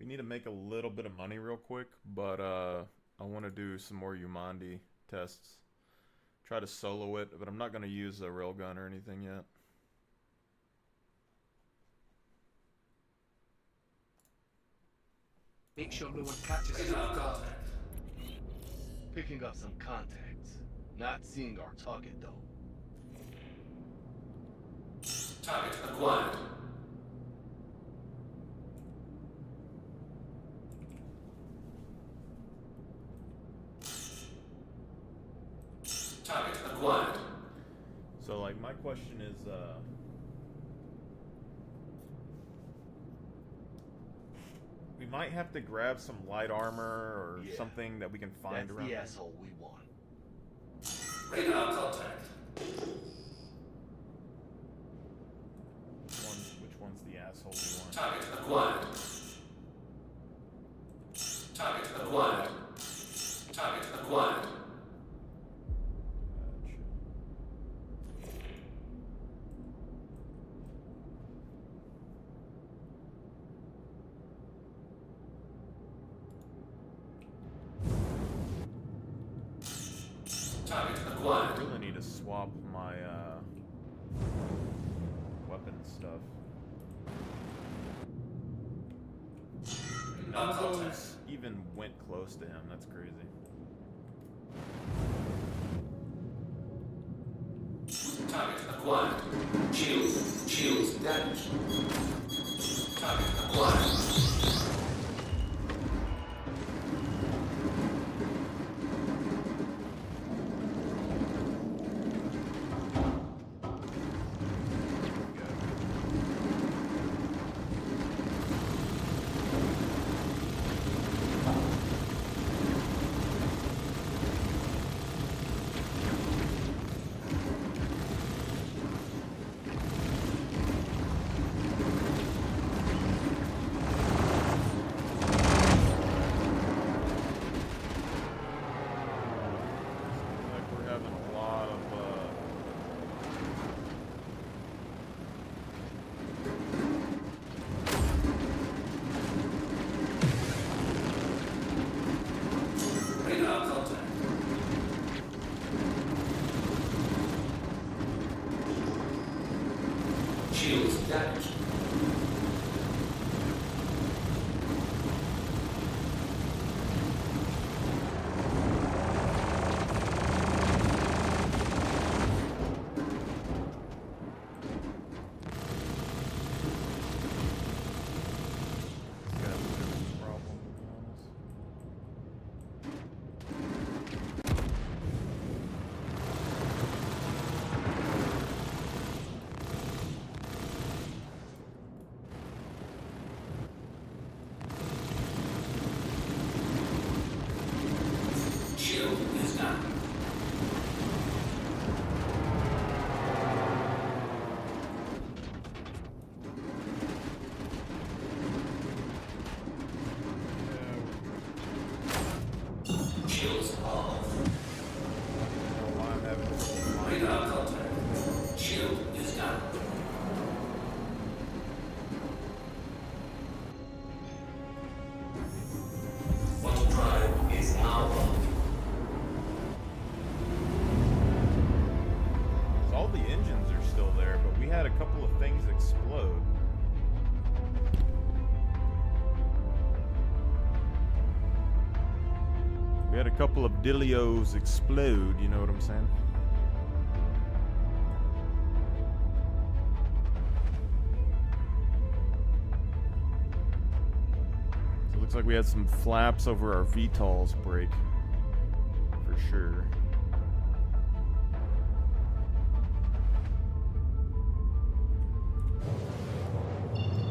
We need to make a little bit of money real quick, but I want to do some more Umandi tests. Try to solo it, but I'm not going to use a railgun or anything yet. Make sure no one catches us off guard. Picking up some contacts. Not seeing our target though. Target acquired. Target acquired. So, like, my question is, we might have to grab some light armor or something that we can find That's around. the asshole we want. Radar contact. Which one's the asshole we want? Target acquired. Target acquired. Target acquired. Target I acquired. really need to swap my weapon stuff. None of those even went close to him. That's crazy. Target acquired. Shields damaged. Target acquired. Like we're having a lot of Radar contact. Shields damaged. got a bit of a problem, to be honest. Shield is down. Shields off. Why I'm having trouble finding Radar contact. Shield is down. Auto drive is now off. all the engines are still there, but we had a couple of things explode. We had a couple of Dilios explode, you know what I'm saying? So it looks like we had some flaps over our VTOLs break. For sure.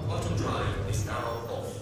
Auto drive is now off.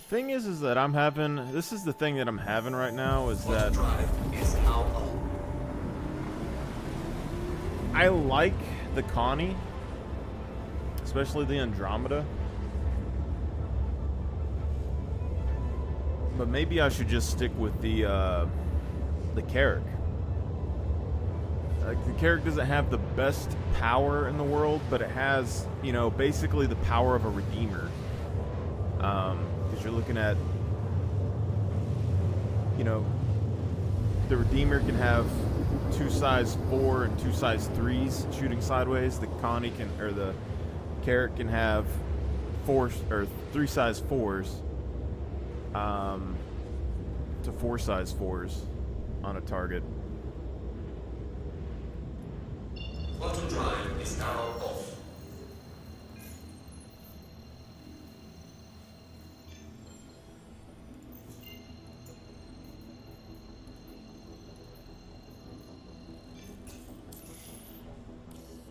Thing is that I'm having, this is the thing that I'm having right now, is Quantum that drive is now on. I like the Connie, especially the Andromeda, but maybe I should just stick with the Carrack. Like, the Carrack doesn't have the best power in the world, but it has, you know, basically the power of a Redeemer. Because you're looking at, you know, the Redeemer can have 2 size 4 and 2 size 3s shooting sideways. The Connie can, or the Carrack can have 4 or 3 size 4s to 4 size 4s on a target. Quantum drive is now off.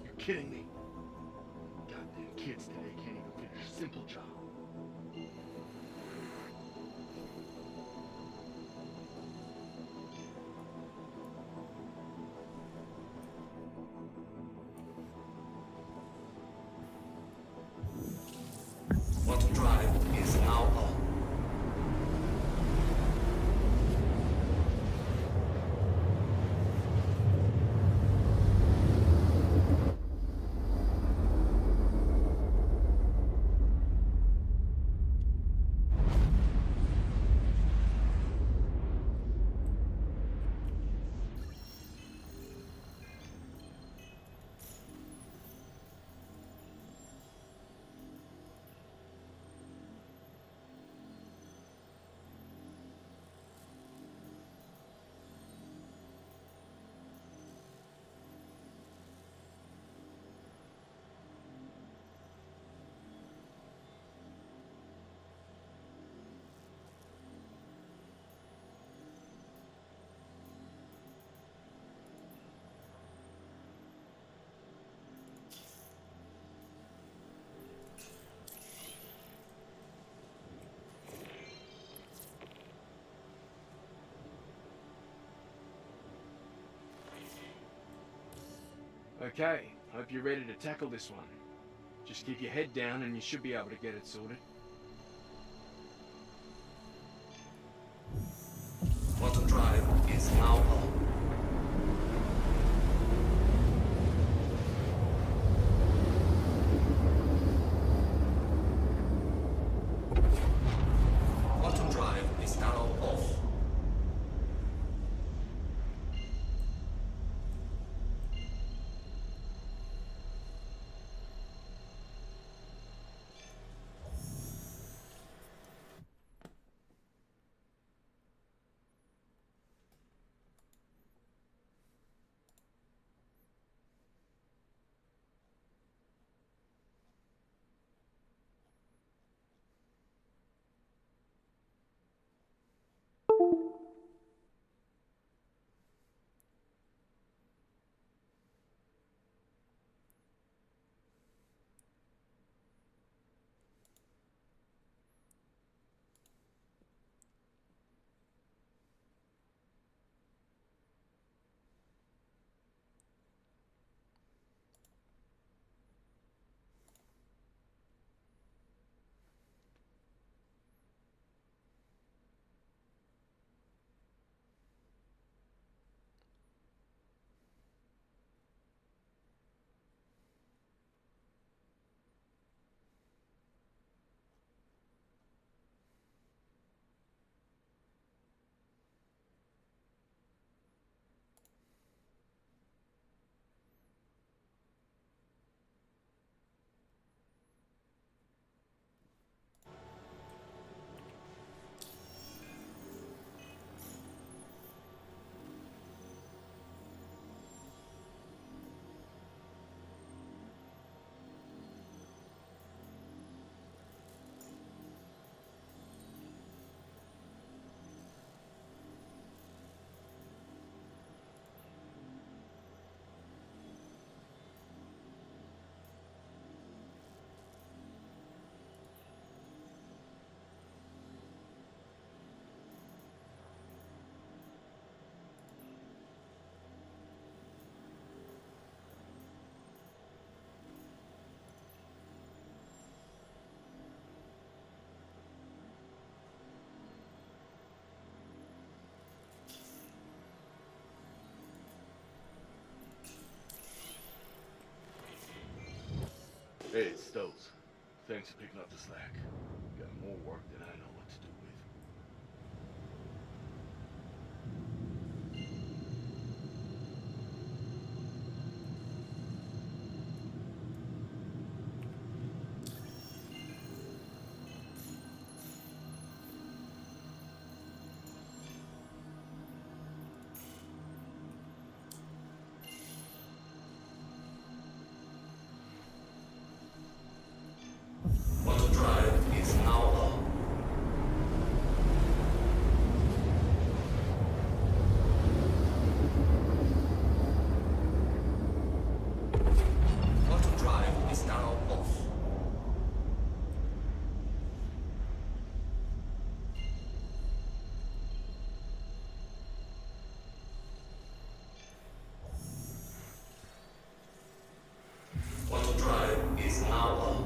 You're kidding me. Goddamn kids today can't even finish a simple job. Quantum drive is now on. Okay, hope you're ready to tackle this one. Just keep your head down and you should be able to get it sorted. Quantum drive is now on. Quantum drive is now off. Hey, it's Stokes. Thanks for picking up the slack. Got more work than I know what to do with. Quantum drive is now on. Quantum drive is now off. Quantum drive is now on.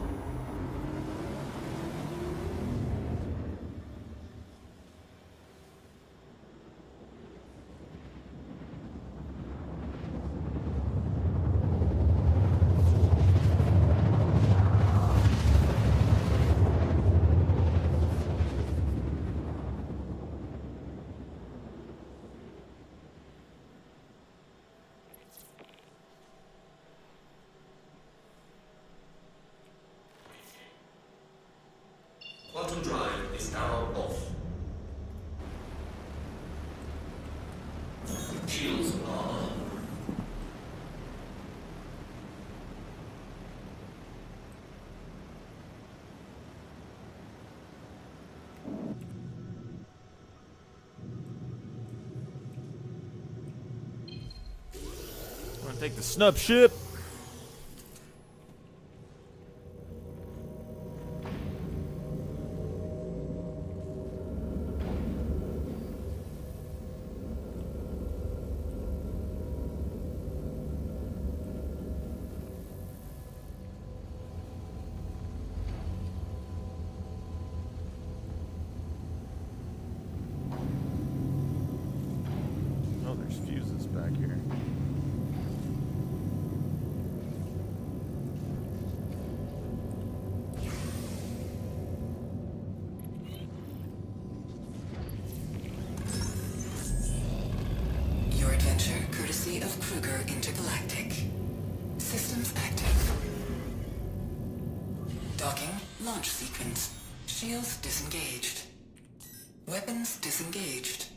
Quantum drive is now off. Shields are on. I'm gonna take the snub ship. Oh, there's fuses back here. Your adventure, courtesy of Kruger Intergalactic. Systems active. Docking, launch sequence. Shields disengaged. Weapons disengaged.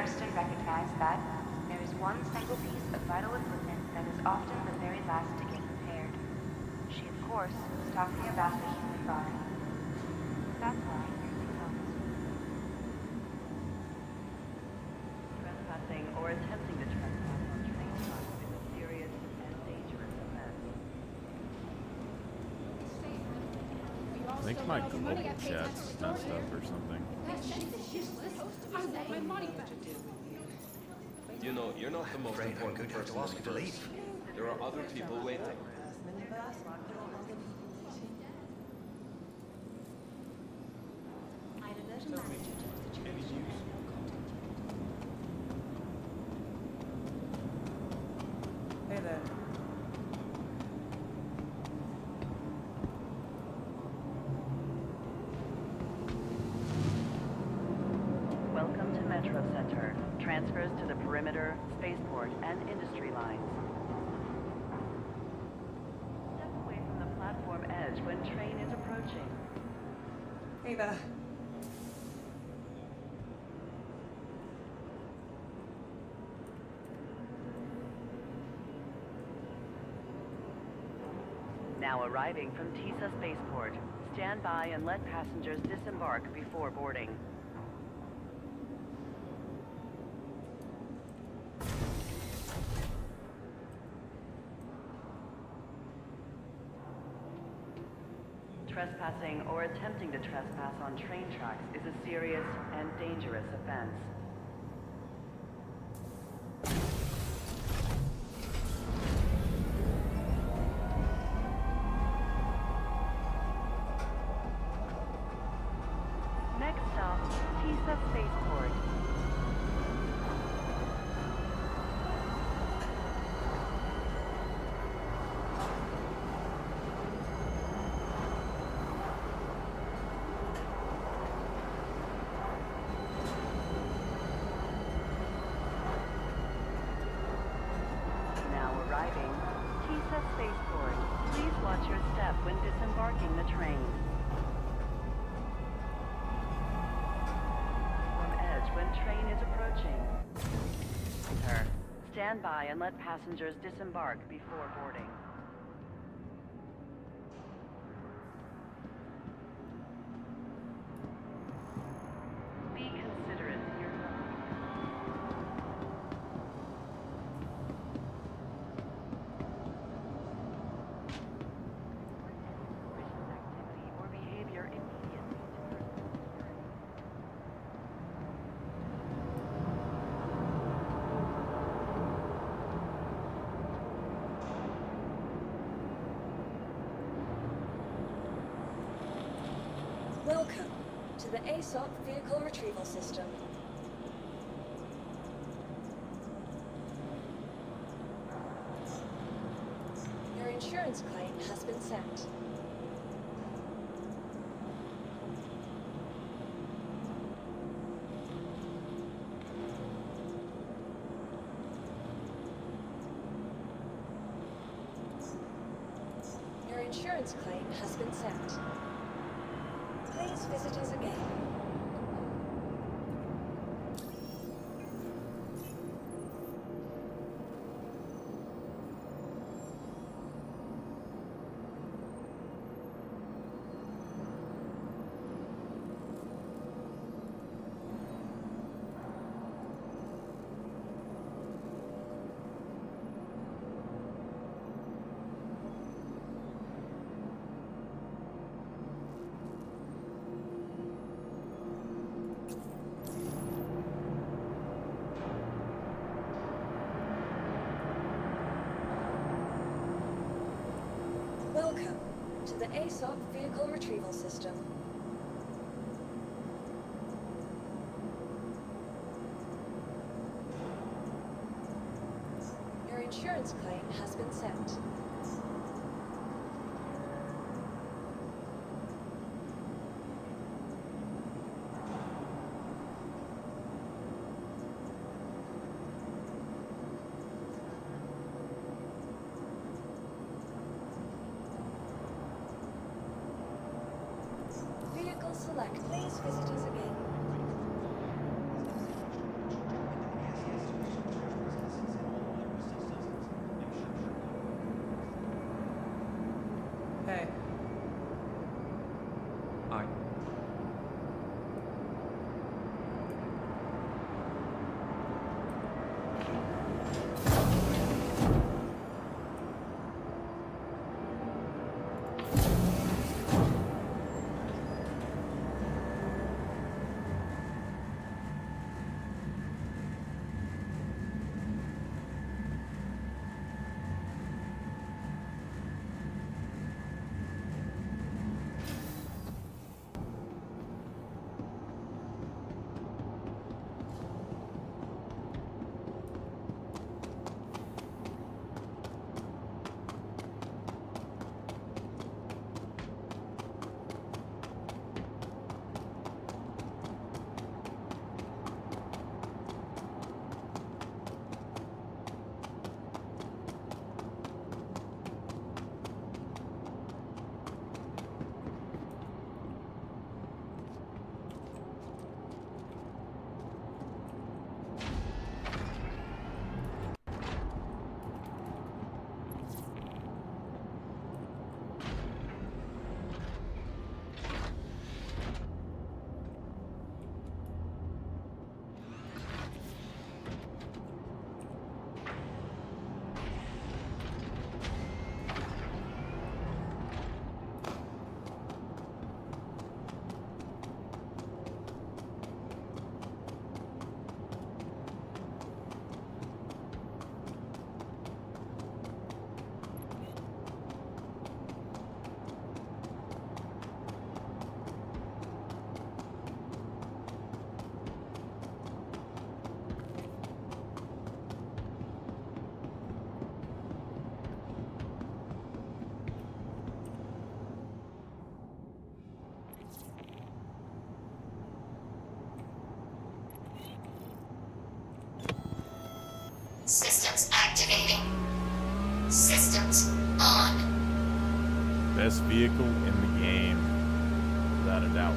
Kirsten recognized that there is one single piece of vital equipment that is often the very last to get repaired. She, of course, was talking about the human body. That's why here she comes. Trespassing or attempting to trespass on train tracks is a serious and dangerous offense. I think my global chat's messed up or something. I want my money back. You know, you're not the most important person in the universe. There are other people waiting. Hey there. Welcome to Metro Center. Transfers to the perimeter, spaceport, and industry lines. Step away from the platform edge when train is approaching. Hey there. Now arriving from TISA Spaceport. Stand by and let passengers disembark before boarding. Trespassing or attempting to trespass on train tracks is a serious and dangerous offense. Next stop, TISA Spaceport. Now arriving, TISA Spaceport. Please watch your step when disembarking the train. From edge when train is approaching. Sir, stand by and let passengers disembark before boarding. Be considerate to your fellow. Activity or behavior immediately to personal security. Welcome to the ASOP Vehicle Retrieval System. Your insurance claim has been sent. Your insurance claim has been sent. Please visit us again. Welcome to the ASOP Vehicle Retrieval System. Your insurance claim has been sent. Vehicle select. Please visit us again. Systems activating. Systems on. Best vehicle in the game, without a doubt.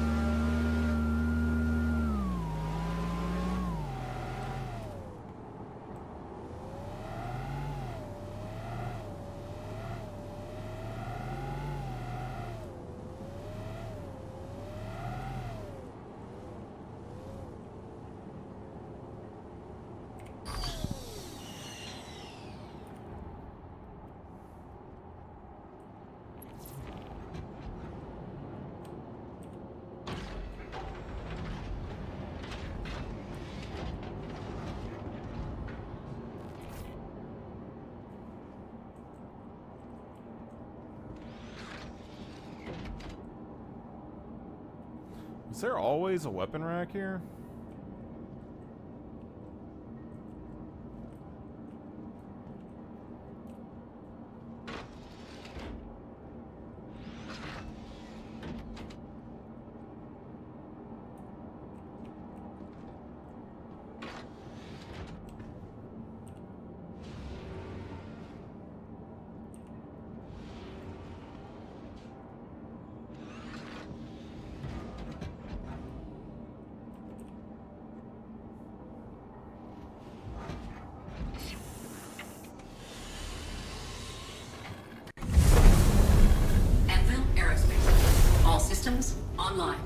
Is there always a weapon rack here? Anvil Aerospace. All systems online.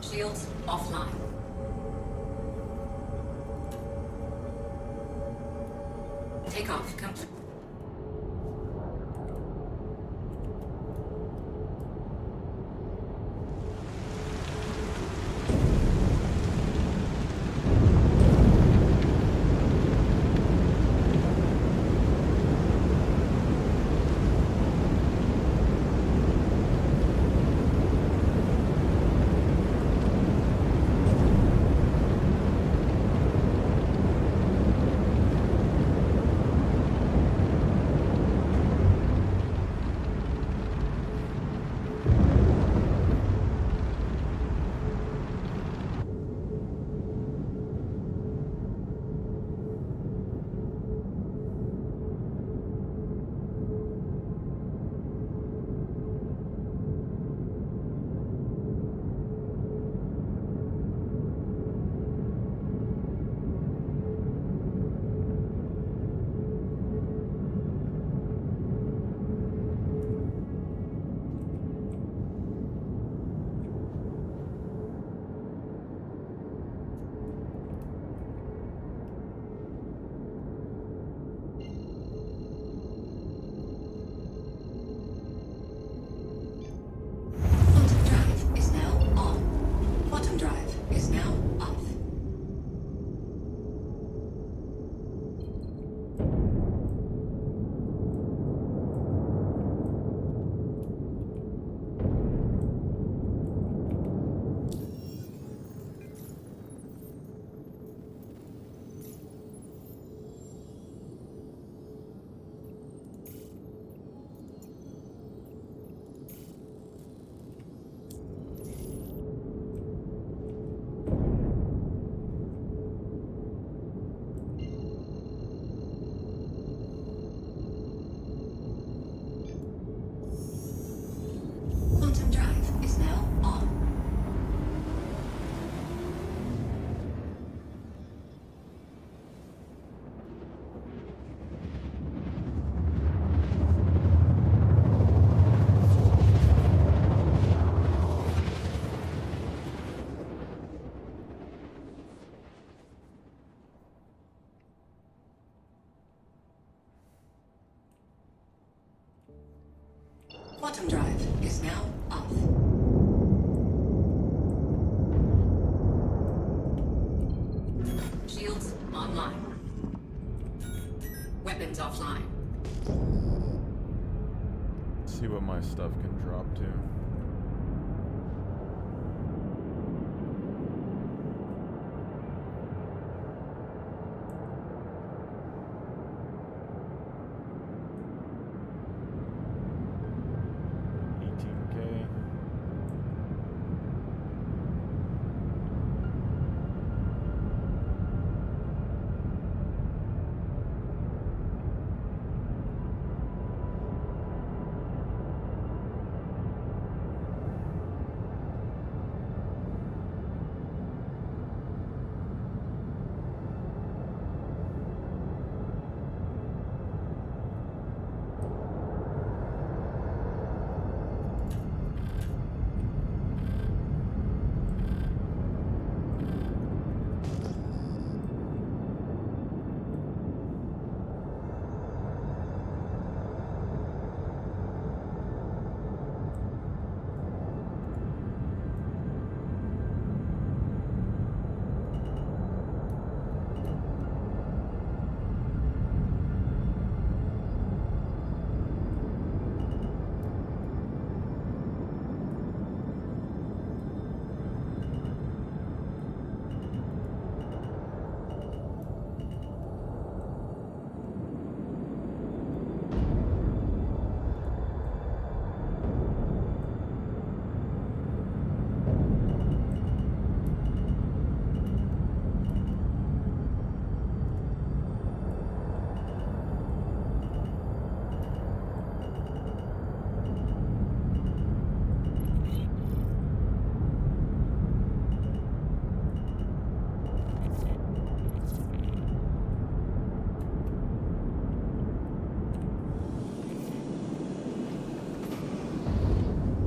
Shields offline. Takeoff complete. is now off. Shields online. Weapons offline. See what my stuff can drop to.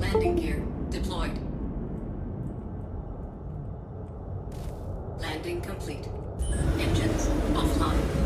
Landing gear deployed. Landing complete. Engines offline.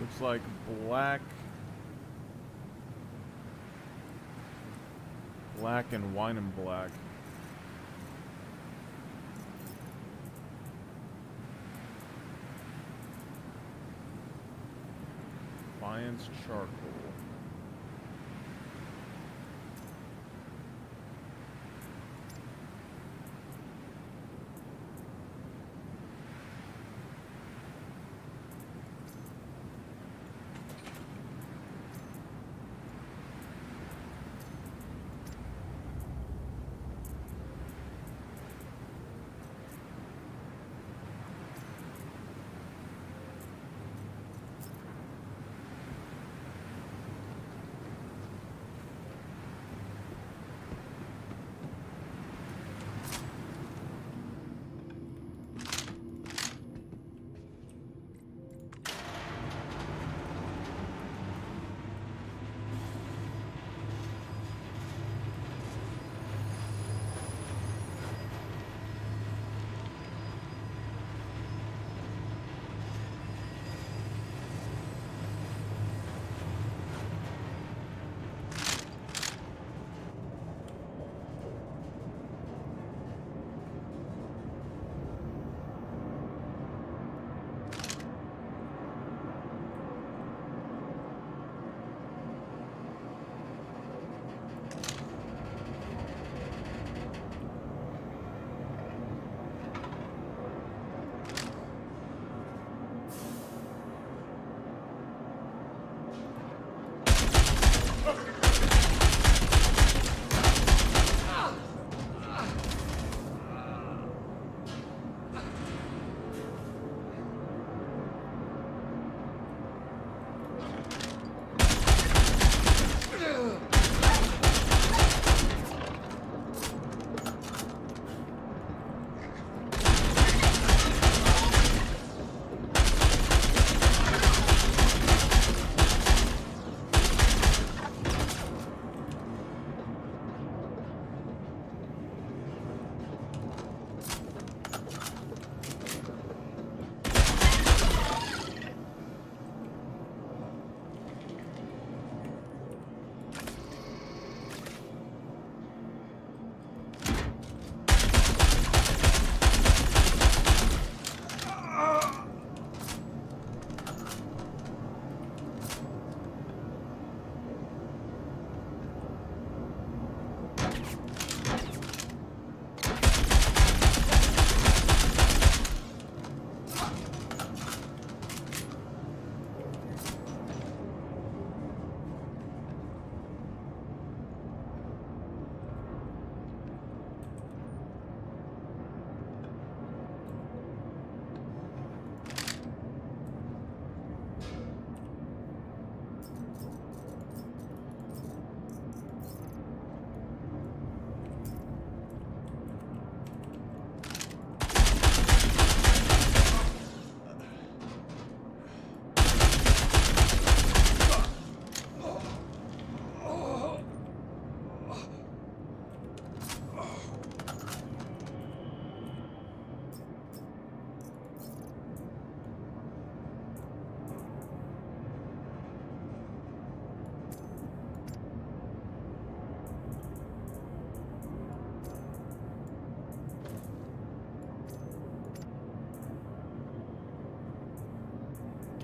Looks like black and wine and black. Defiance charcoal.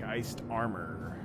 Geist armor.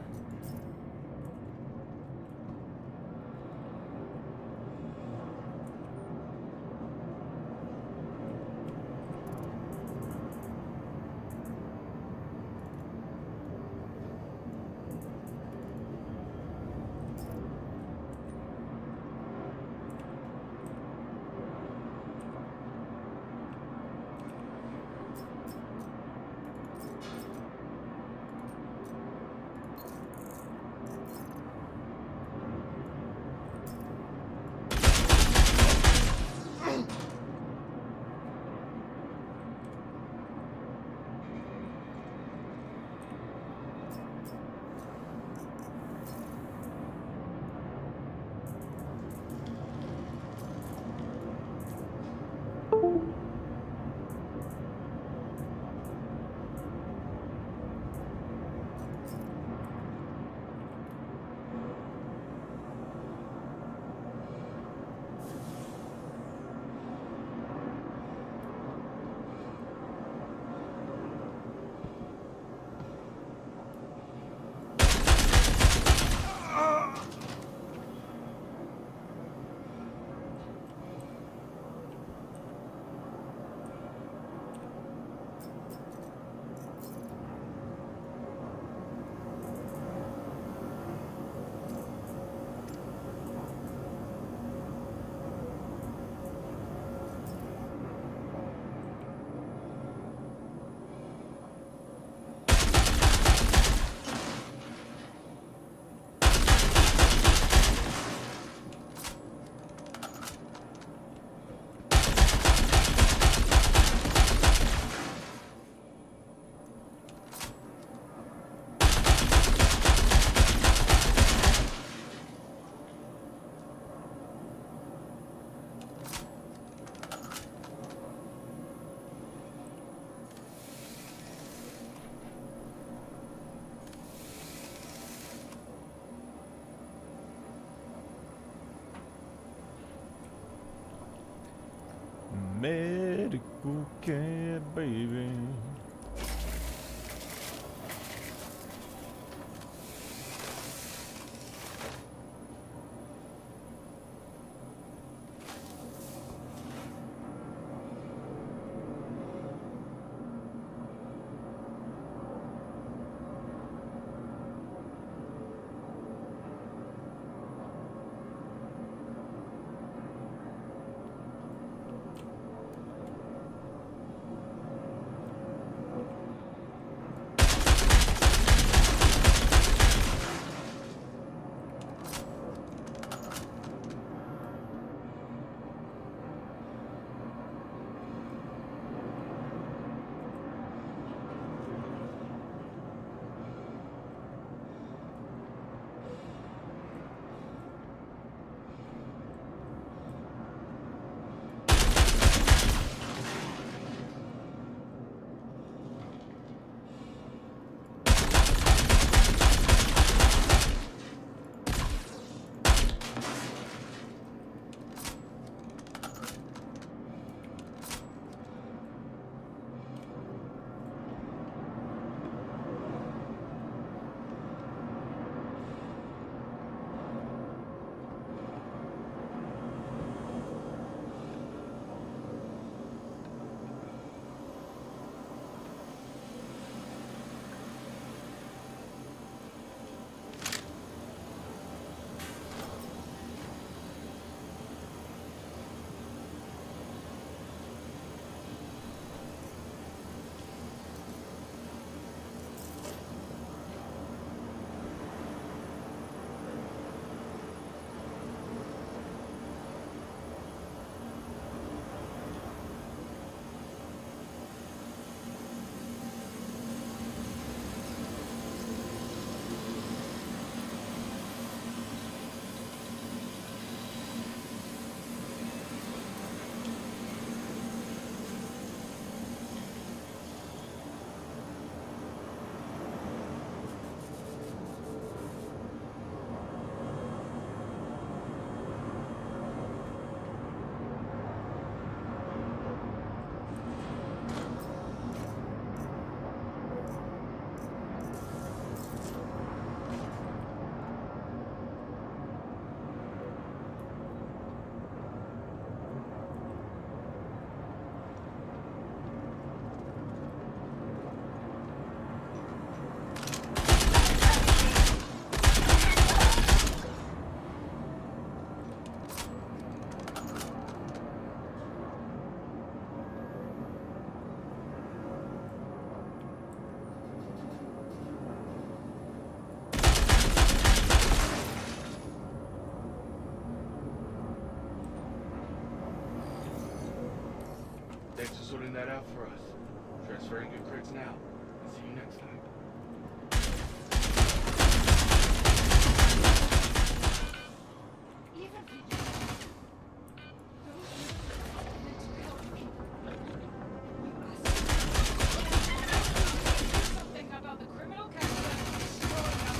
Medical care, baby. Thanks for sorting that out for us. Transferring good crits now. See you next time. Something about the criminal capital destroying us.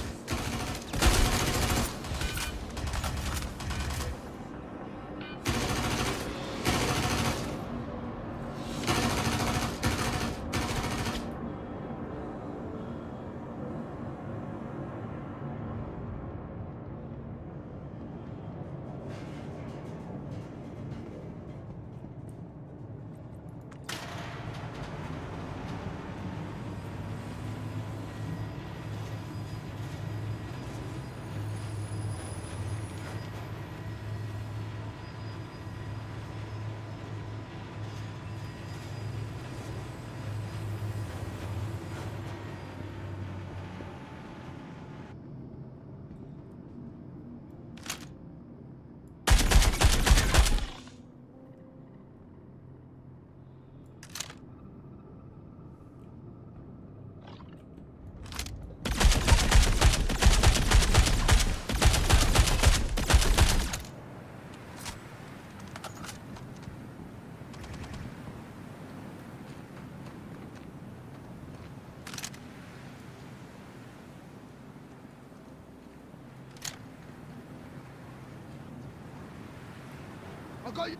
I'll call you.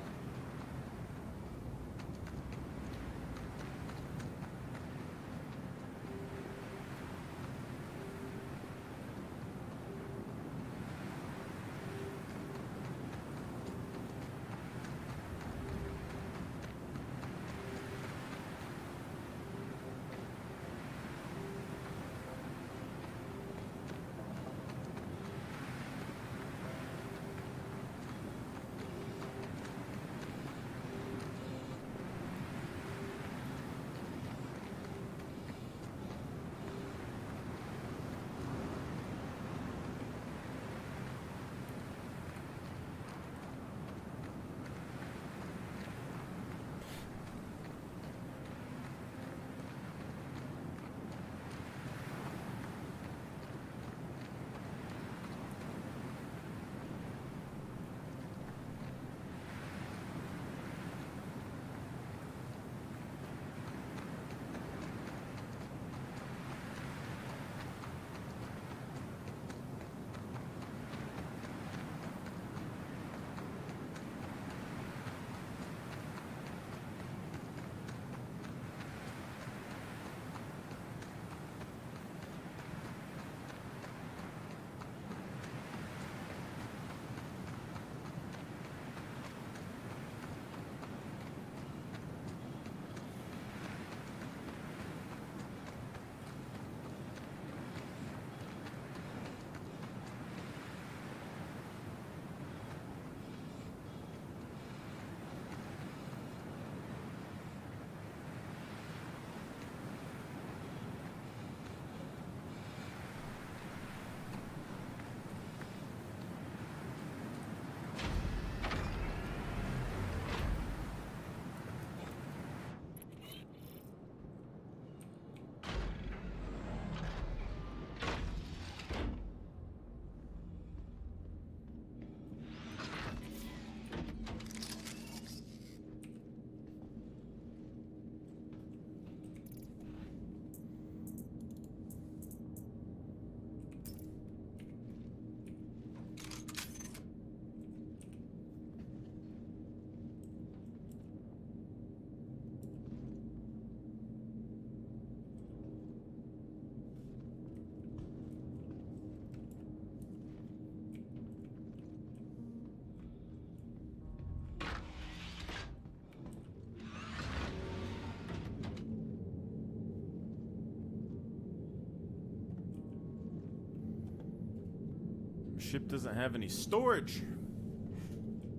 ship doesn't have any storage.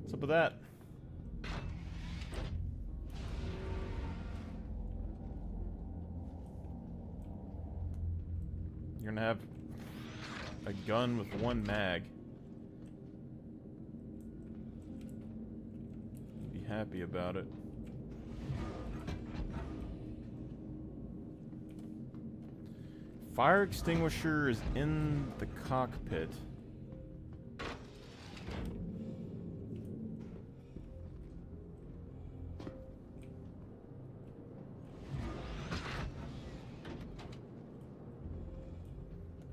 What's up with that? You're gonna have a gun with one mag. Be happy about it. Fire extinguisher is in the cockpit.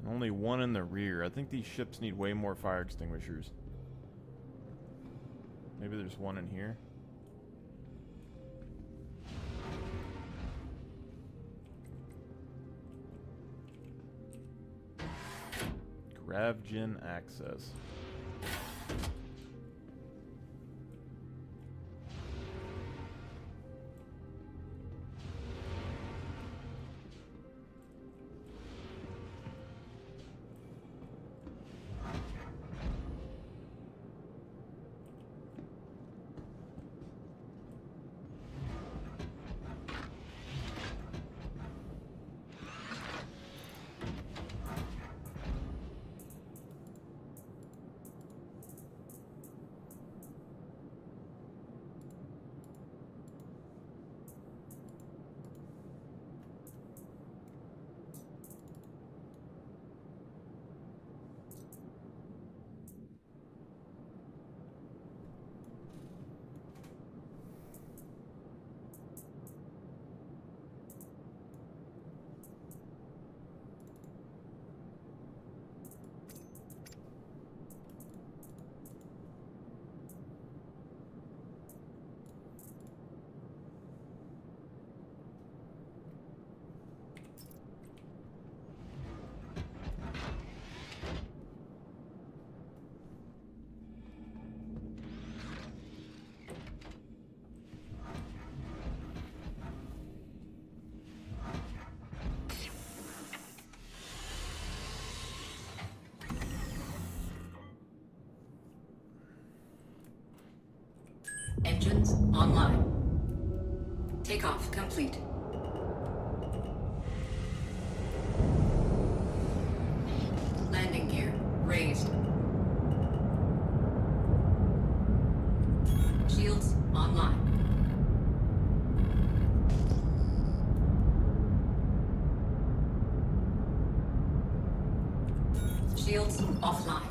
Only one in the rear. I think these ships need way more fire extinguishers. Maybe there's one in here. Gravgen access. Engines online. Takeoff complete. Landing gear raised. Shields online. Shields offline.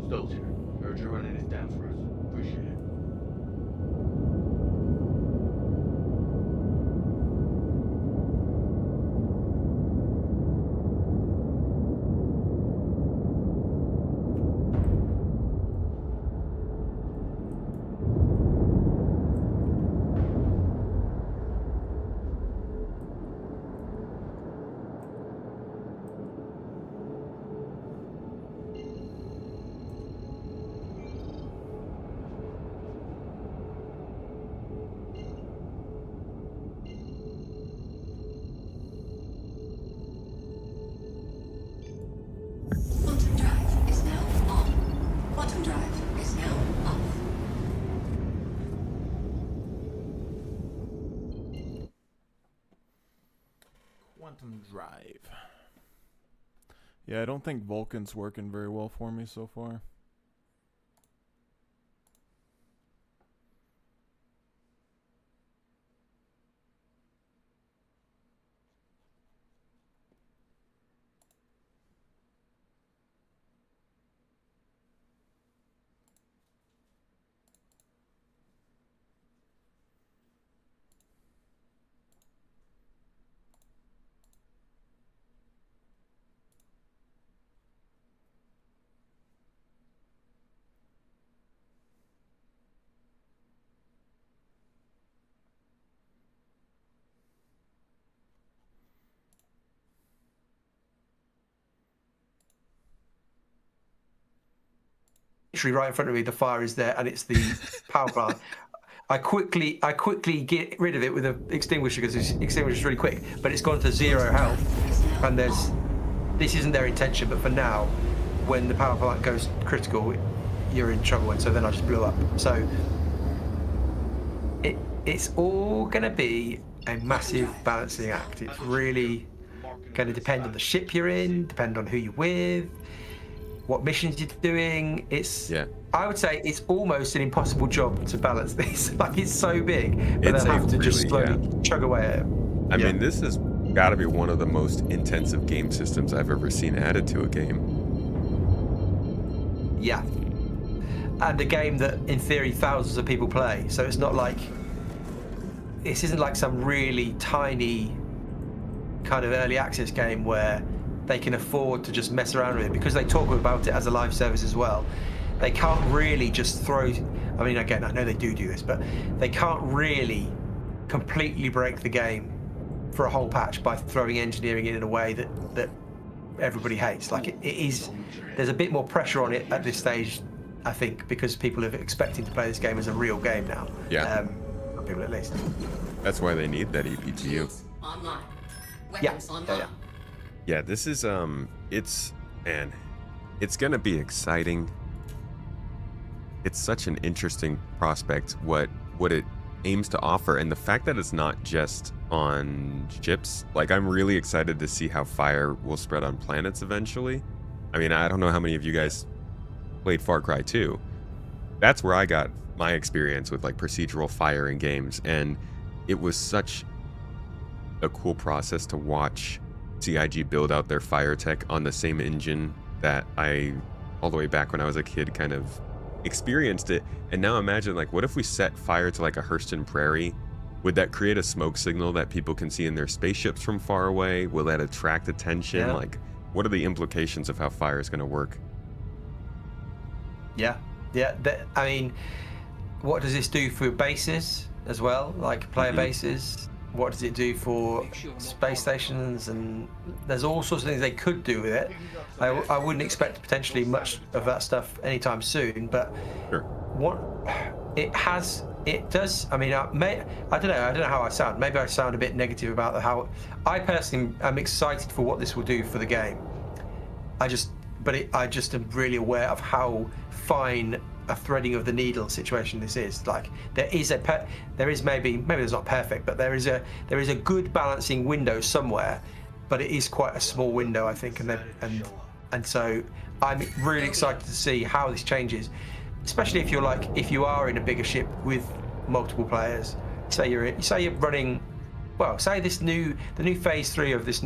Stokes here. Heard you're running this down for us. Appreciate it. Quantum drive is now on. Quantum drive is now off. Quantum drive. Yeah, I don't think Vulcan's working very well for me so far. literally right in front of me. The fire is there, and it's the power plant. I quickly get rid of it with an extinguisher because it extinguishes really quick, but it's gone to 0 health, and this isn't their intention, but for now, when the power plant goes critical, you're in trouble, and so then I just blew up. So it's all going to be a massive balancing act. It's really going to depend on the ship you're in, depend on who you're with, what missions you're doing. I would say it's almost an impossible job to balance this. Like, it's so big, but they'll have to just slowly chug away at it. I mean, this has got to be one of the most intensive game systems I've ever seen added to a game. Yeah. And a game that, in theory, thousands of people play. So it's not like... This isn't like some really tiny kind of early access game where they can afford to just mess around with it, because they talk about it as a live service as well. They can't really just throw... I mean, again, I know they do this, but they can't really completely break the game for a whole patch by throwing engineering in a way that everybody hates. Like, it is... There's a bit more pressure on it at this stage, I think, because people are expecting to play this game as a real game now. Yeah. People at least. That's why they need that ePTU. Online. Yeah. Yeah, this is it's gonna be exciting. It's such an interesting prospect what it aims to offer, and the fact that it's not just on ships. Like, I'm really excited to see how fire will spread on planets eventually. I mean, I don't know how many of you guys played Far Cry 2. That's where I got my experience with like procedural fire in games, and it was such a cool process to watch CIG build out their fire tech on the same engine that I, all the way back when I was a kid, kind of experienced it. And now imagine, like, what if we set fire to like a Hurston Prairie? Would that create a smoke signal that people can see in their spaceships from far away? Will that attract attention? Yeah. Like, what are the implications of how fire is going to work? Yeah. I mean, what does this do for bases as well, like player bases? What does it do for space stations? And there's all sorts of things they could do with it. I wouldn't expect potentially much of that stuff anytime soon, but what it does. I mean, I don't know how I sound. Maybe I sound a bit negative about how I personally am excited for what this will do for the game. I just am really aware of how fine a threading of the needle situation this is. Like, there is maybe it's not perfect, but there is a good balancing window somewhere, but it is quite a small window, I think, and so I'm really excited to see how this changes, especially if you are in a bigger ship with multiple players. Say you're running. Well, say the new phase 3 of this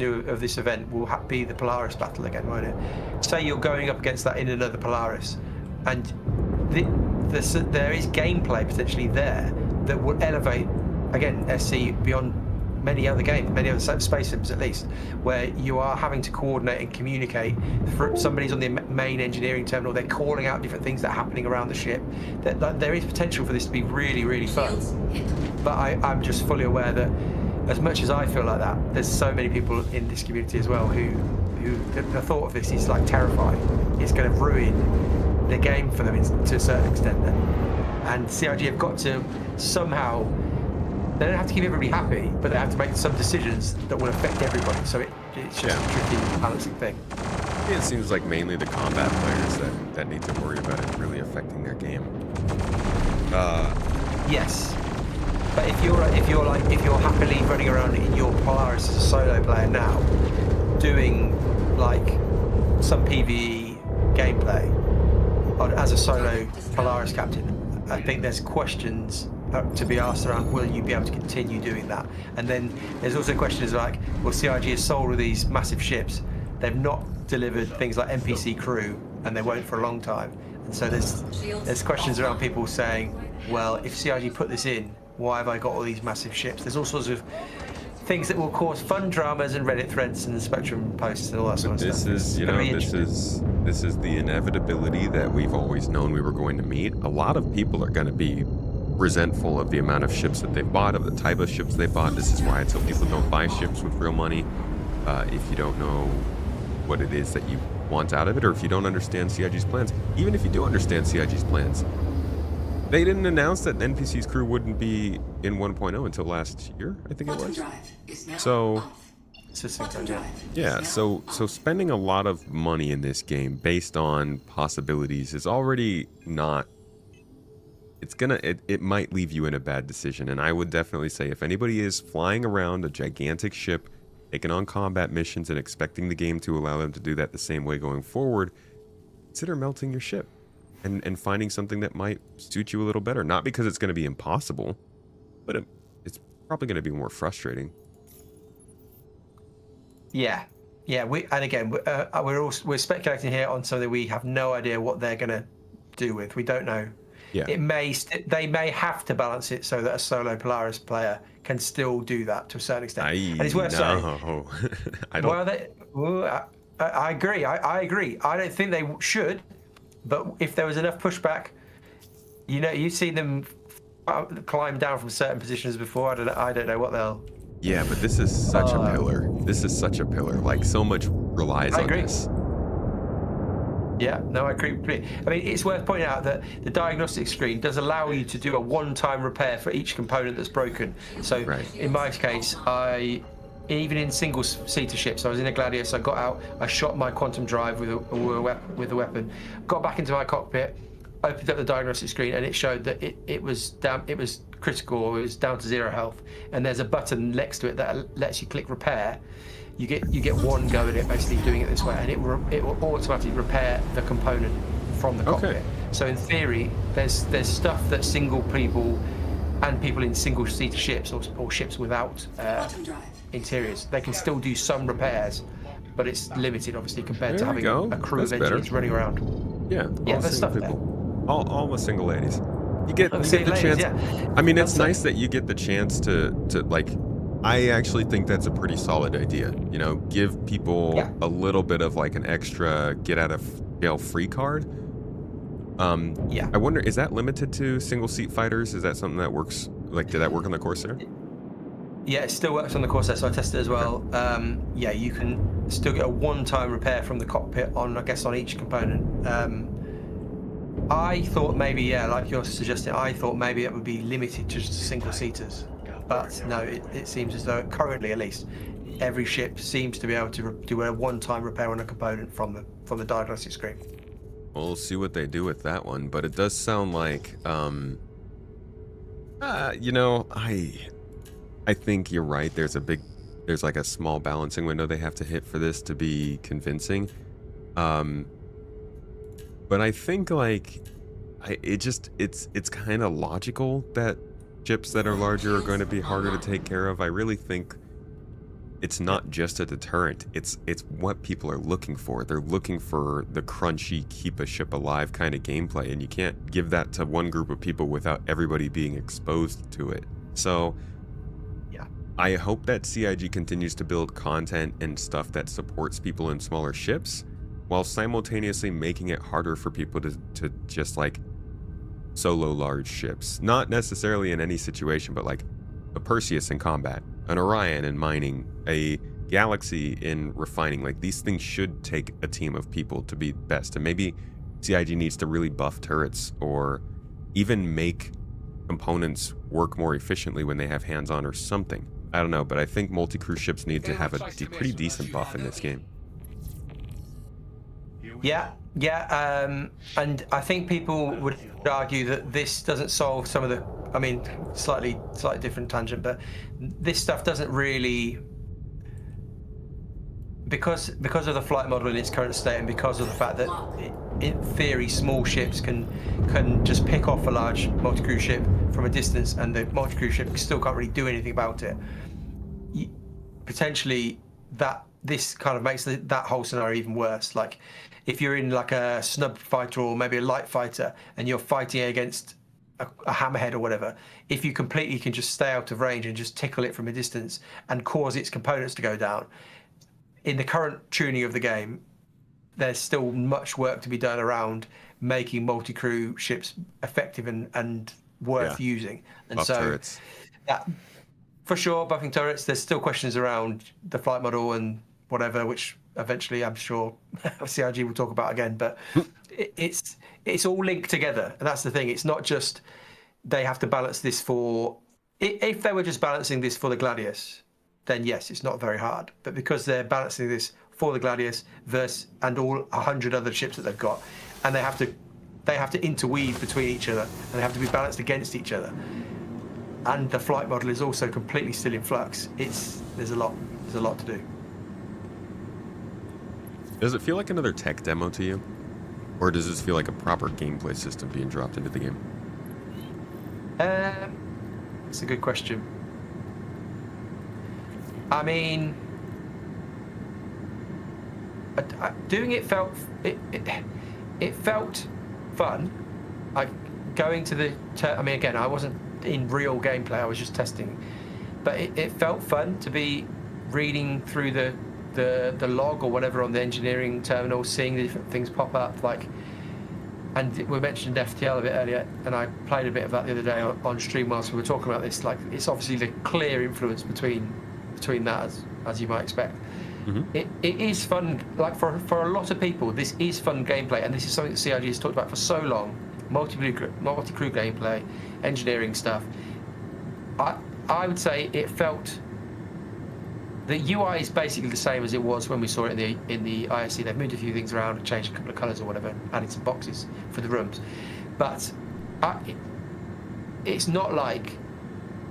event will be the Polaris battle again, won't it? Say you're going up against that in another Polaris, and there is gameplay potentially there that will elevate, again, SC beyond many other games, many other space sims at least, where you are having to coordinate and communicate. Somebody's on the main engineering terminal, they're calling out different things that are happening around the ship. There is potential for this to be really, really fun. But I'm just fully aware that as much as I feel like that, there's so many people in this community as well who the thought of this is like terrifying. It's going to ruin the game for them to a certain extent. And CIG have got to somehow, they don't have to keep everybody happy, but they have to make some decisions that will affect everybody. So it's just a tricky balancing thing. It seems like mainly the combat players that need to worry about it really affecting their game. Yes. But if you're happily running around in your Polaris as a solo player now, doing like some PvE gameplay as a solo Polaris captain, I think there's questions to be asked around, will you be able to continue doing that? And then there's also questions like, well, CIG has sold all these massive ships, they've not delivered things like NPC crew, and they won't for a long time. And so there's questions around people saying, well, if CIG put this in, why have I got all these massive ships? There's all sorts of things that will cause fun dramas and Reddit threads and Spectrum posts and all that sort of stuff. This is the inevitability that we've always known we were going to meet. A lot of people are going to be resentful of the amount of ships that they've bought, of the type of ships they bought. This is why I tell people don't buy ships with real money. If you don't know what it is that you want out of it, or if you don't understand CIG's plans. Even if you do understand CIG's plans, they didn't announce that NPC's crew wouldn't be in 1.0 until last year, I think it was. So, yeah, so spending a lot of money in this game based on possibilities is already not. It might leave you in a bad decision, and I would definitely say if anybody is flying around a gigantic ship, taking on combat missions, and expecting the game to allow them to do that the same way going forward, consider melting your ship and finding something that might suit you a little better. Not because it's going to be impossible, but it's probably going to be more frustrating. Yeah. We're speculating here on something we have no idea what they're going to do with. We don't know. Yeah. They may have to balance it so that a solo Polaris player can still do that to a certain extent. And it's worth saying. I don't. I agree. I agree. I don't think they should, but if there was enough pushback, you've seen them climb down from certain positions before. I don't know what they'll. Yeah, but this is such a pillar. This is such a pillar. Like, so much relies on this. Yeah, no, I agree completely. I mean, it's worth pointing out that the diagnostic screen does allow you to do a one-time repair for each component that's broken. So in my case, even in single-seater ships, I was in a Gladius, I got out, I shot my quantum drive with a weapon, got back into my cockpit, opened up the diagnostic screen, and it showed that it was down, it was critical, or it was down to 0 health. And there's a button next to it that lets you click repair. You get one go at it, basically doing it this way, and it will automatically repair the component from the cockpit. Okay. So in theory, there's stuff that single people and people in single-seater ships or ships without interiors, they can still do some repairs, but it's limited, obviously, compared to having a crew of engineers running around. Yeah, there's stuff there. All with single ladies. You get the chance. Yeah. I mean, it's nice that you get the chance to like. I actually think that's a pretty solid idea. Give people a little bit of like an extra get out of jail free card. I wonder, is that limited to single seat fighters? Is that something that works? Like, did that work on the Corsair? Yeah, it still works on the Corsair, so I tested it as well. You can still get a one-time repair from the cockpit on each component. I thought maybe, like you're suggesting, I thought maybe it would be limited to just single seaters. But no, it seems as though currently, at least, every ship seems to be able to do a one-time repair on a component from the diagnostic screen. We'll see what they do with that one, but it does sound like, I think you're right. There's like a small balancing window they have to hit for this to be convincing. But I think it's kind of logical that ships that are larger are going to be harder to take care of. I really think it's not just a deterrent. It's what people are looking for. They're looking for the crunchy, keep a ship alive kind of gameplay, and you can't give that to one group of people without everybody being exposed to it. So I hope that CIG continues to build content and stuff that supports people in smaller ships, while simultaneously making it harder for people to just like solo large ships. Not necessarily in any situation, but like a Perseus in combat, an Orion in mining, a Galaxy in refining. Like, these things should take a team of people to be best. And maybe CIG needs to really buff turrets, or even make components work more efficiently when they have hands-on or something. I don't know, but I think multi-crew ships need to have a pretty decent buff in this game. And I think people would argue that this doesn't solve some of the, slightly different tangent, but this stuff doesn't really, because of the flight model in its current state, and because of the fact that in theory small ships can just pick off a large multi-crew ship from a distance, and the multi-crew ship still can't really do anything about it. Potentially this kind of makes that whole scenario even worse. Like, if you're in like a snub fighter or maybe a light fighter and you're fighting against a hammerhead or whatever, if you completely can just stay out of range and just tickle it from a distance and cause its components to go down, in the current tuning of the game, there's still much work to be done around making multi-crew ships effective and worth using. And buff so turrets. For sure, buffing turrets. There's still questions around the flight model and whatever, which eventually, I'm sure CIG will talk about again. But it's all linked together, and that's the thing. It's not just they have to balance this for. If they were just balancing this for the Gladius, then yes, it's not very hard. But because they're balancing this for the Gladius versus and all 100 other ships that they've got, and they have to interweave between each other, and they have to be balanced against each other. And the flight model is also completely still in flux. There's a lot to do. Does it feel like another tech demo to you? Or does this feel like a proper gameplay system being dropped into the game? It's a good question. I mean, doing it felt fun. Going to the. I mean, again, I wasn't in real gameplay. I was just testing, but it felt fun to be reading through the log or whatever on the engineering terminal, seeing the different things pop up. And we mentioned FTL a bit earlier, and I played a bit of that the other day on stream whilst we were talking about this. Like, it's obviously the clear influence between that, as you might expect. Mm-hmm. It is fun. Like for a lot of people, this is fun gameplay, and this is something that CIG has talked about for so long. Multi-crew gameplay, engineering stuff. I would say it felt. The UI is basically the same as it was when we saw it in the ISC. They've moved a few things around, changed a couple of colours or whatever, added some boxes for the rooms, but it's not like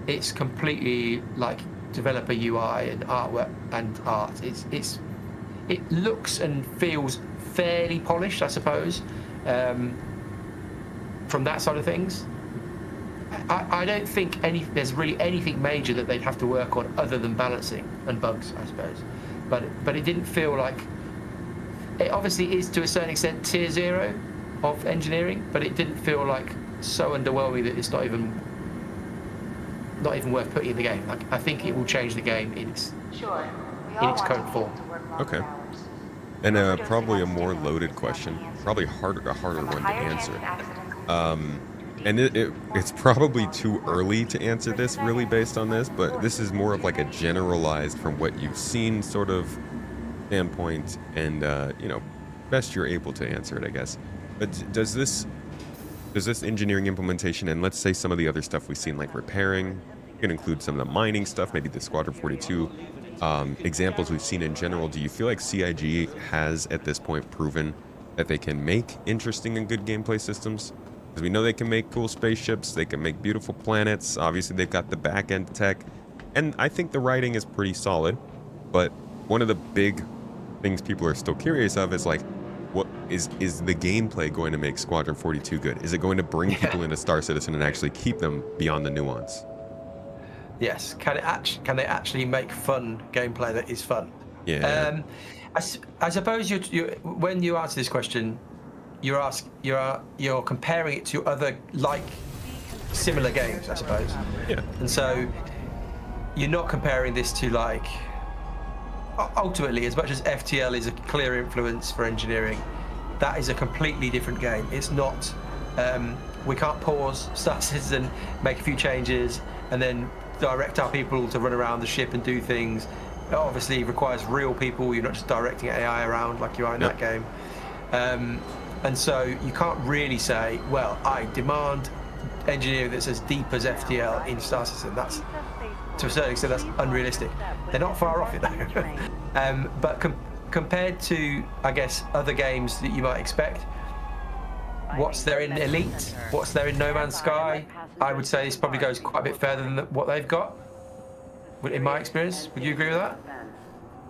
it's completely like developer UI and artwork and art. It looks and feels fairly polished, I suppose. From that side of things, I don't think there's really anything major that they'd have to work on other than balancing and bugs, I suppose. But it didn't feel like it. Obviously, is to a certain extent tier 0 of engineering, but it didn't feel like so underwhelming that it's not even worth putting in the game. Like, I think it will change the game in its current form. Okay. And probably a more loaded question, probably a harder one to answer. And it's probably too early to answer this really based on this, but this is more of like a generalized from what you've seen sort of standpoint, and best you're able to answer it, I guess. But does this engineering implementation, and let's say some of the other stuff we've seen like repairing, you can include some of the mining stuff, maybe the Squadron 42 examples we've seen in general, do you feel like CIG has at this point proven that they can make interesting and good gameplay systems? Because we know they can make cool spaceships, they can make beautiful planets, obviously they've got the back-end tech, and I think the writing is pretty solid, but one of the big things people are still curious of is like, what is the gameplay going to make Squadron 42 good? Is it going to bring people into Star Citizen and actually keep them beyond the nuance? Yes. Can they actually make fun gameplay that is fun? Yeah. I suppose when you answer this question, you're comparing it to other like similar games, I suppose. Yeah. And so you're not comparing this to like. Ultimately, as much as FTL is a clear influence for engineering, that is a completely different game. It's not. We can't pause, Star Citizen, make a few changes, and then direct our people to run around the ship and do things. It obviously requires real people. You're not just directing AI around like you are in that game. And so you can't really say, well, I demand engineering that's as deep as FTL in Star Citizen. That's, to a certain extent, that's unrealistic. They're not far off it though. But compared to, I guess, other games that you might expect, what's there in Elite, what's there in No Man's Sky, I would say this probably goes quite a bit further than what they've got, in my experience. Would you agree with that?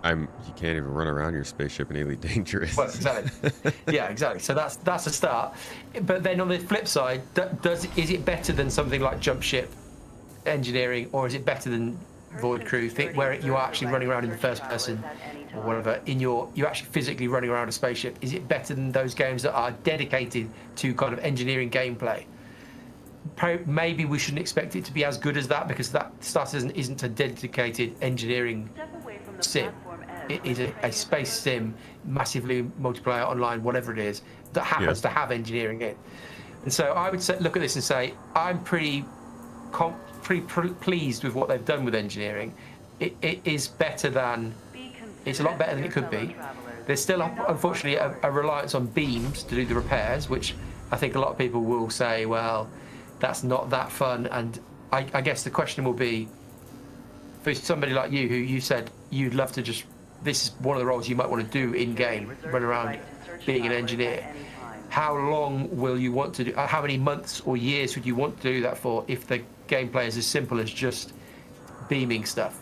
You can't even run around your spaceship in Elite Dangerous. Well, exactly. Yeah, exactly. So that's a start. But then on the flip side, is it better than something like Jump Ship engineering, or is it better than Void Crew, where you are actually running around in the first person or whatever, you're actually physically running around a spaceship? Is it better than those games that are dedicated to kind of engineering gameplay? Maybe we shouldn't expect it to be as good as that, because that Star Citizen isn't a dedicated engineering sim. It is a space sim, massively multiplayer online, whatever it is, that happens to have engineering in. And so I would look at this and say, I'm pretty pleased with what they've done with engineering. It is better than It's a lot better than it could be. There's still, unfortunately, a reliance on beams to do the repairs, which I think a lot of people will say, well, that's not that fun. And I guess the question will be, for somebody like you, who you said you'd love to just, this is one of the roles you might want to do in-game, run around being an engineer. How long will you want to do, how many months or years would you want to do that for if the gameplay is as simple as just beaming stuff?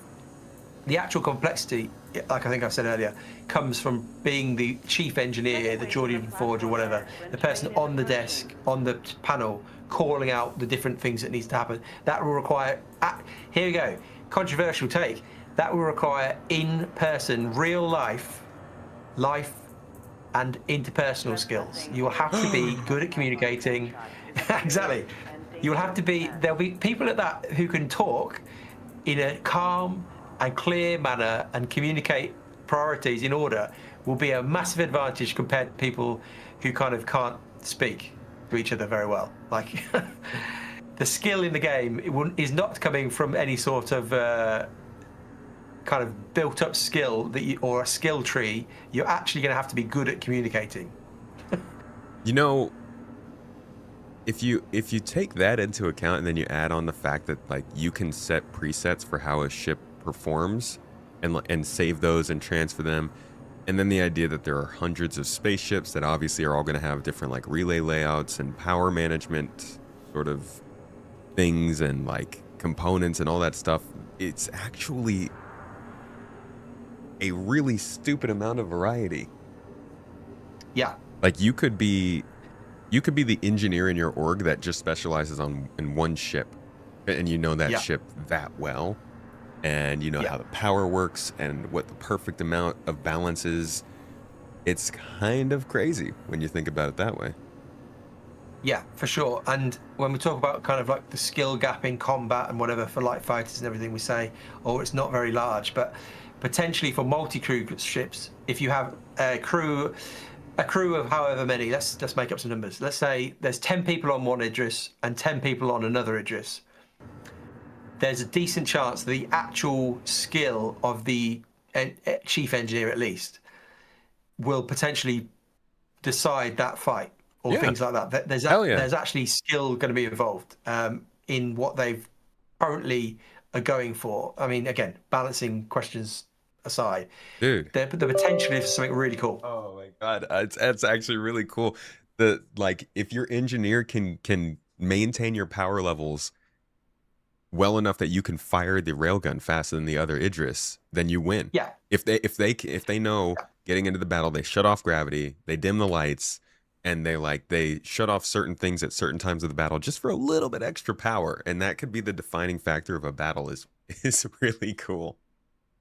The actual complexity, like I think I said earlier, comes from being the chief engineer, the Geordian Forge or whatever, the person on the desk, on the panel, calling out the different things that needs to happen. That will require, here we go, controversial take, that will require in-person, real life and interpersonal skills. You will have to be good at communicating. Exactly. You will have to be, there'll be people at that who can talk in a calm and clear manner and communicate priorities in order will be a massive advantage compared to people who kind of can't speak to each other very well. Like, the skill in the game is not coming from any sort of kind of built-up skill that or a skill tree. You're actually going to have to be good at communicating. You know, if you take that into account and then you add on the fact that like you can set presets for how a ship performs and save those and transfer them, and then the idea that there are hundreds of spaceships that obviously are all going to have different like relay layouts and power management sort of things and like components and all that stuff, it's actually a really stupid amount of variety. Yeah. Like you could be the engineer in your org that just specializes in one ship, and you know that ship that well, and you know how the power works and what the perfect amount of balance is. It's kind of crazy when you think about it that way. Yeah, for sure. And when we talk about kind of like the skill gap in combat and whatever for light fighters and everything, we say, oh, it's not very large. But potentially for multi-crew ships, if you have a crew of however many, let's make up some numbers. Let's say there's 10 people on one Idris and 10 people on another Idris. There's a decent chance the actual skill of the chief engineer, at least, will potentially decide that fight or things like that. There's actually skill going to be involved in what they've currently are going for. I mean, again, balancing questions aside, dude, the potential is something really cool. Oh my god, it's actually really cool. Like if your engineer can maintain your power levels well enough that you can fire the railgun faster than the other Idris, then you win. Yeah. If they know getting into the battle, they shut off gravity, they dim the lights, and they shut off certain things at certain times of the battle just for a little bit extra power, and that could be the defining factor of a battle. Is really cool.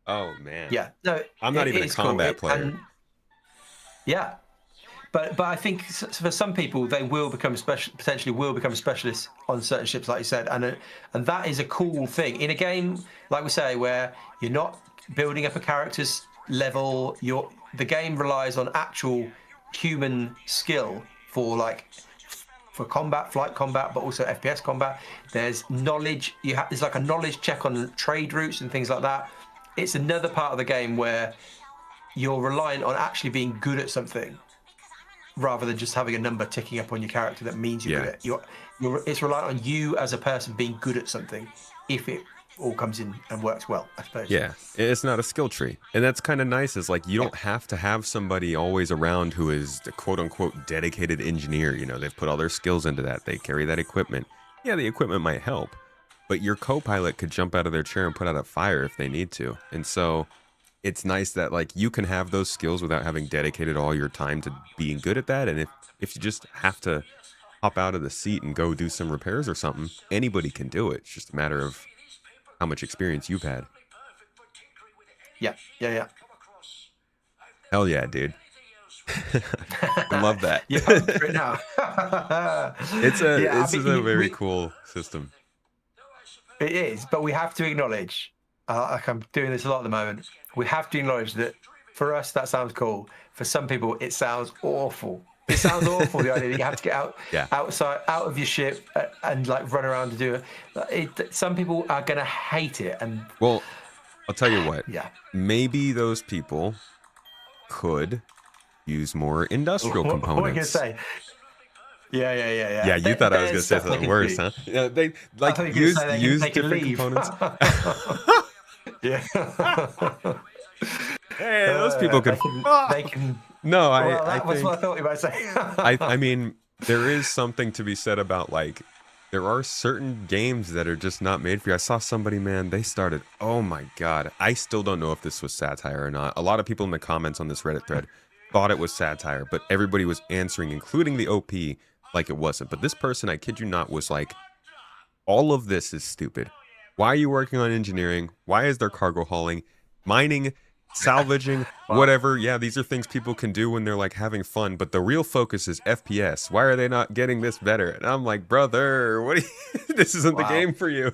Oh man. Yeah. No, I'm not even a combat player. Yeah. But I think for some people they will become potentially will become specialists on certain ships, like you said, and that is a cool thing in a game like we say where you're not building up a character's level. The game relies on actual human skill for combat, flight combat, but also FPS combat. There's knowledge. There's like a knowledge check on trade routes and things like that. It's another part of the game where you're reliant on actually being good at something, rather than just having a number ticking up on your character that means you're good at it. It's reliant on you as a person being good at something, if it all comes in and works well, I suppose. Yeah, it's not a skill tree. And that's kind of nice, is like you don't have to have somebody always around who is the quote-unquote dedicated engineer. You know, they've put all their skills into that. They carry that equipment. Yeah, the equipment might help, but your co-pilot could jump out of their chair and put out a fire if they need to. And so it's nice that like you can have those skills without having dedicated all your time to being good at that. And if you just have to hop out of the seat and go do some repairs or something, anybody can do it. It's just a matter of how much experience you've had. Yeah. Hell yeah, dude. I love that. You're pumped for it now. This is a very cool system. It is, but we have to acknowledge, like I'm doing this a lot at the moment, we have to acknowledge that for us that sounds cool. For some people it sounds awful. It sounds awful, the idea that you have to get outside, out of your ship and like run around to do it. Some people are going to hate it. And well, I'll tell you what. Yeah. Maybe those people could use more industrial components. What are you gonna say? Yeah. Yeah, you thought I was gonna say something worse, huh? Yeah, they like use different components. Yeah. Hey, those people could. They can. No, That was what I thought you might say. I mean, there is something to be said about like, there are certain games that are just not made for you. I saw somebody, man, they started. Oh my god, I still don't know if this was satire or not. A lot of people in the comments on this Reddit thread thought it was satire, but everybody was answering, including the OP, like it wasn't. But this person, I kid you not, was like, all of this is stupid. Why are you working on engineering? Why is there cargo hauling, mining, salvaging, whatever? Yeah, these are things people can do when they're like having fun, but the real focus is FPS. Why are they not getting this better? And I'm like, brother, what? This isn't the game for you.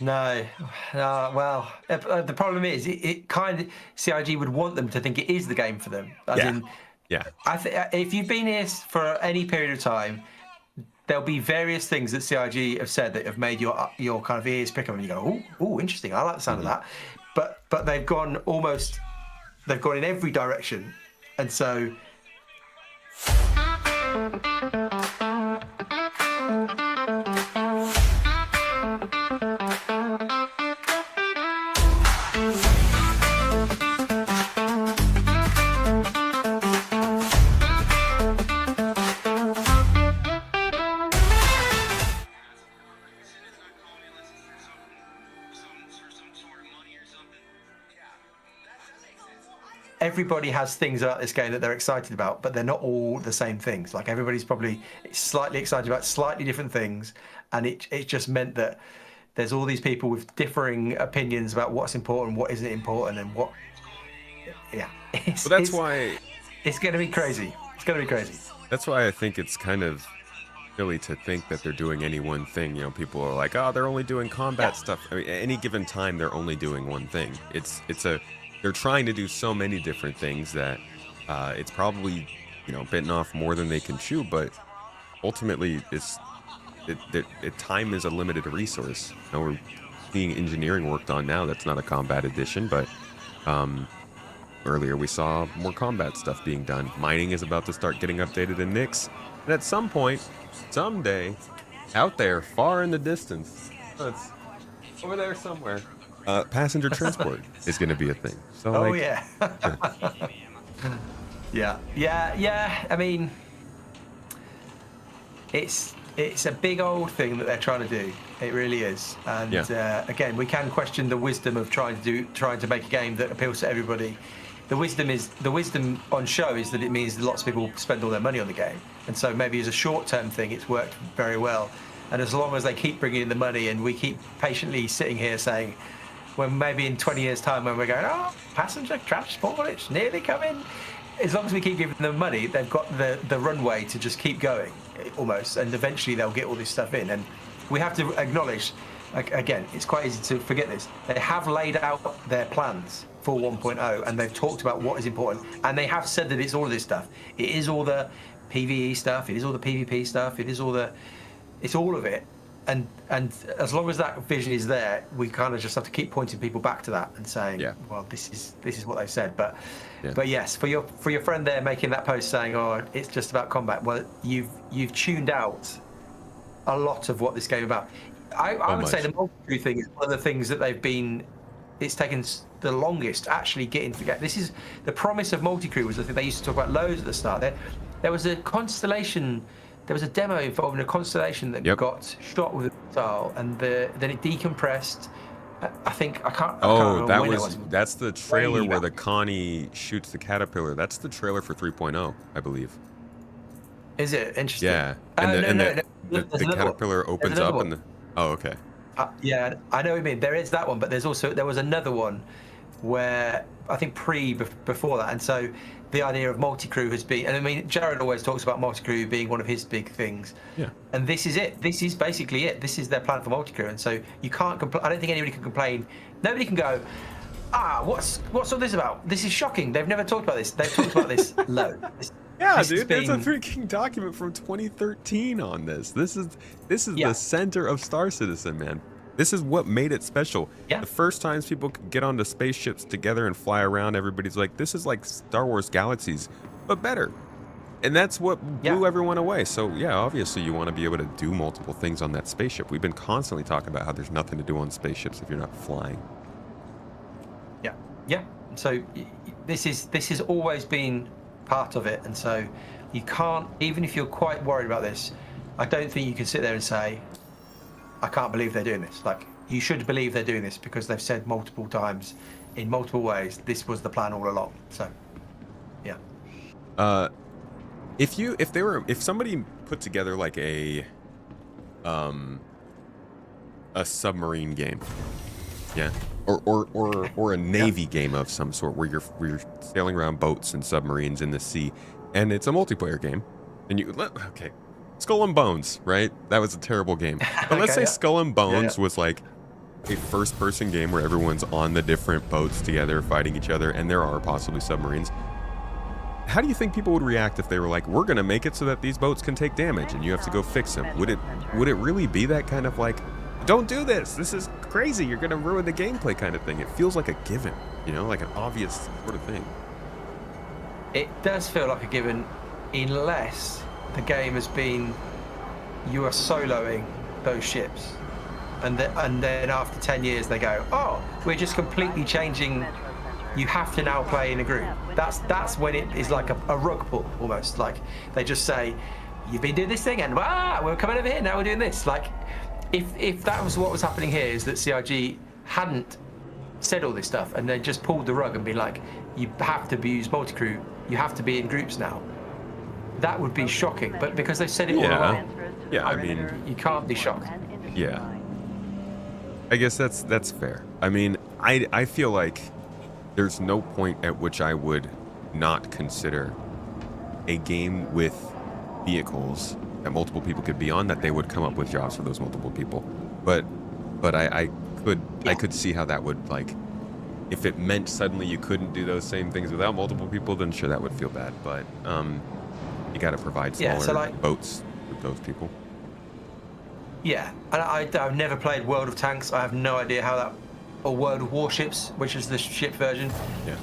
No, well, the problem is it kind of, CIG would want them to think it is the game for them. As in, if you've been here for any period of time, there'll be various things that CIG have said that have made your kind of ears prick up and you go, oh, interesting, I like the sound of that. But they've gone in every direction, and so. Everybody has things about this game that they're excited about, but they're not all the same things. Like everybody's probably slightly excited about slightly different things, and it just meant that there's all these people with differing opinions about what's important, what isn't important, and what. Yeah. Well, that's why it's going to be crazy. It's going to be crazy. That's why I think it's kind of silly to think that they're doing any one thing. You know, people are like, oh, they're only doing combat stuff. I mean, at any given time, they're only doing one thing. They're trying to do so many different things that it's probably, bitten off more than they can chew. But ultimately, time is a limited resource. We're seeing engineering worked on now. That's not a combat edition, but earlier we saw more combat stuff being done. Mining is about to start getting updated in Nyx, and at some point, someday, out there, far in the distance, it's over there somewhere. Passenger transport is going to be a thing. So, yeah. I mean, it's a big old thing that they're trying to do. It really is. And again, we can question the wisdom of trying to make a game that appeals to everybody. The wisdom on show is that it means that lots of people spend all their money on the game, and so maybe as a short-term thing, it's worked very well. And as long as they keep bringing in the money, and we keep patiently sitting here saying, when maybe in 20 years' time, when we're going, oh, passenger transport, it's nearly coming. As long as we keep giving them money, they've got the runway to just keep going, almost, and eventually they'll get all this stuff in. And we have to acknowledge, again, it's quite easy to forget this. They have laid out their plans for 1.0, and they've talked about what is important, and they have said that it's all of this stuff. It is all the PvE stuff. It is all the PvP stuff. It's all of it. And as long as that vision is there, we kind of just have to keep pointing people back to that and saying, well, this is what they've said. But yes, for your friend there making that post saying, oh, it's just about combat. Well, you've tuned out a lot of what this game is about. I would say the multi-crew thing is one of the things that it's taken the longest actually getting to get. This is the promise of multi-crew. Was I think they used to talk about loads at the start. There was a constellation. There was a demo involving a constellation that got shot with a missile, and then it decompressed. I can't remember when it was. That's the trailer where the Connie shoots the caterpillar. That's the trailer for 3.0, I believe. Is it? Interesting. Yeah. And the caterpillar opens up and oh, okay. Yeah, I know what you mean. There is that one, but there was another one where I think before that, and so the idea of multi-crew has been, and I mean, Jared always talks about multi-crew being one of his big things. Yeah. And this is it. This is basically it. This is their plan for multi-crew, and so you can't complain. I don't think anybody can complain. Nobody can go, what's all this about? This is shocking. They've never talked about this. They've talked about this low. Dude, there's a freaking document from 2013 on this. This is the center of Star Citizen, man. This is what made it special. Yeah. The first times people could get onto spaceships together and fly around, everybody's like, this is like Star Wars Galaxies, but better. And that's what blew everyone away. So yeah, obviously you want to be able to do multiple things on that spaceship. We've been constantly talking about how there's nothing to do on spaceships if you're not flying. Yeah. So this has always been part of it, and so you can't, even if you're quite worried about this, I don't think you can sit there and say, I can't believe they're doing this. Like, you should believe they're doing this because they've said multiple times in multiple ways this was the plan all along. So yeah. If somebody put together like a submarine game, yeah, or a navy game of some sort where you're sailing around boats and submarines in the sea, and it's a multiplayer game, and okay, Skull and Bones, right? That was a terrible game, but let's say Skull and Bones was like a first-person game where everyone's on the different boats together fighting each other, and there are possibly submarines. How do you think people would react if they were like, we're going to make it so that these boats can take damage and you have to go fix them? Would it really be that kind of like, don't do this, this is crazy, you're going to ruin the gameplay kind of thing? It feels like a given, like an obvious sort of thing. It does feel like a given, unless the game has been, you are soloing those ships. And then after 10 years they go, oh, we're just completely changing. You have to now play in a group. That's when it is like a rug pull, almost. Like they just say, you've been doing this thing and we're coming over here, now we're doing this. Like if that was what was happening here, is that CIG hadn't said all this stuff and then just pulled the rug and be like, you have to use multi-crew, you have to be in groups now. That would be shocking, but because they said it all along, I mean, you can't be shocked. Yeah, I guess that's fair. I mean, I feel like there's no point at which I would not consider a game with vehicles that multiple people could be on, that they would come up with jobs for those multiple people. But I could see how that would, like, if it meant suddenly you couldn't do those same things without multiple people, then sure, that would feel bad. But you got to provide smaller boats with those people. Yeah, and I've never played World of Tanks. I have no idea how that, or World of Warships, which is the ship version. Yeah.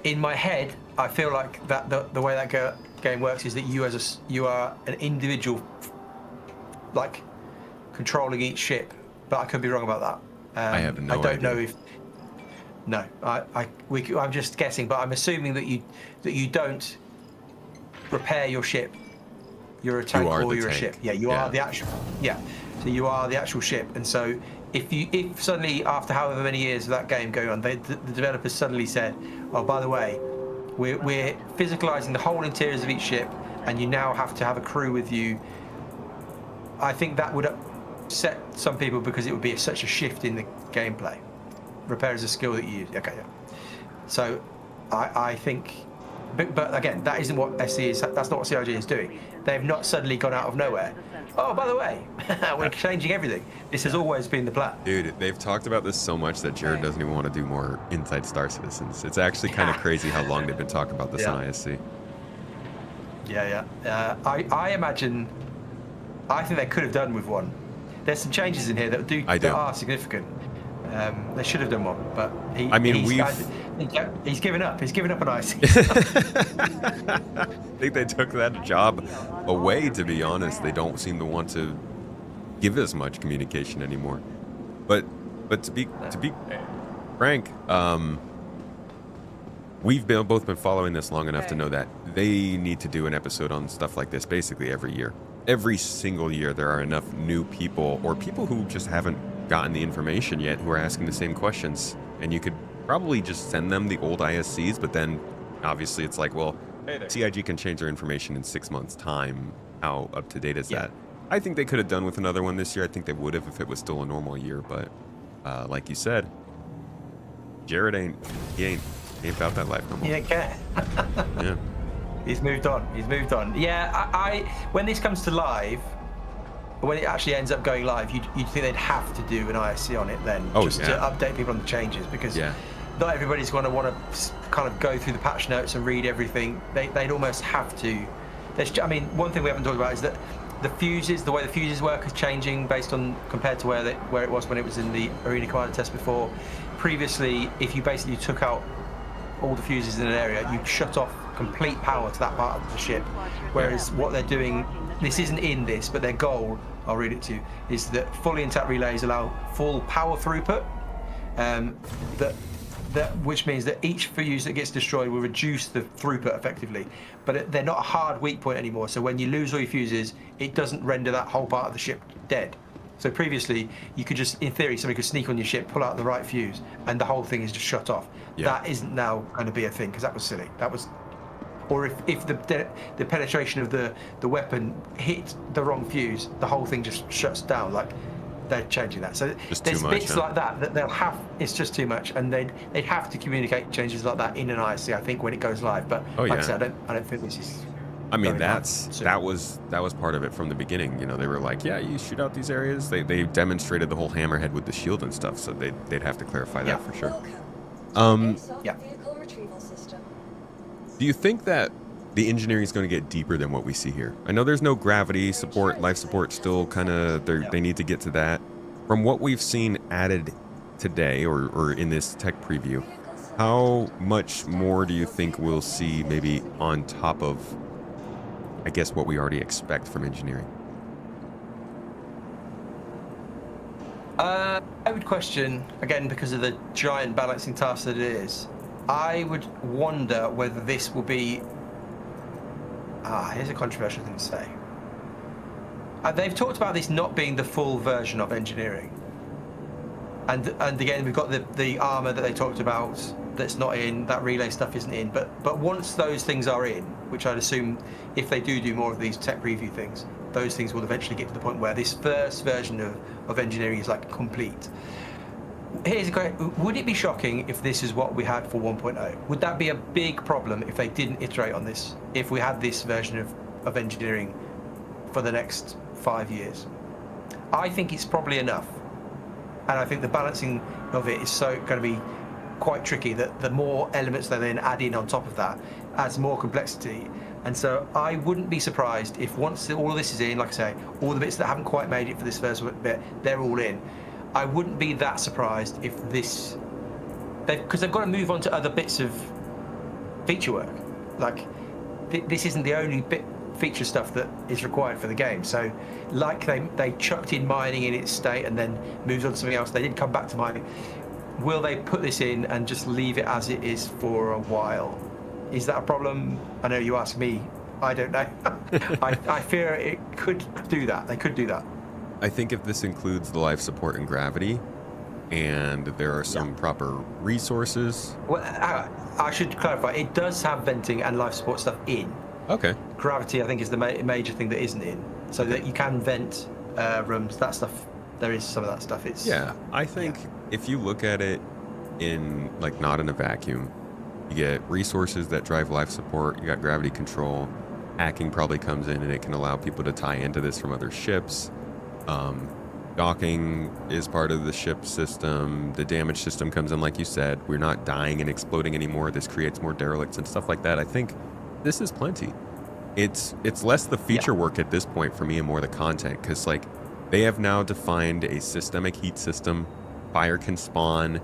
In my head, I feel like that the way that game works is that you are an individual, like controlling each ship. But I could be wrong about that. I have no idea. I don't know if. No, I'm just guessing, but I'm assuming that you don't repair your ship. You're a tank or you're a ship. Yeah, you are the actual. Yeah, so you are the actual ship, and so if suddenly after however many years of that game going on, the developers suddenly said, oh, by the way, we're physicalizing the whole interiors of each ship, and you now have to have a crew with you. I think that would upset some people because it would be such a shift in the gameplay. Repair is a skill that you use. Okay, yeah. So I think, but again, that isn't what SE is. That's not what CIG is doing. They've not suddenly gone out of nowhere. Oh, by the way, we're changing everything. This has always been the plan. Dude, they've talked about this so much that Jared doesn't even want to do more Inside Star Citizens. It's actually kind of crazy how long they've been talking about this on ISC. Yeah. I imagine, I think they could have done with one. There's some changes in here that are significant. They should have done one, but he's given up. He's given up on IC. I think they took that job away, to be honest. They don't seem to want to give as much communication anymore. But to be frank, we've both been following this long enough to know that they need to do an episode on stuff like this basically every year. Every single year there are enough new people, or people who just haven't gotten the information yet, who are asking the same questions, and you could probably just send them the old ISCs, but then obviously it's like, well, CIG can change their information in 6 months time. How up to date is that? I think they could have done with another one this year. I think they would have if it was still a normal year, but like you said, Jared ain't about that life no more. He don't care. Yeah. He's moved on. Yeah, I when this comes to live, when it actually ends up going live, you'd think they'd have to do an ISC on it then, to update people on the changes, because not everybody's going to want to kind of go through the patch notes and read everything. They'd almost have to. I mean, one thing we haven't talked about is that the fuses, the way the fuses work is changing based on compared to where it was when it was in the Arena Commander test before. Previously, if you basically took out all the fuses in an area, you shut off complete power to that part of the ship. Whereas what they're doing, this isn't in this, but their goal, I'll read it to you, is that fully intact relays allow full power throughput. Which means that each fuse that gets destroyed will reduce the throughput effectively, but they're not a hard weak point anymore. So when you lose all your fuses, it doesn't render that whole part of the ship dead. So previously, you could just, in theory, somebody could sneak on your ship, pull out the right fuse, and the whole thing is just shut off. Yeah. That isn't now going to be a thing, because that was silly. That was, or if the penetration of the weapon hit the wrong fuse, the whole thing just shuts down. Like, they're changing that. So just there's too much, bits like that they'll have. It's just too much, and they'd have to communicate changes like that in an IC, I think, when it goes live. But like I said, I don't think this is. I mean, that was part of it from the beginning. You know, they were like, yeah, you shoot out these areas. They demonstrated the whole hammerhead with the shield and stuff, so they'd have to clarify that for sure. Vehicle retrieval system. Do you think that the engineering is going to get deeper than what we see here? I know there's no gravity support, life support still kind of, they need to get to that. From what we've seen added today or in this tech preview, how much more do you think we'll see maybe on top of, I guess, what we already expect from engineering? I would question, again, because of the giant balancing task that it is, I would wonder whether this will be... here's a controversial thing to say. They've talked about this not being the full version of engineering. And again, we've got the armor that they talked about that's not in, that relay stuff isn't in. But once those things are in, which I'd assume if they do more of these tech preview things, those things will eventually get to the point where this first version of engineering is like complete. Here's a question. Would it be shocking if this is what we had for 1.0? Would that be a big problem if they didn't iterate on this? If we had this version of engineering for the next 5 years? I think it's probably enough. And I think the balancing of it is so going to be quite tricky that the more elements they then add in on top of that adds more complexity. And so I wouldn't be surprised if once all of this is in, like I say, all the bits that haven't quite made it for this first bit, they're all in. I wouldn't be that surprised if this, because they've got to move on to other bits of feature work. Like, this isn't the only feature stuff that is required for the game. So, like they chucked in mining in its state and then moved on to something else. They didn't come back to mining. Will they put this in and just leave it as it is for a while? Is that a problem? I know you ask me. I don't know. I fear it could do that. They could do that. I think if this includes the life support and gravity, and there are some proper resources. Well, I should clarify. It does have venting and life support stuff in. Okay. Gravity, I think, is the major thing that isn't in. So that you can vent rooms. That stuff. There is some of that stuff. I think if you look at it in like not in a vacuum, you get resources that drive life support. You got gravity control. Hacking probably comes in, and it can allow people to tie into this from other ships. Docking is part of the ship system. The damage system comes in, like you said. We're not dying and exploding anymore. This creates more derelicts and stuff like that. I think this is plenty. It's less the feature work at this point for me and more the content, because like they have now defined a systemic heat system. Fire can spawn.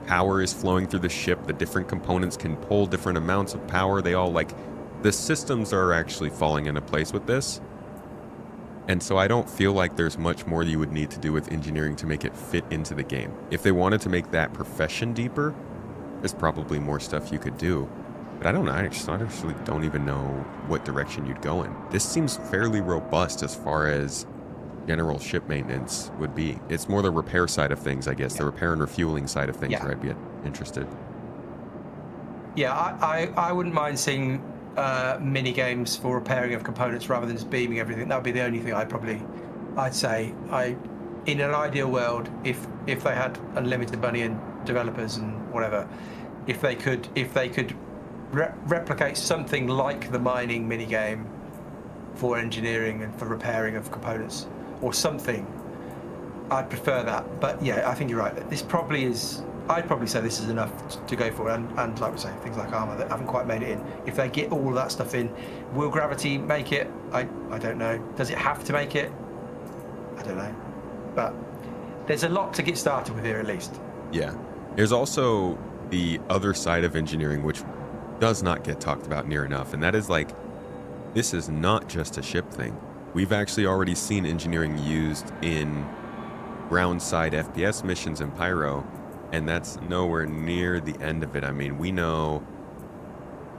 Power is flowing through the ship. The different components can pull different amounts of power. They all the systems are actually falling into place with this. And so I don't feel like there's much more you would need to do with engineering to make it fit into the game. If they wanted to make that profession deeper, there's probably more stuff you could do. But I don't know. I actually don't even know what direction you'd go in. This seems fairly robust as far as general ship maintenance would be. It's more the repair side of things, I guess. The repair and refueling side of things where I'd be interested. Yeah, I wouldn't mind seeing mini games for repairing of components rather than just beaming everything. That would be the only thing I'd say. In an ideal world, if they had unlimited money and developers and whatever, if they could replicate something like the mining mini game for engineering and for repairing of components or something, I'd prefer that. But yeah, I think you're right. This probably is I'd probably say this is enough to go for, and like we say, things like armor that haven't quite made it in. If they get all of that stuff in, will gravity make it? I don't know. Does it have to make it? I don't know. But there's a lot to get started with here, at least. Yeah. There's also the other side of engineering, which does not get talked about near enough, and that is like, this is not just a ship thing. We've actually already seen engineering used in ground side FPS missions in Pyro, and that's nowhere near the end of it. I mean, we know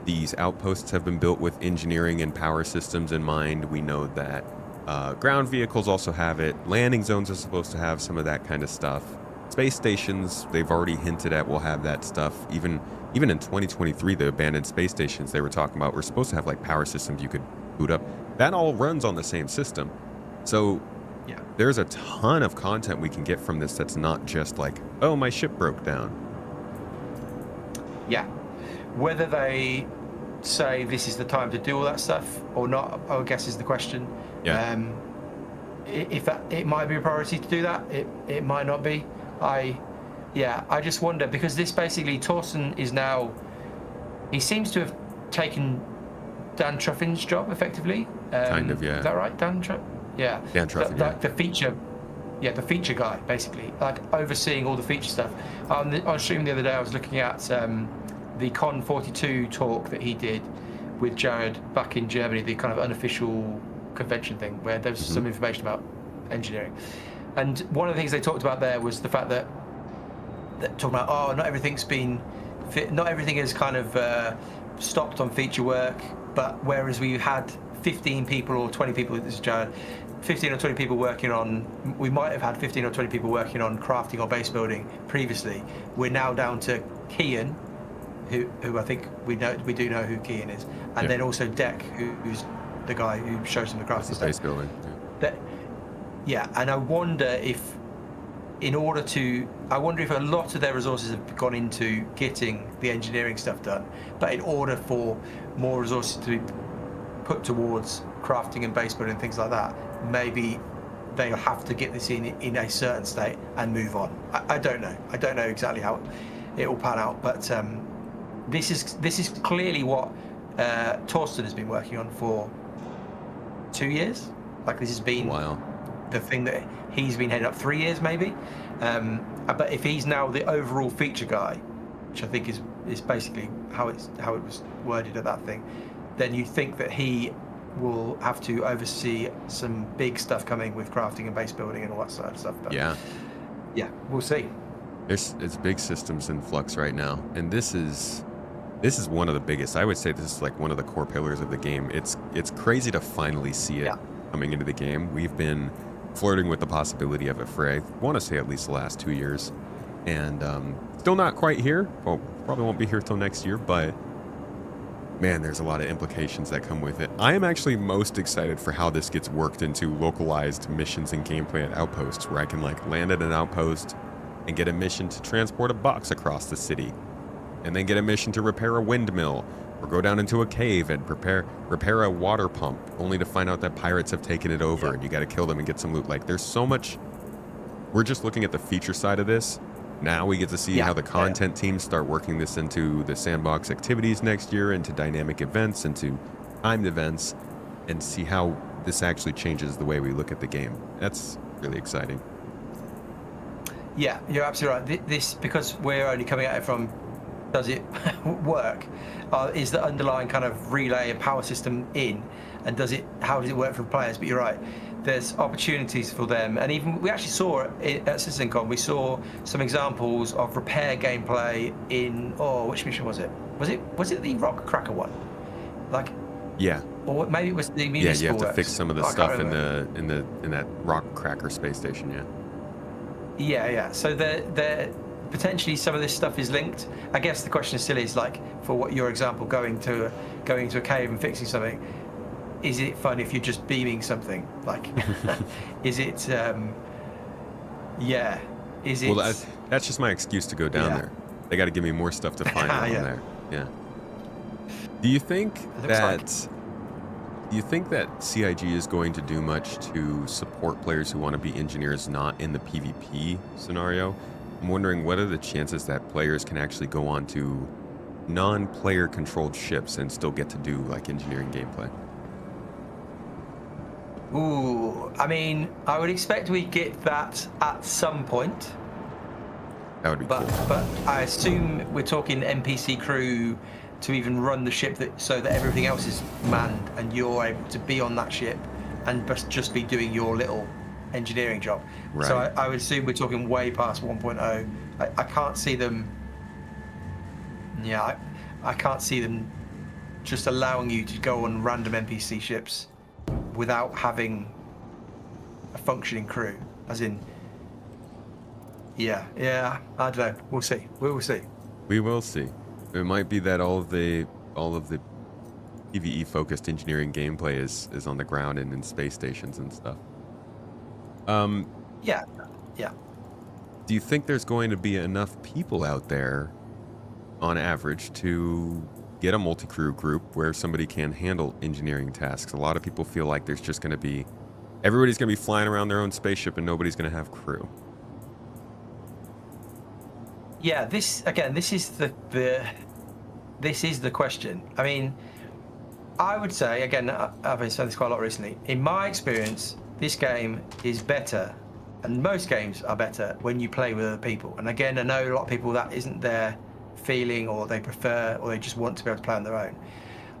these outposts have been built with engineering and power systems in mind. We know that ground vehicles also have it. Landing zones are supposed to have some of that kind of stuff. Space stations, they've already hinted at will have that stuff. Even in 2023, the abandoned space stations they were talking about were supposed to have like power systems you could boot up. That all runs on the same system. So yeah, there's a ton of content we can get from this that's not just like, oh, my ship broke down. Yeah. Whether they say this is the time to do all that stuff or not, I guess is the question. Yeah. If that, it might be a priority to do that, it might not be. I just wonder, because this basically, Torsten is now, he seems to have taken Dan Truffin's job effectively. Kind of, yeah. Is that right, Dan Truffin? Yeah. Dan Truffin, like the feature guy, basically, like overseeing all the feature stuff. On stream the other day, I was looking at the Con 42 talk that he did with Jared back in Germany, the kind of unofficial convention thing, where there was some information about engineering. And one of the things they talked about there was the fact that talking about, not everything is kind of stopped on feature work, but whereas we had 15 people or 20 people, this is Jared, 15 or 20 people working on, we might have had 15 or 20 people working on crafting or base building previously. We're now down to Kian, who I think we do know who Kian is, and then also Deck, who's the guy who shows them the crafting stuff. Base building. Yeah, and I wonder if a lot of their resources have gone into getting the engineering stuff done, but in order for more resources to be put towards crafting and base building and things like that, maybe they'll have to get this in a certain state and move on. I don't know. I don't know exactly how it will pan out, but this is clearly what Torsten has been working on for 2 years. Like, this has been the thing that he's been heading up 3 years maybe. But if he's now the overall feature guy, which I think is basically how it was worded at that thing, then you think that he will have to oversee some big stuff coming with crafting and base building and all that sort of stuff. But yeah, we'll see. It's big systems in flux right now, and this is one of the biggest. I would say this is like one of the core pillars of the game. It's crazy to finally see it coming into the game. We've been flirting with the possibility of it for, I want to say, at least the last 2 years, and still not quite here. Well, probably won't be here till next year, but man, there's a lot of implications that come with it. I am actually most excited for how this gets worked into localized missions and gameplay at outposts, where I can like land at an outpost and get a mission to transport a box across the city, and then get a mission to repair a windmill, or go down into a cave and repair a water pump, only to find out that pirates have taken it over and you got to kill them and get some loot. Like, there's so much. We're just looking at the feature side of this. Now we get to see how the content teams start working this into the sandbox activities next year, into dynamic events, into timed events, and see how this actually changes the way we look at the game. That's really exciting. Yeah, you're absolutely right. This, because we're only coming at it from, does it work? Is the underlying kind of relay and power system in, and how does it work for players? But you're right. There's opportunities for them, and even we actually saw at CitizenCon, we saw some examples of repair gameplay in which mission was it? Was it the Rock Cracker one? Like, yeah, or maybe it was the municipal. Yeah, you have to fix some of the stuff in that Rock Cracker space station. Yeah. So they're potentially some of this stuff is linked. I guess the question still is, like, for what your example, going to a cave and fixing something. Is it fun if you're just beaming something? Like, is it? Is it? Well, that's just my excuse to go down there. They got to give me more stuff to find down there. Yeah. Do you think that CIG is going to do much to support players who want to be engineers not in the PvP scenario? I'm wondering what are the chances that players can actually go on to non-player controlled ships and still get to do like engineering gameplay? Ooh, I mean, I would expect we get that at some point. That would be cool. But I assume we're talking NPC crew to even run the ship so that everything else is manned and you're able to be on that ship and just be doing your little engineering job. Right. So I would assume we're talking way past 1.0. I can't see them. Yeah, I can't see them just allowing you to go on random NPC ships without having a functioning crew, as in. Yeah, I don't know. We'll see. We will see. We will see. It might be that all of the PvE focused engineering gameplay is on the ground and in space stations and stuff. Yeah. Do you think there's going to be enough people out there, on average, to get a multi-crew group where somebody can handle engineering tasks? A lot of people feel like there's just going to be everybody's going to be flying around their own spaceship and nobody's going to have crew. Yeah, this is the question. I mean, I would say, again, I've been saying this quite a lot recently. In my experience, this game is better, and most games are better when you play with other people. And again, I know a lot of people that isn't their feeling, or they prefer, or they just want to be able to play on their own.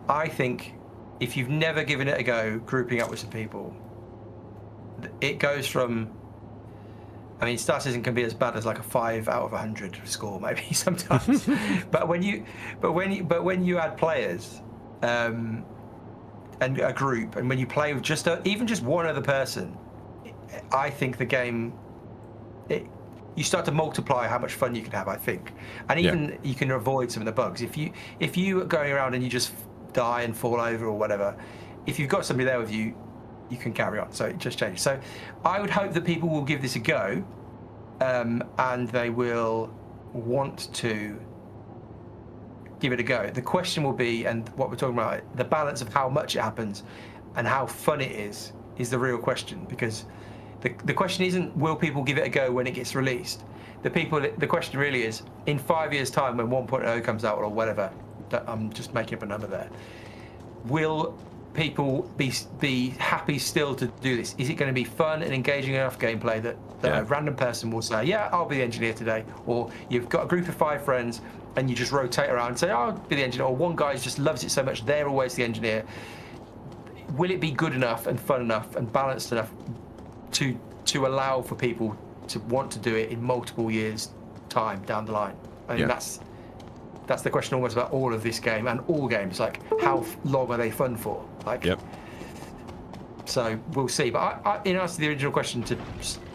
I think if you've never given it a go, grouping up with some people, it goes from. I mean, Star Citizen can be as bad as like a 5 out of 100 score, maybe sometimes. but when you add players, and a group, and when you play with even just one other person, I think the game, you start to multiply how much fun you can have. I think, and even you can avoid some of the bugs. If you are going around and you just die and fall over or whatever, if you've got somebody there with you, you can carry on. So it just changes. So I would hope that people will give this a go, and they will want to give it a go. The question will be, and what we're talking about, the balance of how much it happens and how fun it is the real question. Because the question isn't will people give it a go when it gets released. The question really is, in 5 years' time when 1.0 comes out or whatever, I'm just making up a number there, will people be happy still to do this? Is it going to be fun and engaging enough gameplay that a random person will say, yeah, I'll be the engineer today? Or you've got a group of 5 friends and you just rotate around and say, I'll be the engineer. Or one guy just loves it so much, they're always the engineer. Will it be good enough and fun enough and balanced enough to allow for people to want to do it in multiple years' time down the line? I mean, that's the question almost about all of this game and all games. Like, how long are they fun for? Like, so we'll see. But I, in answer to the original question,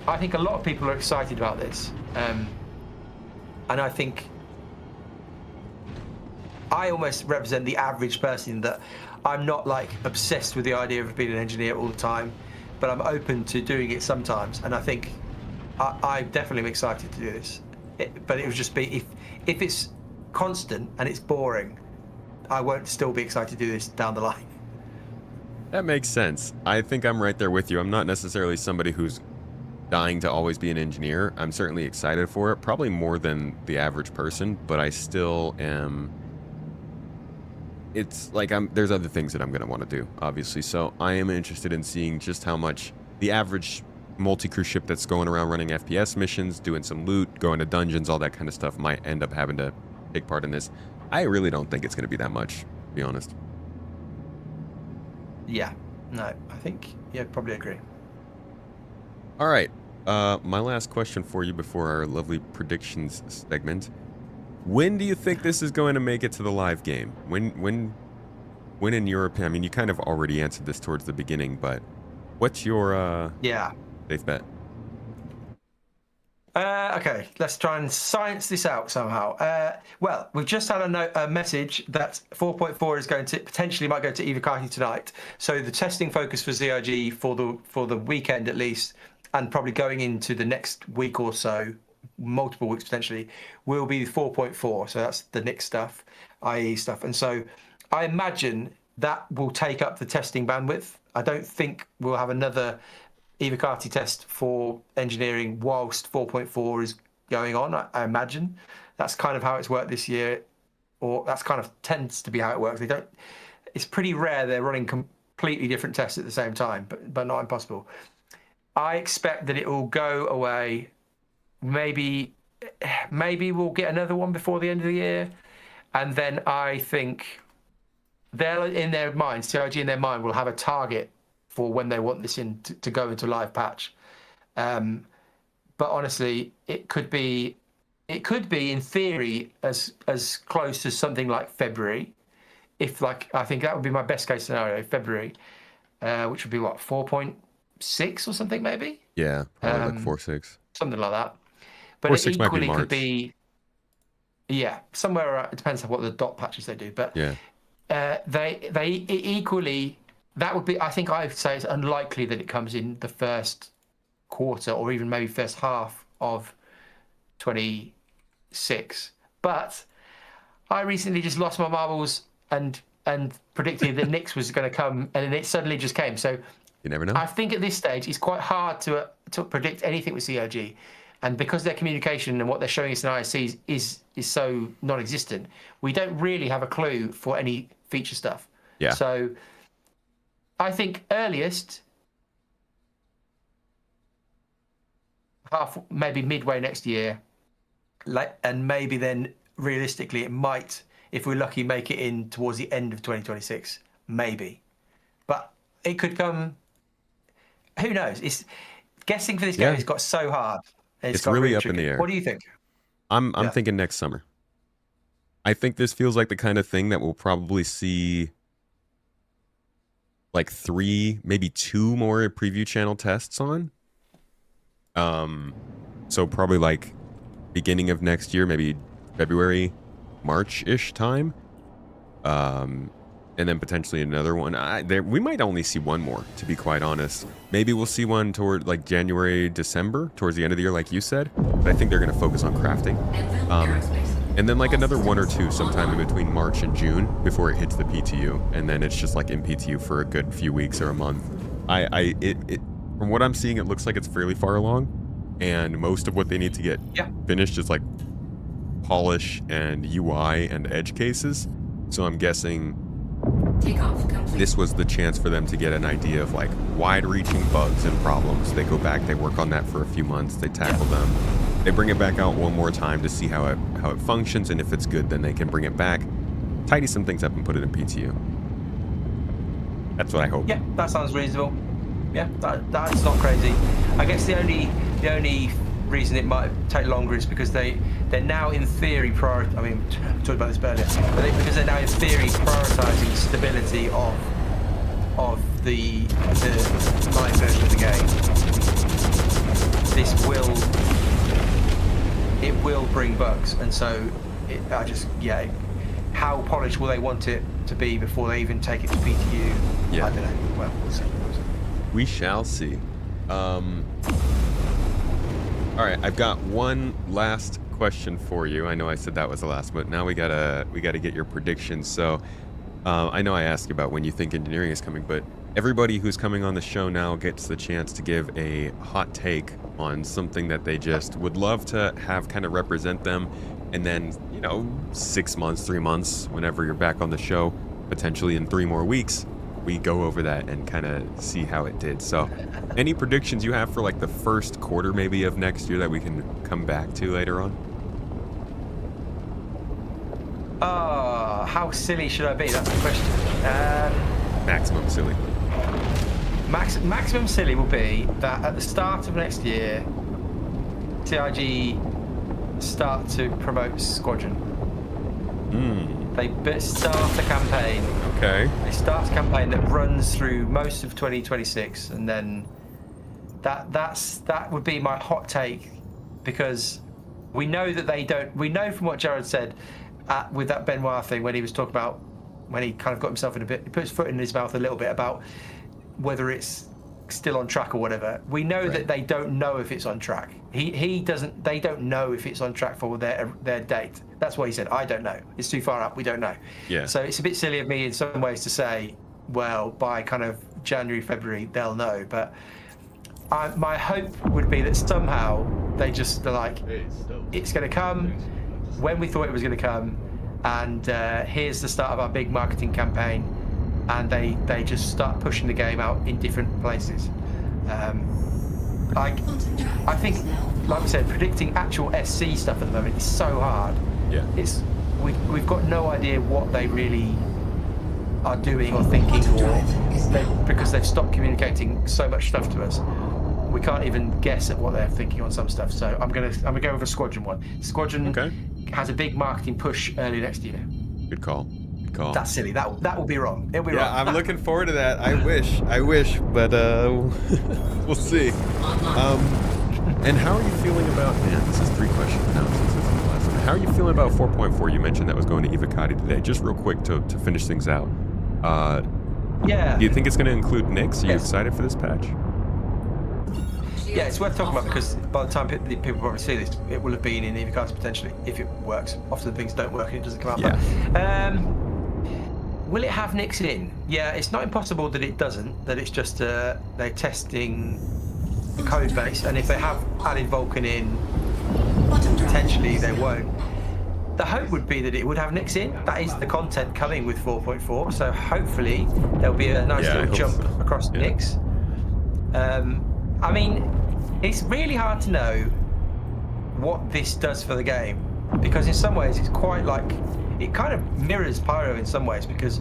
I think a lot of people are excited about this, and I think I almost represent the average person, that I'm not like obsessed with the idea of being an engineer all the time, but I'm open to doing it sometimes. And I think I definitely am excited to do this. But it would just be if it's constant and it's boring, I won't still be excited to do this down the line. That makes sense. I think I'm right there with you. I'm not necessarily somebody who's dying to always be an engineer. I'm certainly excited for it, probably more than the average person, but I still am. It's like there's other things that I'm going to want to do, obviously. So I am interested in seeing just how much the average multi-crew ship that's going around running FPS missions, doing some loot, going to dungeons, all that kind of stuff might end up having to take part in this. I really don't think it's going to be that much, to be honest. Yeah, no, I think, probably agree. All right, my last question for you before our lovely predictions segment. When do you think this is going to make it to the live game? When in your opinion? I mean, you kind of already answered this towards the beginning, but what's your safe bet? Okay, let's try and science this out somehow. Well, we've just had a message that 4.4 is going to potentially might go to Ivakati tonight. So the testing focus for ZIG for the weekend at least, and probably going into the next week or so, multiple weeks potentially, will be 4.4. So that's the Nick stuff, IE stuff. And so I imagine that will take up the testing bandwidth. I don't think we'll have another Ivakati test for engineering whilst 4.4 going on. I imagine that's kind of how it's worked this year, or that's kind of tends to be how it works. They don't. It's pretty rare they're running completely different tests at the same time, but not impossible. I expect that it will go away. Maybe we'll get another one before the end of the year, and then I think they'll, in their minds, TIG in their mind will have a target for when they want this to go into live patch. But honestly, it could be in theory as close to something like February. If I think that would be my best case scenario, February, which would be what, 4.6 or something maybe? Yeah, probably like 4.6. Something like that. But 4.6 it might be equally March. could be, yeah, somewhere around, it depends on what the dot patches they do. But yeah, they equally, that would be, I think I'd say it's unlikely that it comes in the first quarter or even maybe first half of 26. But I recently just lost my marbles and predicted that Nyx was going to come, and then it suddenly just came. So you never know. I think at this stage it's quite hard to predict anything with COG, and because their communication and what they're showing us in ISCs is so non-existent, we don't really have a clue for any feature stuff. Yeah. So I think earliest maybe midway next year, and maybe then realistically it might, if we're lucky, make it in towards the end of 2026, maybe. But it could come. Who knows? It's guessing for this game has got so hard. It's really up in the air. What do you think? I'm thinking next summer. I think this feels like the kind of thing that we'll probably see like 3, maybe 2 more preview channel tests on. So probably like beginning of next year, maybe February, March-ish time. And then potentially another one. We might only see one more, to be quite honest. Maybe we'll see one toward like January, December, towards the end of the year, like you said. But I think they're going to focus on crafting. And then like another 1 or 2 sometime in between March and June before it hits the PTU. And then it's just like in PTU for a good few weeks or a month. From what I'm seeing, it looks like it's fairly far along. And most of what they need to get finished is like polish and UI and edge cases. So I'm guessing this was the chance for them to get an idea of like wide-reaching bugs and problems. They go back, they work on that for a few months, they tackle them, they bring it back out one more time to see how it functions, and if it's good, then they can bring it back, tidy some things up, and put it in PTU. That's what I hope. Yeah, that sounds reasonable. Yeah, that's not crazy. I guess the only reason it might take longer is because they're now in theory we talked about this earlier, but because they're now in theory prioritizing stability of the live version of the game. This will bring bugs, and so how polished will they want it to be before they even take it to PTU? Yeah. I don't know. Well, we'll see. We shall see. All right, I've got one last question for you. I know I said that was the last, but now we gotta get your predictions. So I know I asked you about when you think engineering is coming, but everybody who's coming on the show now gets the chance to give a hot take on something that they just would love to have kind of represent them, and then 6 months, 3 months, whenever you're back on the show, potentially in 3 more weeks, we go over that and kind of see how it did. So any predictions you have for like the first quarter maybe of next year that we can come back to later on? How silly should I be? That's the question. Maximum silly. Maximum silly will be that at the start of next year, TIG start to promote Squadron. They start a campaign. Okay. They start a campaign that runs through most of 2026, and then that would be my hot take, because we know that they don't. We know from what Jared said with that Benoit thing when he was talking about when he kind of got himself in a bit, he put his foot in his mouth a little bit about whether it's still on track or whatever. We know that they don't know if it's on track. He doesn't. They don't know if it's on track for their date. That's what he said. I don't know. It's too far up. We don't know. Yeah. So it's a bit silly of me in some ways to say, well, by kind of January, February, they'll know. But my hope would be that somehow they're like, it's going to come when we thought it was going to come, and here's the start of our big marketing campaign, and they just start pushing the game out in different places. I think, like we said, predicting actual SC stuff at the moment is so hard. Yeah. We've got no idea what they really are doing or thinking, because they've stopped communicating so much stuff to us. We can't even guess at what they're thinking on some stuff. So I'm gonna go with a Squadron one. Squadron has a big marketing push early next year. Good call. Good call. That's silly. That will be wrong. It'll be wrong. Yeah, I'm looking forward to that. I wish, but we'll see. And how are you feeling about? Man, this is 3 questions now. Since this is the last one. How are you feeling about 4.4? You mentioned that was going to Evocati today. Just real quick to finish things out. Yeah. Do you think it's going to include Nyx? Are you excited for this patch? Yeah, it's worth talking about, because by the time people probably see this, it will have been in Evocati potentially, if it works. Often things don't work and it doesn't come out. Yeah. Will it have Nyx in? Yeah, it's not impossible that it doesn't, that it's just they're testing the code base, and if they have added Vulcan in, potentially they won't. The hope would be that it would have Nyx in. That is the content coming with 4.4, so hopefully there'll be a nice little jump across Nyx. I mean, it's really hard to know what this does for the game, because in some ways it's quite like, it kind of mirrors Pyro in some ways, because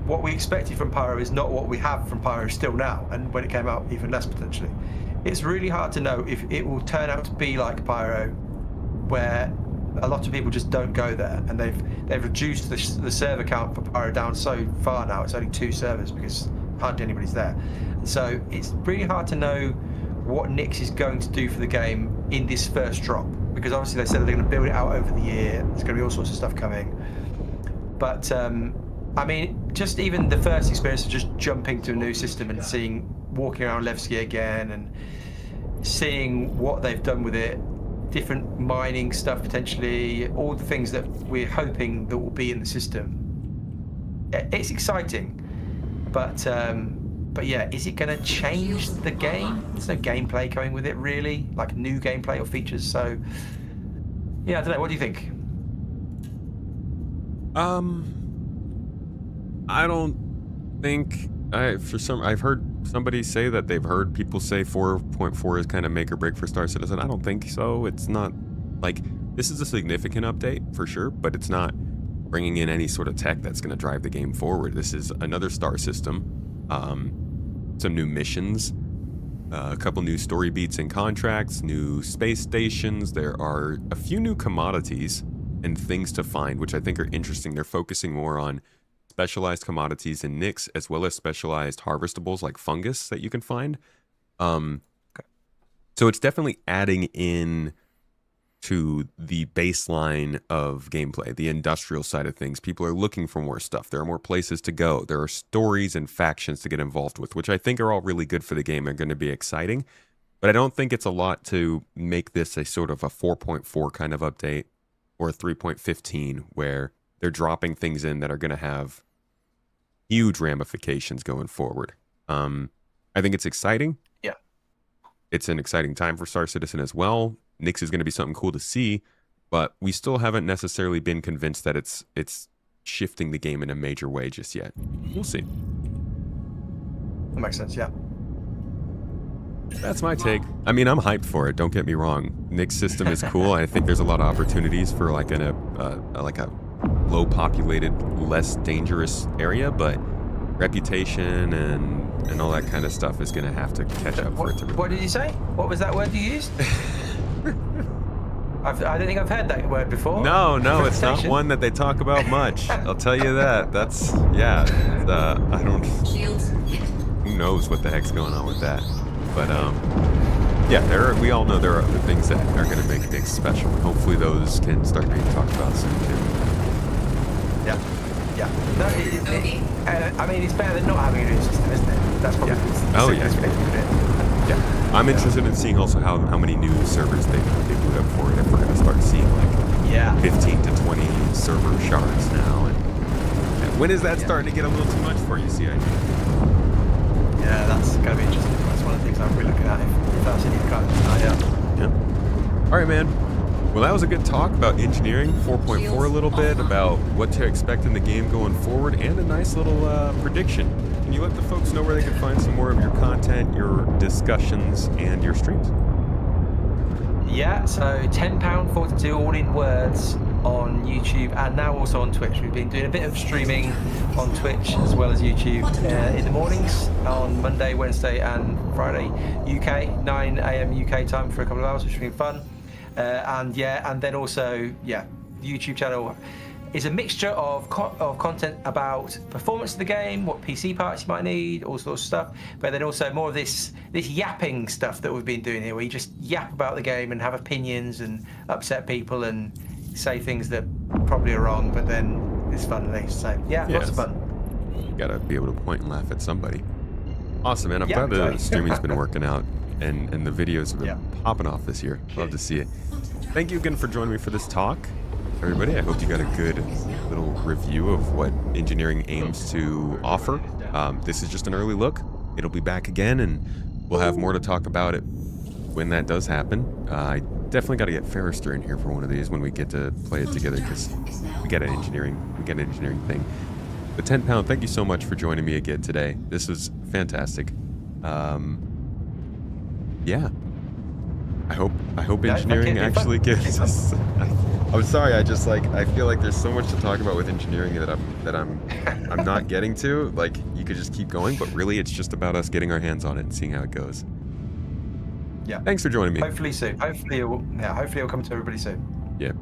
what we expected from Pyro is not what we have from Pyro still now, and when it came out, even less potentially. It's really hard to know if it will turn out to be like Pyro, where a lot of people just don't go there, and they've reduced the server count for Pyro down so far now. It's only 2 servers because hardly anybody's there. So it's really hard to know what Nyx is going to do for the game in this first drop, because obviously they said that they're going to build it out over the year. There's going to be all sorts of stuff coming. But I mean, just even the first experience of just jumping to a new system and walking around Levski again and seeing what they've done with it, different mining stuff potentially, all the things that we're hoping that will be in the system. It's exciting, but yeah, is it going to change the game? There's no gameplay coming with it really, like new gameplay or features. So yeah, I don't know. What do you think? I don't think I've heard somebody say that they've heard people say 4.4 is kind of make or break for Star Citizen. I don't think so. It's not like, this is a significant update for sure, but it's not bringing in any sort of tech that's going to drive the game forward. This is another star system, some new missions, a couple new story beats and contracts, new space stations. There are a few new commodities and things to find, which I think are interesting. They're focusing more on specialized commodities in Nyx, as well as specialized harvestables like fungus that you can find. So it's definitely adding in to the baseline of gameplay, the industrial side of things. People are looking for more stuff. There are more places to go. There are stories and factions to get involved with, which I think are all really good for the game and going to be exciting. But I don't think it's a lot to make this a sort of a 4.4 kind of update or a 3.15 where they're dropping things in that are going to have huge ramifications going forward. I think it's exciting. Yeah. It's an exciting time for Star Citizen as well. Nyx is going to be something cool to see, but we still haven't necessarily been convinced that it's shifting the game in a major way just yet. We'll see. That makes sense, yeah. That's my take. I mean, I'm hyped for it. Don't get me wrong. Nyx system is cool. I think there's a lot of opportunities for like a low populated, less dangerous area, but reputation and all that kind of stuff is going to have to catch up for it to. What did you say? What was that word you used? I don't think I've heard that word before. No, it's not one that they talk about much. I'll tell you that. That's I don't. Who knows what the heck's going on with that? But yeah, we all know there are other things that are going to make Nyx special, and hopefully those can start being talked about soon too. Yeah. No, I mean, it's better than not having a new system, isn't it? That's probably the simplest way to put it. Yeah. I'm interested in seeing also how many new servers they boot up for it. If we're going to start seeing like 15 to 20 server shards now, and when is that starting to get a little too much for you, CIG? Yeah, that's going to be interesting. That's one of the things I'm really looking at if that's any kind of Yeah. All right, man. Well, that was a good talk about engineering 4.4 a little bit, about what to expect in the game going forward, and a nice little prediction. Can you let the folks know where they can find some more of your content, your discussions, and your streams? Yeah, so £10.42 all in words on YouTube and now also on Twitch. We've been doing a bit of streaming on Twitch as well as YouTube in the mornings on Monday, Wednesday and Friday UK, 9 a.m. UK time for a couple of hours, which has been fun. And then also, YouTube channel is a mixture of content about performance of the game, what PC parts you might need, all sorts of stuff, but then also more of this yapping stuff that we've been doing here, where you just yap about the game and have opinions and upset people and say things that probably are wrong, but then it's fun at least. So lots of fun. You gotta be able to point and laugh at somebody. Awesome, man. I'm glad the streaming's been working out and the videos have been popping off this year. Love to see it. Thank you again for joining me for this talk. Everybody, I hope you got a good little review of what engineering aims to offer. This is just an early look. It'll be back again, and we'll have more to talk about it when that does happen. I definitely got to get Ferrister in here for one of these when we get to play it together, because we got an engineering thing. But 10 Pound, thank you so much for joining me again today. This was fantastic. I hope engineering actually gives us. I'm sorry. I feel like there's so much to talk about with engineering that I'm not getting to. Like, you could just keep going, but really it's just about us getting our hands on it and seeing how it goes. Yeah. Thanks for joining me. Hopefully soon. Hopefully it'll come to everybody soon. Yeah.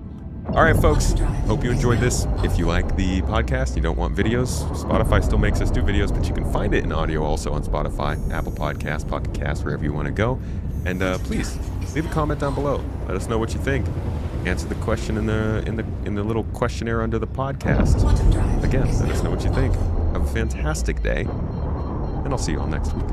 All right, folks. Hope you enjoyed this. If you like the podcast, you don't want videos, Spotify still makes us do videos, but you can find it in audio also on Spotify, Apple Podcasts, Pocket Casts, wherever you want to go. And please leave a comment down below. Let us know what you think. Answer the question in the little questionnaire under the podcast. Again, let us know what you think. Have a fantastic day, and I'll see you all next week.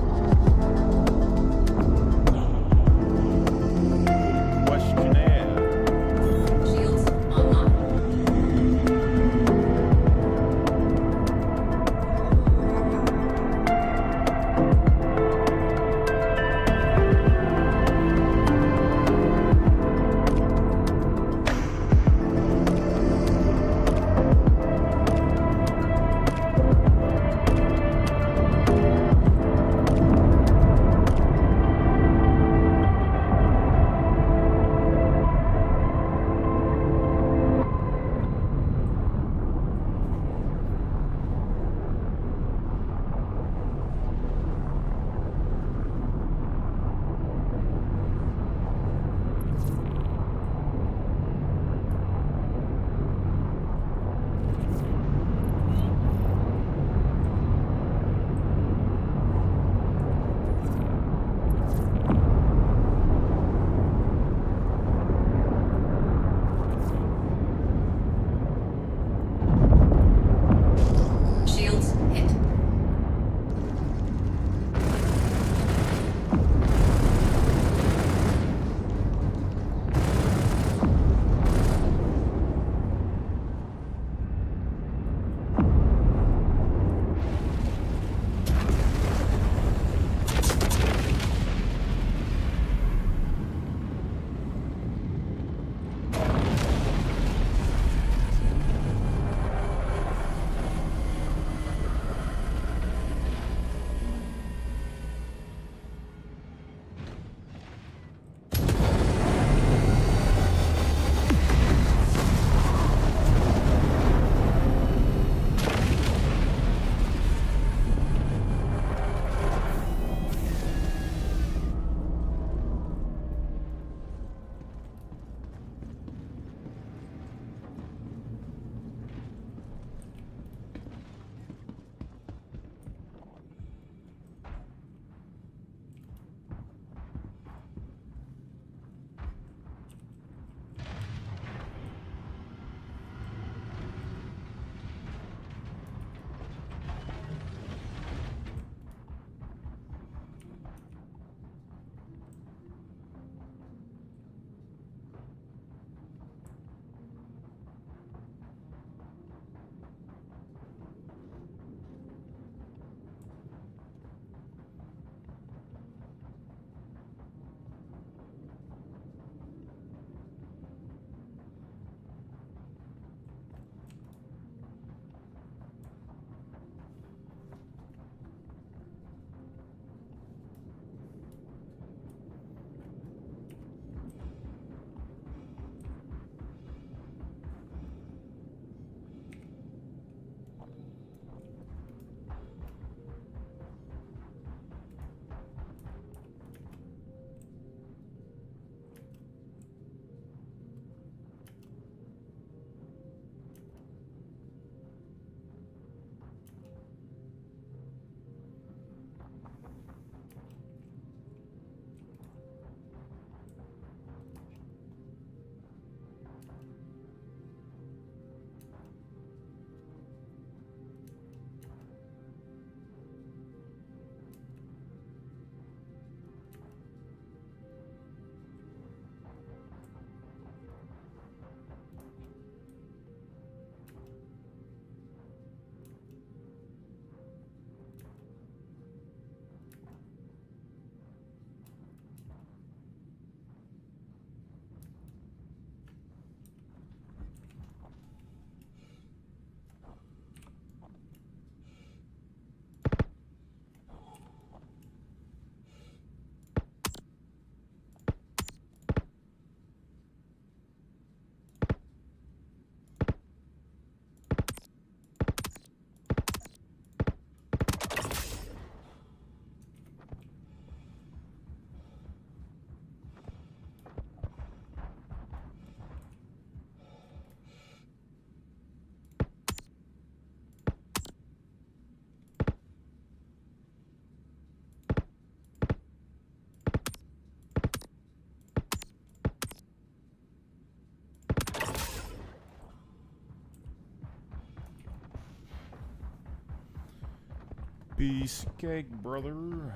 Piece of cake, brother.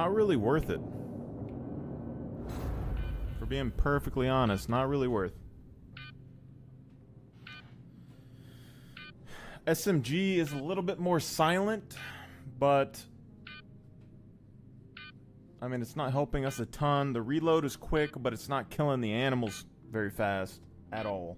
Not really worth it. For being perfectly honest, not really worth. SMG is a little bit more silent, but I mean, it's not helping us a ton. The reload is quick, but it's not killing the animals very fast at all.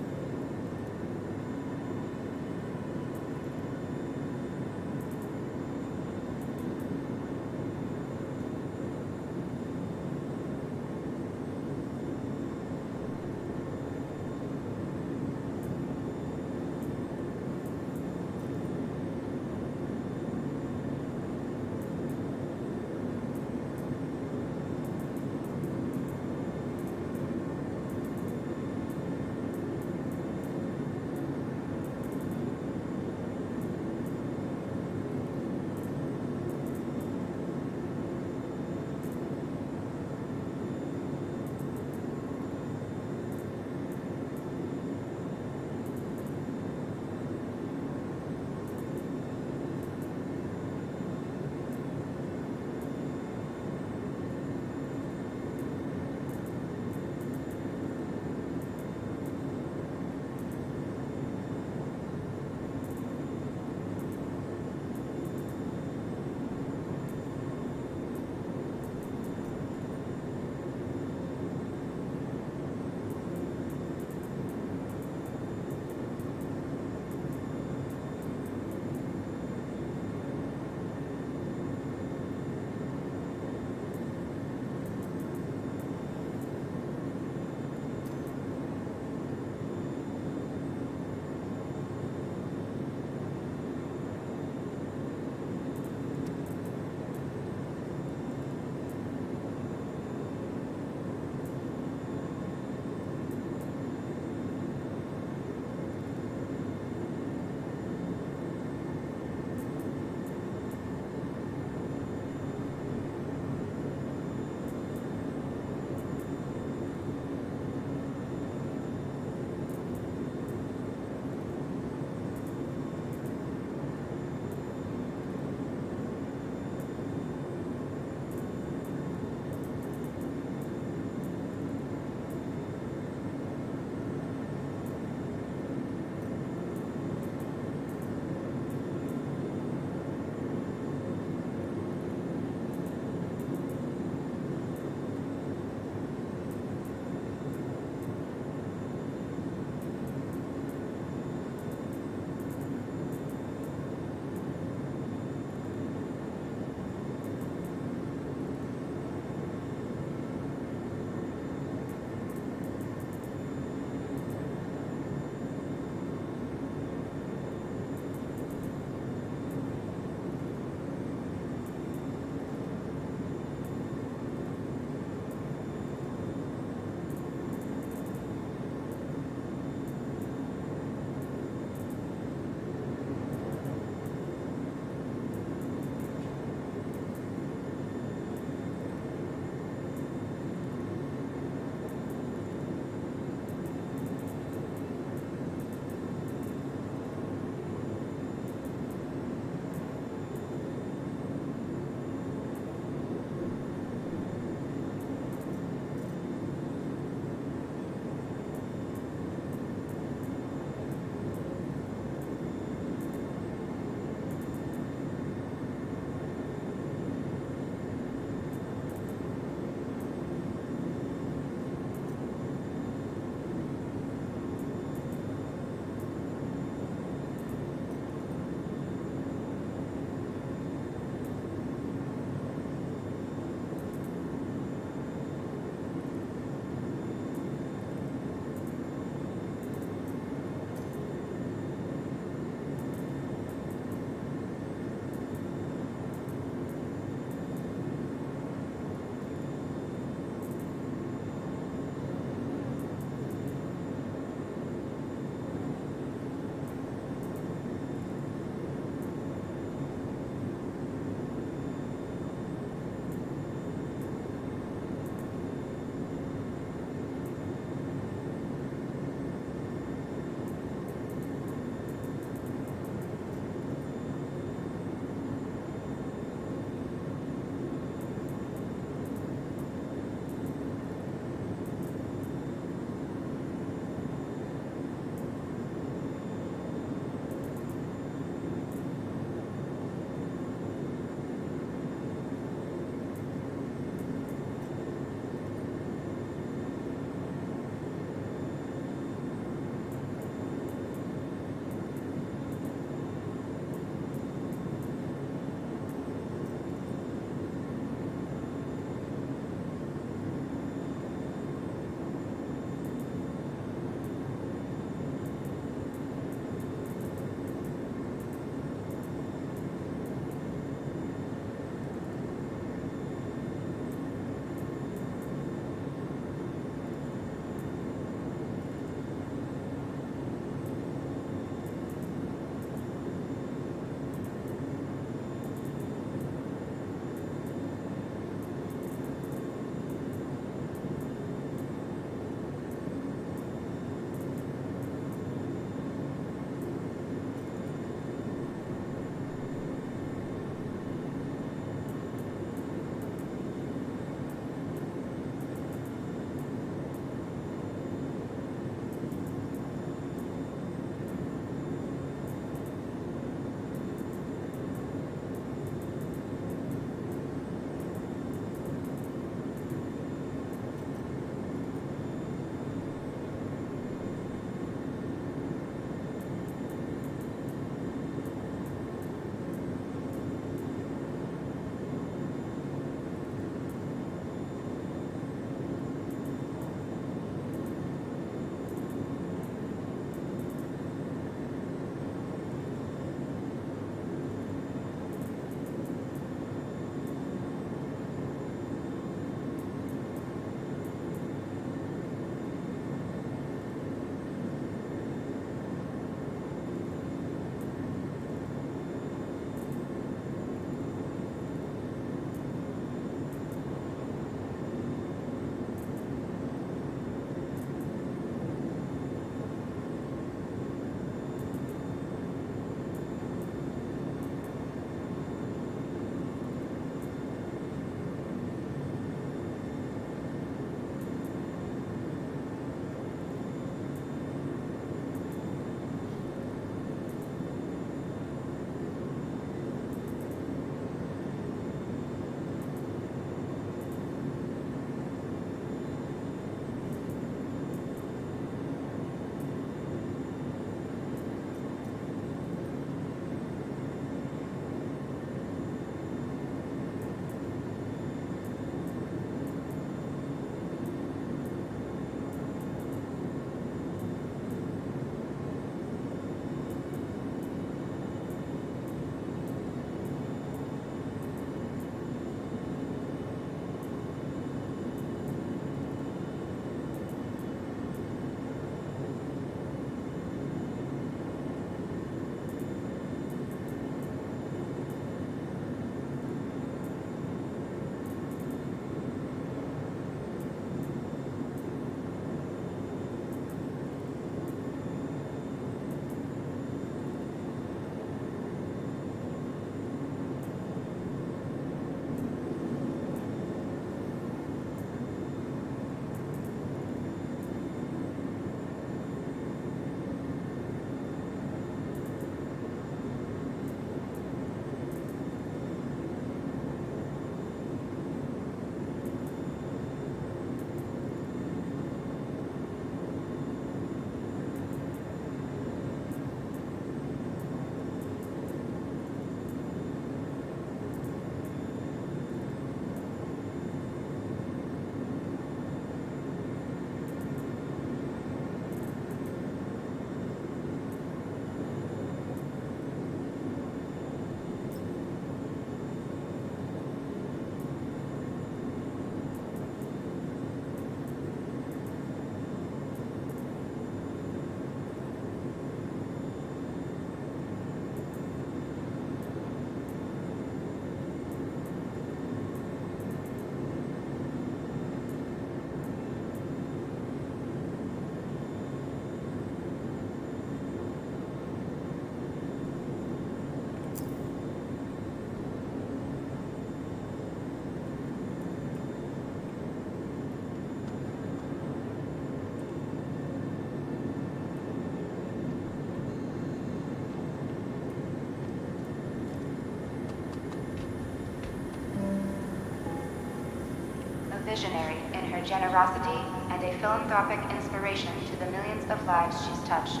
visionary in her generosity and a philanthropic inspiration to the millions of lives she's touched.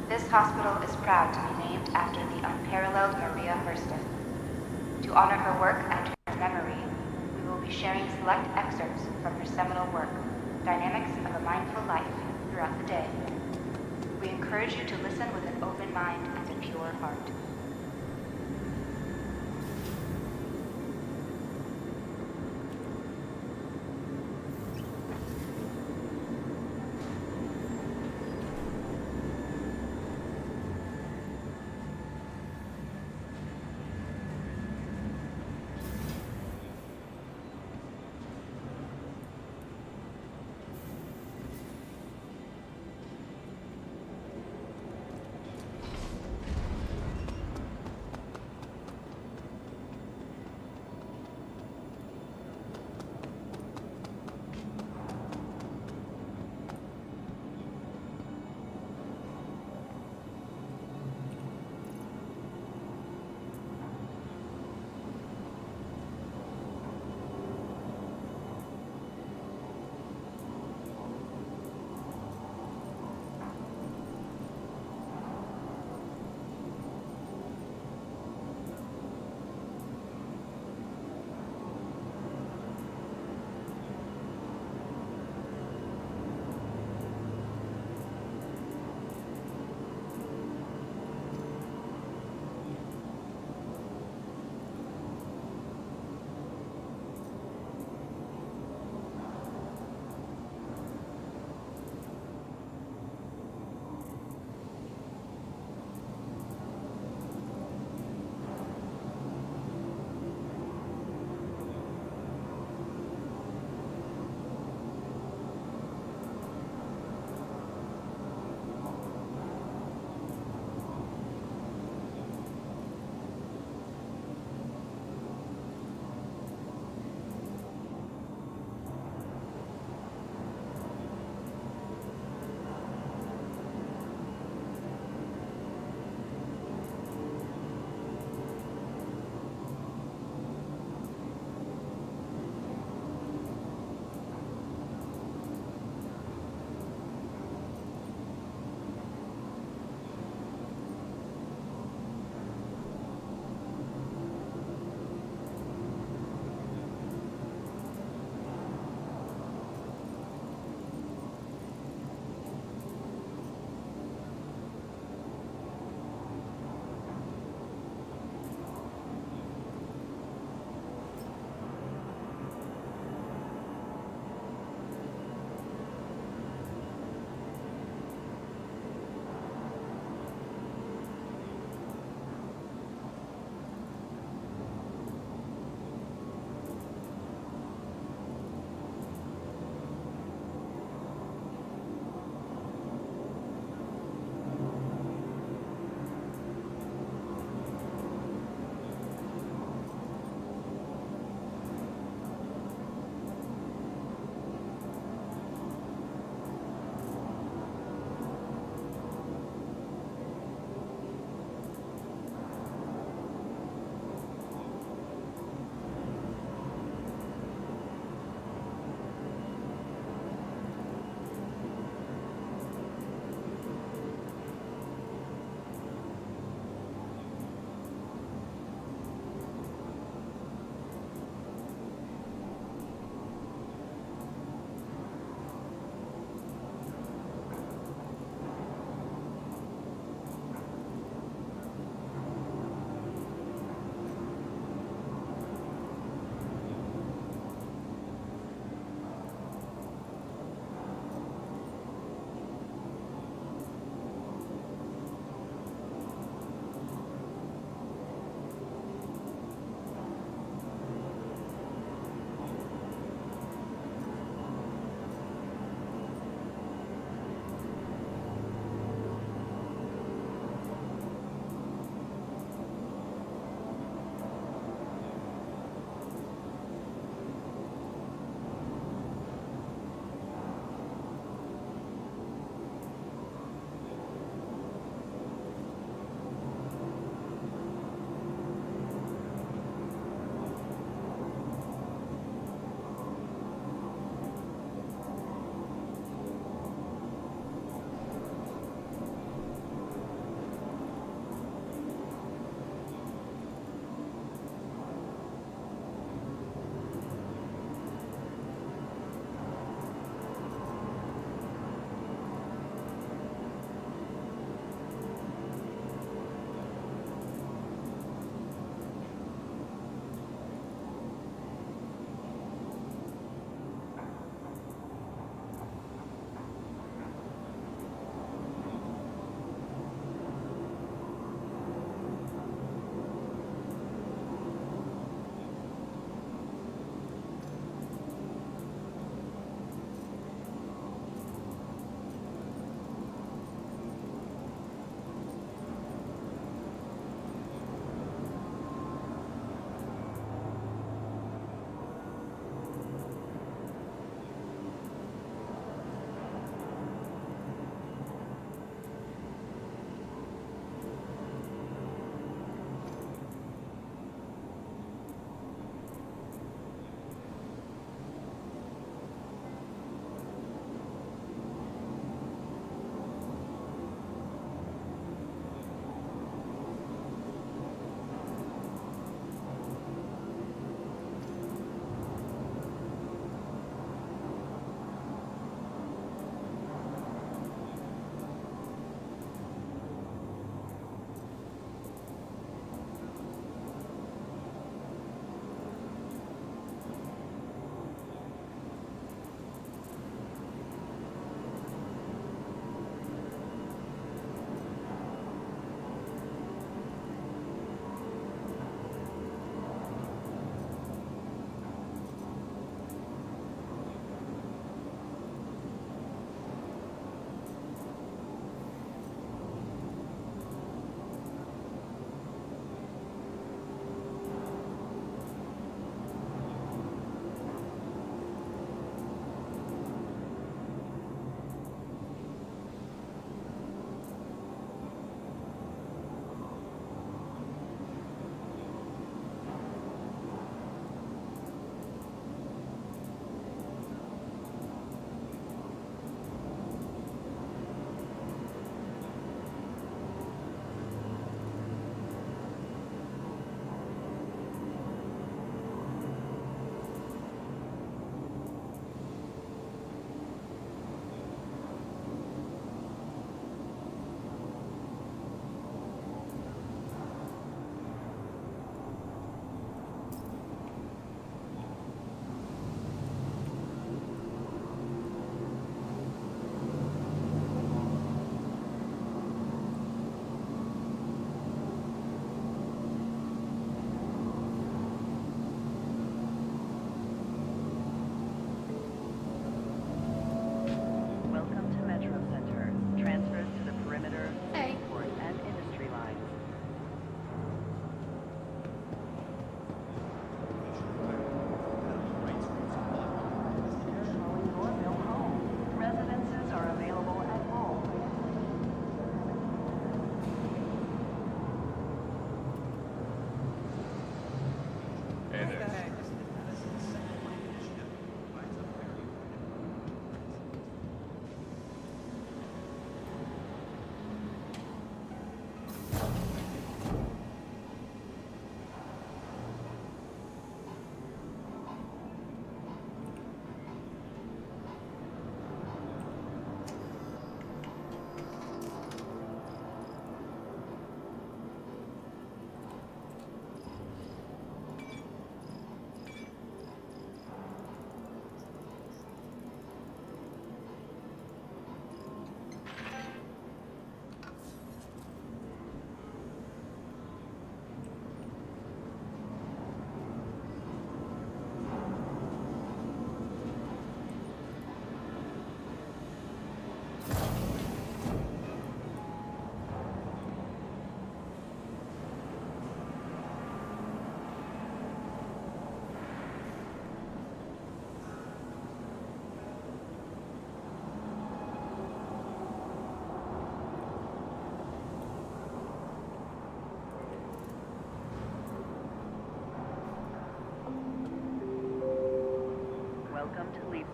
This hospital is proud to be named after the unparalleled Maria Hurston. To honor her work and her memory, we will be sharing select excerpts from her seminal work, Dynamics of a Mindful Life, throughout the day. We encourage you to listen with an open mind and a pure heart.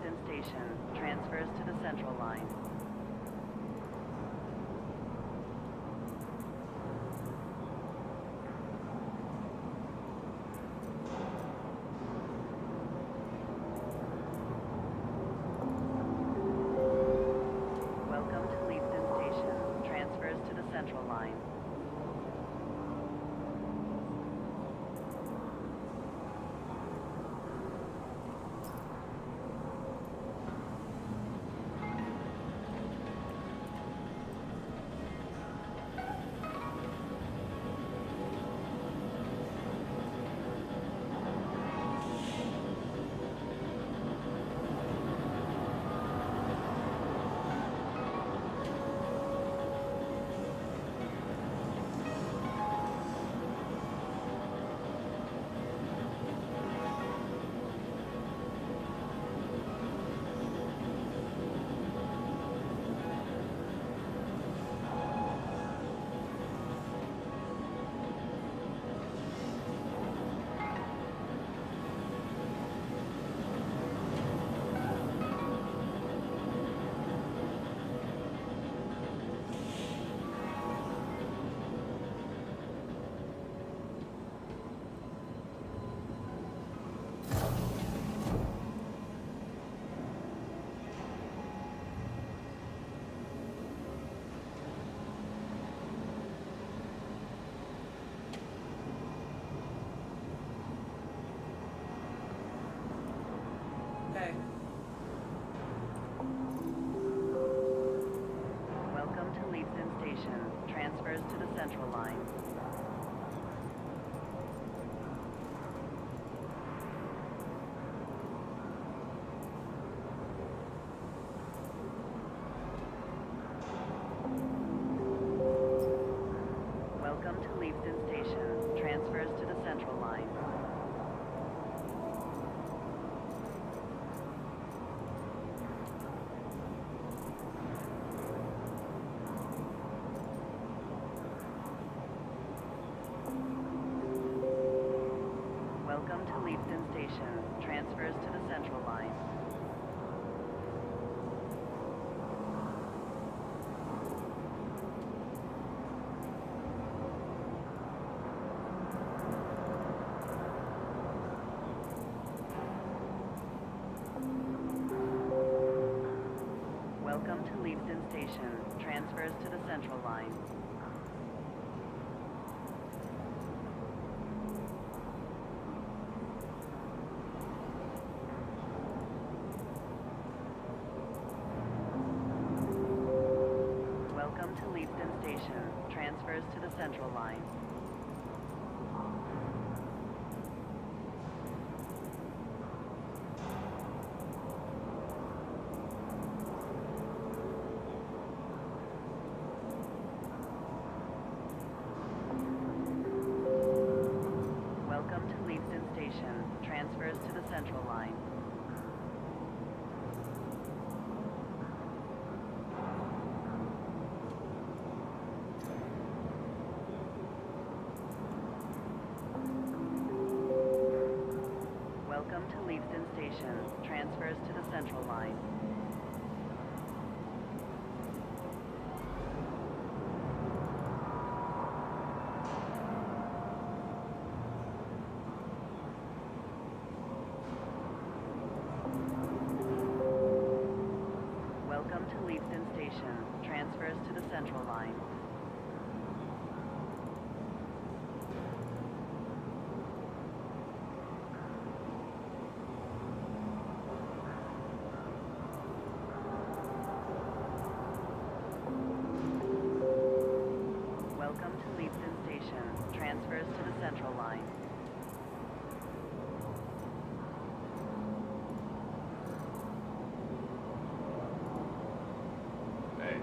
Leavesden Station transfers to the Central Line. Welcome to Leavesden Station transfers to the Central Line. Welcome to Leavesden Station transfers to the Central Line. Welcome to Leavesden Station transfers to the Central Line. Welcome to Leavesden Station transfers to the Central Line. Welcome to Leavesden Station transfers to the Central Line. Welcome to Leavesden Station transfers to the Central Line. Welcome to Leavesden Station transfers to the Central Line. Welcome to Leavesden Station transfers to the Central Line. Welcome to Leavesden Station transfers to the Central Line. Welcome to Leavesden Station transfers to the Central Line. Hey.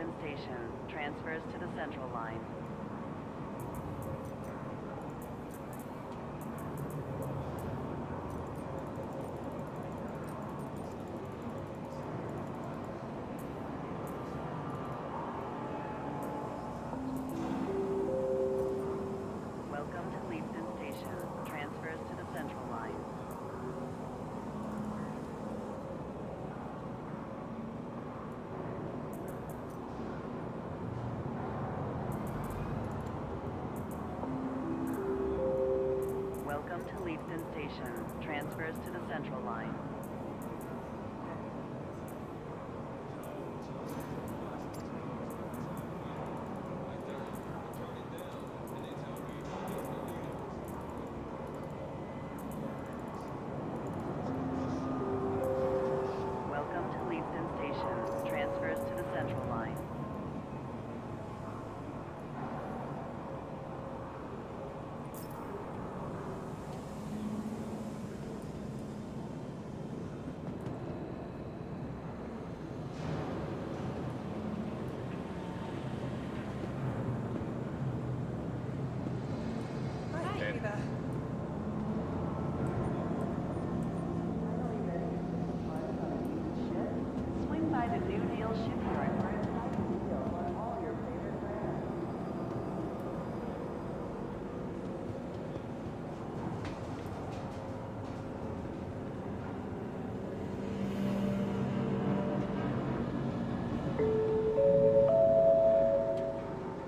Leavesden Station transfers to the Central Line. Welcome to Leavesden Station transfers to the Central Line. Welcome to Leavesden Station. Transfers to the Central Line. Welcome to Leavesden Station. Transfers to the Central Line. Swing by the New Deal shipyard for exciting deals on all your favorite brands.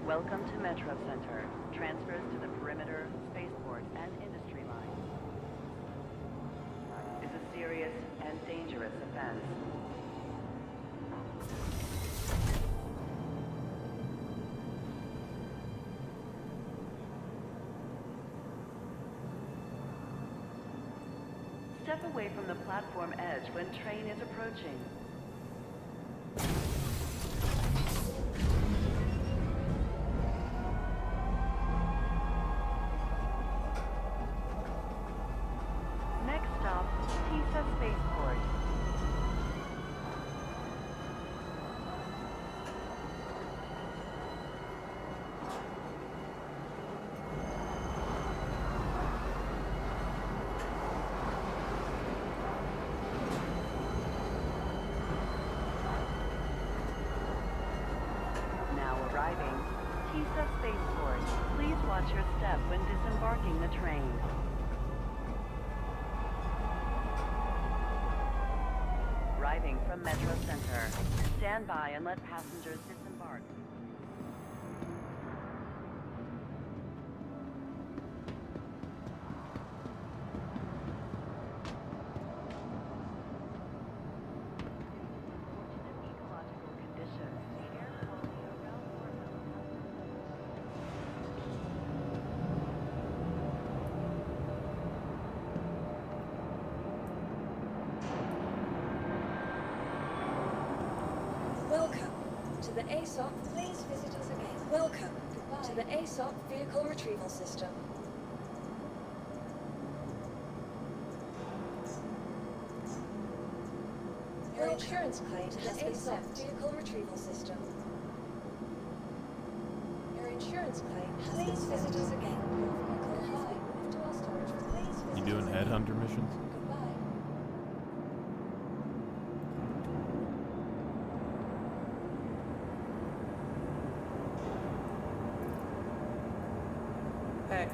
Welcome to Metro Center. Transfers to the Perimeter, Spaceport, and Industry Line. Is a serious and dangerous offense. Step away from the platform edge when train is approaching. Next stop, Pisa Spaceport. Now arriving, Pisa Spaceport. Please watch your step when disembarking the train. Arriving from Metro Center. Stand by and let passengers disembark. Unfortunate ecological conditions. The air quality around Welcome to the ASOP. Please visit us again. Welcome to the ASOP Vehicle Retrieval System. Your insurance claim has been sent. Vehicle Retrieval System. Your insurance claim has been sent. Please visit us again. Your vehicle has been moved to our storage room. Please visit You doing us again. headhunter missions? Goodbye. Hey.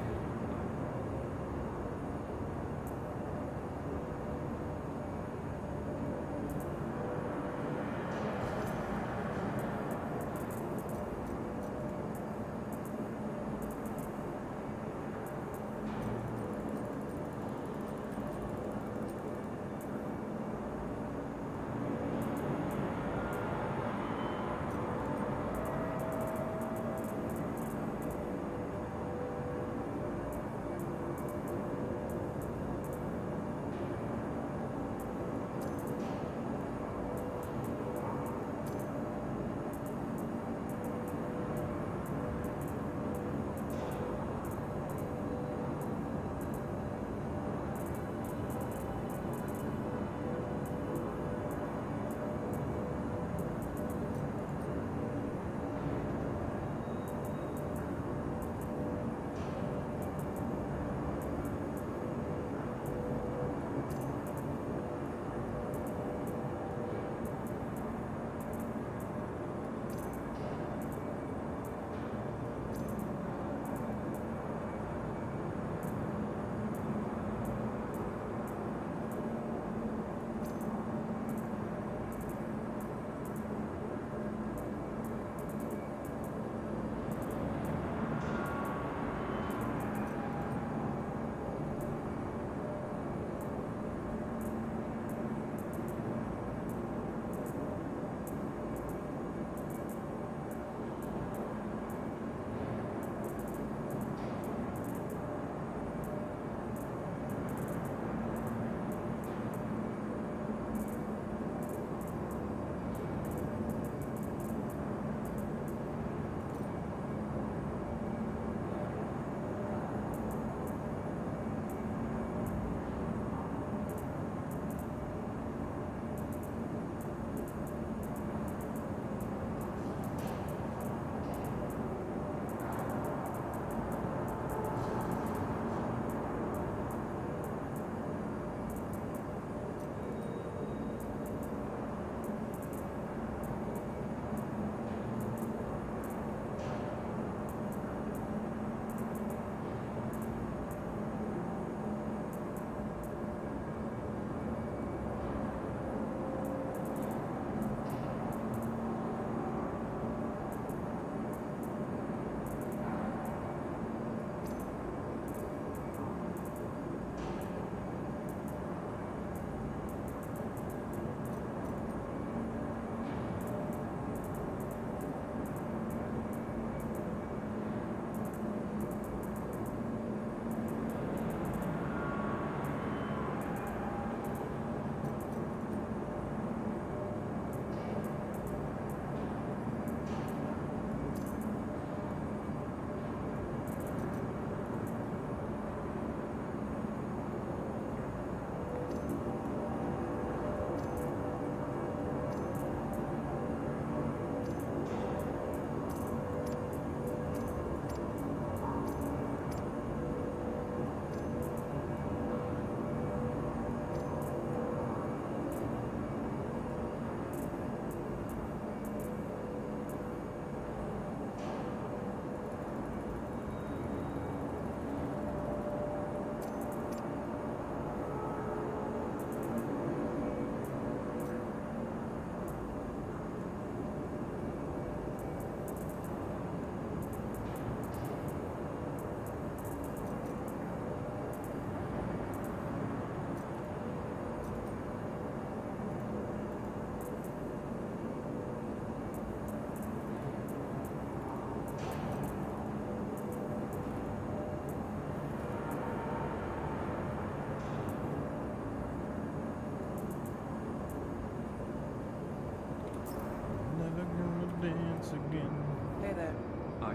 dance again. Hey there. Hi.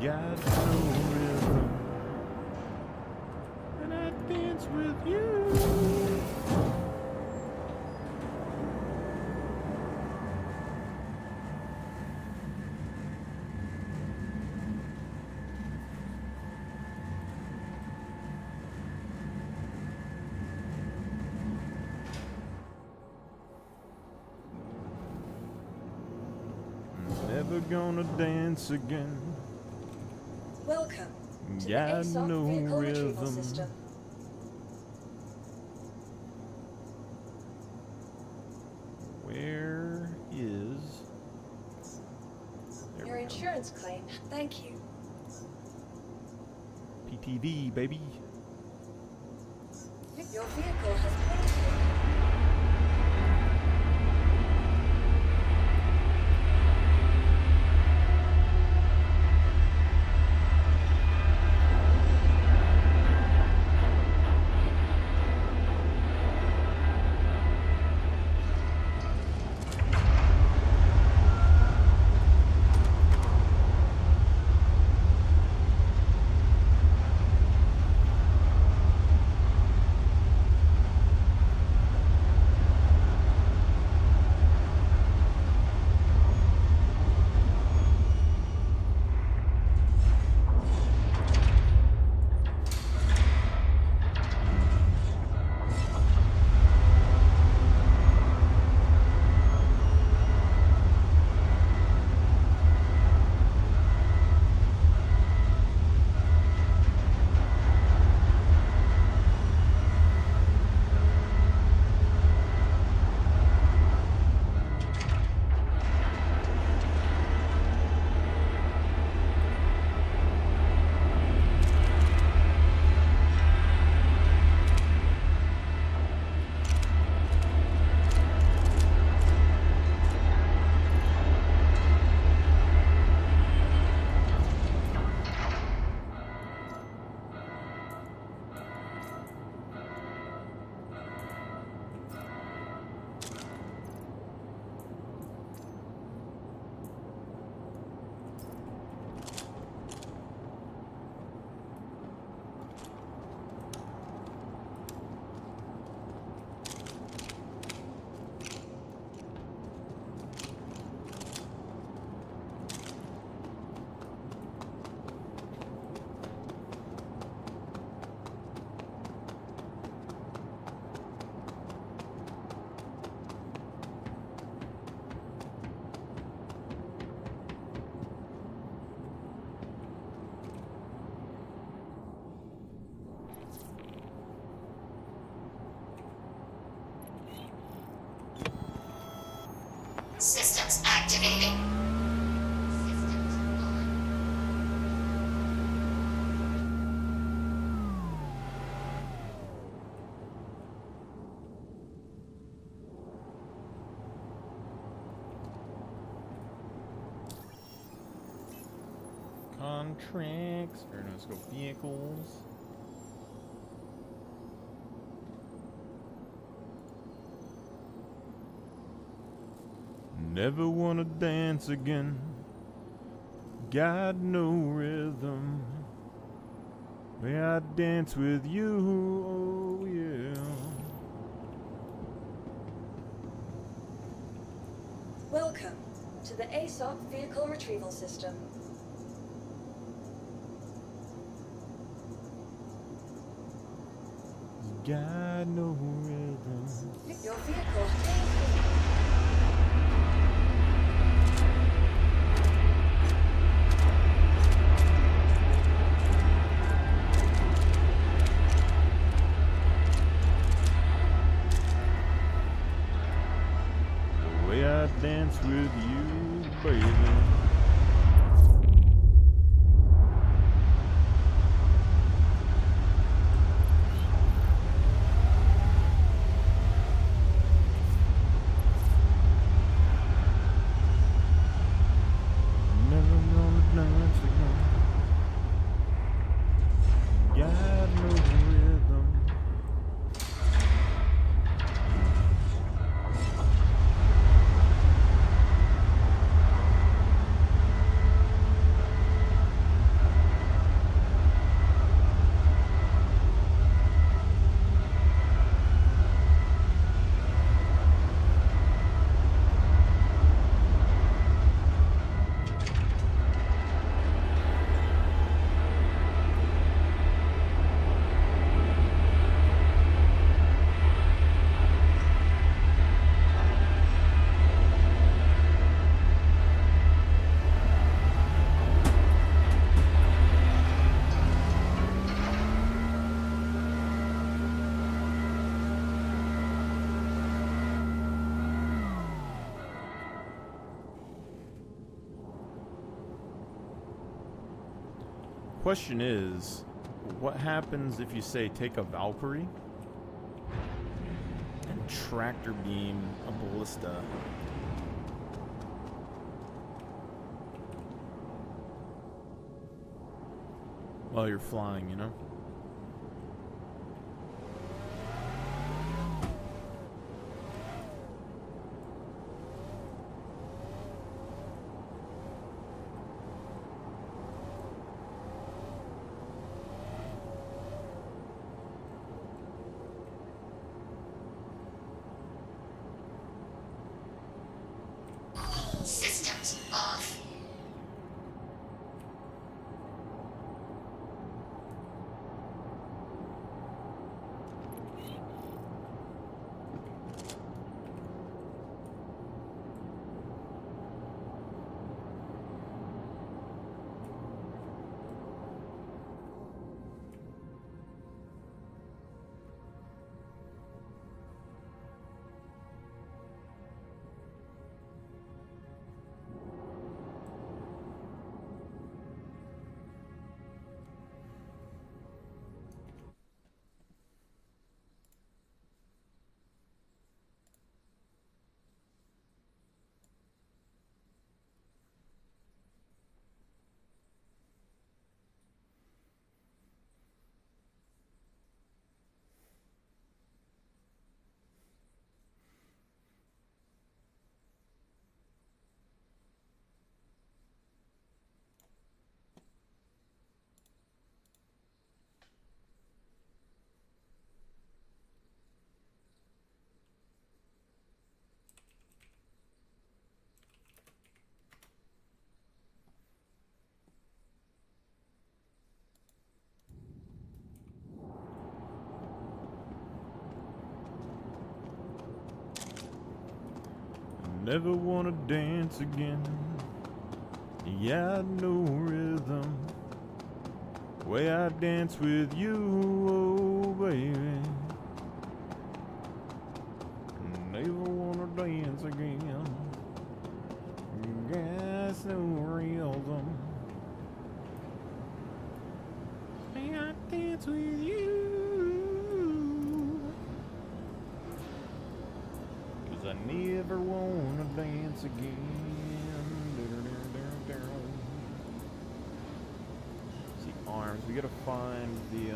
Got no rhythm, and I dance with you. Never gonna dance again. Welcome to the Got ASOP no vehicle retrieval rhythm. system. Where is there Your we go. insurance claim. Thank you. PTV, baby? Your vehicle has paid for. Systems activating. Systems on. Contracts, or no, let's go vehicles. Never wanna dance again. Got no rhythm. May I dance with you? Oh yeah. Welcome to the ASOP vehicle retrieval system. Got no rhythm. Your vehicle has paid for. The way I dance with you, baby. Never gonna dance again. Got no rhythm. question is, what happens if you say take a Valkyrie and tractor beam a ballista? While you're flying, you know? Systems off. Never wanna dance again. Yeah, no rhythm. Way I dance with you, oh baby. Never wanna dance again. Got no rhythm. Way I dance with you. 'Cause I never wanna dance again. See, arms. We gotta find the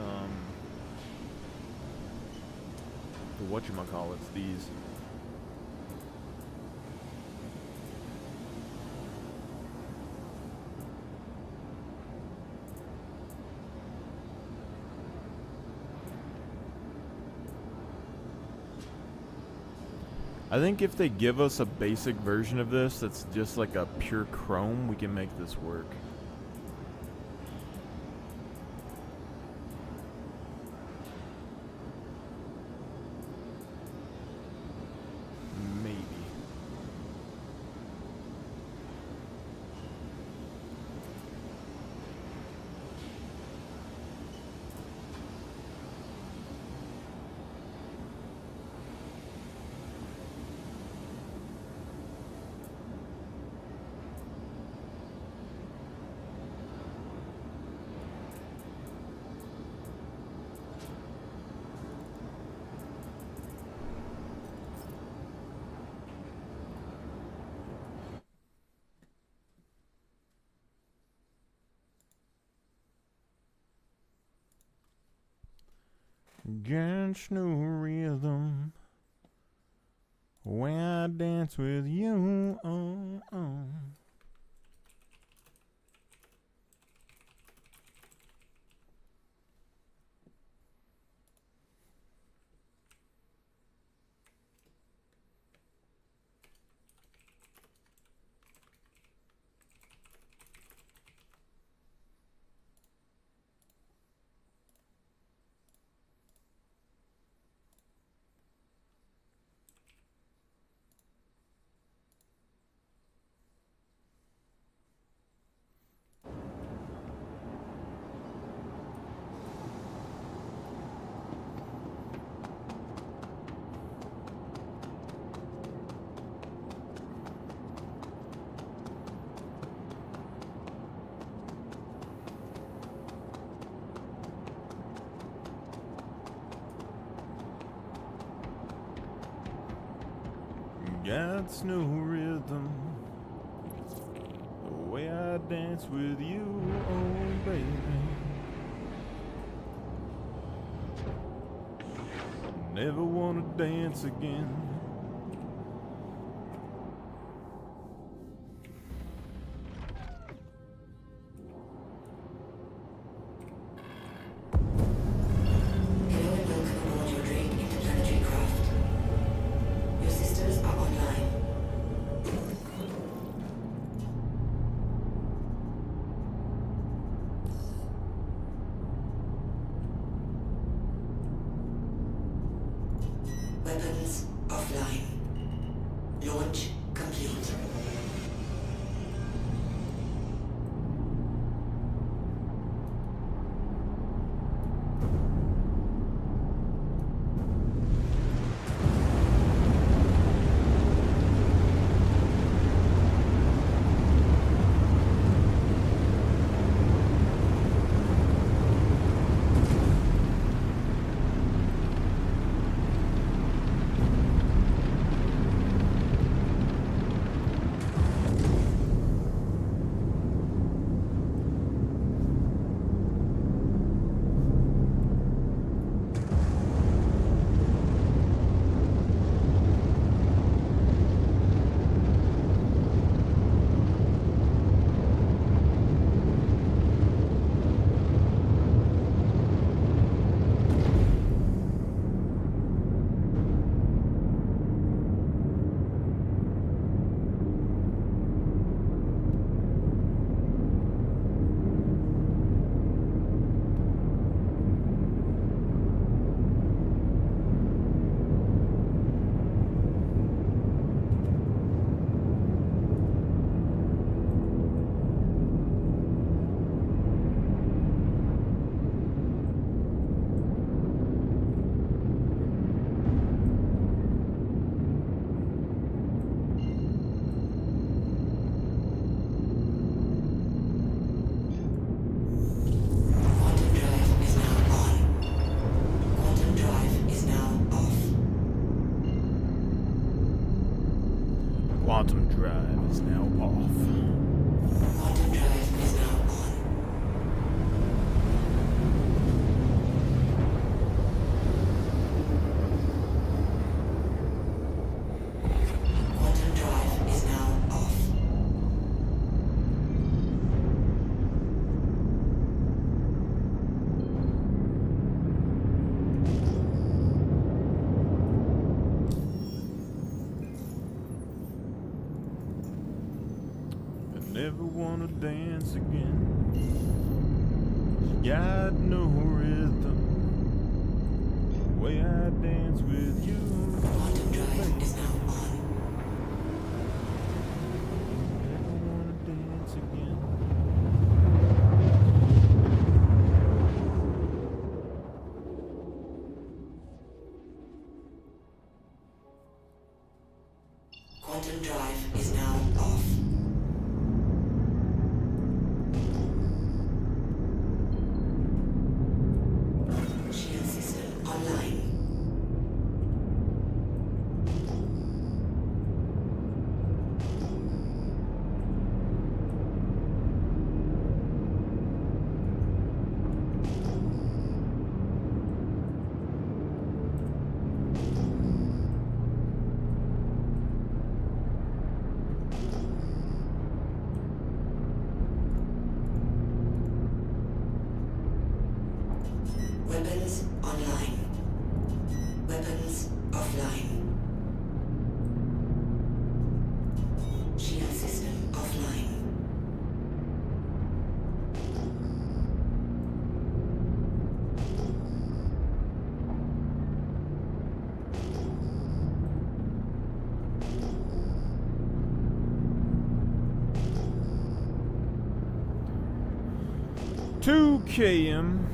whatchamacallits, these. I think if they give us a basic version of this that's just like a pure chrome, we can make this work. Maybe. Got no rhythm when I dance with you. Oh, oh. Yeah, it's no rhythm. The way I dance with you, oh baby. Never wanna dance again. Hello and welcome aboard your Drake interplanetary craft. Your systems are online. Weapons offline. Launch complete. Quantum drive is now off. Quantum drive is now on. Quantum drive is now off. I never wanna dance again. You got no rhythm. The way I dance with you. Quantum drive is now on. Never wanna dance again. Quantum drive is now off. Shield system online. Weapons online. Weapons offline. Shield system offline. Two KM.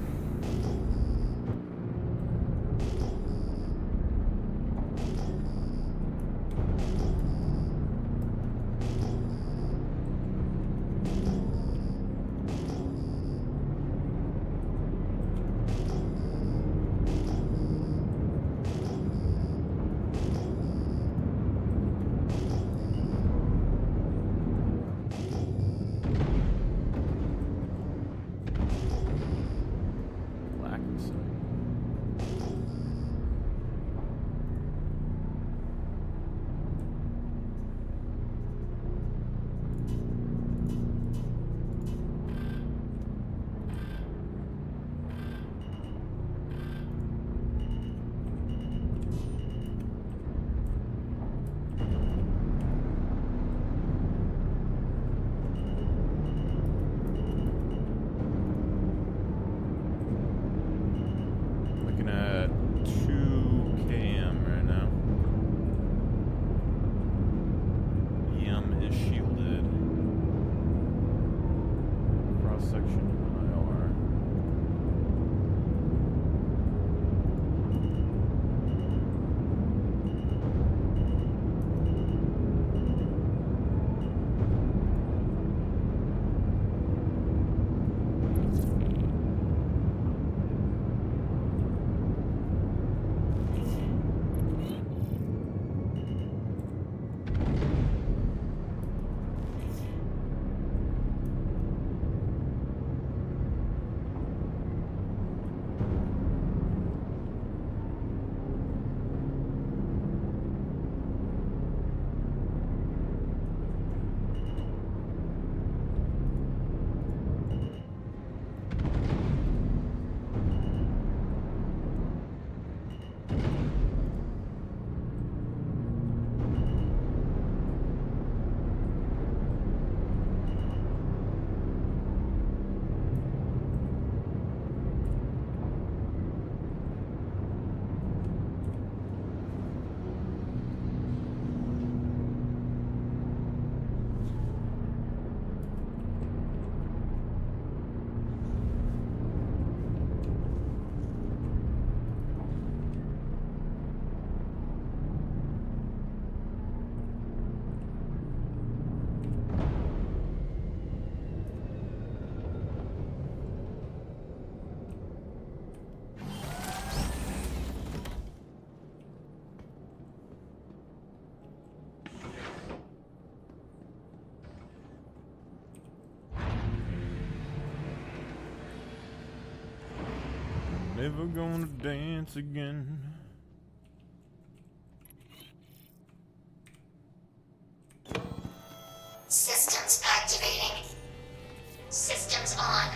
Never gonna dance again. Systems activating. Systems on.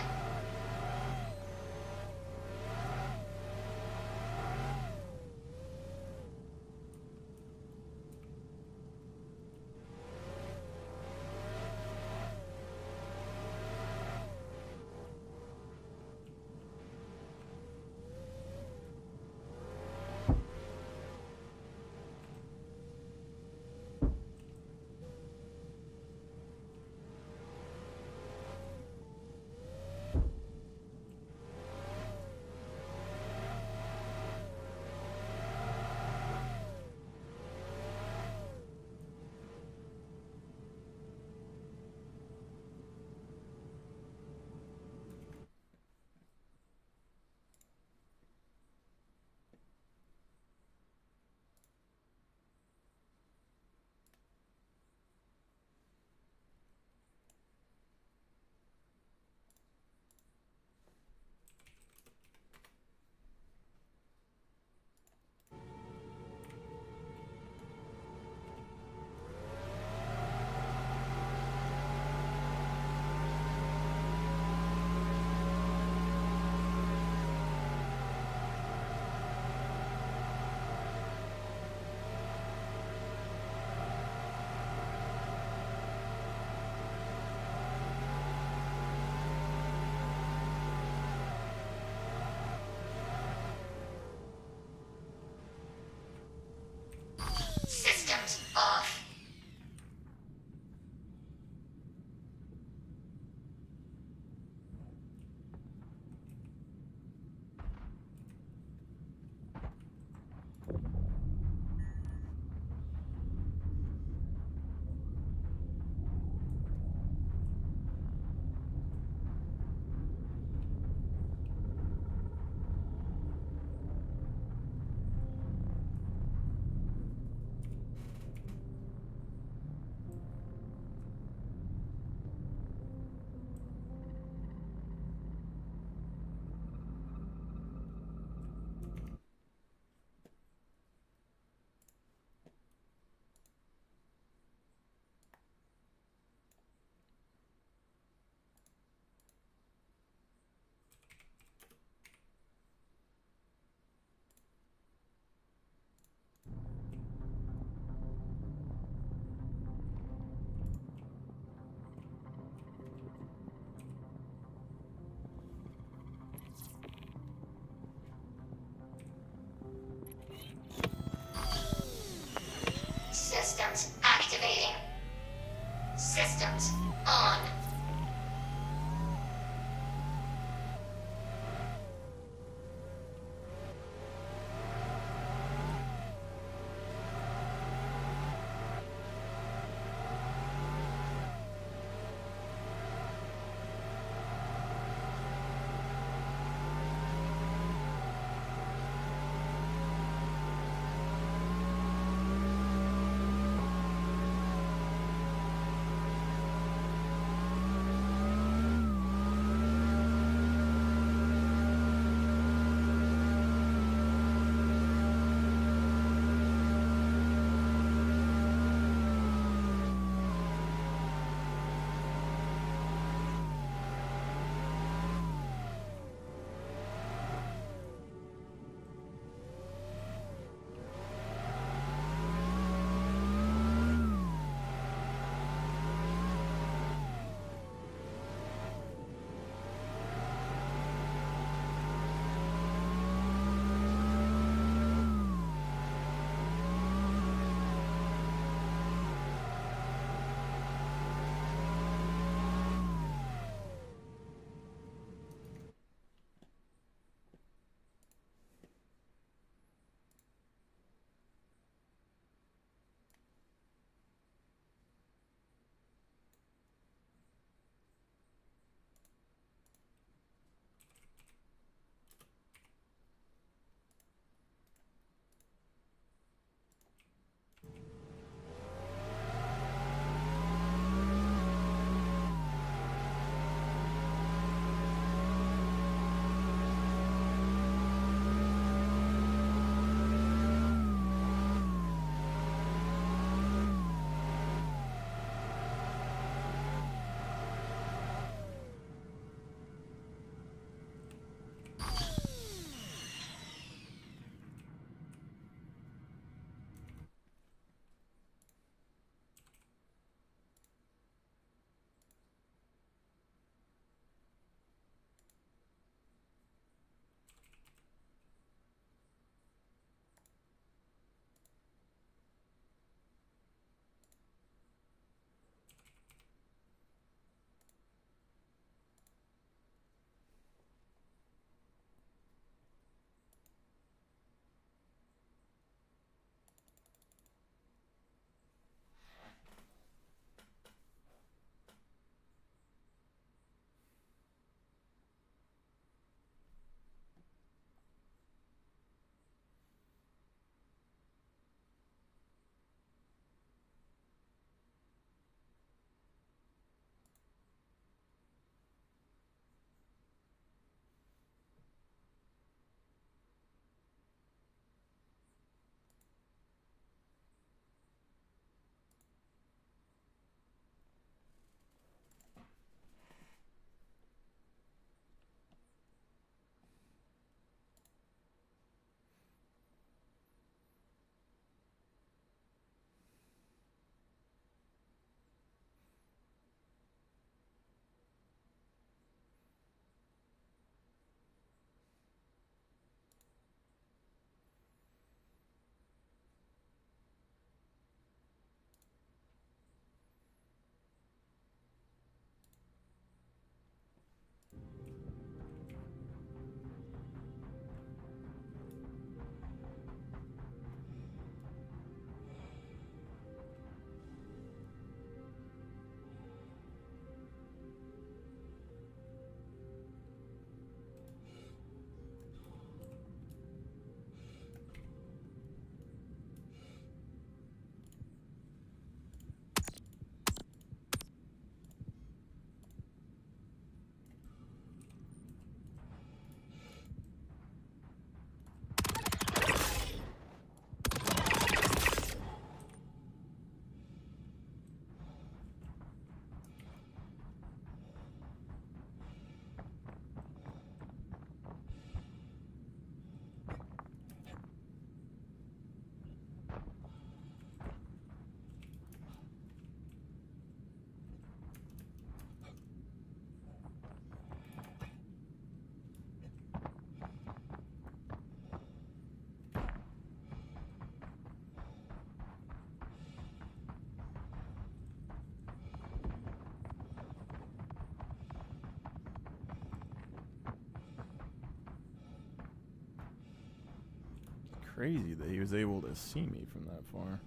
crazy that he was able to see me from that far.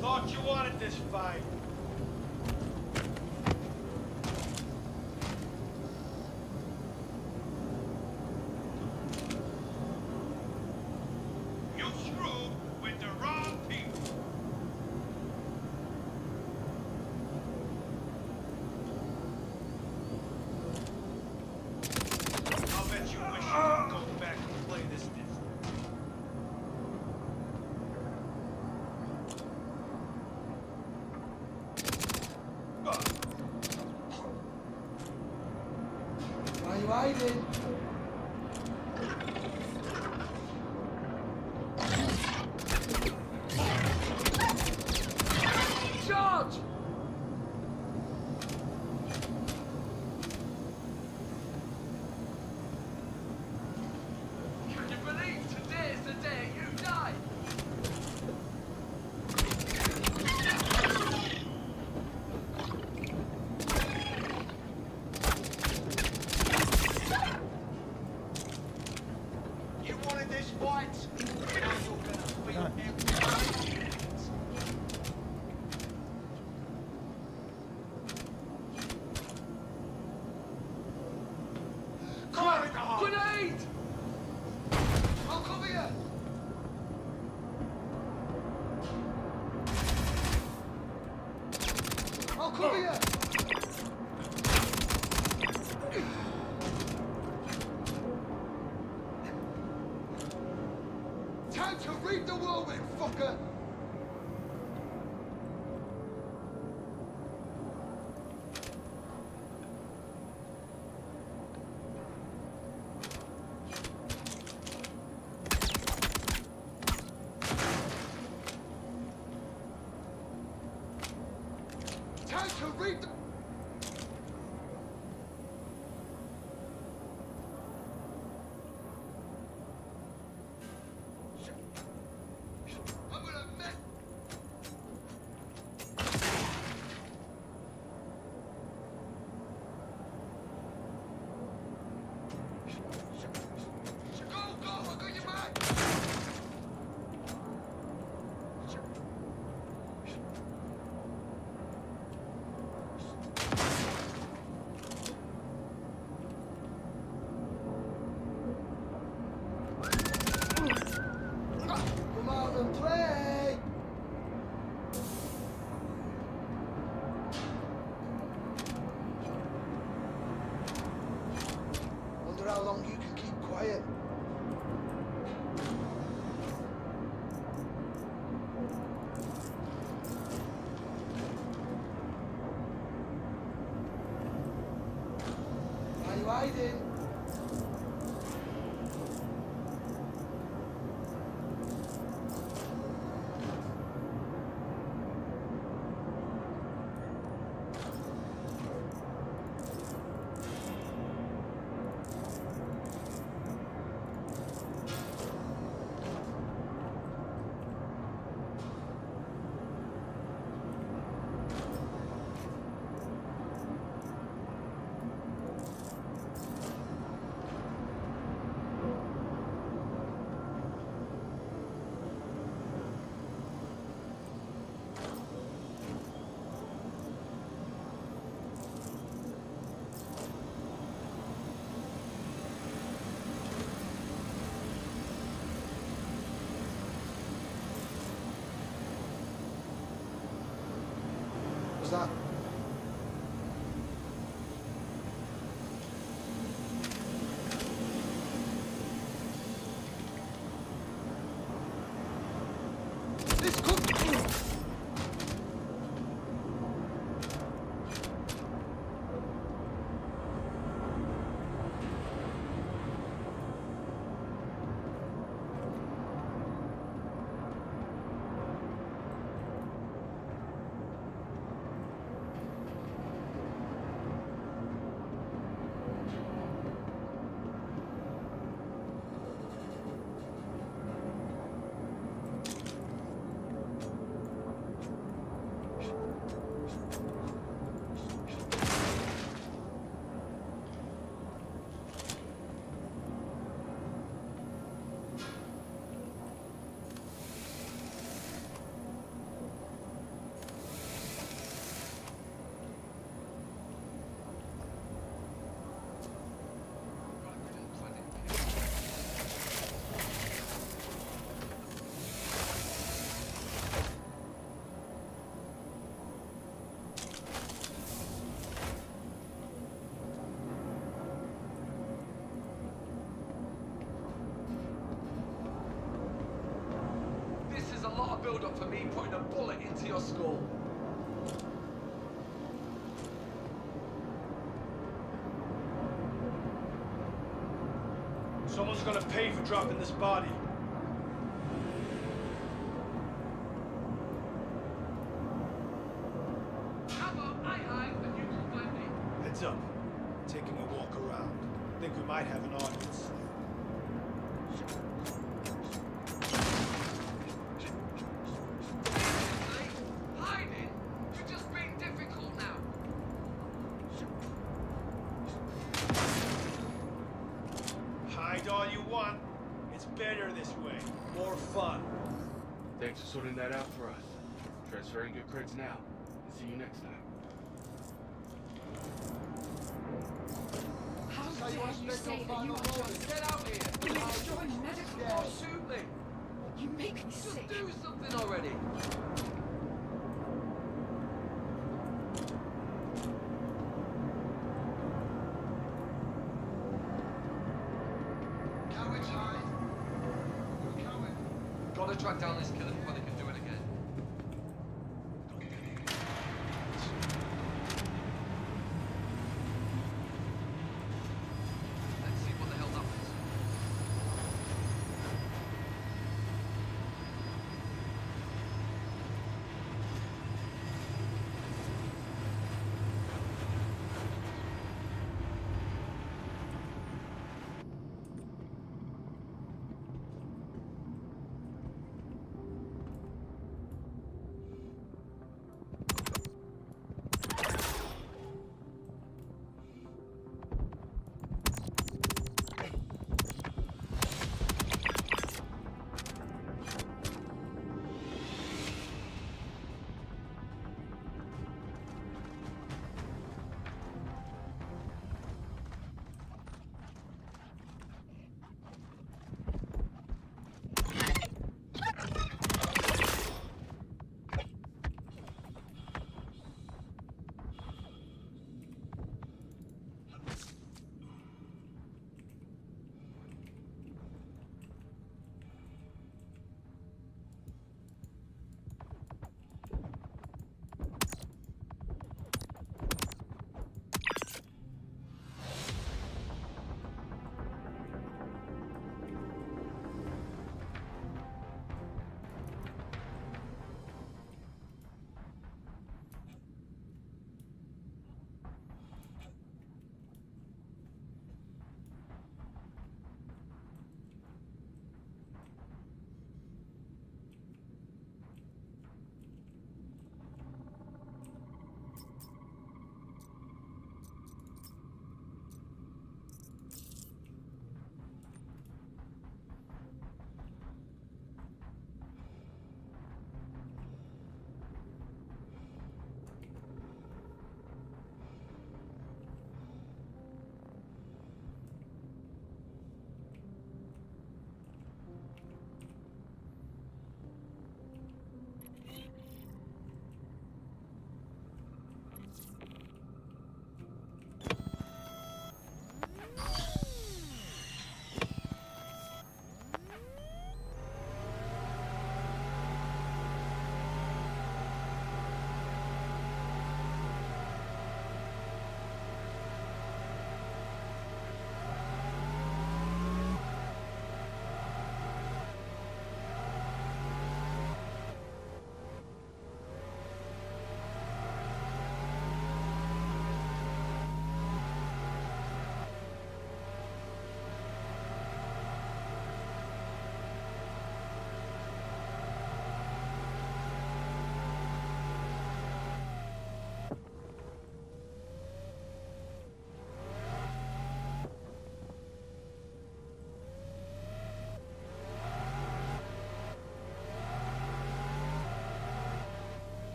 Thought you wanted this fight. You screwed with the wrong people. I'll bet you wish you could go back and play this different. Why are you hiding? Charge! Can you believe today is the day you die? You wanted this fight? Now you're gonna feel everything. Come on, grenade! I'll cover you. I'll cover you. Time to reap the whirlwind, fucker! Time to reap the... I'm gonna mess... Go, I got your back! Come out and play! Wonder how long you can keep quiet. Why are you hiding? was that? This could be. This is a lot of build-up for me putting a bullet into your skull. Someone's gonna pay for dropping this body. How about I hide and you can find me? Heads up. Taking a walk around. Think we might have an audience. Hiding? You're just being difficult now. Hide all you want. It's better this way. More fun. Thanks for sorting that out for us. Transferring your creds now. See you next time. How How you dare want to you spend say your that you final are moments? just... Get out here! You destroy medical... Or shoot me! You make me Just sick. do something already! Cowards hide. You're a coward. Gotta track down this killer before they can do it again. Let's see what the hell that was.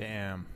Damn.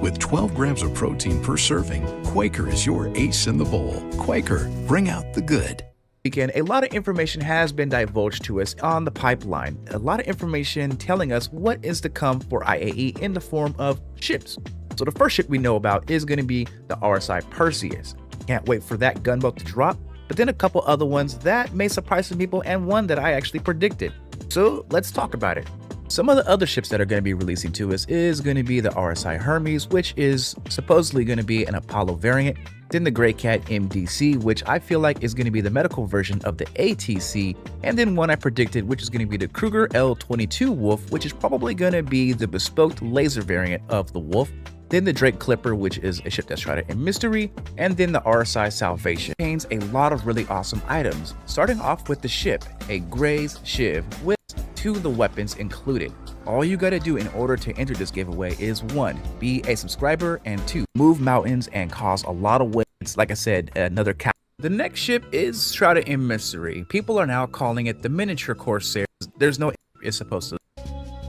With 12 grams of protein per serving, Quaker is your ace in the bowl. Quaker, bring out the good. Weekend, a lot of information has been divulged to us on the pipeline. A lot of information telling us what is to come for IAE in the form of ships. So the first ship we know about is going to be the RSI Perseus. Can't wait for that gunboat to drop, but then a couple other ones that may surprise some people and one that I actually predicted. So let's talk about it. Some of the other ships that are going to be releasing to us is going to be the RSI Hermes, which is supposedly going to be an Apollo variant. Then the Greycat MDC, which I feel like is going to be the medical version of the ATC. And then one I predicted, which is going to be the Kruger L-22 Wolf, which is probably going to be the bespoke laser variant of the Wolf. Then the Drake Clipper, which is a ship that's shrouded in mystery. And then the RSI Salvation. Contains a lot of really awesome items, starting off with the ship, a Gray's Shiv with 2 of the weapons included. All you gotta do in order to enter this giveaway is 1, be a subscriber, and 2, move mountains and cause a lot of waves. Like I said, another cap. The next ship is shrouded in mystery. People are now calling it the Miniature Corsair. There's no it's supposed to.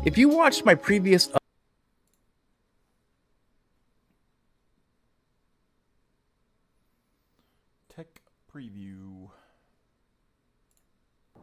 If you watched my previous tech preview.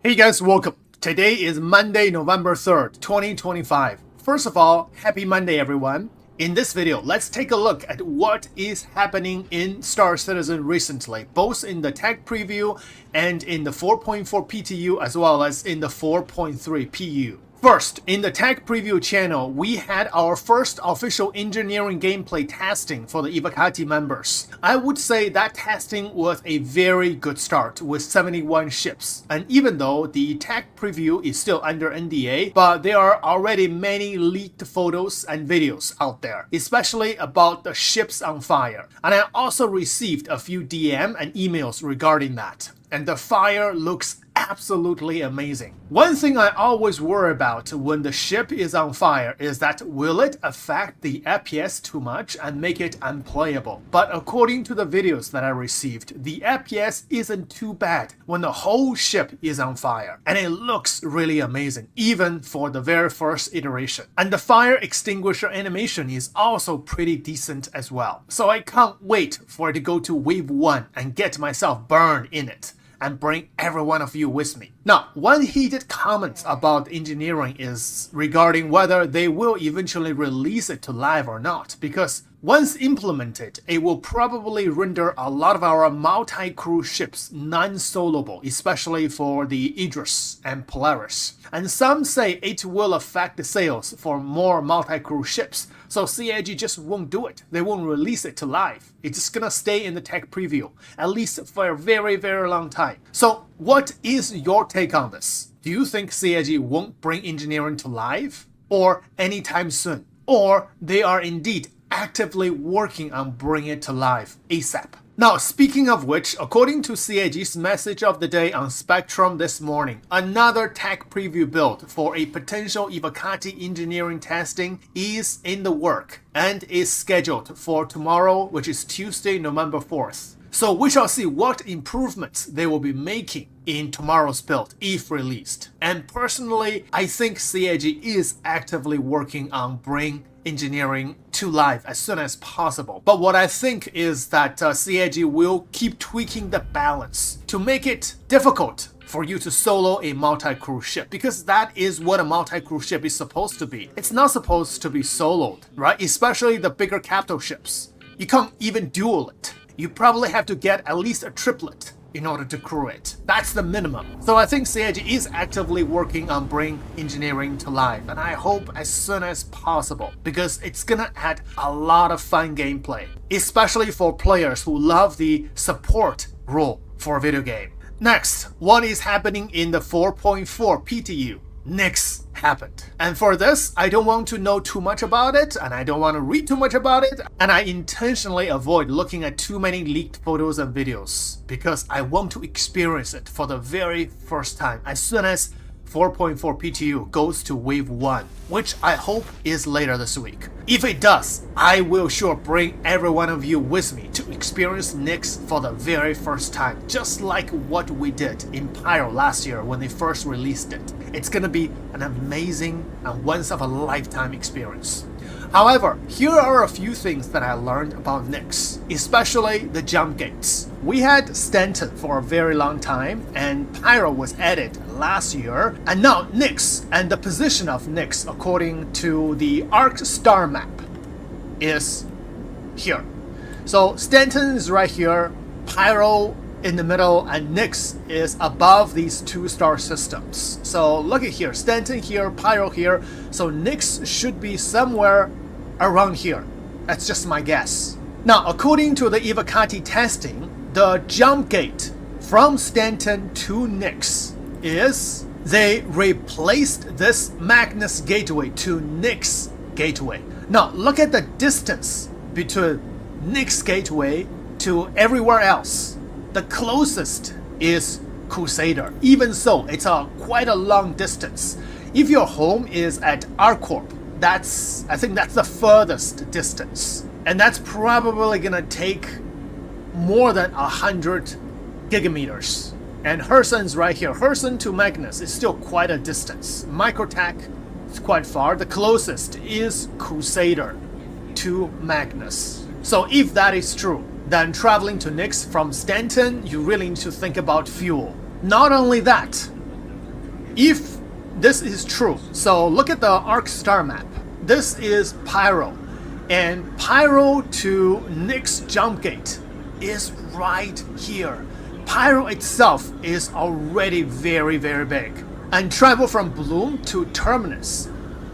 Hey guys, welcome. Today is Monday, November 3rd, 2025. First of all, happy Monday everyone. In this video, let's take a look at what is happening in Star Citizen recently, both in the tech preview and in the 4.4 PTU as well as in the 4.3 PU. First, in the tech preview channel, we had our first official engineering gameplay testing for the Evocati members. I would say that testing was a very good start with 71 ships. And even though the tech preview is still under NDA, but there are already many leaked photos and videos out there, especially about the ships on fire. And I also received a few DM and emails regarding that. And the fire looks absolutely amazing. One thing I always worry about when the ship is on fire is that will it affect the FPS too much and make it unplayable? But according to the videos that I received, the FPS isn't too bad when the whole ship is on fire. And it looks really amazing, even for the very first iteration. And the fire extinguisher animation is also pretty decent as well. So I can't wait for it to go to wave 1 and get myself burned in it and bring every one of you with me. Now, one heated comment about engineering is regarding whether they will eventually release it to live or not, because once implemented, it will probably render a lot of our multi-crew ships non-soloable, especially for the Idris and Polaris. And some say it will affect the sales for more multi-crew ships, so CIG just won't do it. They won't release it to live. It's just gonna stay in the tech preview, at least for a very, very long time. So what is your take on this? Do you think CIG won't bring engineering to live? Or anytime soon? Or they are indeed actively working on bringing it to live ASAP? Now, speaking of which, according to CIG's message of the day on Spectrum this morning, another tech preview build for a potential Evocati engineering testing is in the work and is scheduled for tomorrow, which is Tuesday, November 4th. So we shall see what improvements they will be making in tomorrow's build if released. And personally, I think CIG is actively working on bringing engineering to live as soon as possible. But what I think is that CIG will keep tweaking the balance to make it difficult for you to solo a multi-crew ship, because that is what a multi-crew ship is supposed to be. It's not supposed to be soloed, right? Especially the bigger capital ships. You can't even duel it. You probably have to get at least a triplet in order to crew it. That's the minimum. So I think CIG is actively working on bringing engineering to life, and I hope as soon as possible, because it's gonna add a lot of fun gameplay, especially for players who love the support role for a video game. Next, what is happening in the 4.4 PTU? Nyx happened. And for this, I don't want to know too much about it, and I don't want to read too much about it, and I intentionally avoid looking at too many leaked photos and videos, because I want to experience it for the very first time as soon as 4.4 PTU goes to wave 1, which I hope is later this week. If it does, I will sure bring every one of you with me to experience Nyx for the very first time, just like what we did in Pyro last year when they first released it. It's gonna be an amazing and once of a lifetime experience. However, here are a few things that I learned about Nyx, especially the jump gates. We had Stanton for a very long time, and Pyro was added last year, and now Nyx and the position of Nyx according to the Arc star map is here. So Stanton is right here, Pyro in the middle, and Nyx is above these two star systems. So look at here, Stanton here, Pyro here, so Nyx should be somewhere around here. That's just my guess. Now, according to the Evocati testing, the jump gate from Stanton to Nyx is they replaced this Magnus gateway to Nyx gateway. Now, look at the distance between Nyx gateway to everywhere else. The closest is Crusader. Even so, it's quite a long distance. If your home is at ArcCorp, I think that's the furthest distance. And that's probably gonna take more than 100 gigameters. And Herson's right here. Herson to Magnus is still quite a distance. Microtech is quite far. The closest is Crusader to Magnus. So if that is true, then traveling to Nyx from Stanton, you really need to think about fuel. Not only that, if this is true, so look at the Arc star map. This is Pyro, and Pyro to Nyx jump gate is right here. Pyro itself is already very, very big, and travel from Bloom to Terminus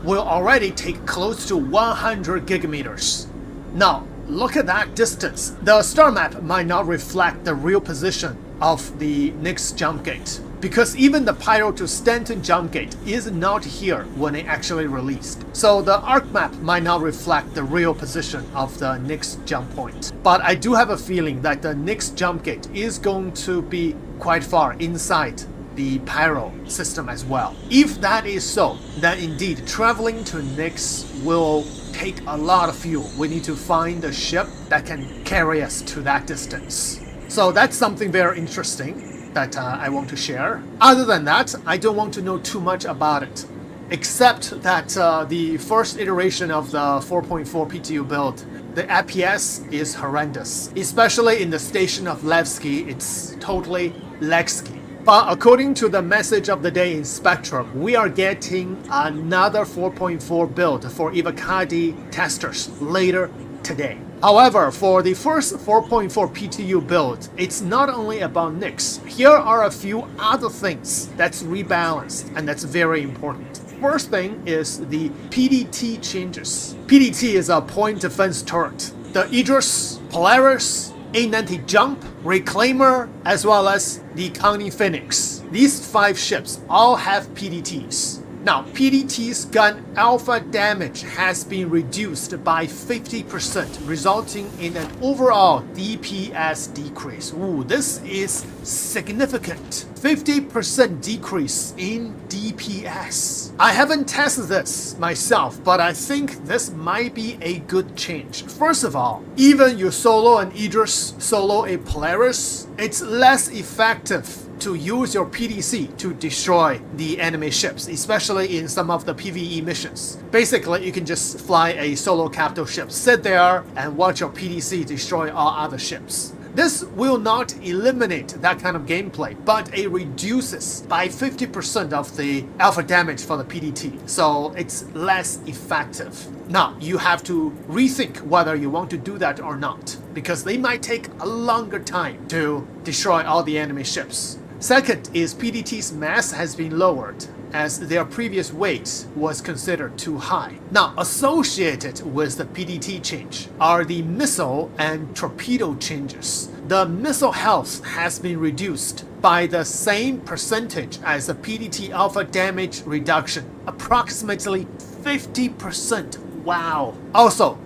will already take close to 100 gigameters. Now, look at that distance. The star map might not reflect the real position of the Nyx jump gate, because even the Pyro to Stanton jump gate is not here when it actually released. So the Arc map might not reflect the real position of the Nyx jump point. But I do have a feeling that the Nyx jump gate is going to be quite far inside the Pyro system as well. If that is so, then indeed traveling to Nyx will take a lot of fuel. We need to find a ship that can carry us to that distance. So that's something very interesting that I want to share. Other than that, I don't want to know too much about it, except that the first iteration of the 4.4 PTU build, the FPS is horrendous. Especially in the station of Levski, it's totally lagski. But according to the message of the day in Spectrum, we are getting another 4.4 build for Evocati testers later today. However, for the first 4.4 PTU build, it's not only about Nyx. Here are a few other things that's rebalanced, and that's very important. First thing is the PDT changes. PDT is a point defense turret. The Idris, Polaris, A90 Jump, Reclaimer, as well as the Connie Phoenix. These 5 ships all have PDTs. Now, PDT's gun alpha damage has been reduced by 50%, resulting in an overall DPS decrease. Ooh, this is significant. 50% decrease in DPS. I haven't tested this myself, but I think this might be a good change. First of all, even you solo an Idris, solo a Polaris, it's less effective to use your PDC to destroy the enemy ships, especially in some of the PvE missions. Basically, you can just fly a solo capital ship, sit there and watch your PDC destroy all other ships. This will not eliminate that kind of gameplay, but it reduces by 50% of the alpha damage for the PDT, so it's less effective. Now, you have to rethink whether you want to do that or not, because they might take a longer time to destroy all the enemy ships. Second is PDT's mass has been lowered, as their previous weight was considered too high. Now, associated with the PDT change are the missile and torpedo changes. The missile health has been reduced by the same percentage as the PDT alpha damage reduction, approximately 50%. Wow. Also,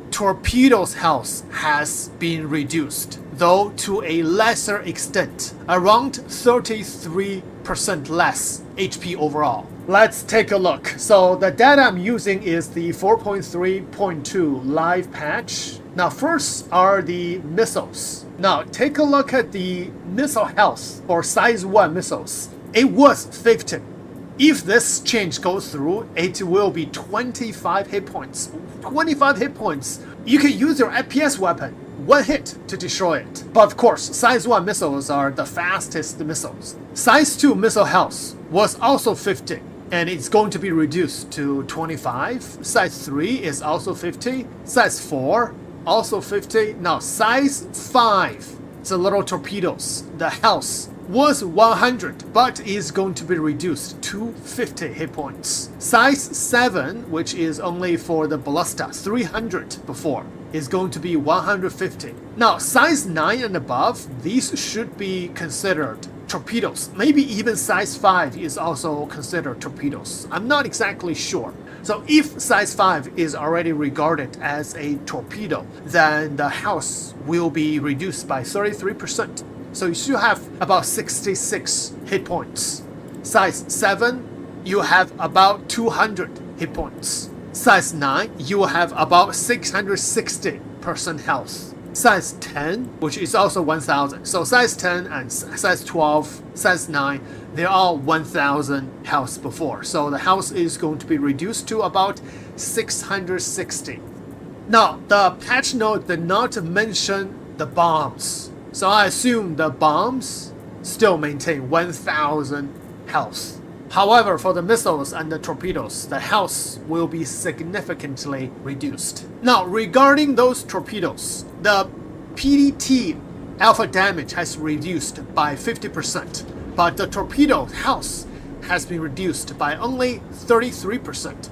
torpedoes' health has been reduced, though to a lesser extent, around 33% less HP overall. Let's take a look. So the data I'm using is the 4.3.2 live patch. Now first are the missiles. Now take a look at the missile health for size 1 missiles. It was 50. If this change goes through, it will be 25 hit points. 25 hit points, you can use your FPS weapon, one hit to destroy it. But of course, size 1 missiles are the fastest missiles. Size 2 missile health was also 50, and it's going to be reduced to 25. Size 3 is also 50. Size 4, also 50. Now, size 5, the little torpedoes, the health was 100, but is going to be reduced to 50 hit points. Size 7, which is only for the ballista, 300 before, is going to be 150. Now, size 9 and above, these should be considered torpedoes. Maybe even size 5 is also considered torpedoes. I'm not exactly sure. So if size 5 is already regarded as a torpedo, then the health will be reduced by 33%. So you should have about 66 hit points. Size 7, you have about 200 hit points. Size 9, you will have about 660% health. Size 10, which is also 1000. So size 10 and size 12, size 9, they're all 1000 health before. So the health is going to be reduced to about 660. Now, the patch note did not mention the bombs. So I assume the bombs still maintain 1000 health. However, for the missiles and the torpedoes, the health will be significantly reduced. Now, regarding those torpedoes, the PDT alpha damage has reduced by 50%, but the torpedo health has been reduced by only 33%.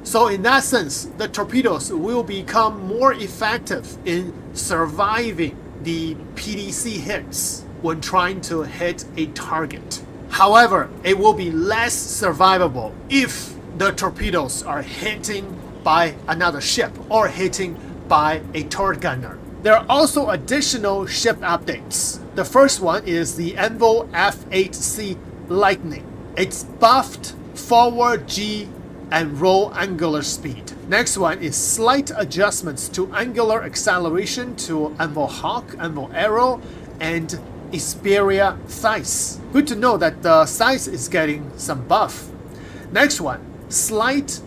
So in that sense, the torpedoes will become more effective in surviving the PDC hits when trying to hit a target. However, it will be less survivable if the torpedoes are hitting by another ship or hitting by a turret gunner. There are also additional ship updates. The first one is the Anvil F8C Lightning. It's buffed forward G and roll angular speed. Next one is slight adjustments to angular acceleration to Anvil Hawk, Anvil Arrow, and Xperia Theiss. Good to know that the Theiss is getting some buff. Next one, slight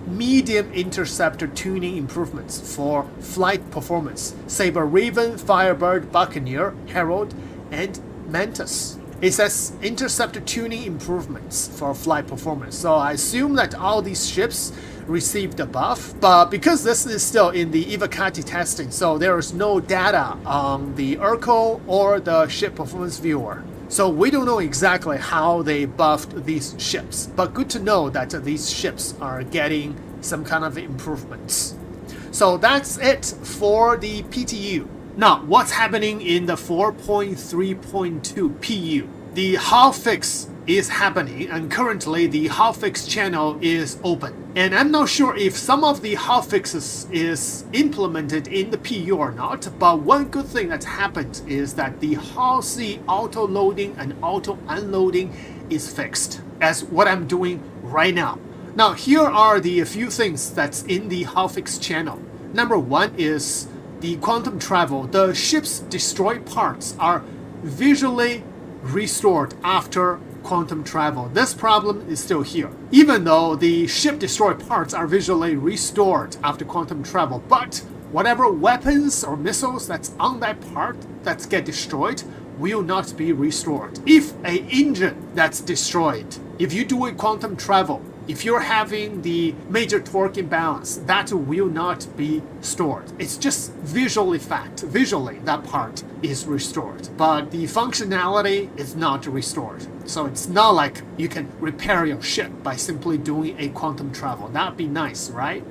medium interceptor tuning improvements for flight performance. Saber Raven, Firebird, Buccaneer, Herald, and Mantis. It says interceptor tuning improvements for flight performance. So I assume that all these ships received a buff, but because this is still in the Ivacati testing, so there is no data on the Urkel or the ship performance viewer. So we don't know exactly how they buffed these ships, but good to know that these ships are getting some kind of improvements. So that's it for the PTU. Now, what's happening in the 4.3.2 PU? The hotfix is happening, and currently the hotfix channel is open. And I'm not sure if some of the hotfixes is implemented in the PU or not, but one good thing that's happened is that the HAL-C auto loading and auto unloading is fixed, as what I'm doing right now. Now, here are the few things that's in the hotfix channel. Number one is the quantum travel. The ship's destroyed parts are visually restored after quantum travel. This problem is still here. Even though the ship destroyed parts are visually restored after quantum travel, but whatever weapons or missiles that's on that part that get destroyed will not be restored. If an engine that's destroyed, if you do a quantum travel, if you're having the major torque imbalance, that will not be stored. It's just visual effect. Visually, that part is restored, but the functionality is not restored. So it's not like you can repair your ship by simply doing a quantum travel. That'd be nice, right?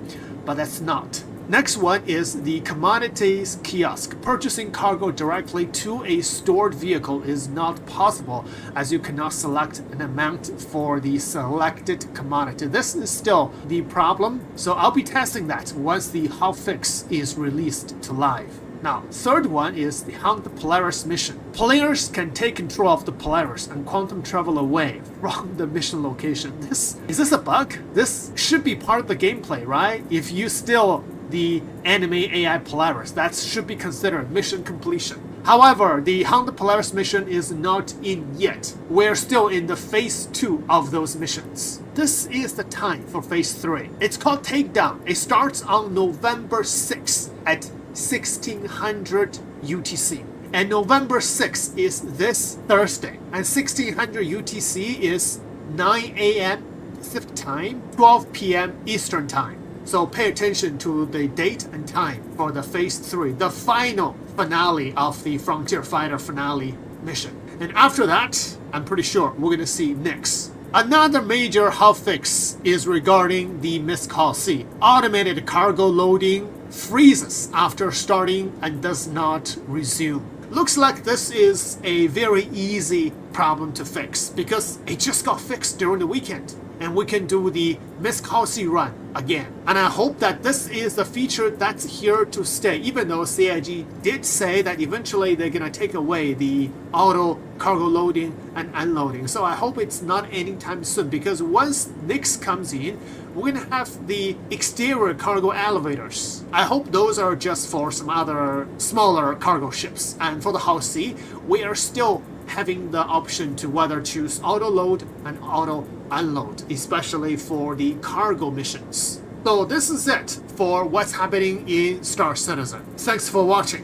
But that's not. Next one is the commodities kiosk. Purchasing cargo directly to a stored vehicle is not possible, as you cannot select an amount for the selected commodity. This is still the problem, so I'll be testing that once the hotfix is released to live. Now, third one is the Hunt the Polaris mission. Players can take control of the Polaris and quantum travel away from the mission location. Is this a bug? This should be part of the gameplay, right? If you steal the enemy AI Polaris, that should be considered mission completion. However, the Honda Polaris mission is not in yet. We're still in the phase 2 of those missions. This is the time for phase 3. It's called Takedown. It starts on November 6th at 1600 UTC. And November 6th is this Thursday. And 1600 UTC is 9 a.m. Pacific time, 12 p.m. Eastern time. So pay attention to the date and time for the phase 3, the final finale of the Frontier Fighter finale mission. And after that, I'm pretty sure we're going to see Nyx. Another major hotfix is regarding the Missed Call C. Automated cargo loading freezes after starting and does not resume. Looks like this is a very easy problem to fix because it just got fixed during the weekend. And we can do the Missed Call C run again. And I hope that this is the feature that's here to stay, even though CIG did say that eventually they're gonna take away the auto cargo loading and unloading. So I hope it's not anytime soon, because once Nyx comes in, we're gonna have the exterior cargo elevators. I hope those are just for some other smaller cargo ships. And for the House C, we are still having the option to whether choose auto load and auto unload, especially for the cargo missions. So this is it for what's happening in Star Citizen. Thanks for watching.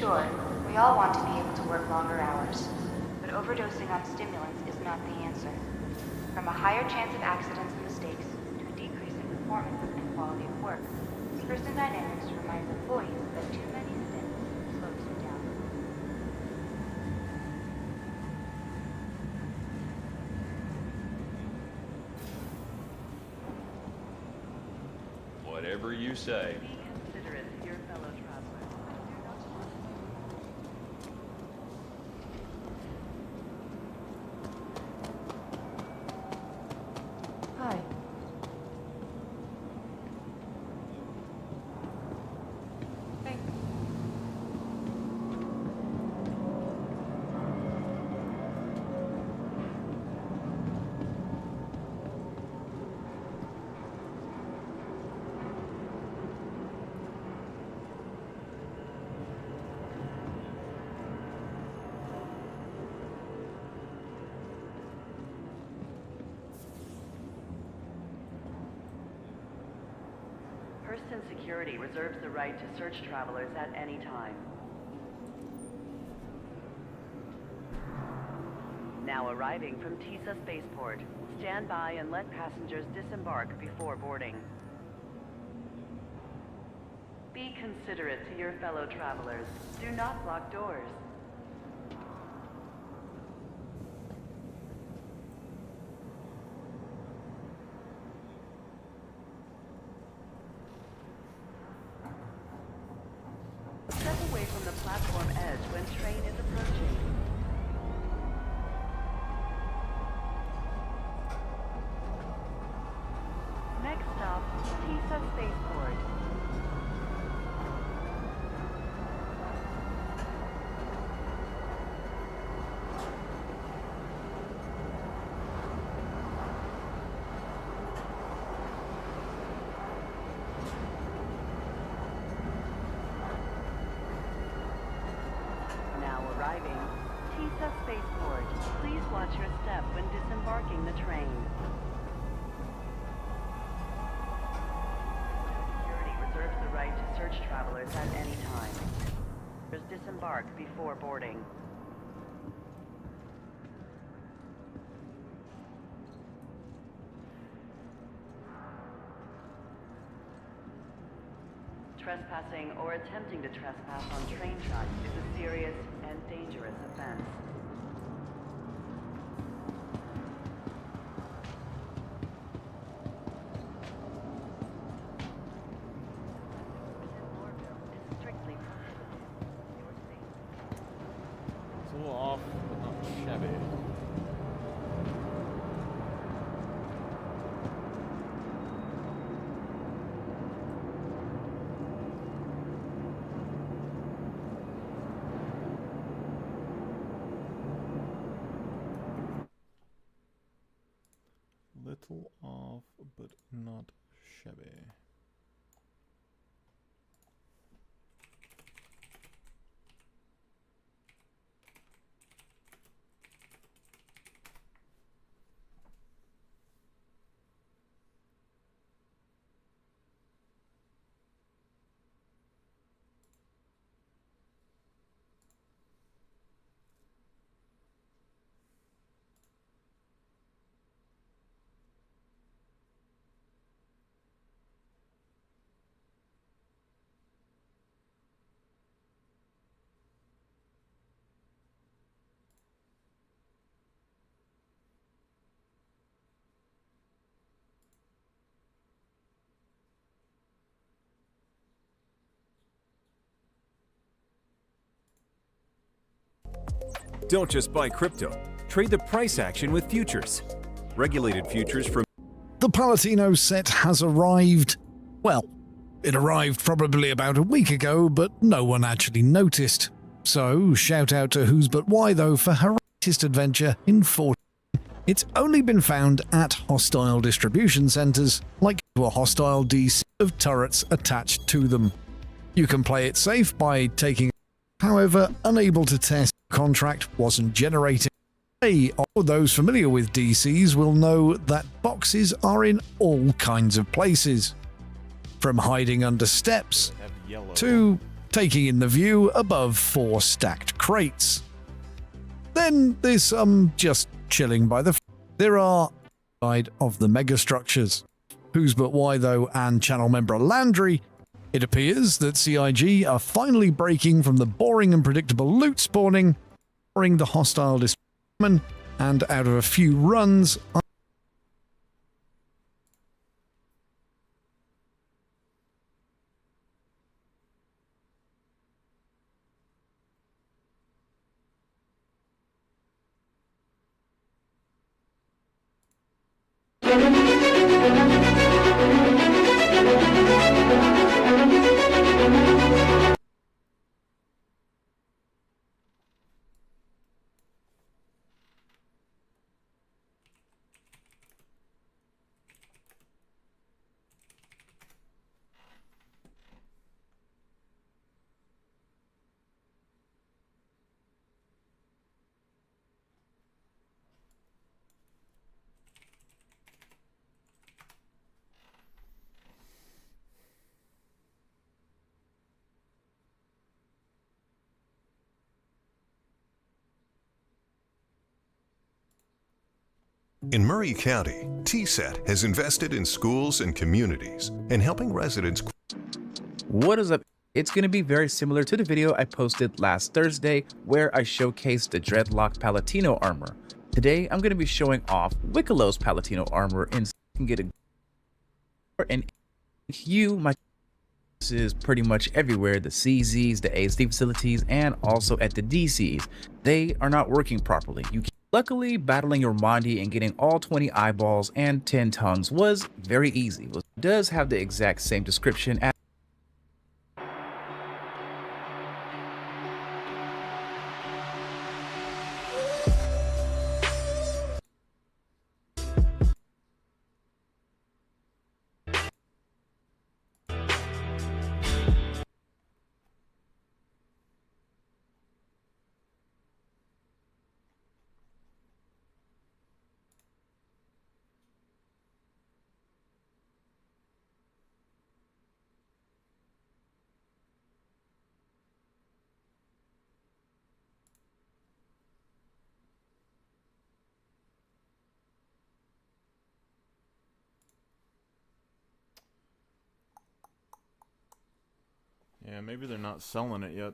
Sure, we all want to be able to work longer hours, but overdosing on stimulants is not the answer. From a higher chance of accidents and mistakes to a decrease in performance and quality of work, Person Dynamics reminds employees that too many stints slows you down. Whatever you say. Be considerate of your fellow travelers. Hi. Hurston Security reserves the right to search travelers at any time. Now arriving from Tisa Spaceport. Stand by and let passengers disembark before boarding. Be considerate to your fellow travelers. Do not block doors. Step away from the platform edge when train is approaching. Next stop, Tisa Spaceport. Arriving, Tisa Spaceport. Please watch your step when disembarking the train. Security reserves the right to search travelers at any time. Disembark before boarding. Trespassing or attempting to trespass on train tracks is a serious and dangerous offense. Is strictly prohibited. Your safety. It's a little off, but not shabby. Little off, but not shabby. Don't just buy crypto. Trade the price action with futures. Regulated futures from... The Palatino set has arrived. Well, it arrived probably about a week ago, but no one actually noticed. So, shout out to Who's But Why though for her latest adventure in 14. It's only been found at hostile distribution centers, like a hostile DC of turrets attached to them. You can play it safe by taking, however, unable to test. Contract wasn't generating. Or those familiar with DCs will know that boxes are in all kinds of places, from hiding under steps to taking in the view above 4 stacked crates. Then there's just chilling by the there are side of the megastructures. Who's but why though, and channel member Landry, it appears that CIG are finally breaking from the boring and predictable loot spawning, ignoring the hostile displacement, and out of a few runs, In Murray County, TSET has invested in schools and communities and helping residents. What is up? It's going to be very similar to the video I posted last Thursday where I showcased the Dreadlock Palatino armor. Today, I'm going to be showing off Wickelow's Palatino armor and so you can get a and you, my this is pretty much everywhere, the CZs, the ASD facilities, and also at the DCs. They are not working properly. Luckily, battling your Mondi and getting all 20 eyeballs and 10 tongues was very easy. It does have the exact same description as Yeah, maybe they're not selling it yet.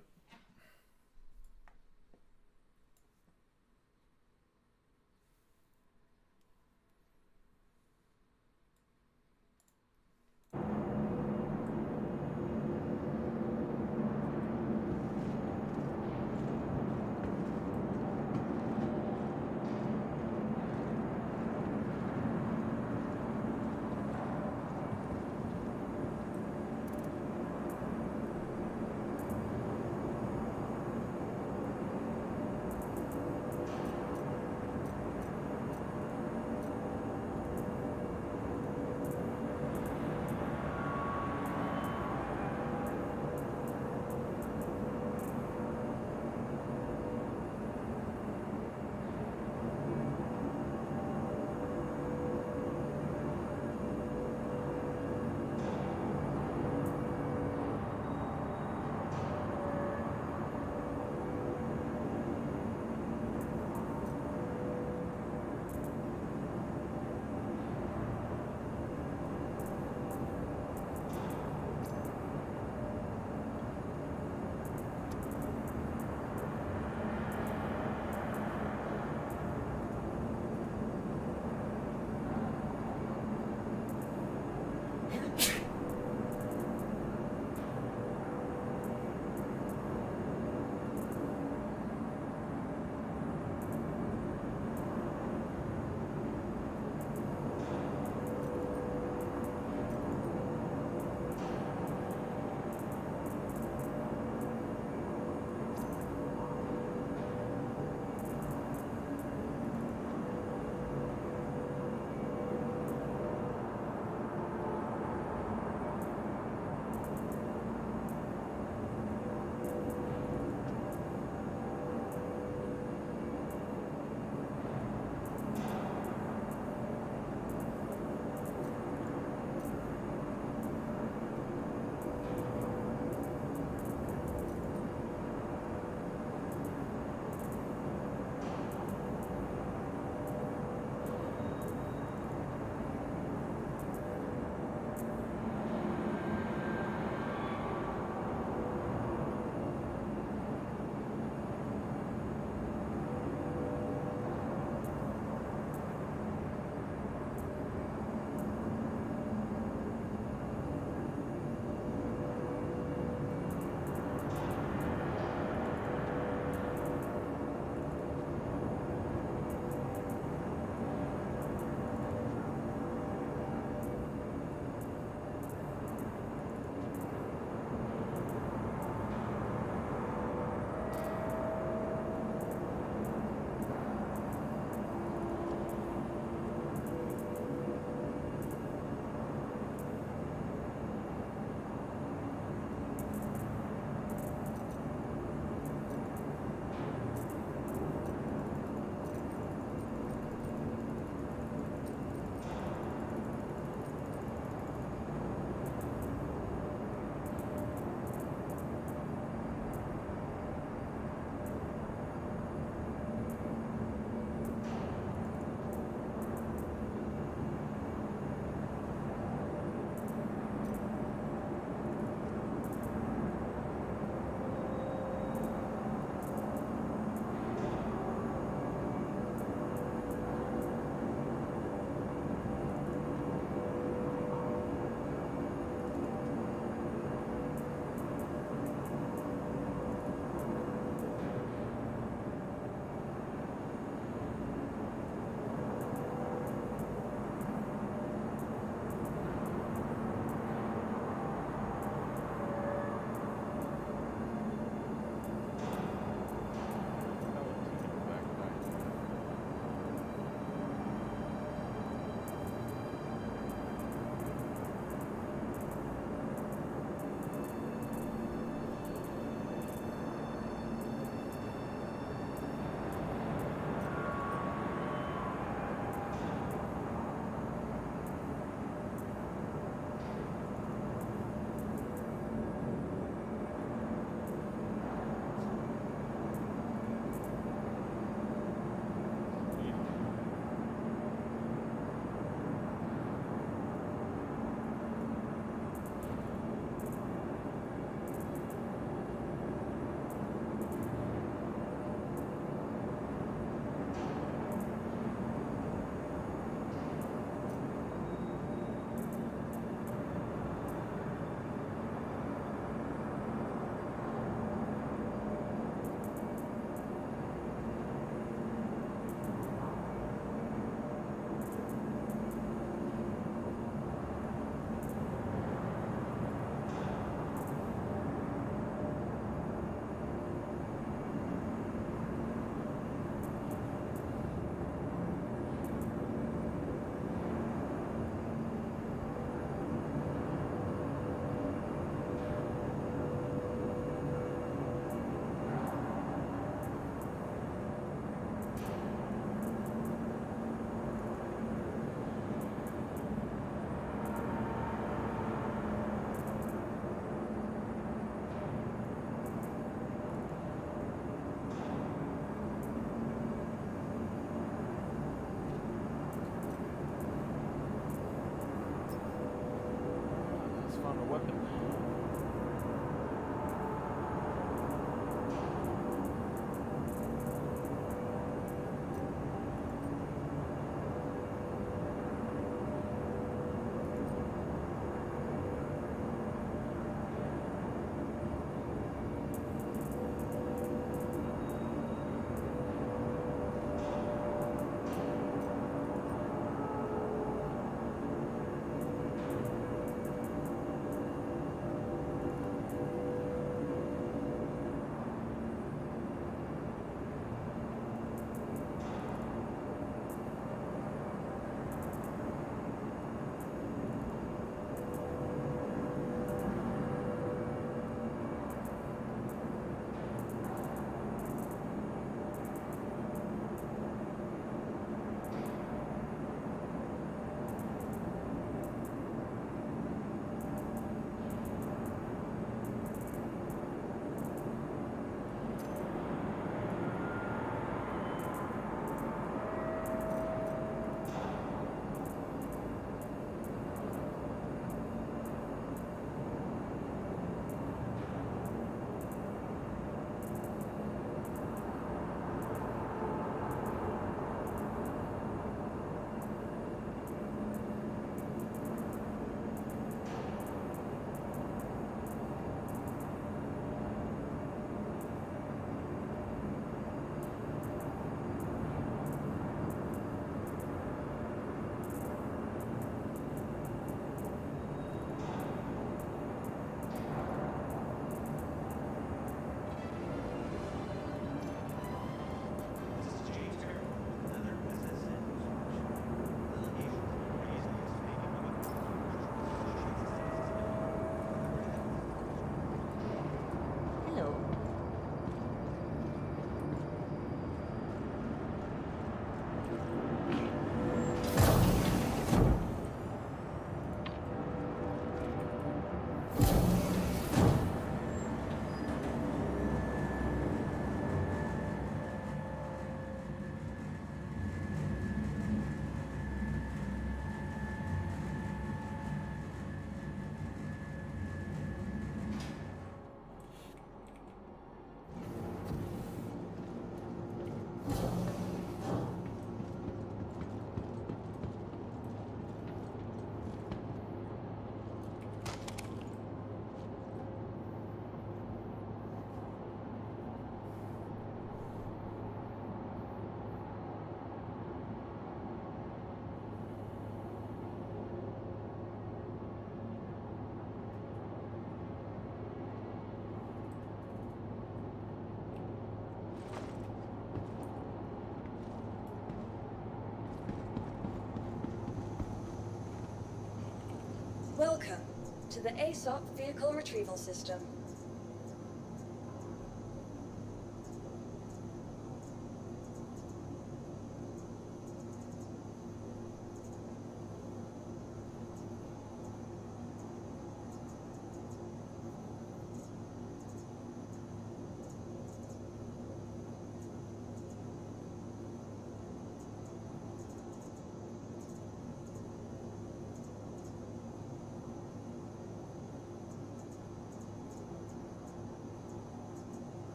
Welcome to the ASOP Vehicle Retrieval System.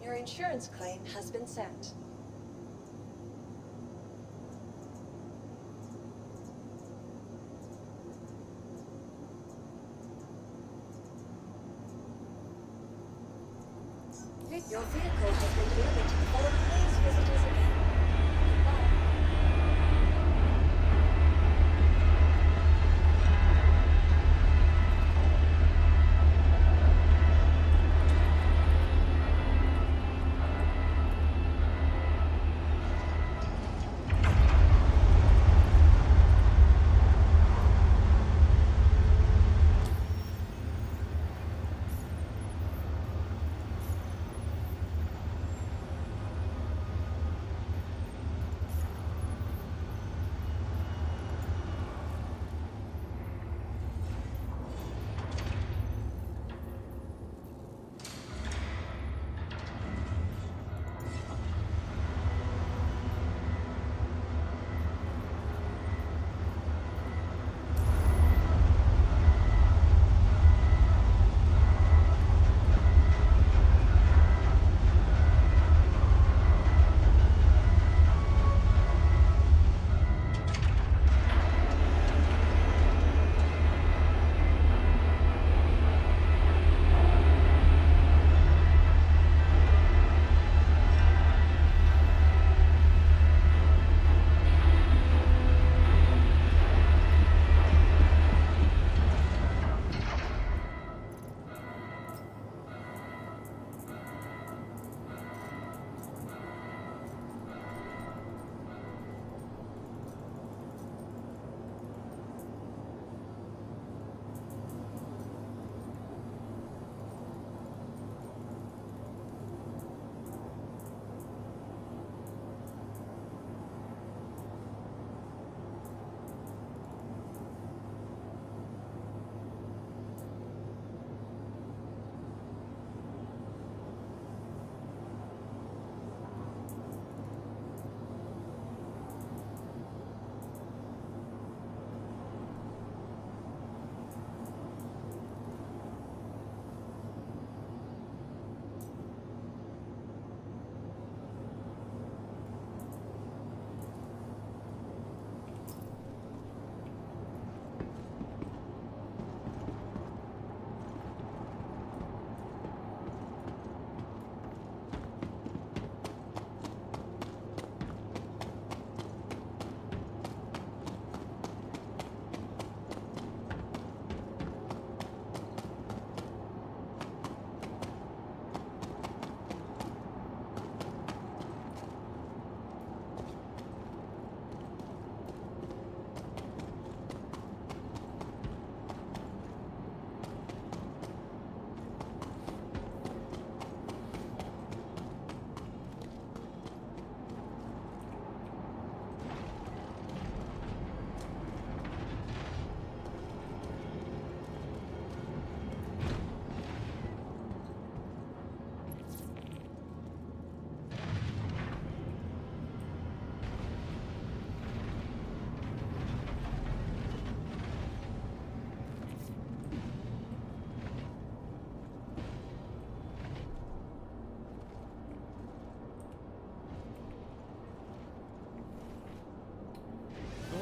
Your insurance claim has been sent. Your vehicle has been delivered to the following. Please visit us again.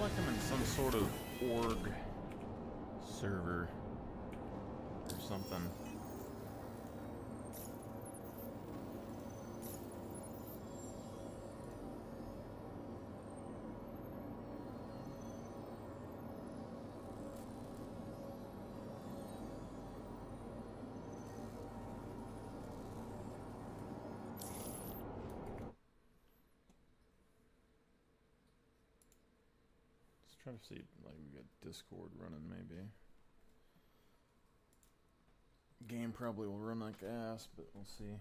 like I'm in some sort of org server or something. Try to see, like, we got Discord running, maybe. Game probably will run like ass, but we'll see.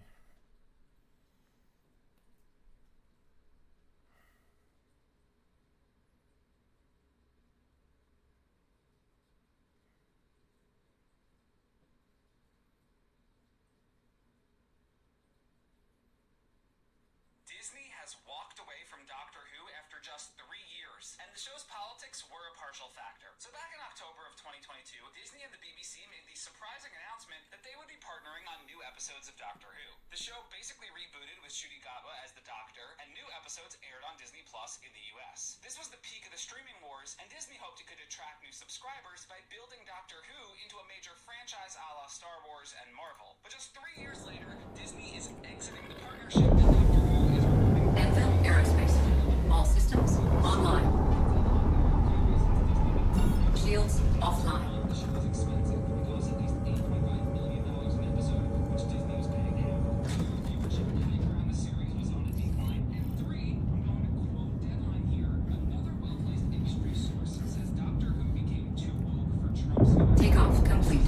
Disney has walked away from Doctor Who after just 3 years, and the show's politics were a partial factor. So back in October of 2022, Disney and the BBC made the surprising announcement that they would be partnering on new episodes of Doctor Who. The show basically rebooted with Ncuti Gatwa as the Doctor, and new episodes aired on Disney Plus in the US. This was the peak of the streaming wars, and Disney hoped it could attract new subscribers by building Doctor Who into a major franchise a la Star Wars and Marvel. But just 3 years later, Disney is exiting the partnership, and Doctor Who is Anvil Aerospace. All systems online. Shields offline. Takeoff complete.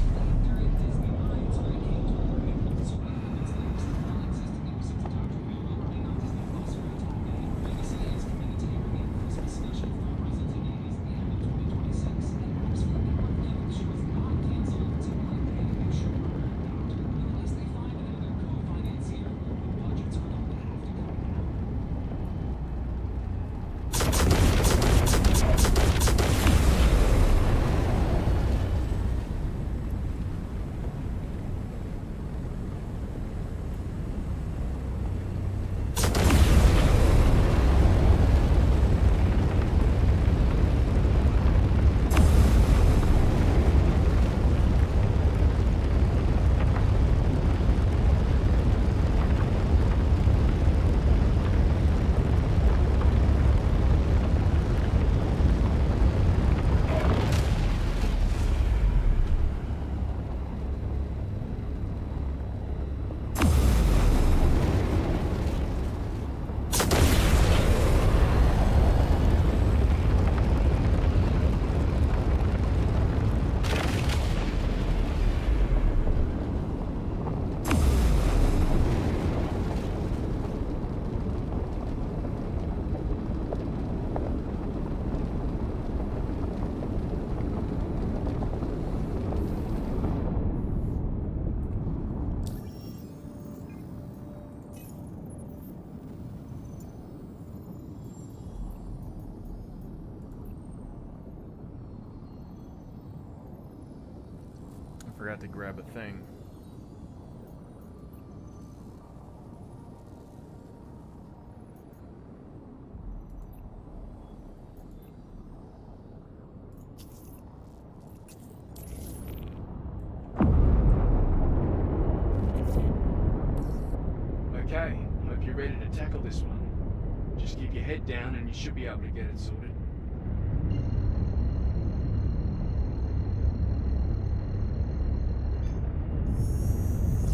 Forgot to grab a thing. Okay, hope you're ready to tackle this one. Just keep your head down and you should be able to get it sorted.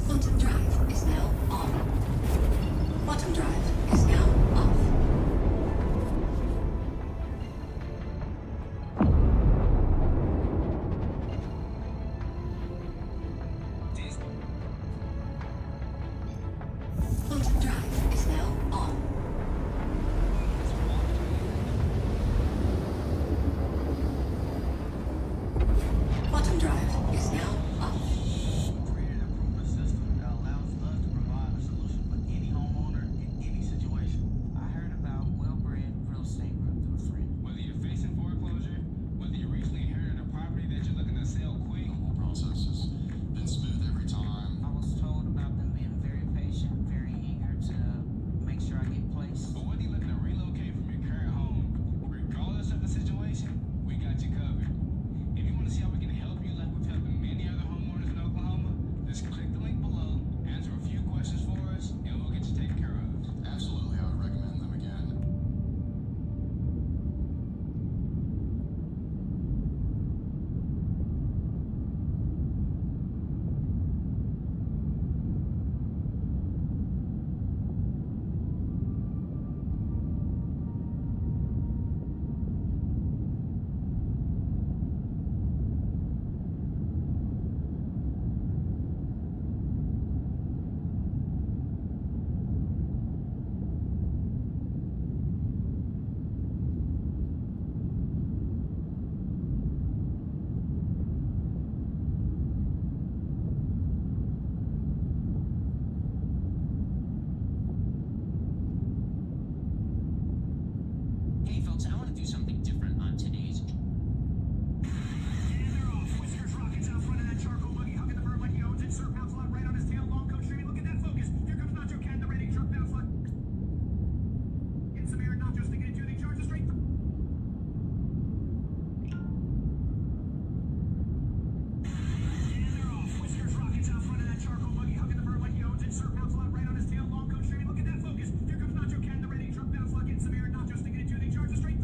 Quantum drive is now on. Quantum drive is now off. Quantum drive is now on. folks, I want to do something different on today's. They're off. Whiskers rockets out front of that charcoal buggy, hugging the bird like he owns it. Sir pounds a lot right on his tail. Long coat streaming. Look at that focus. Here comes Nacho Ken, the ready truck bounce like. Get some air. Nacho sticking it to the charge straight. They're off. Whiskers rockets out front of that charcoal buggy, hugging the bird like he owns it. Sir pounds a lot right on his tail. Long coat streaming. Look at that focus. Here comes Nacho Ken, the ready truck bounce like. Get some air. Nacho sticking it to the charge straight.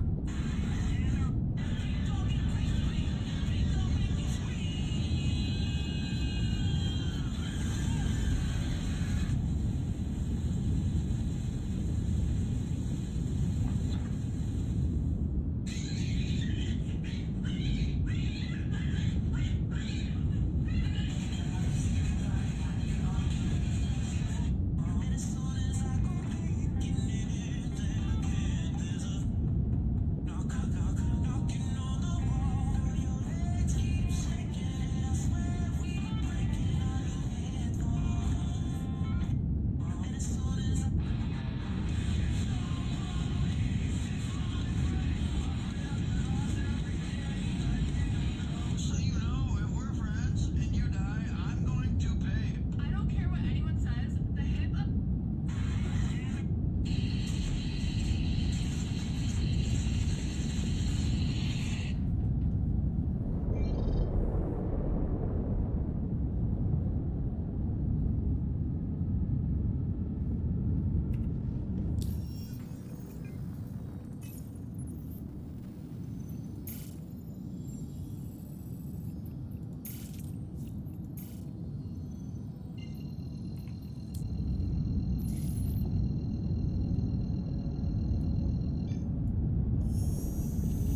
I don't care what anyone says. The hip.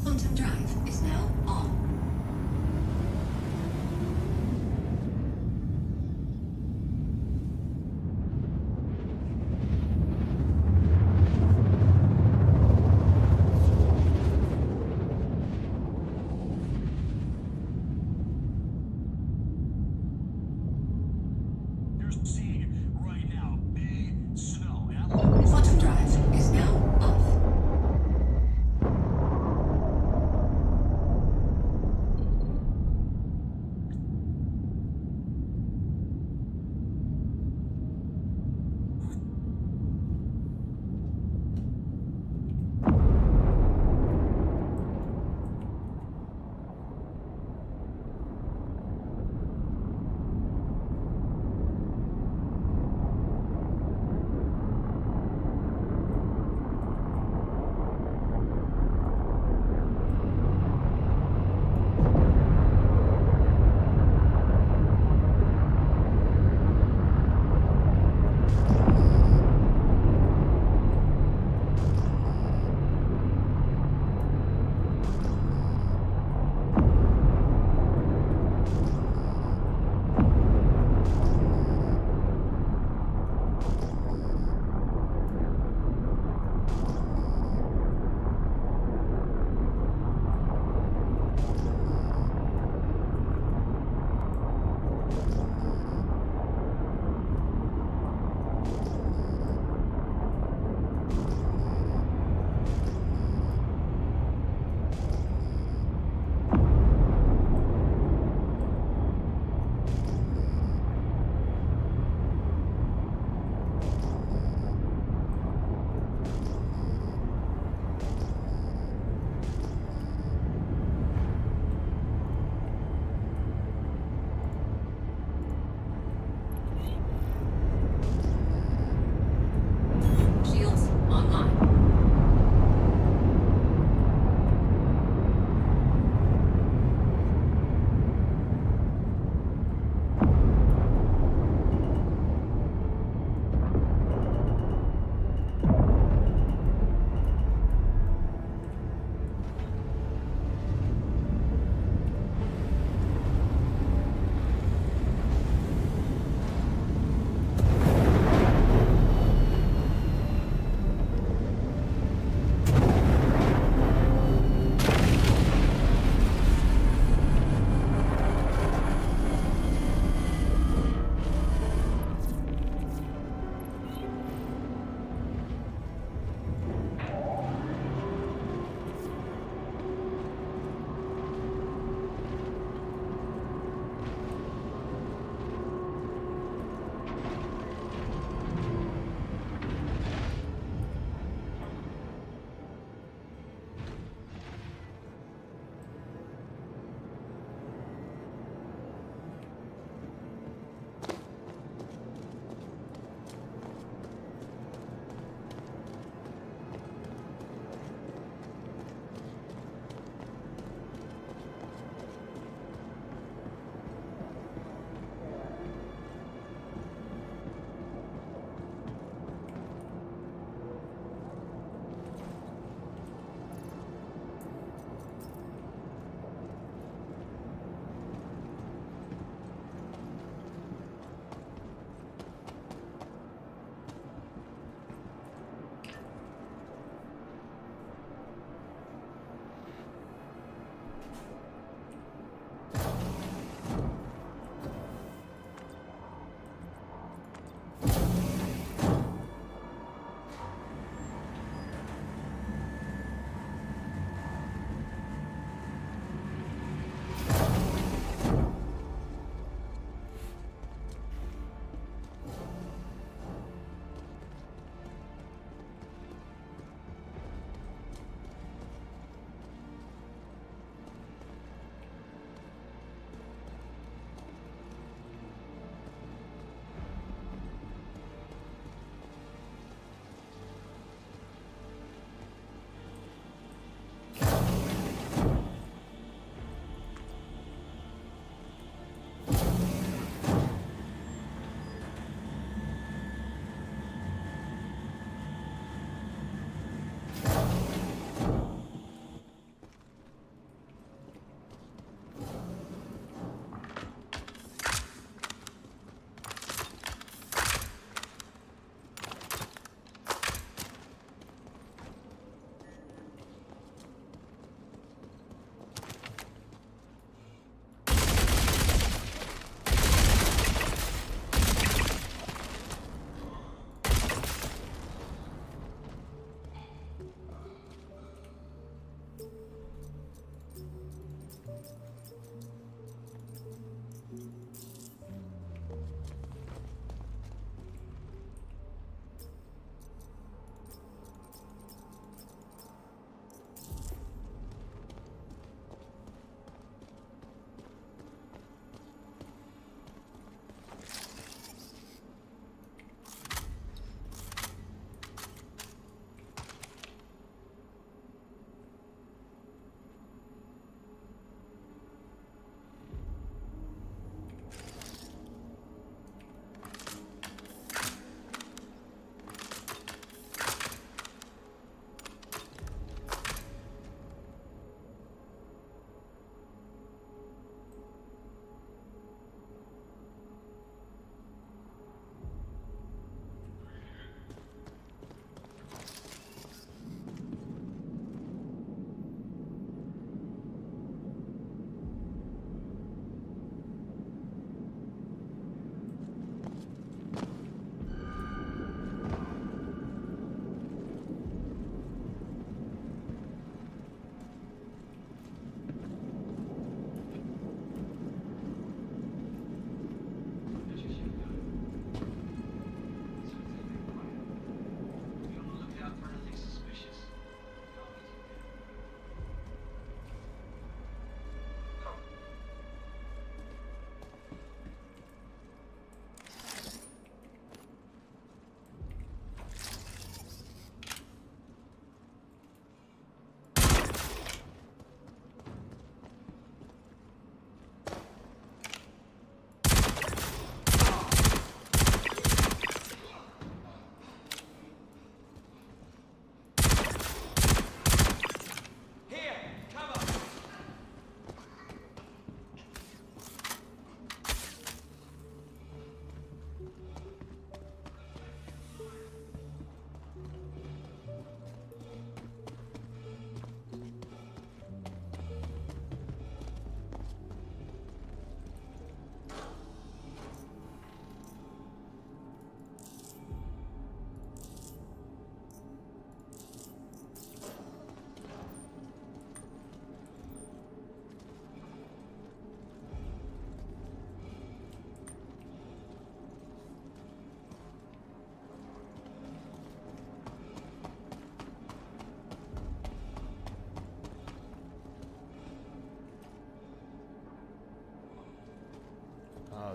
Quantum drive is now on. You're seeing it right now. Big snow. Quantum drive is now off.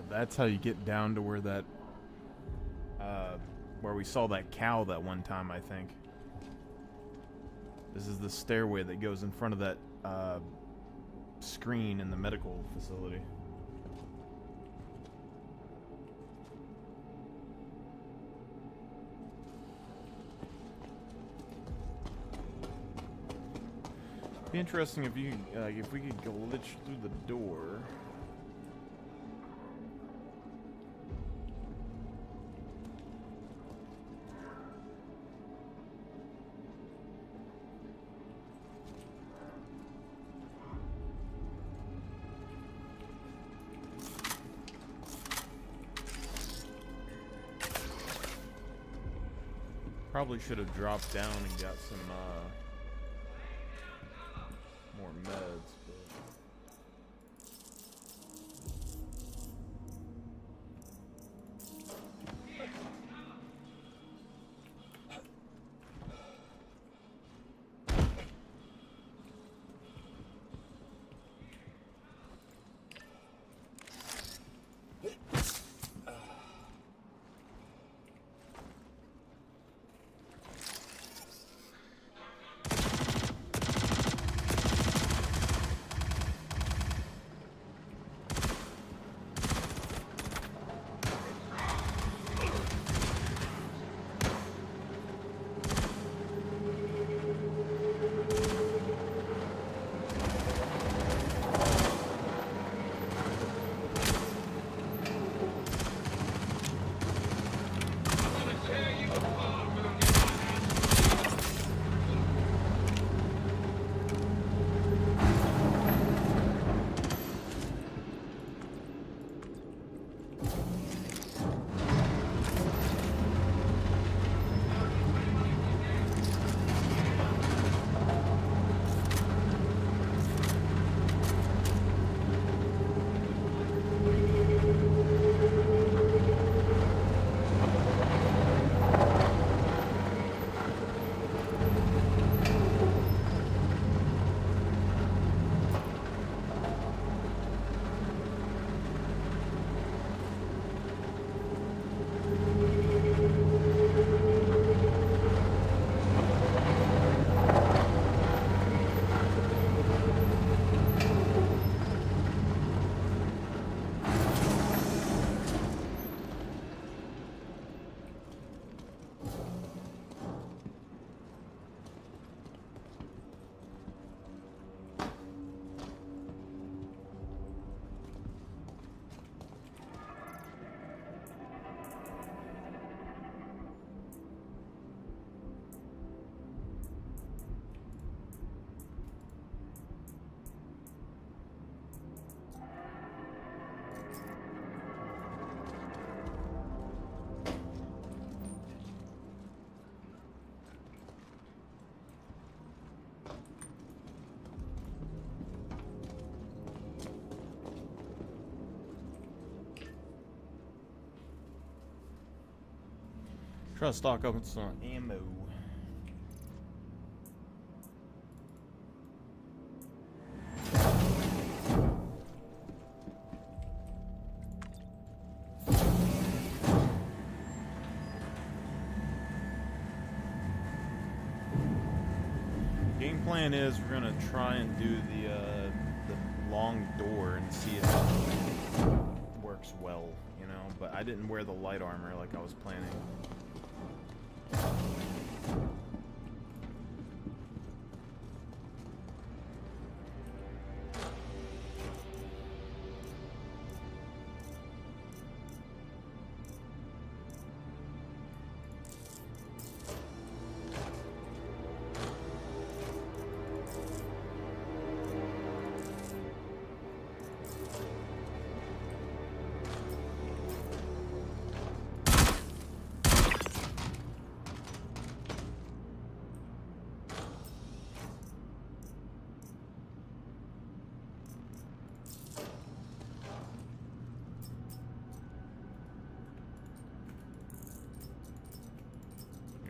That's how you get down to where that, where we saw that cow that one time, I think. This is the stairway that goes in front of that, screen in the medical facility. Be interesting if you, if we could glitch through the door. Probably should have dropped down and got some, more meds, but... Try to stock up on some ammo. Game plan is we're gonna try and do the long door and see if it works well, you know. But I didn't wear the light armor like I was planning.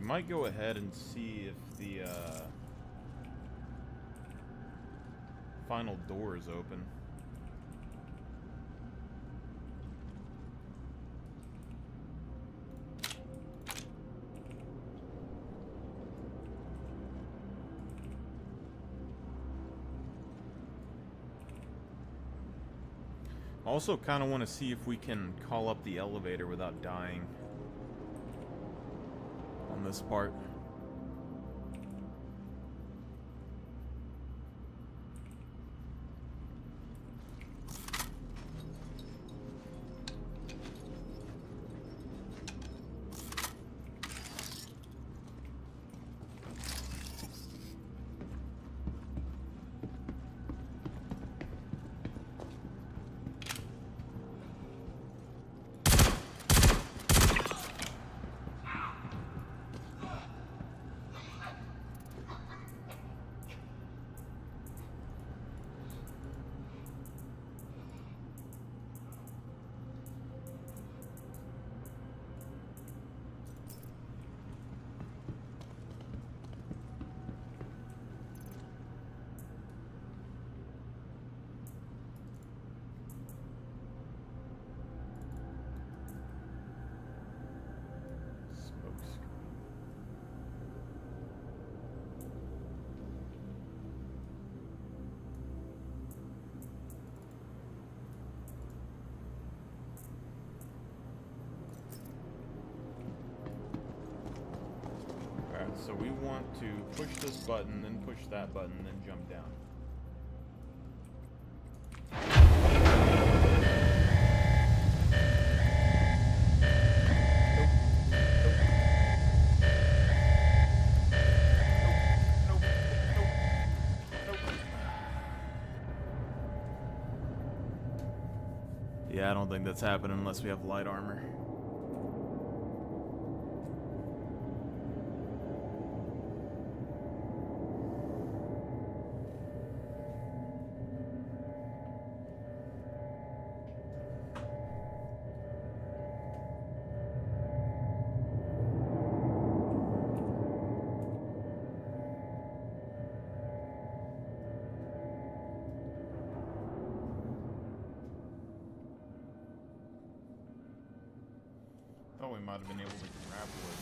Might go ahead and see if the final door is open. Also kind of want to see if we can call up the elevator without dying on this part. So we want to push this button, then push that button, then jump down. Yeah, I don't think that's happening unless we have light armor. Thought we might have been able to grapple it.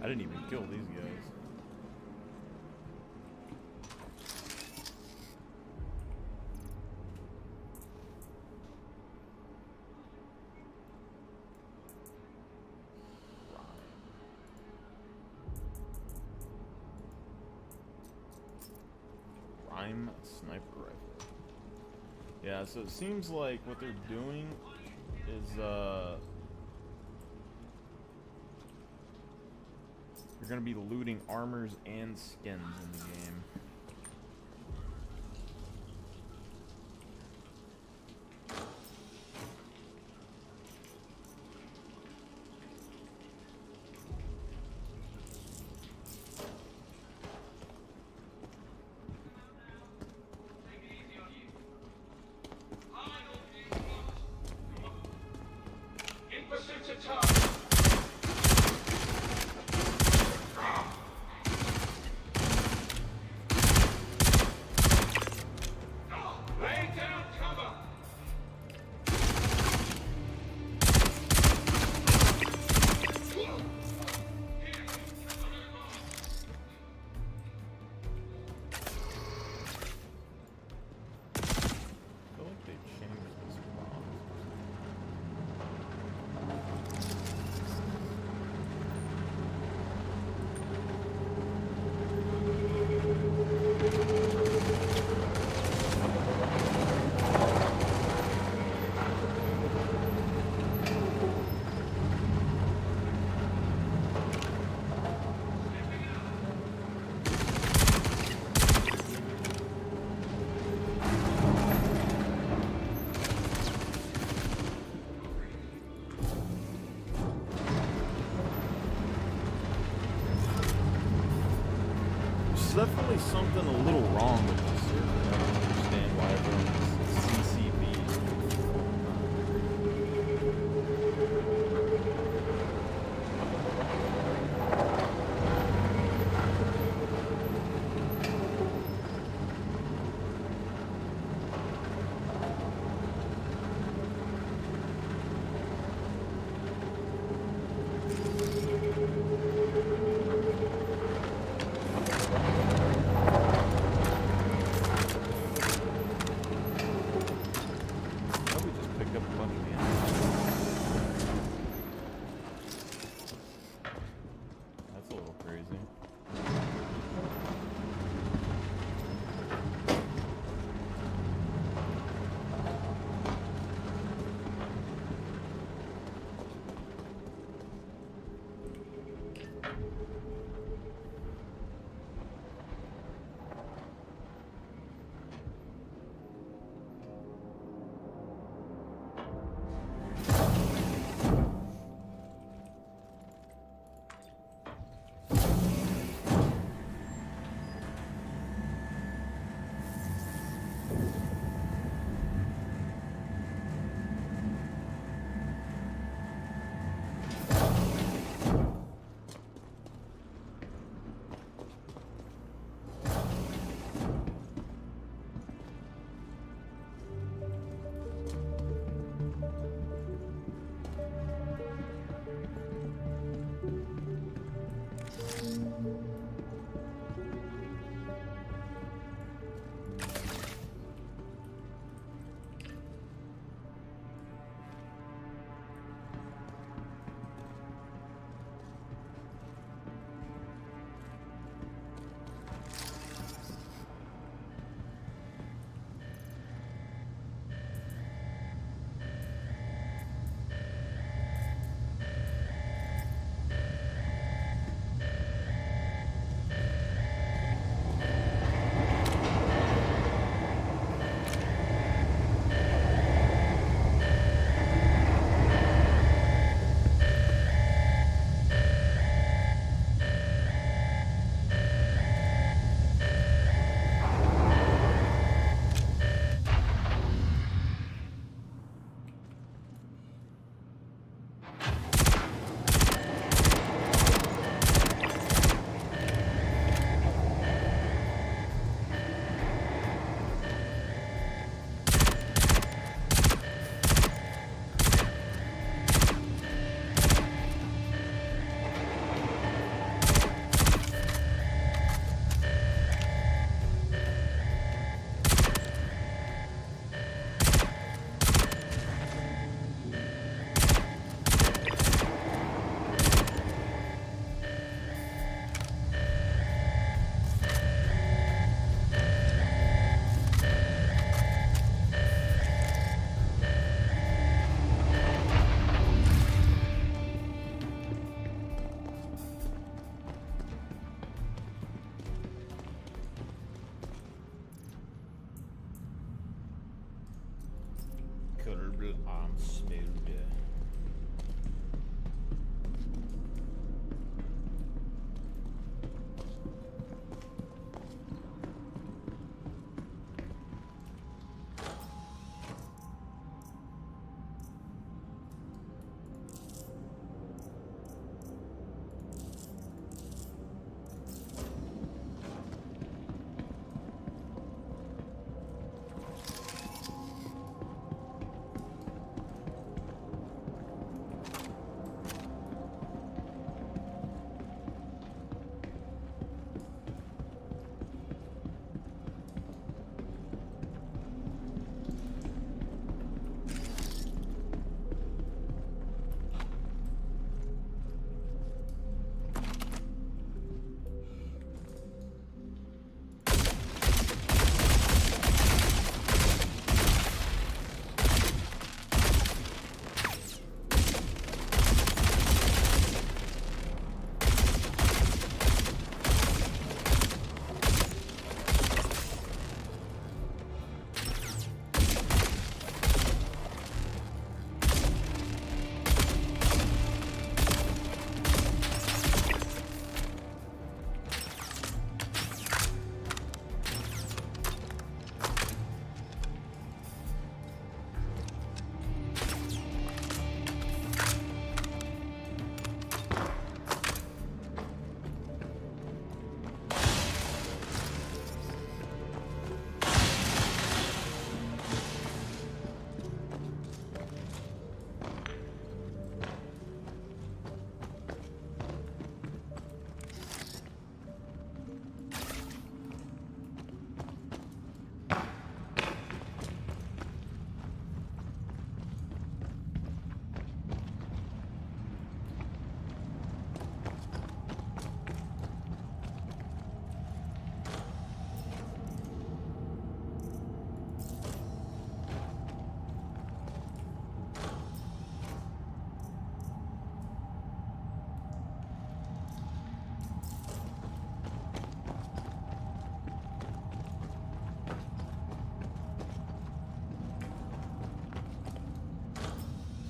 I didn't even kill these guys. Rhyme sniper rifle. Yeah, so it seems like what they're doing is You're going to be looting armors and skins in the game. Definitely something a little wrong with this server. I don't understand why everyone's CCV.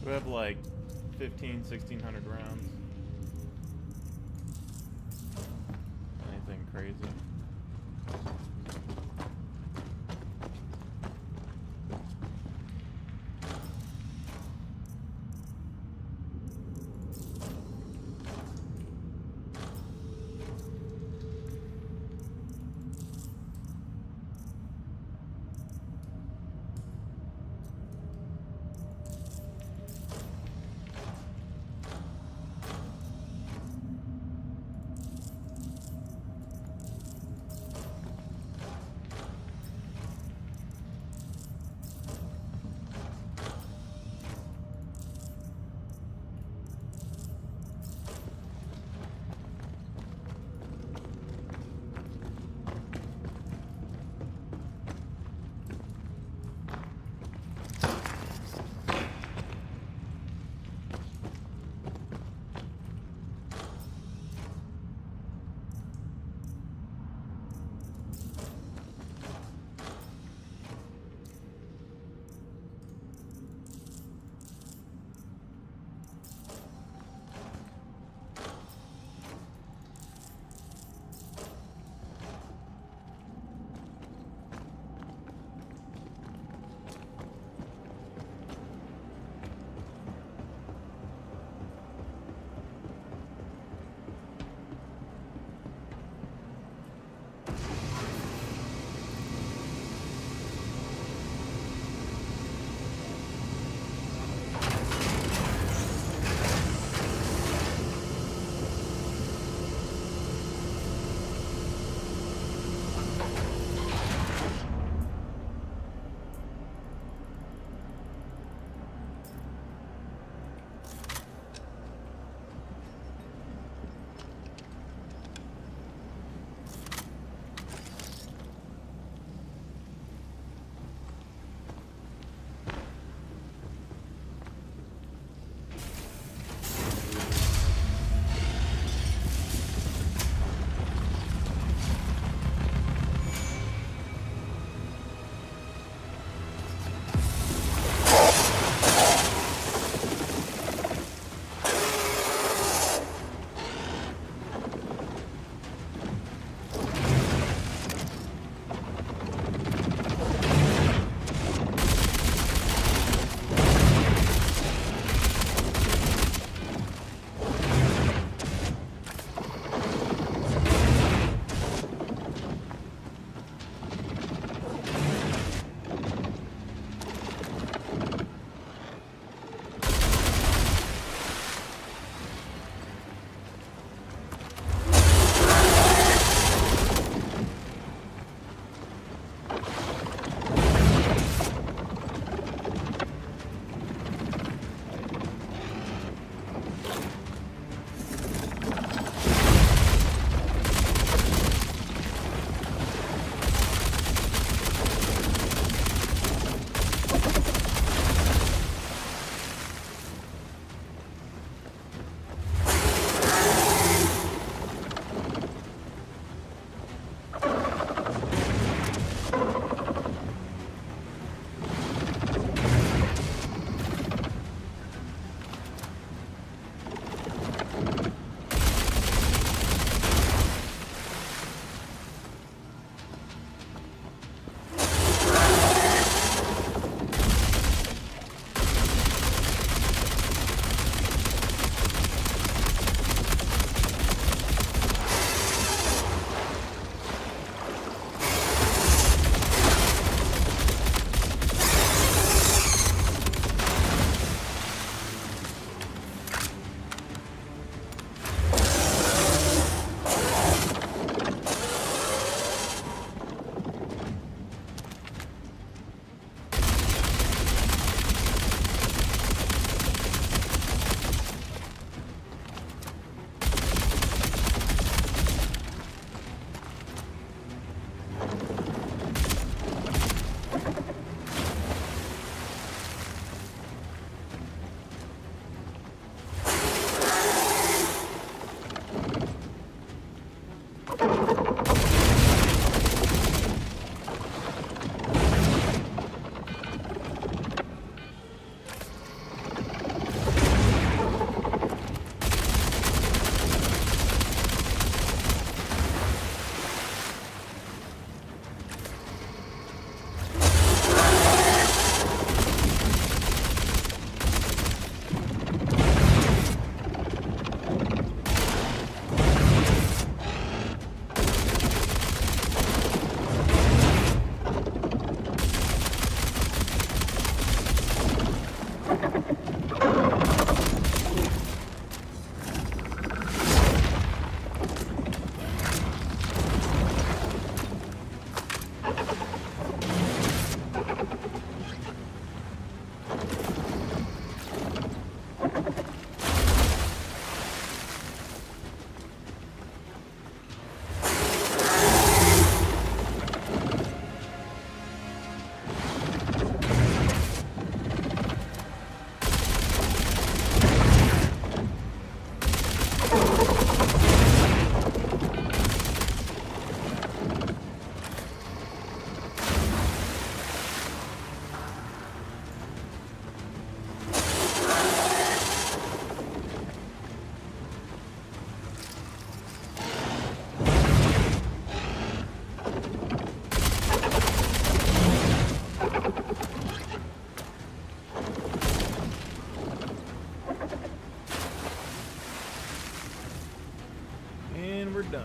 We have like 1,600 rounds. Anything crazy? done.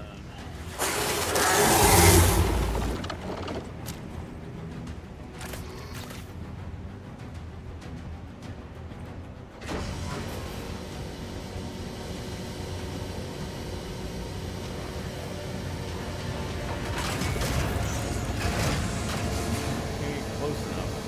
Ain't close enough.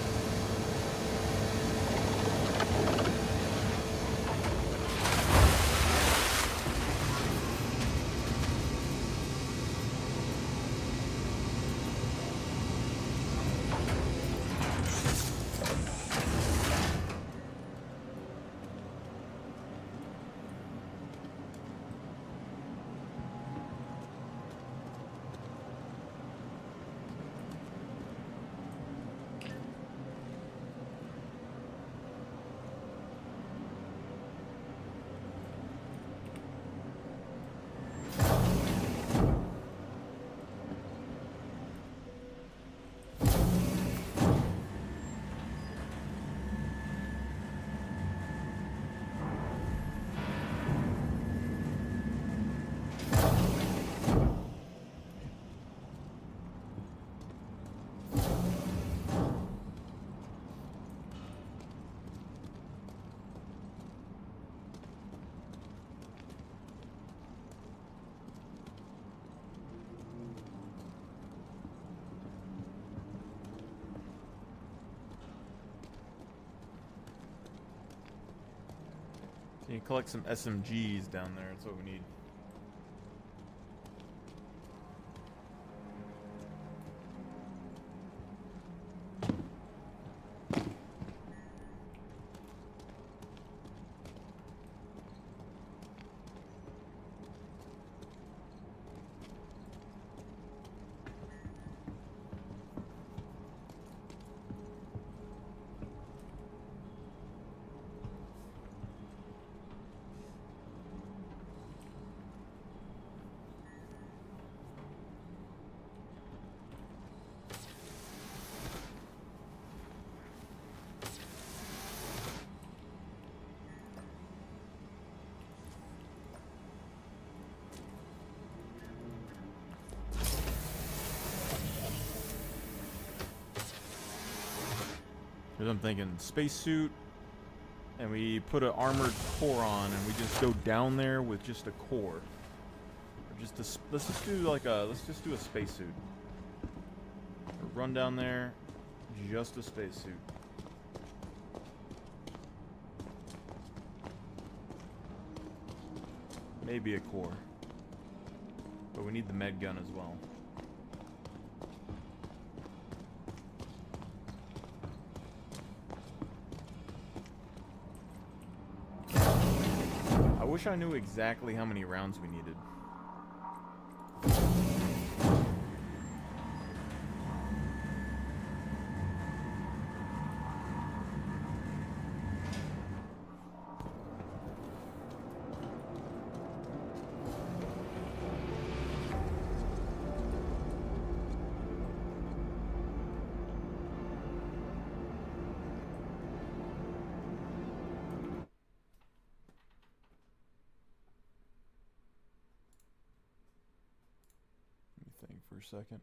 So you can collect some SMGs down there. That's what we need. Because I'm thinking spacesuit, and we put an armored core on, and we just go down there with just a core. Or just a, let's just do a spacesuit. Run down there, just a spacesuit. Maybe a core. But we need the med gun as well. I wish I knew exactly how many rounds we needed. For a second.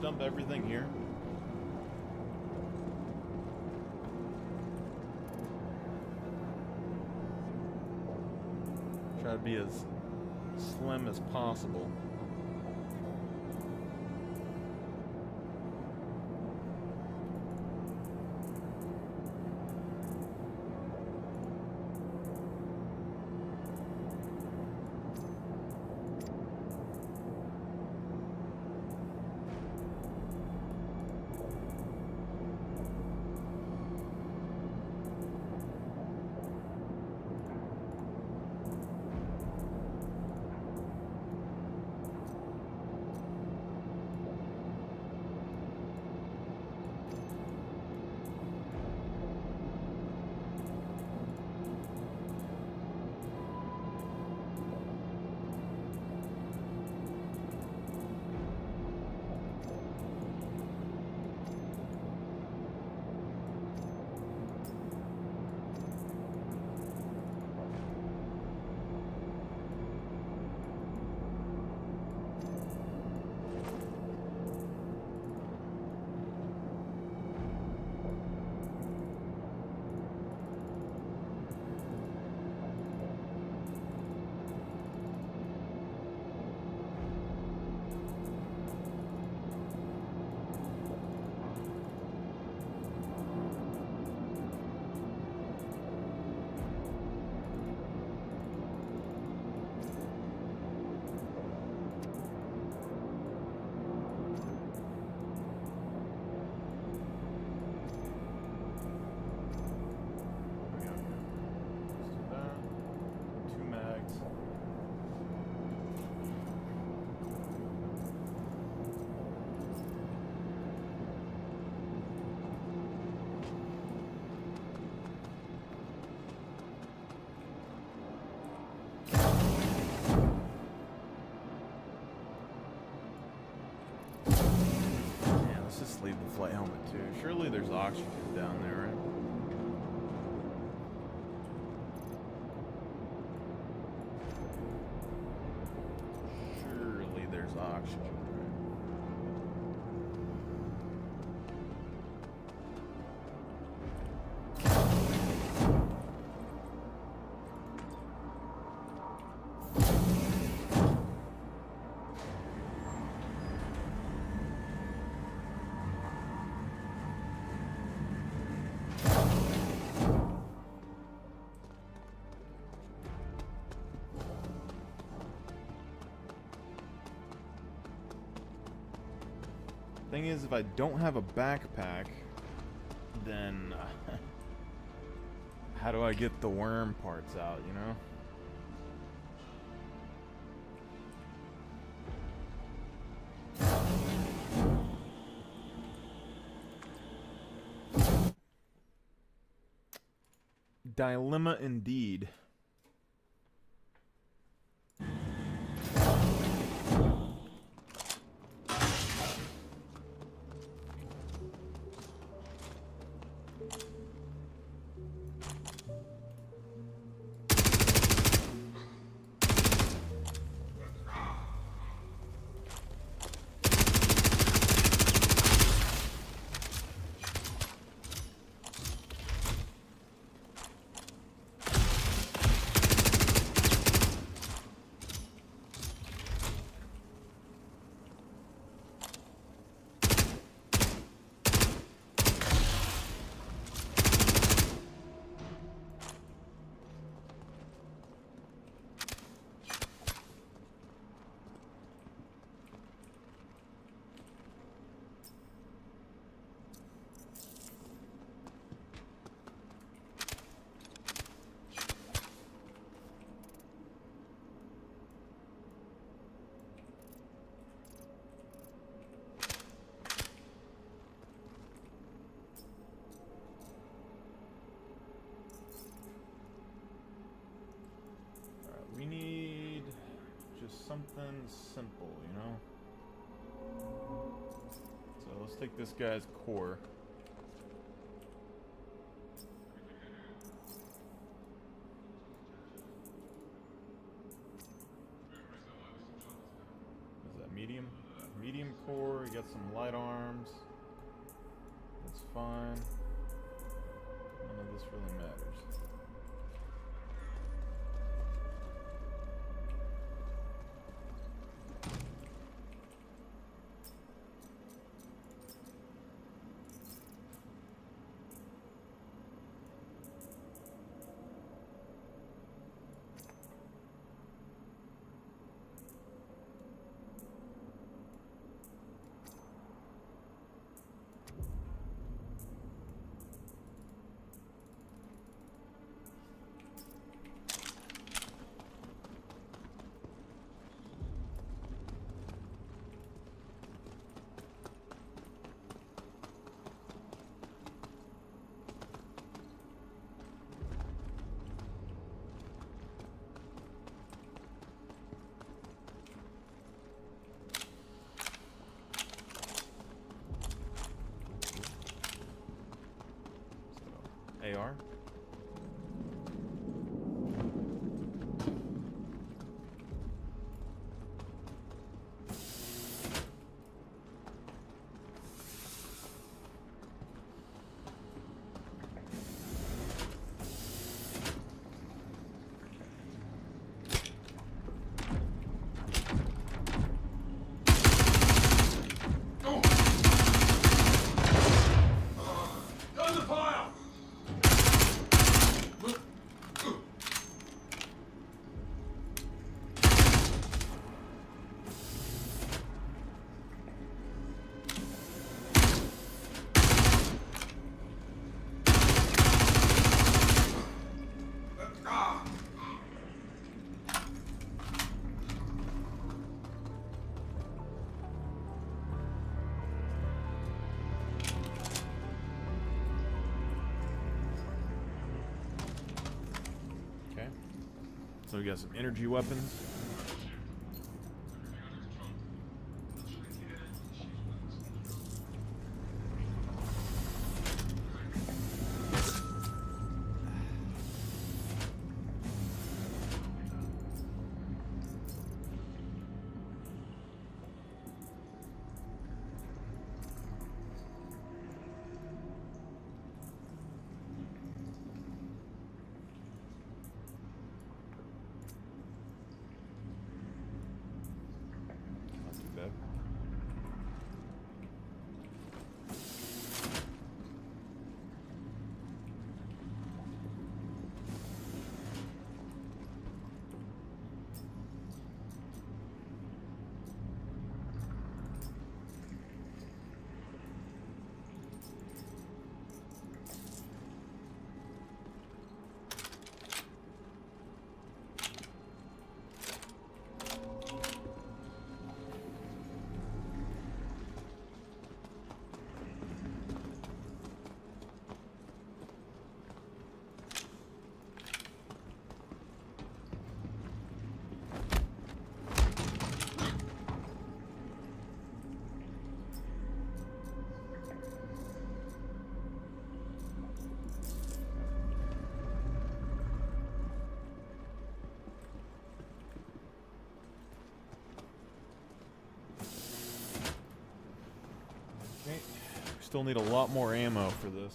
dump everything here? Try to be as slim as possible. Leave the flight helmet too. Surely there's oxygen down there, right? Surely there's oxygen, right? Thing is, if I don't have a backpack, then how do I get the worm parts out, you know? Dilemma indeed. We need just something simple, you know? So let's take this guy's core. Is that medium? medium core, you got some light arms. That's fine. None of this really matters. AR. So we got some energy weapons. Still need a lot more ammo for this.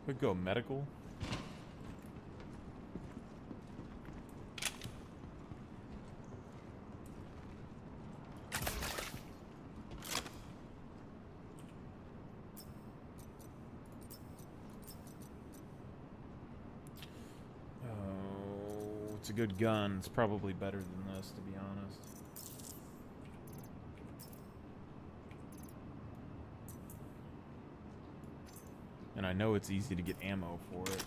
Could go medical. a good gun, it's probably better than this, to be honest. And I know it's easy to get ammo for it.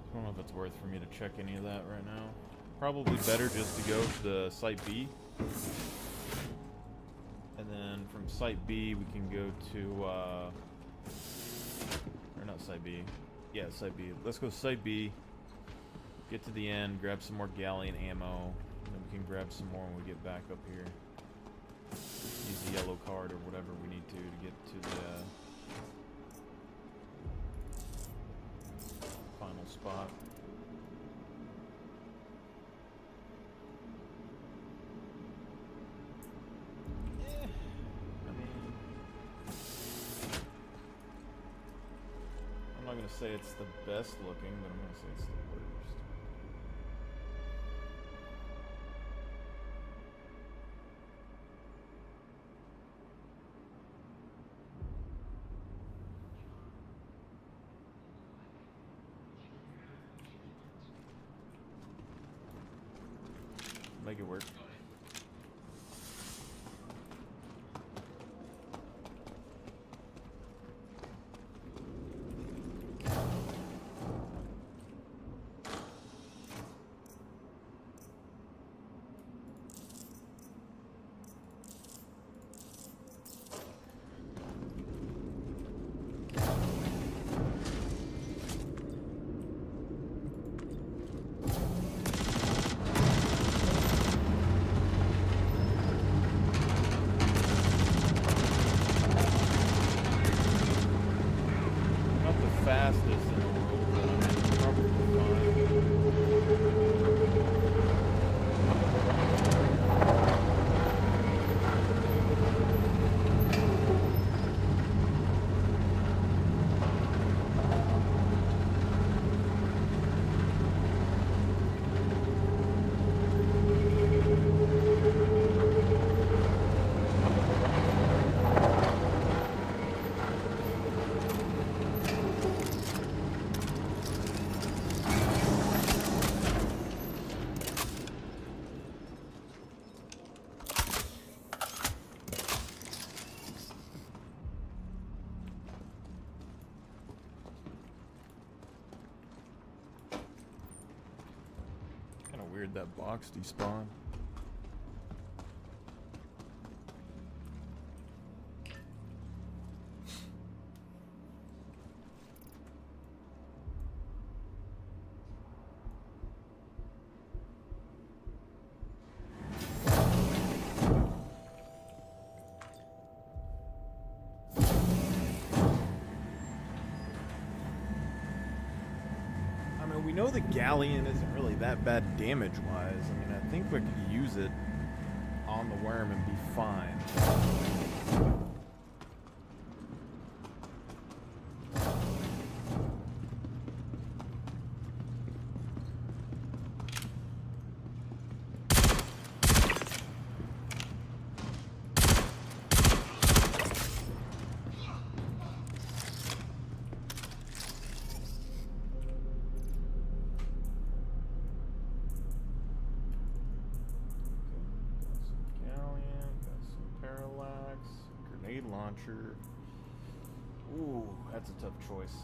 I don't know if it's worth for me to check any of that right now. Probably better just to go to Site B. And then from Site B, we can go to, or not Site B. Yeah, Site B. Let's go Site B. Get to the end, grab some more Galleon ammo. And then we can grab some more when we get back up here. Use the yellow card or whatever we need to get to the, final spot. I mean, I'm not gonna say it's the best looking, but I'm gonna say it's the worst. Make it work. Fastest in the world, but I mean, probably weird that box despawned. We know the Galleon isn't really that bad damage-wise. I mean, I think we could use it on the worm and be fine. Launcher. Ooh, that's a tough choice.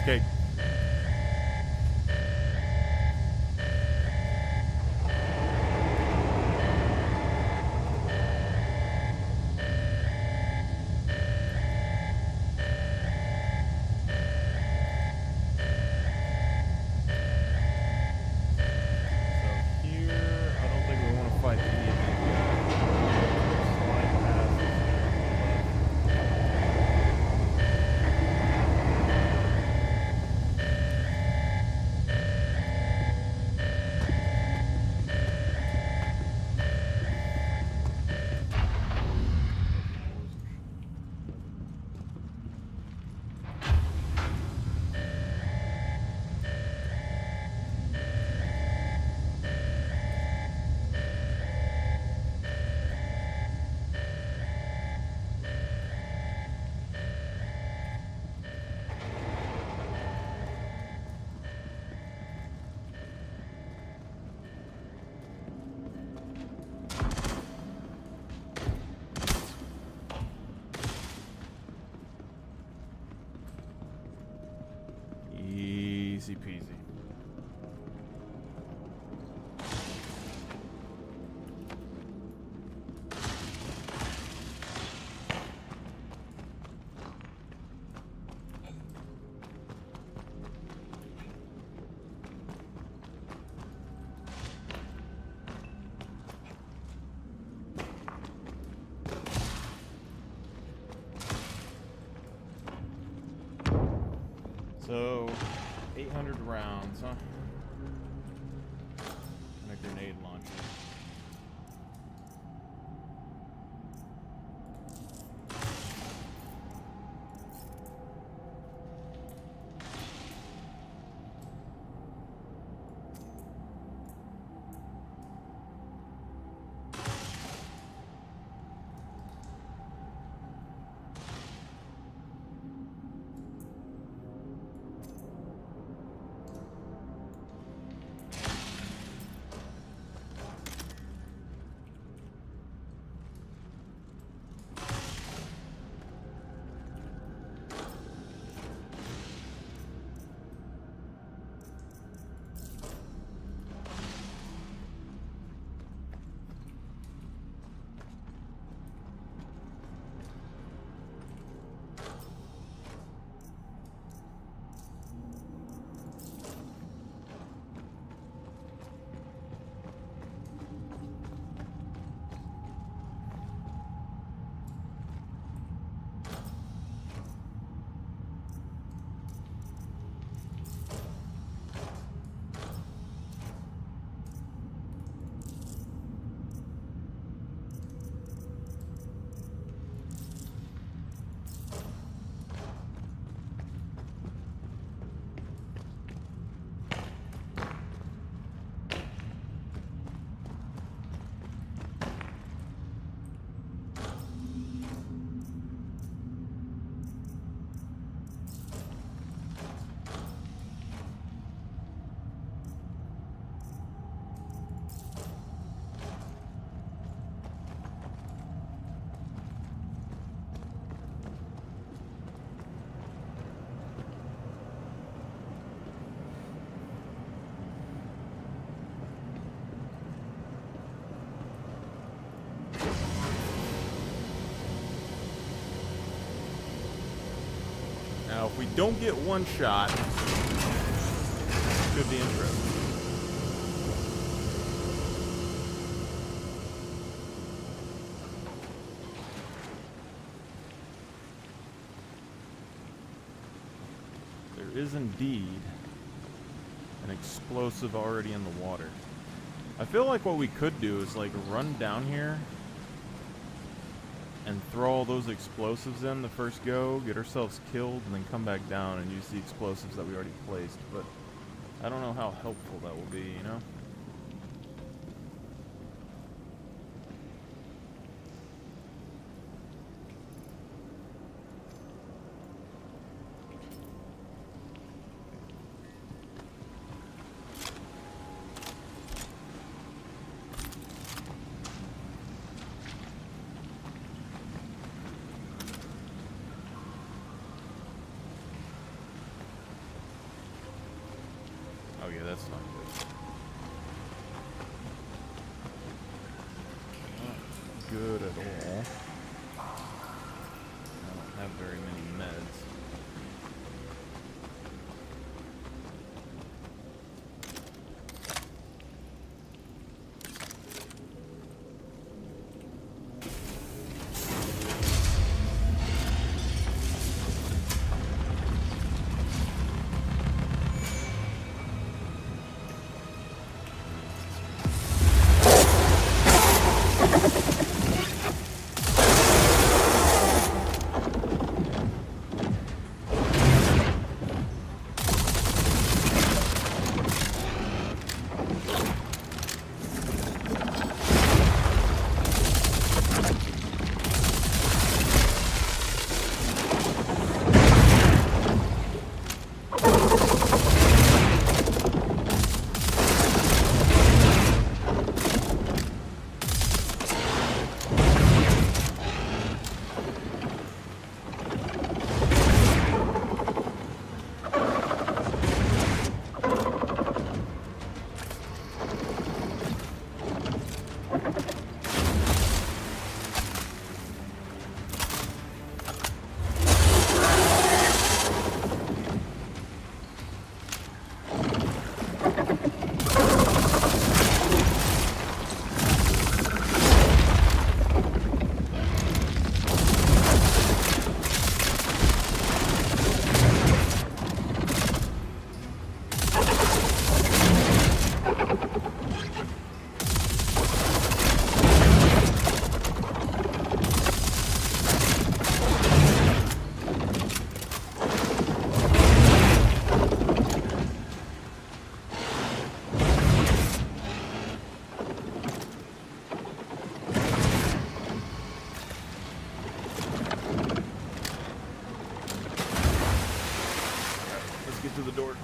Okay. Easy peasy. So, 800 rounds, huh? And a grenade launcher. Now, if we don't get one shot, could be interesting. There is indeed an explosive already in the water. I feel like what we could do is like run down here and throw all those explosives in the first go, get ourselves killed, and then come back down and use the explosives that we already placed. But I don't know how helpful that will be, you know? that's not good. Not good at all. I don't have very many meds. Get to the door.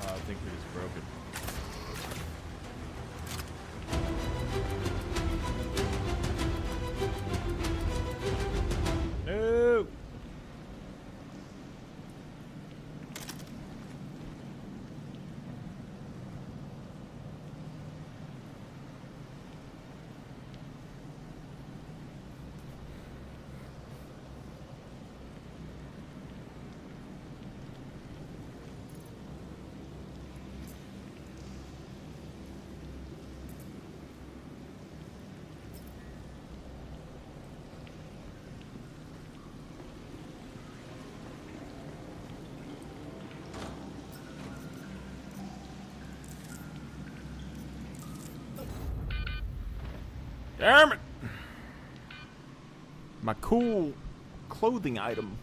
I think we just broke it. No! Damn it! My cool clothing item.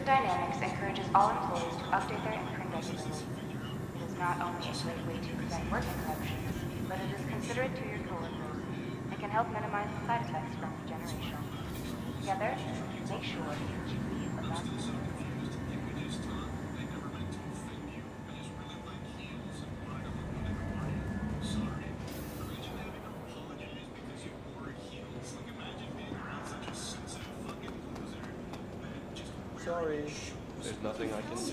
Dynamics encourages all employees to update their imprint regularly. It is not only a great way to prevent work interruptions, but it is considerate to your coworkers and can help minimize the side effects from regeneration. Together, make sure you leave a lasting. Sorry. There's nothing I can do.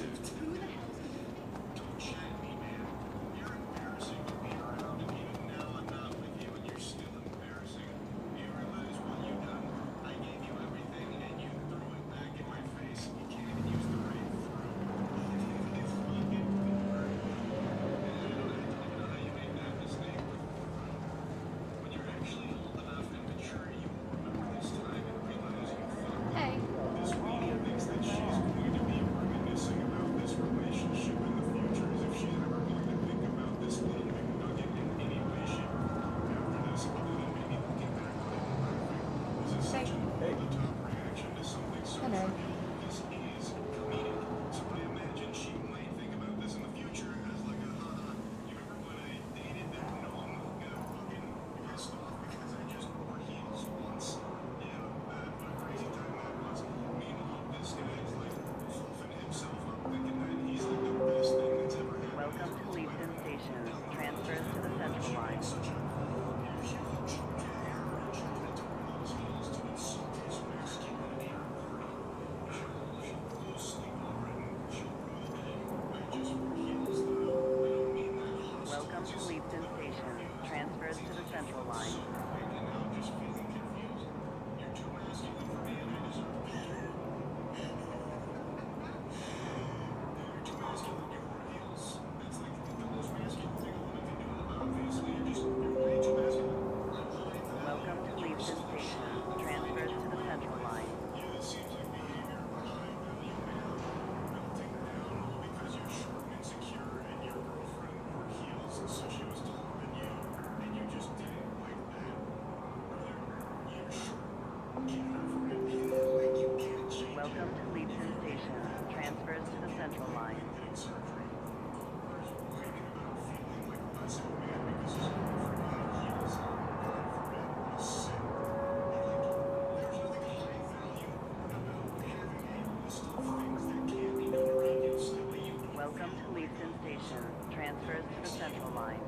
Hey. Hello. Welcome to Leavesden Station. Transfers to the Central Line. Welcome to Leavesden Station. Transfers to the Central Line. Welcome to Leavesden Station. Transfers to the Central Line. Welcome to Leavesden Station. Transfers to the Central Line. Welcome to Leavesden Station. Transfers to the Central Line. Welcome to Leavesden Station. Transfers to the Central Line.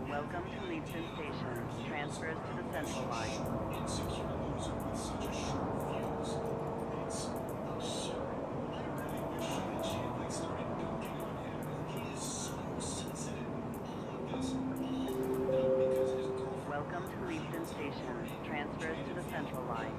Welcome to Leavesden Station. Transfers to the Central Line. Welcome to Leavesden Station. Transfers to the Central Line.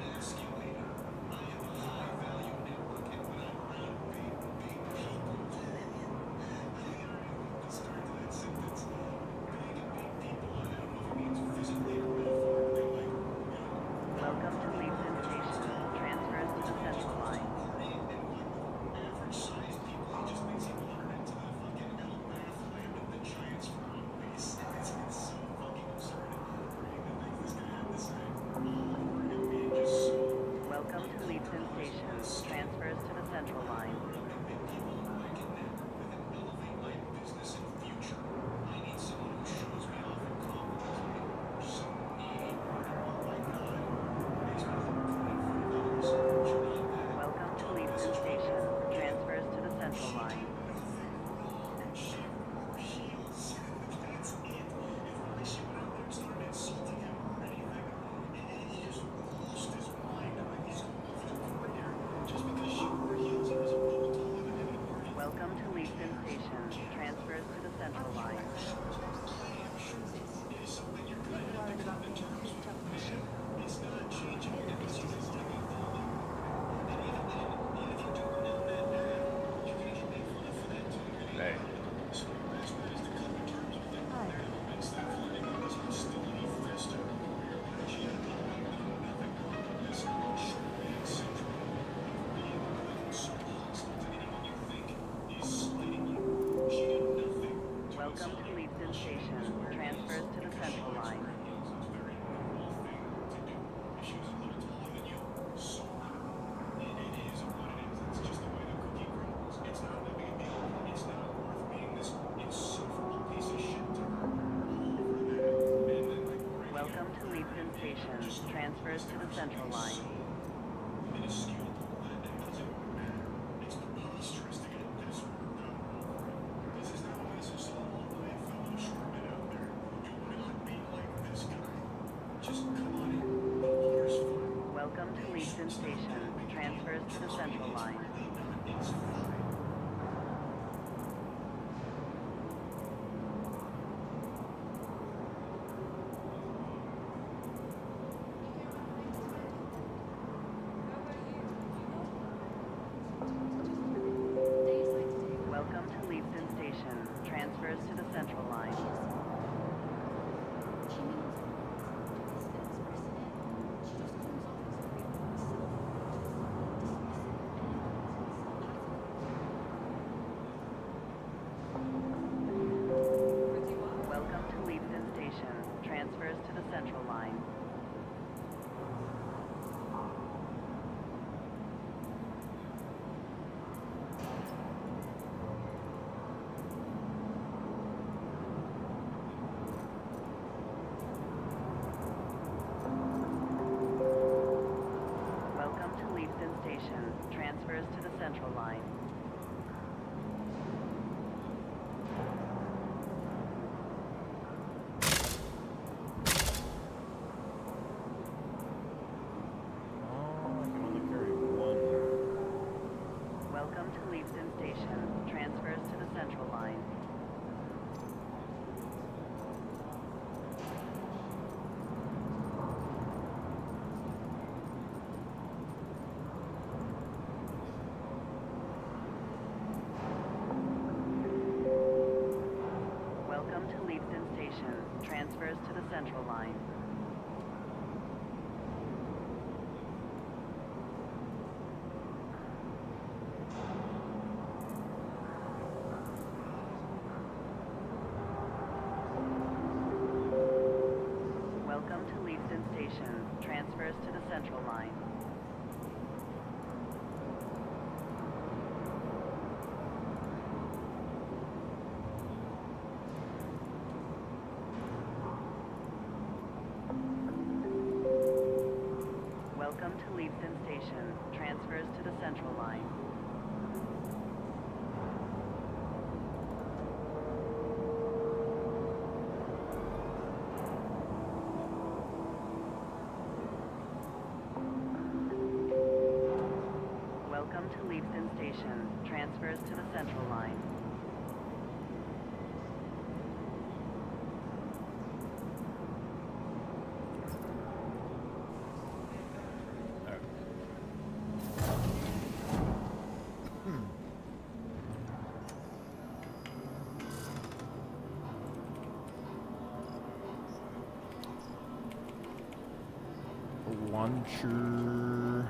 Welcome to Leavesden Station. Transfers to the Central Line. transfers to the central line. Welcome to Leaston Station. Transfers to the central line. Welcome to Leaston Station. Transfers to the central line. Welcome to Leaston Station. Transfers to the central line. Welcome to Leaston Station. Transfers to the central line. Welcome to Leaston Station. Transfers to the central line. Welcome to Leaston Station. Transfers to the central line. Welcome to Leaston Station. Transfers to the central line. Welcome to Leaston Station. Transfers to the central line. Welcome to Leaston Station. Transfers to the central line. Launcher.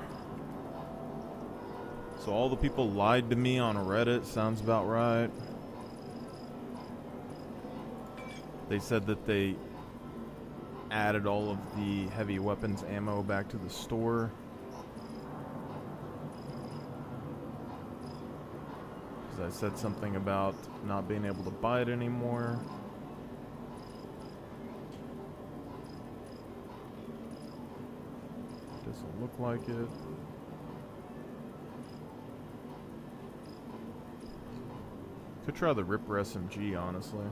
So all the people lied to me on Reddit. Sounds about right. They said that they added all of the heavy weapons ammo back to the store. Because I said something about not being able to buy it anymore. Doesn't look like it. Could try the Ripper SMG, honestly.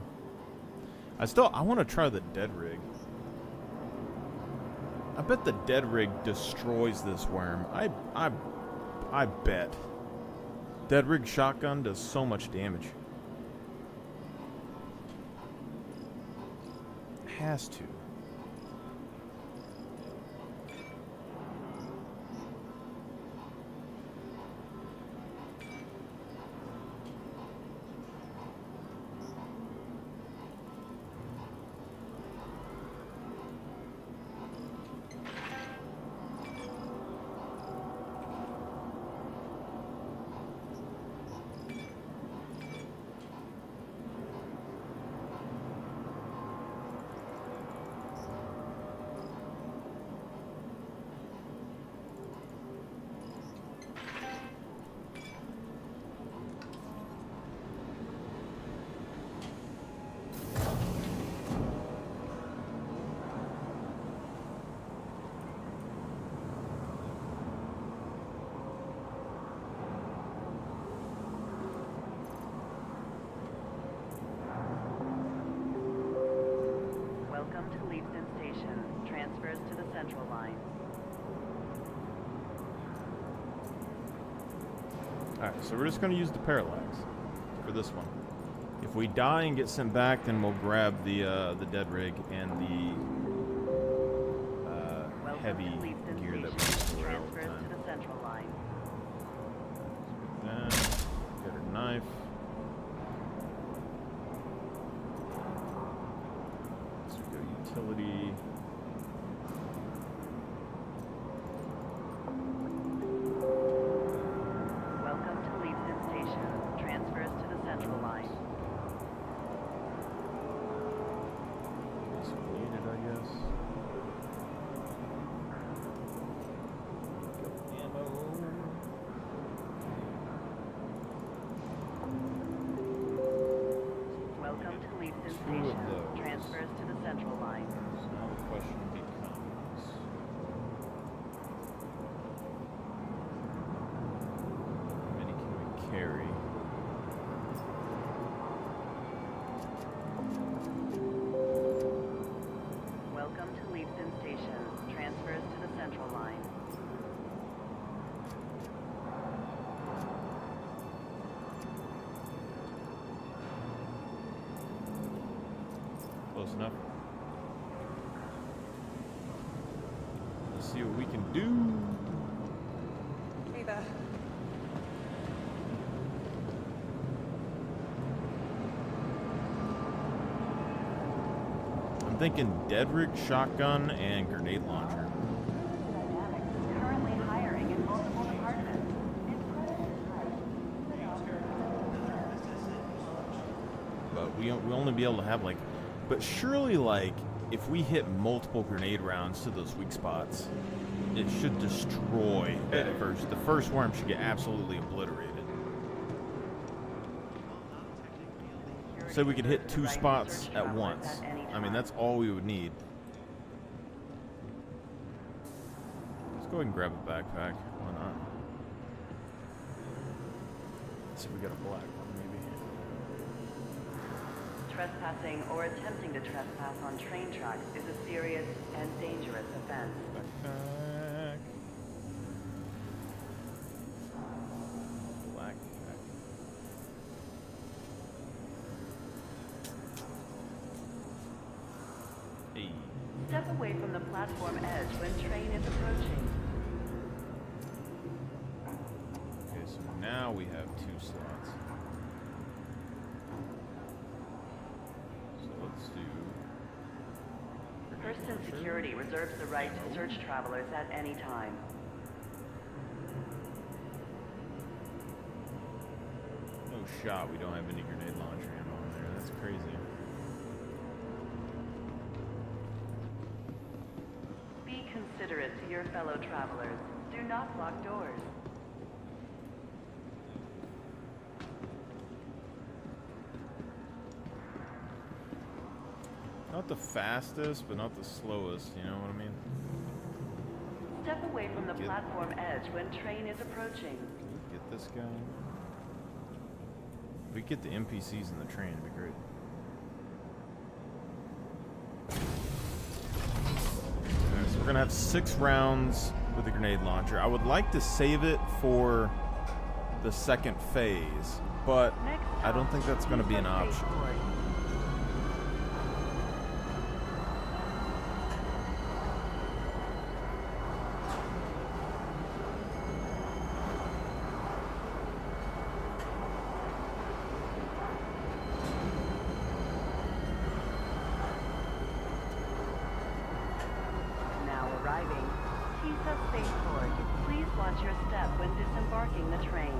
I want to try the Dead Rig. I bet the Dead Rig destroys this worm. I bet. Dead Rig shotgun does so much damage. Has to. Leavesden Station. Transfers to the Central Line. Alright, so we're just going to use the parallax for this one. If we die and get sent back, then we'll grab the dead rig and the heavy gear that we use all the Transfers time. to the Central Line. Then, get her knife. So we go utility. Welcome to Leavesden Station. Transfers to the Central Line. So we need it, I guess. Go ammo. Welcome to Leavesden Two of Station. those. Transfers to the Central Line. So now the question becomes, how many can we carry? Welcome to Leavesden Station. Transfers to the Central Line. Close enough. Let's see what we can do. Hey there. I'm thinking dead rig, shotgun, and grenade launcher. Currently hiring in multiple departments. But we only be able to have like, but surely like if we hit multiple grenade rounds to those weak spots, it should destroy at first. The first worm should get absolutely obliterated. So we could hit 2 spots at once. I mean, that's all we would need. Let's go ahead and grab a backpack. Why not? Let's see if we got a black one, maybe. Trespassing or attempting to trespass on train tracks is a serious and dangerous offense. Backpack. Black pack. Hey. Step away from the platform edge when train is approaching. Okay, so now we have 2 slots. So let's do. Person Security reserves the right to search travelers at any time. No shot, we don't have any grenade launcher ammo in there. That's crazy. Be considerate to your fellow travelers. Do not lock doors. Not the fastest, but not the slowest, you know what I mean? Step away from the Get- platform edge when train is approaching. Get this guy. If we get the NPCs in the train, it'd be great. Alright, so we're gonna have 6 rounds with the grenade launcher. I would like to save it for the second phase, but I don't think that's gonna be an option. Now arriving. Kisa Spaceport. Please watch your step when disembarking the train.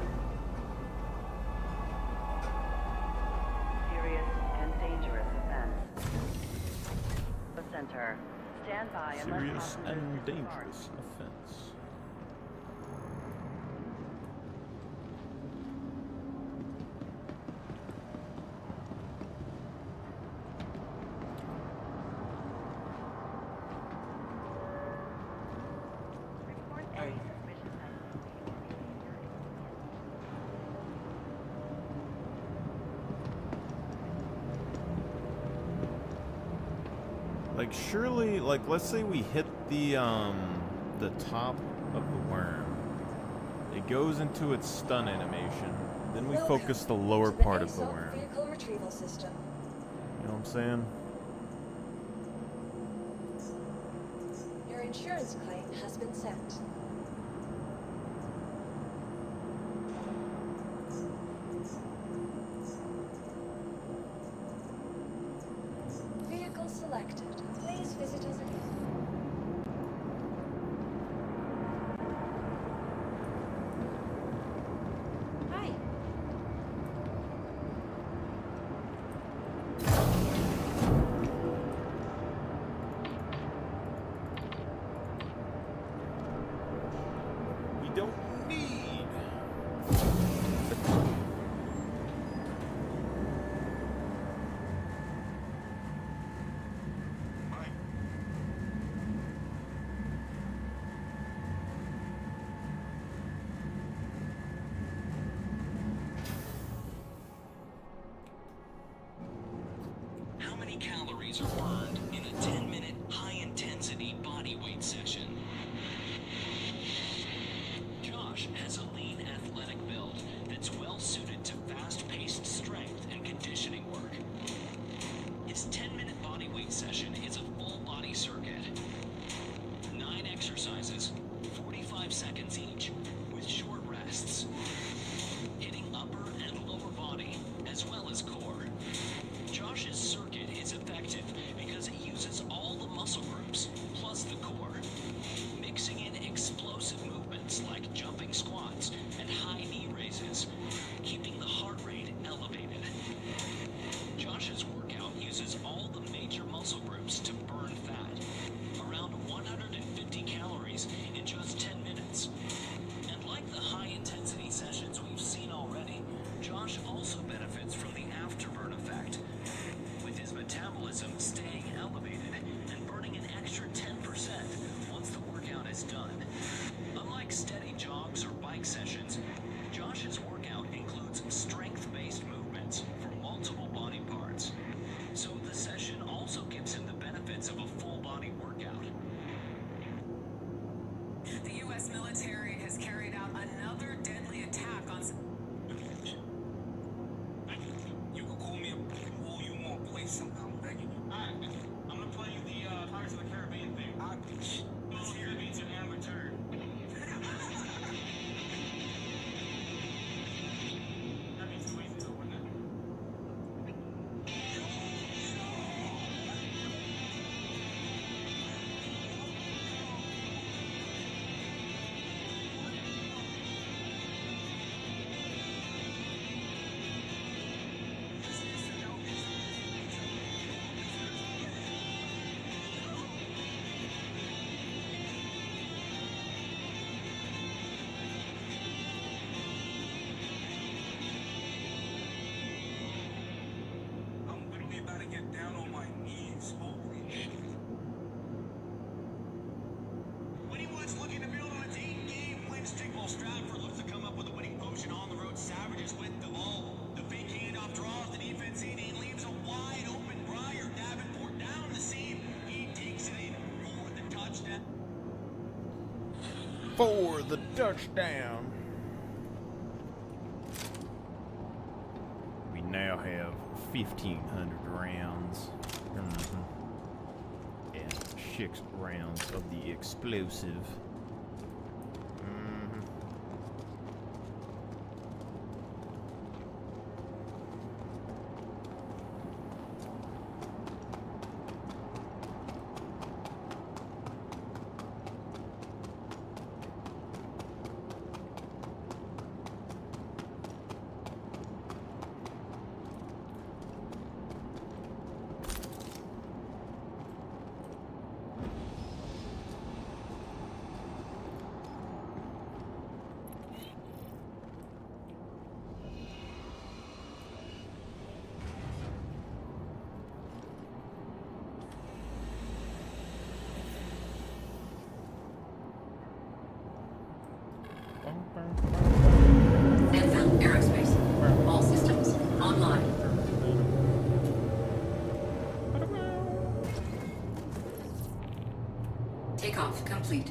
Serious and dangerous offense. The center. Stand by and let Serious passengers and disembark. dangerous offense. Like, surely, like, let's say we hit the top of the worm. It goes into its stun animation. Then we focus the lower part of the worm. Vehicle retrieval system. You know what I'm saying? Your insurance claim has been sent. Vehicle selected. Please visit us again. Hi. We don't need. How many calories are burned in a 10-minute high-intensity body weight session? Josh has a lean, athletic build that's well-suited to fast-paced strength and conditioning work. His 10-minute body weight session is a full-body circuit. 9 exercises, 45 seconds each, with short rests. Hitting upper and lower body, as well as core. Josh's circuit is effective because it uses all the muscle groups, plus the core, mixing in explosive movements like jumping squats and high knee raises, keeping the heart rate elevated. Josh's workout uses all the major muscle groups to burn fat, around 150 calories in just 10 minutes. And like the high-intensity sessions we've seen already, Josh also benefits from the afterburn effect, with his metabolism staying elevated and burning an extra 10% once the workout is done. Unlike steady jogs or bike sessions, Josh's workout includes strength-based movements for multiple body parts. So the session also gives him the benefits of a full-body workout. The U.S. military has carried out another deadly attack on... You can call me all you want, please. Somehow, I'm begging you. Alright, I'm gonna play you the Pirates of the Caribbean thing. No, Caribbean's an amateur. That'd be too easy though, wouldn't it? I'm literally about to get down on my knees. Holy shit. When he was looking to build on a team game, when Stigwell Stratford looks to come up with a winning potion on the road, Savages with the ball. The fake handoff draws the defense in. He leaves a wide open Briar Davenport down the seam. He takes it in for the touchdown. For the touchdown. We now have 1,500 rounds. And 6 rounds of the explosive. Takeoff complete.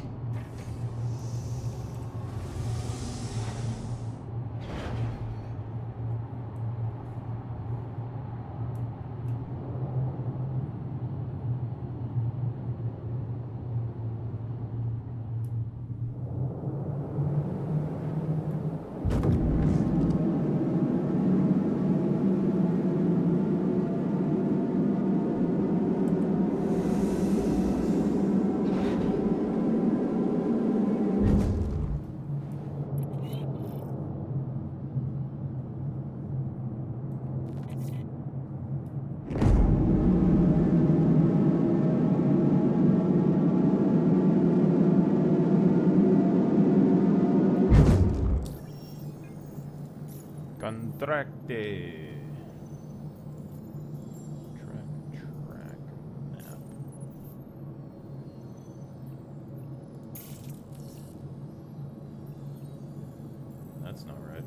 Contracte. Track map. That's not right.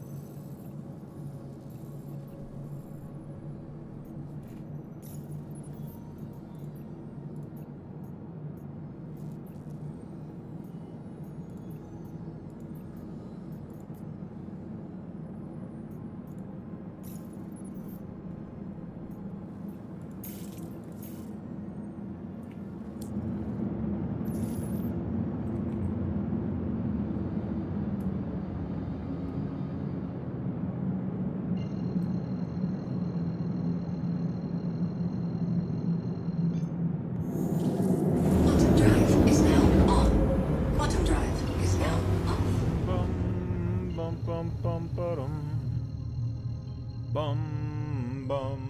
Quantum drive is now on. Quantum drive is now off. Bum bum bum bum ba-dum. Bum bum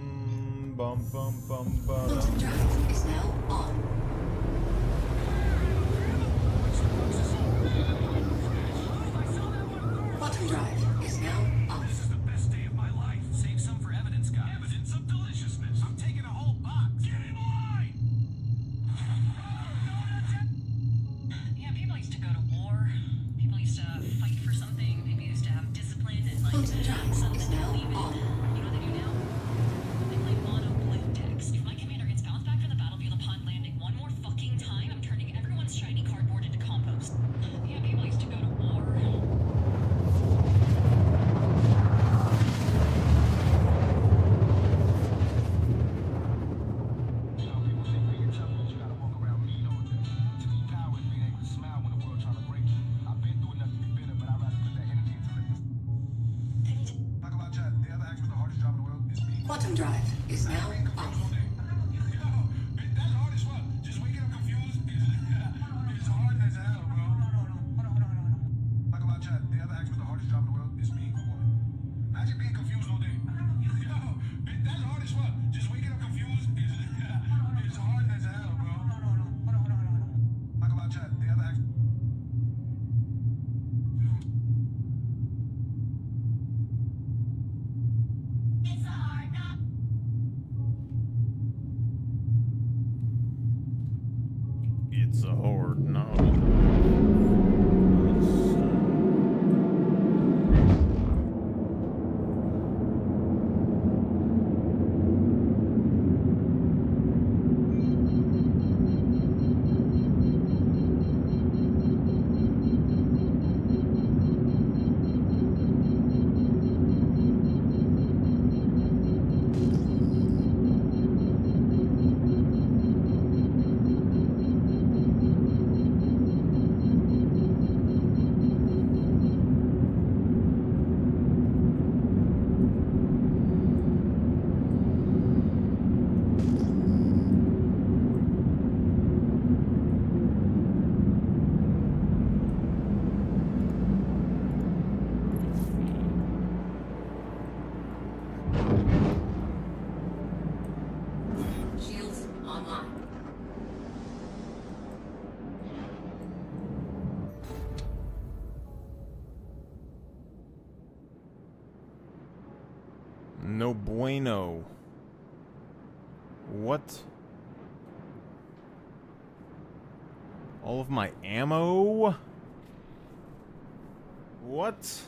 bum bum bum ba-dum. Quantum drive is now on. Quantum drive is now off. This is the best day of my life. Save some for evidence, guys. Evidence of deliciousness. I'm taking a whole box. Get in line! Yeah, people used to go to war. People used to fight for something. People used to have discipline and like Quantum drive something is to now believe in. on. You know what they do now? They play mono blue decks. If my commander gets bounced back from the battlefield upon landing one more fucking time, I'm turning everyone's shiny cardboard into compost. Yeah, people used to go to war. Quantum drive is now off. It's a horde novel. Shields online. No bueno. What? All of my ammo? What?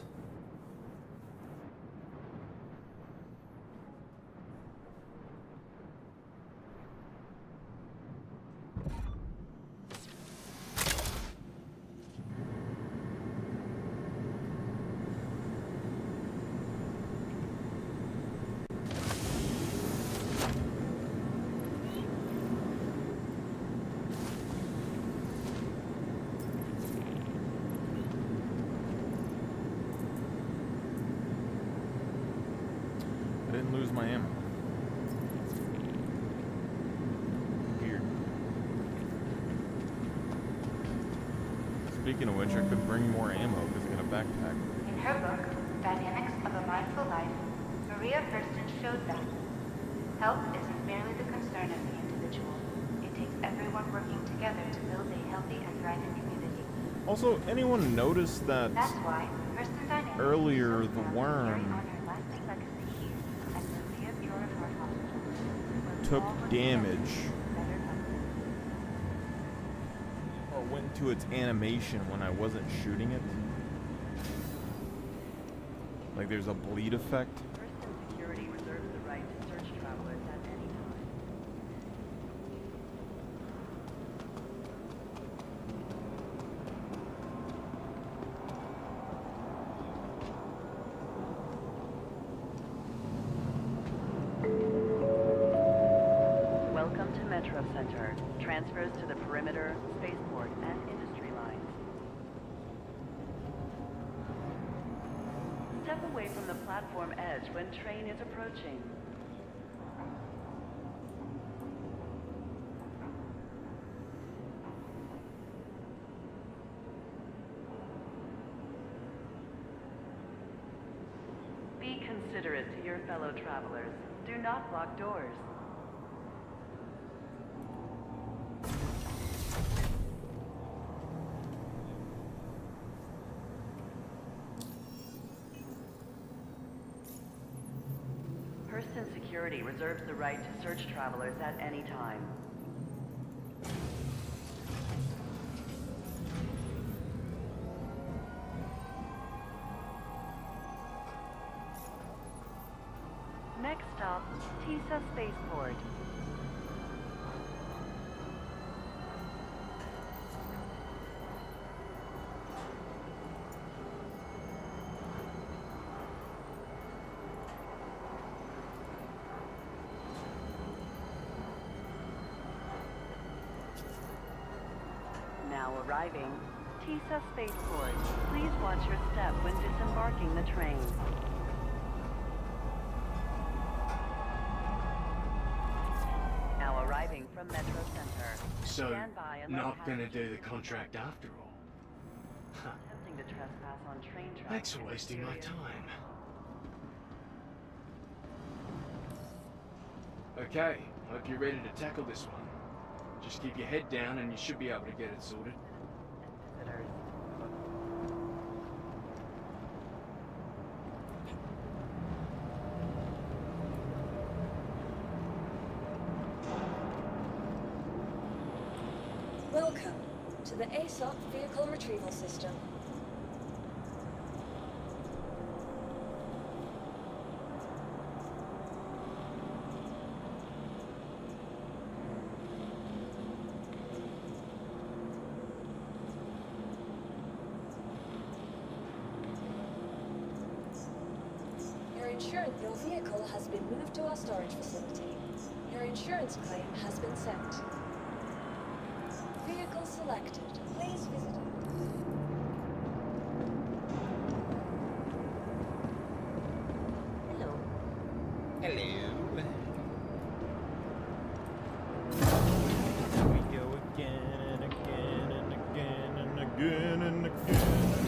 Speaking of which, I could bring more ammo because I got a backpack. In her book, Dynamics of a Mindful Life, Maria Thurston showed that health isn't merely the concern of the individual. It takes everyone working together to build a healthy and thriving community. Also, anyone notice that That's why Thurston Dynamics earlier is so the proud to carry worm on her lasting legacy here at Maria Pure Heart Hospital, where we took all work damage together for better health. or went to its animation when I wasn't shooting it? Like there's a bleed effect? Thurston Security reserves the right to search travelers at any time. Welcome to Metro Center. Transfers to the perimeter, spaceport, and industry lines. Step away from the platform edge when train is approaching. Be considerate to your fellow travelers. Do not block doors. Hurston Security reserves the right to search travelers at any time. Next stop, TISA Spaceport. Now arriving, TISA Spaceport. Please watch your step when disembarking the train. Now arriving from Metro Center. So, Stand by and not let gonna do passengers the contract after all. Huh. attempting to trespass on train tracks. Thanks for is wasting my serious. time. Okay, hope you're ready to tackle this one. Just keep your head down and you should be able to get it sorted. Visitors. Welcome to the ASOP Vehicle Retrieval System. Your vehicle has been moved to our storage facility. Your insurance claim has been sent. Vehicle selected. Please visit it. Hello. Hello. We go again and again and again and again and again.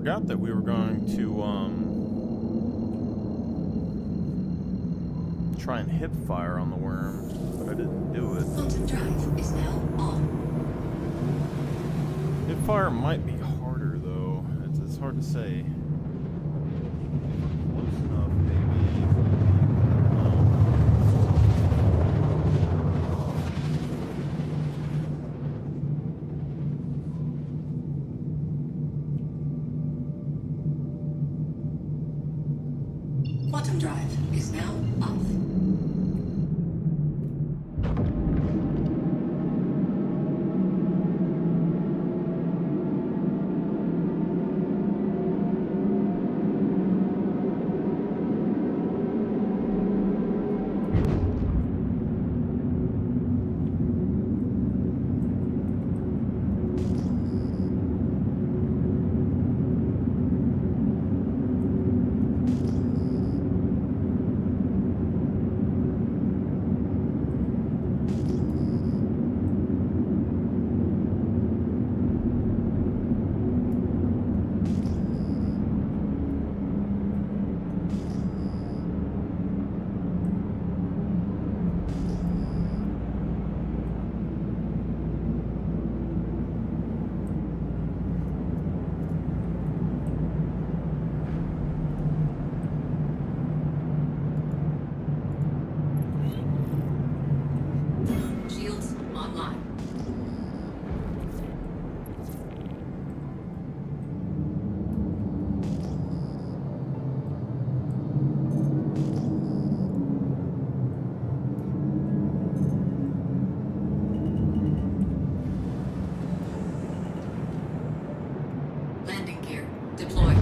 forgot that we were going to try and hip fire on the worm, but I didn't do it. Quantum drive is now on. Hip fire might be harder though. It's hard to say. Close enough, maybe. Quantum drive is now off. Shields online. Landing gear deployed.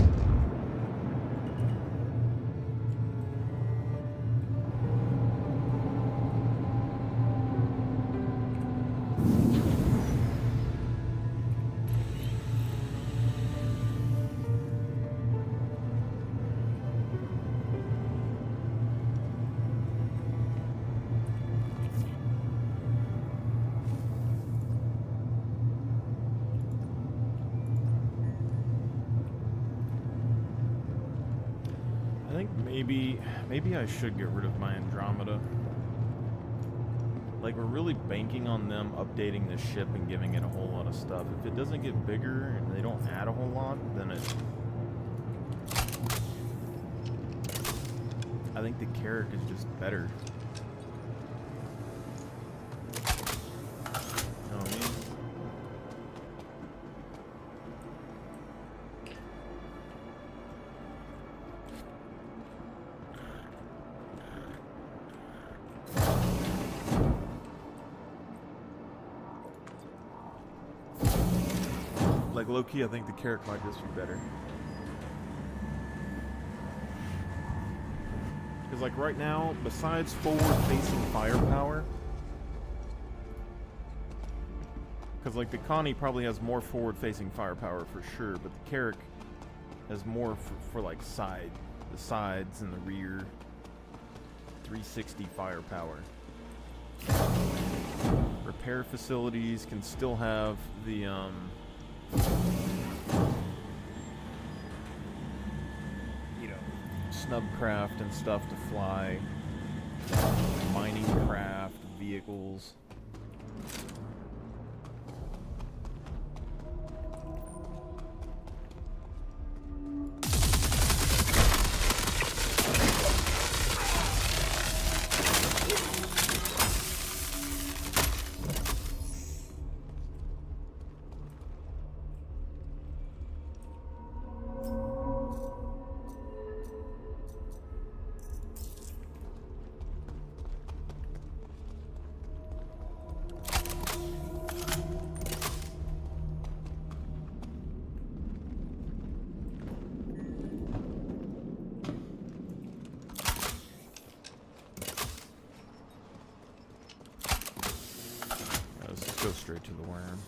I think maybe I should get rid of my Andromeda. Like, we're really banking on them updating the ship and giving it a whole lot of stuff. If it doesn't get bigger and they don't add a whole lot, then I think the Carrack is just better. You know what I mean? Like, low-key, I think the Carrack might just be better. Because, like, right now, besides forward-facing firepower, because, like, the Connie probably has more forward-facing firepower for sure, but the Carrack has more for like, the sides and the rear. 360 firepower. Repair facilities can still have the, you know, snubcraft and stuff to fly, mining craft, vehicles. Go straight to the worm.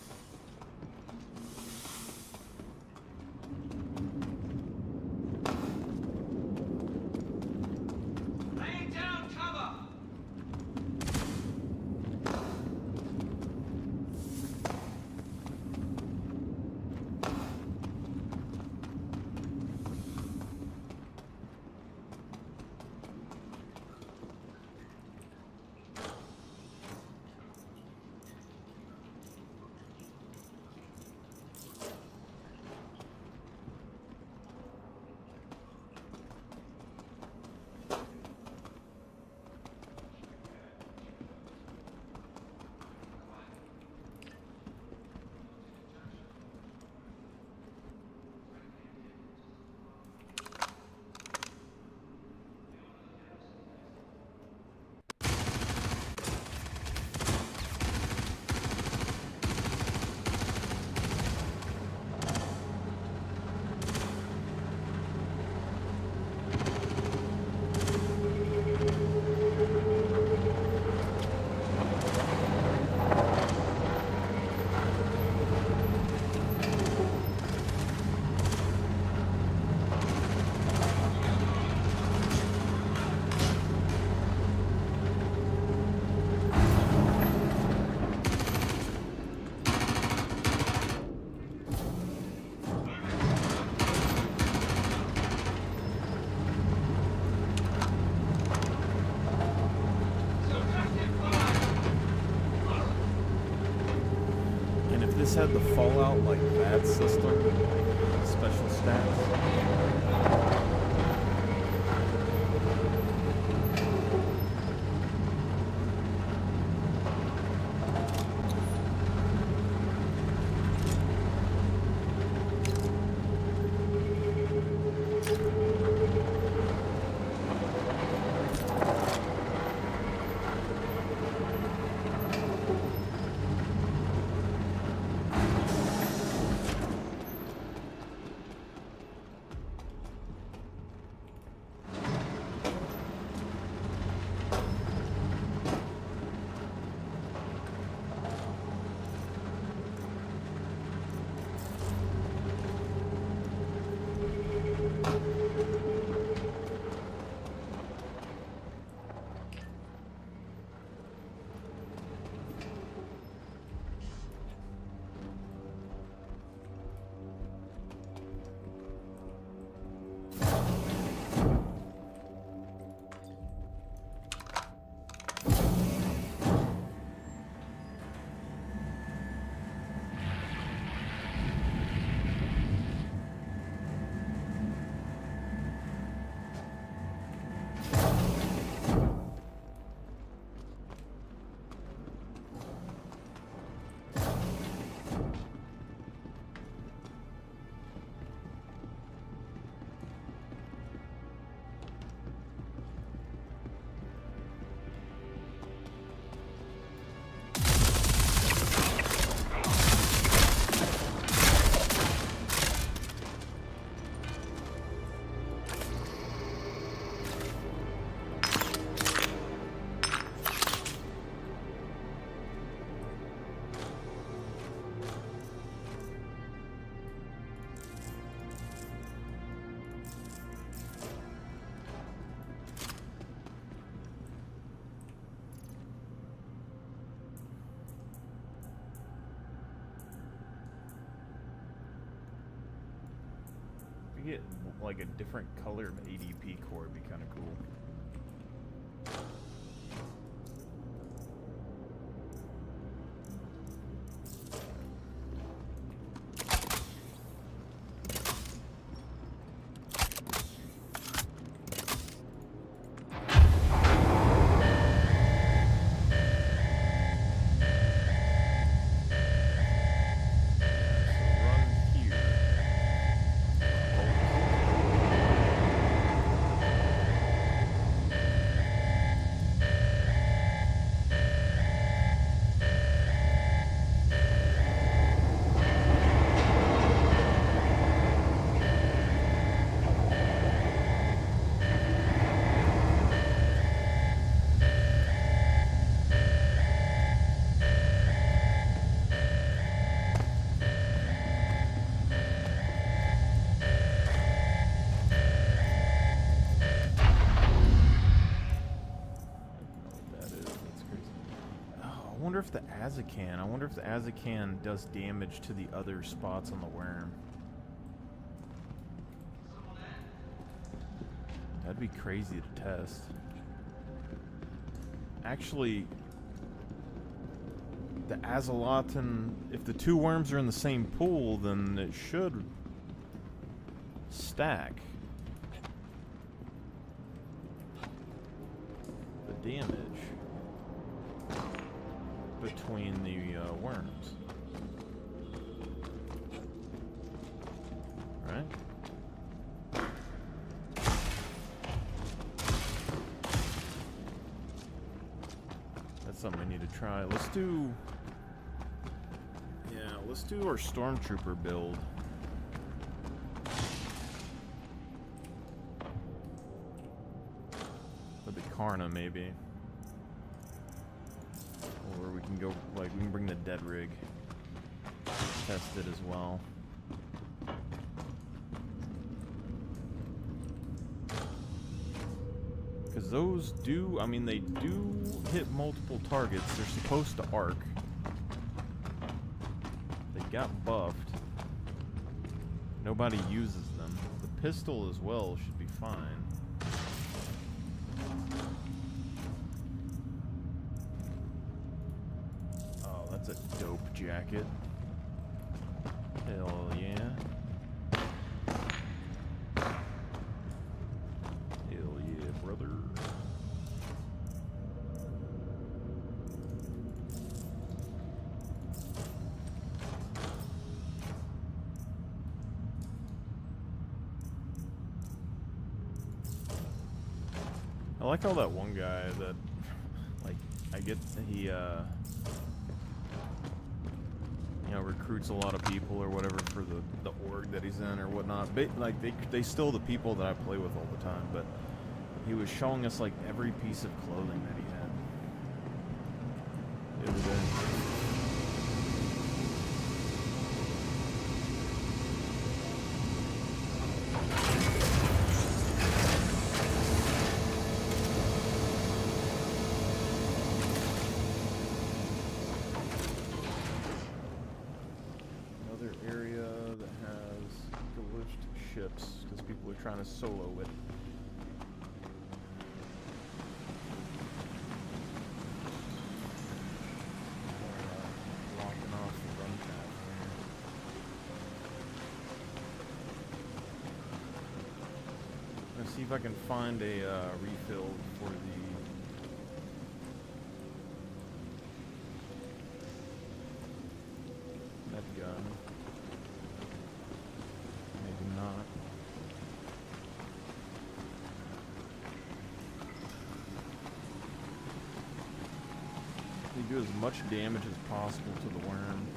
Laying down cover! this had the Fallout like that system, like special stats. If you get like a different colored ADP core, it'd be kind of cool. If the Azakan, I wonder if the Azakan does damage to the other spots on the worm. That'd be crazy to test. Actually, the Azalotin, if the two worms are in the same pool, then it should stack the damage between the worms, right? That's something we need to try. Let's do our Stormtrooper build. With the Karna, maybe. Or we can go, like, we can bring the dead rig, test it as well. Because those do, I mean, they do hit multiple targets. They're supposed to arc. They got buffed. Nobody uses them. The pistol as well should be fine. That's a dope jacket. Hell yeah. Hell yeah, brother. I like how that one guy that, like, I get he, you know, recruits a lot of people or whatever for the org that he's in or whatnot. But, like, they still the people that I play with all the time, but he was showing us, like, every piece of clothing that he had the other day. Area that has glitched ships because people are trying to solo it. Blocking off the run path here. Let's see if I can find a refill for the med gun. Maybe not. They do as much damage as possible to the worm.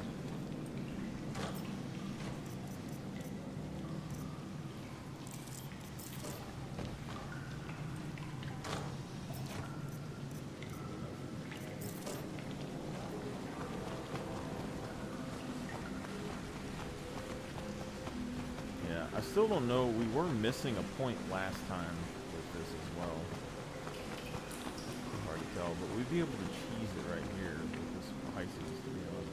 I still don't know. We were missing a point last time with this as well. Hard to tell, but we'd be able to cheese it right here with this Pisces, to be honest.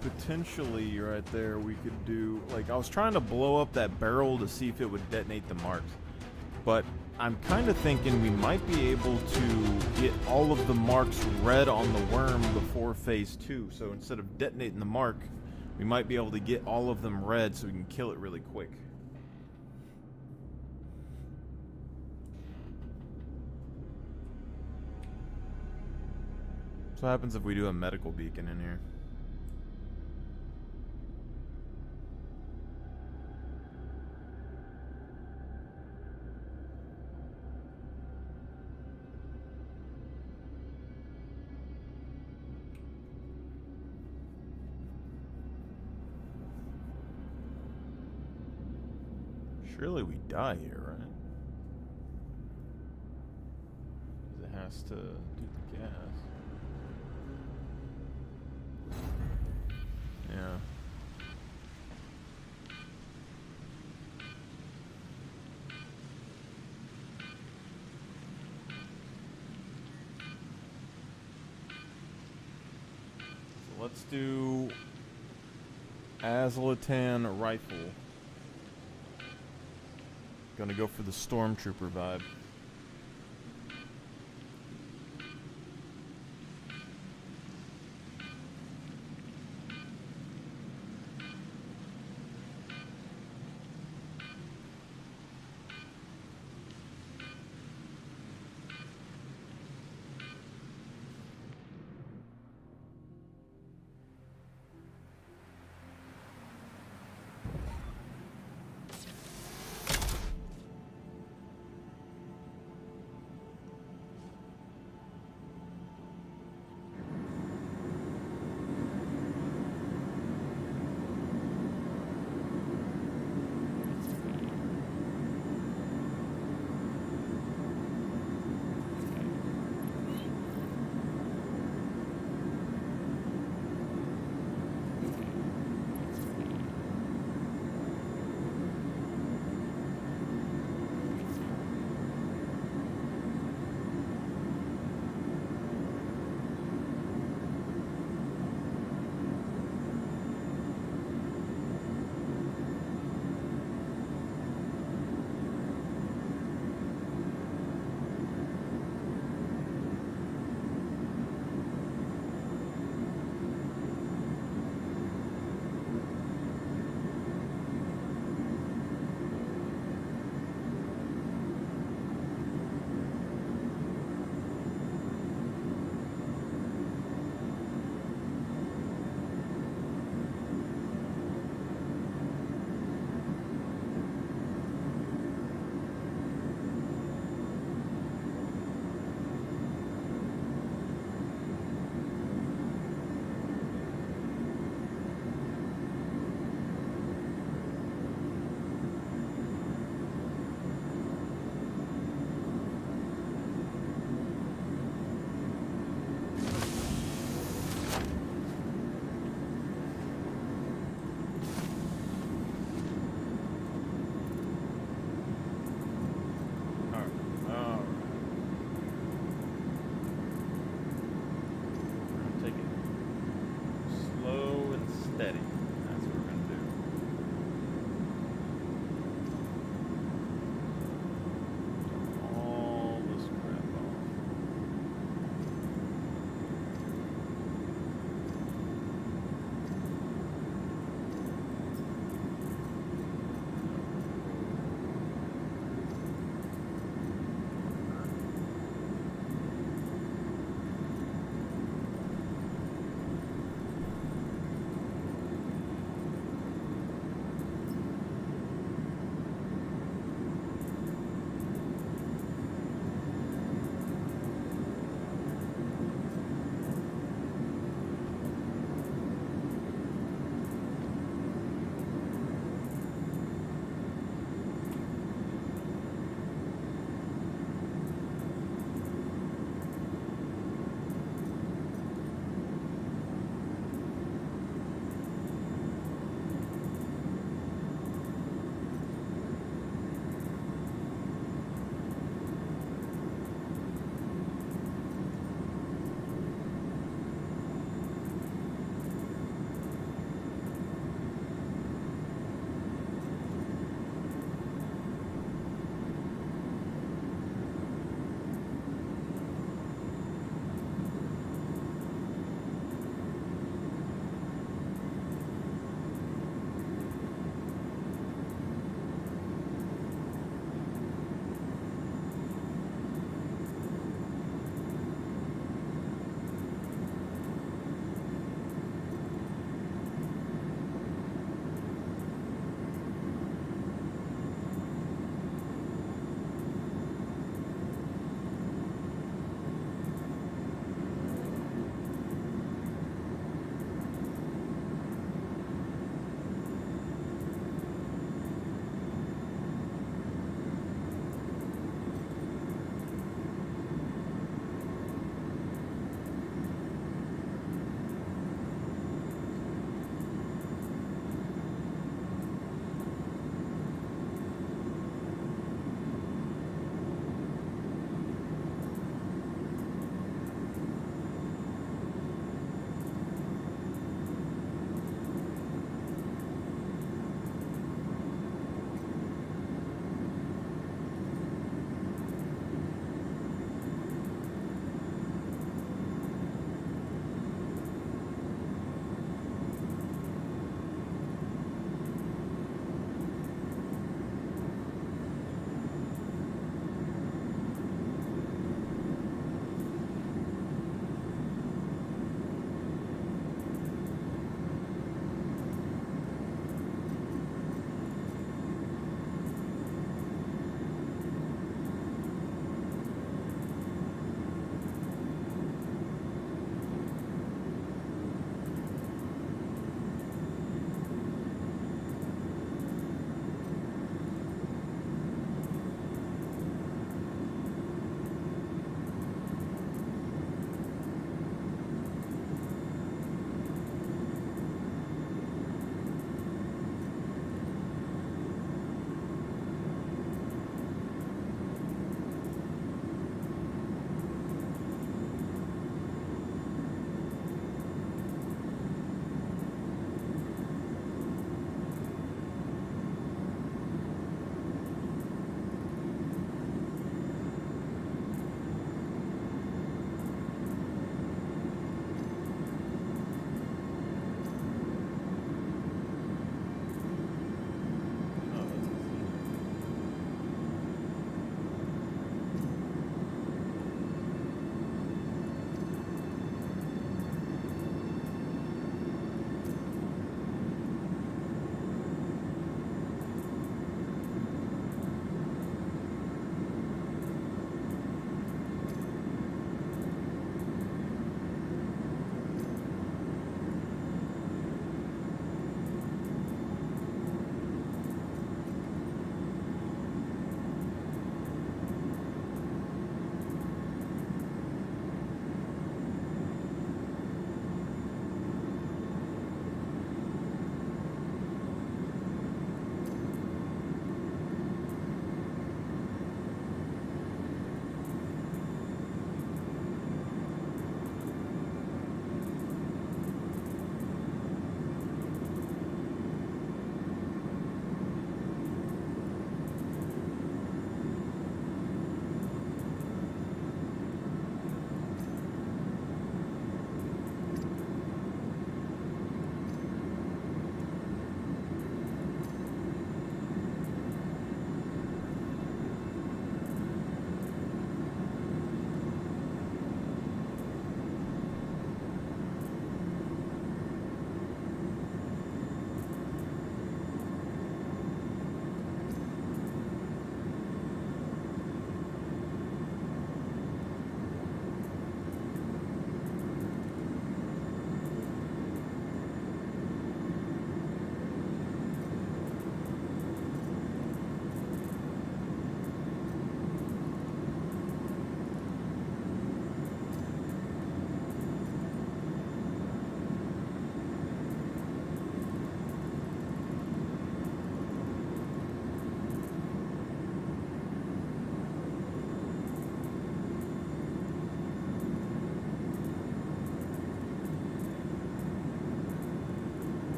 potentially right there we could do, like, I was trying to blow up that barrel to see if it would detonate the marks, but I'm kind of thinking we might be able to get all of the marks red on the worm before phase 2. So instead of detonating the mark, we might be able to get all of them red so we can kill it really quick. So what happens if we do a medical beacon in here? Surely we die here, right? 'Cause it has to do the gas. Yeah. So let's do Azlatan rifle. Gonna go for the stormtrooper vibe.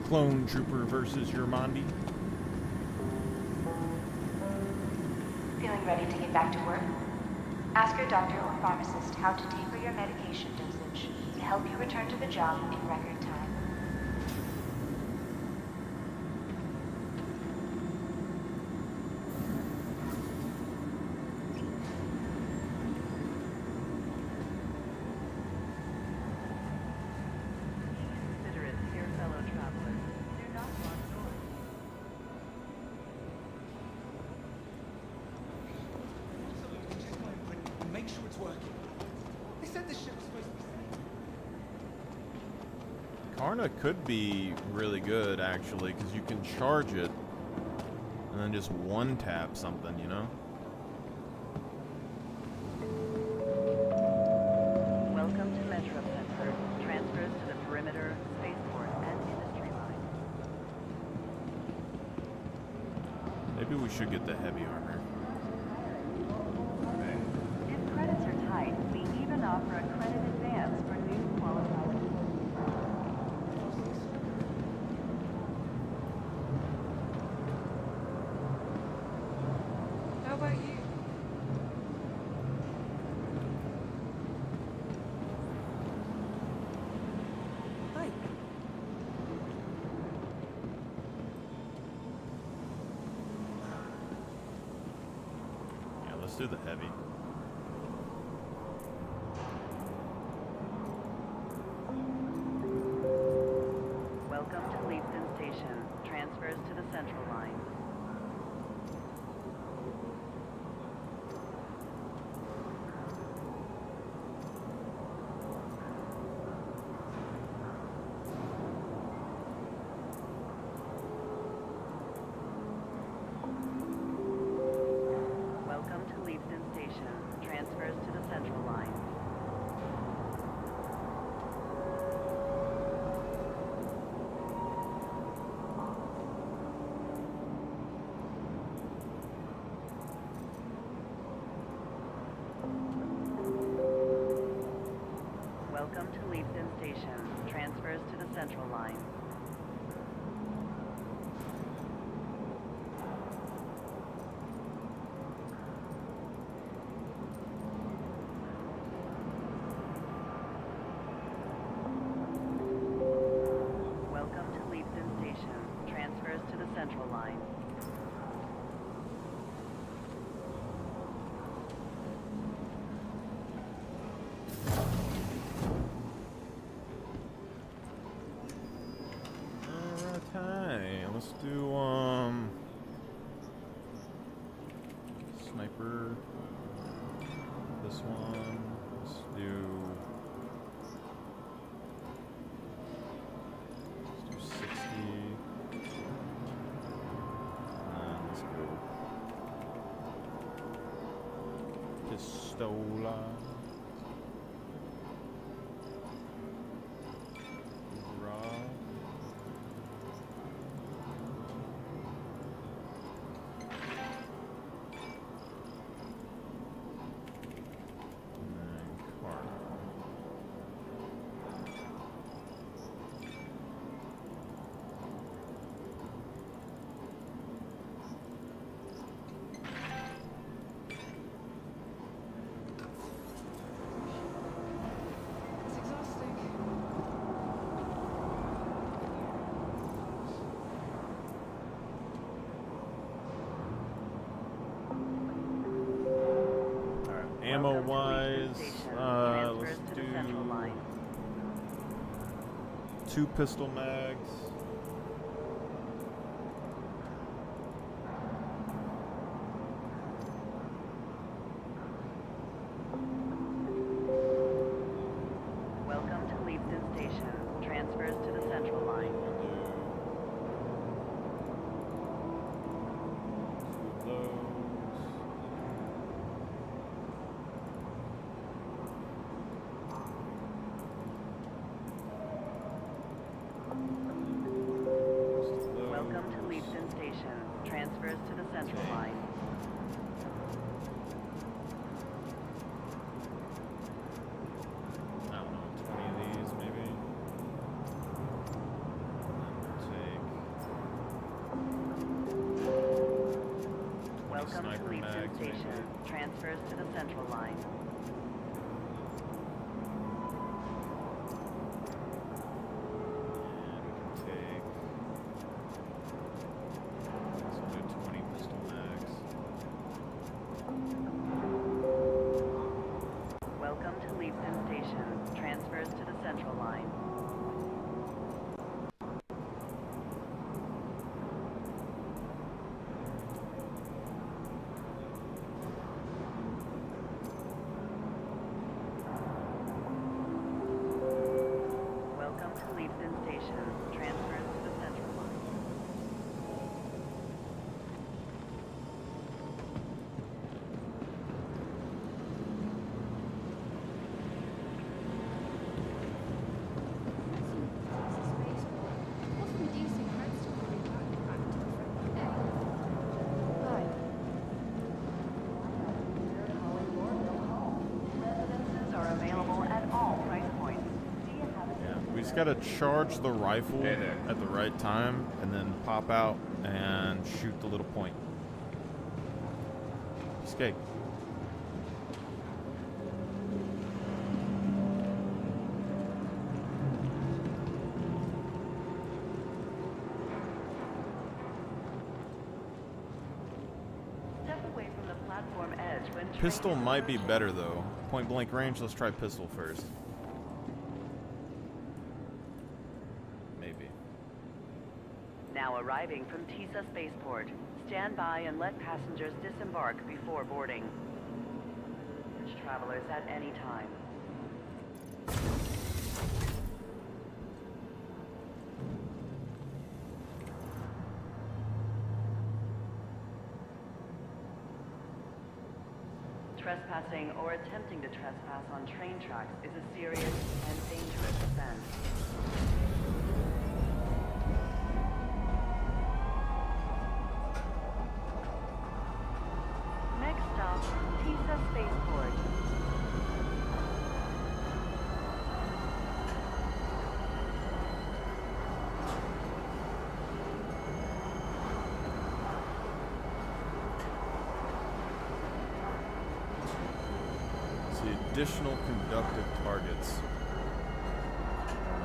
Clone Trooper versus your Mondi. Feeling ready to get back to work? Ask your doctor or pharmacist how to taper your medication dosage to help you return to the job in record time. Consider it, dear fellow travelers. Do not run north. Make sure it's working. They said the ship was supposed to be. Karna could be really good, actually, because you can charge it and then just one-tap something, you know? Welcome to Metro Center. Transfers to the perimeter, spaceport, and industry line. Maybe we should get the heavy armor. If credits are tight, we even offer a credit advance for new qualified. How about you? Hi. Yeah, let's do the heavy. Welcome to Leapton Station. Transfers to the Central Line. Welcome to Leapton Station. Transfers to the Central Line. Welcome to Leapton Station. Transfers to the Central Line. Welcome to Leapton Station. Transfers to the Central Line. Okay, let's do sniper. This one. Let's do 60. Let's go Pistola. It's exhausting. Ammo wise, let's to the Central do Line. 2 pistol mags. Welcome to Leapton Station. Transfers to the Central Line. Welcome to Leapton Station. Transfers to the Central Line. I don't know, 20 of these maybe. transfers to the central line. Welcome to Leapton Station. Transfers to the central line. Welcome to Leapton Station. Transfers to the central line. Residences are available at all price points. We just gotta charge the rifle at the right time and then pop out and shoot the little point. Escape. Step away from the platform edge when Pistol might be better though. Point blank range, let's try pistol first. Maybe. Now arriving from TISA Spaceport. Stand by and let passengers disembark before boarding. Travelers at any time. Trespassing or attempting to trespass on train tracks is a serious and dangerous offense. Next stop, TISA Spaceport. Additional conductive targets.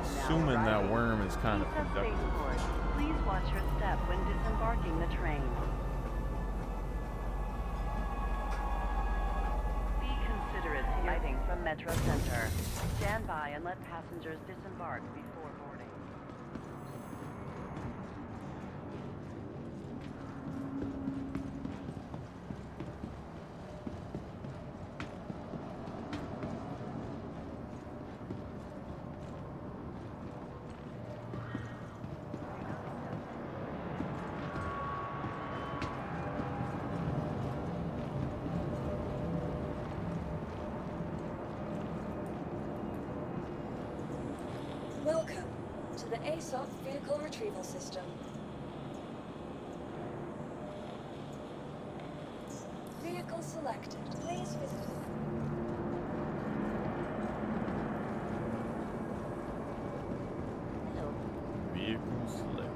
Assuming that worm is kind of TISA conductive. Spaceport. Please watch your step when disembarking the train. Be considerate arriving from Metro Center. Stand by and let passengers disembark before boarding. Welcome to the ASOP Vehicle Retrieval System. Vehicle selected. Please visit. Vehicle select.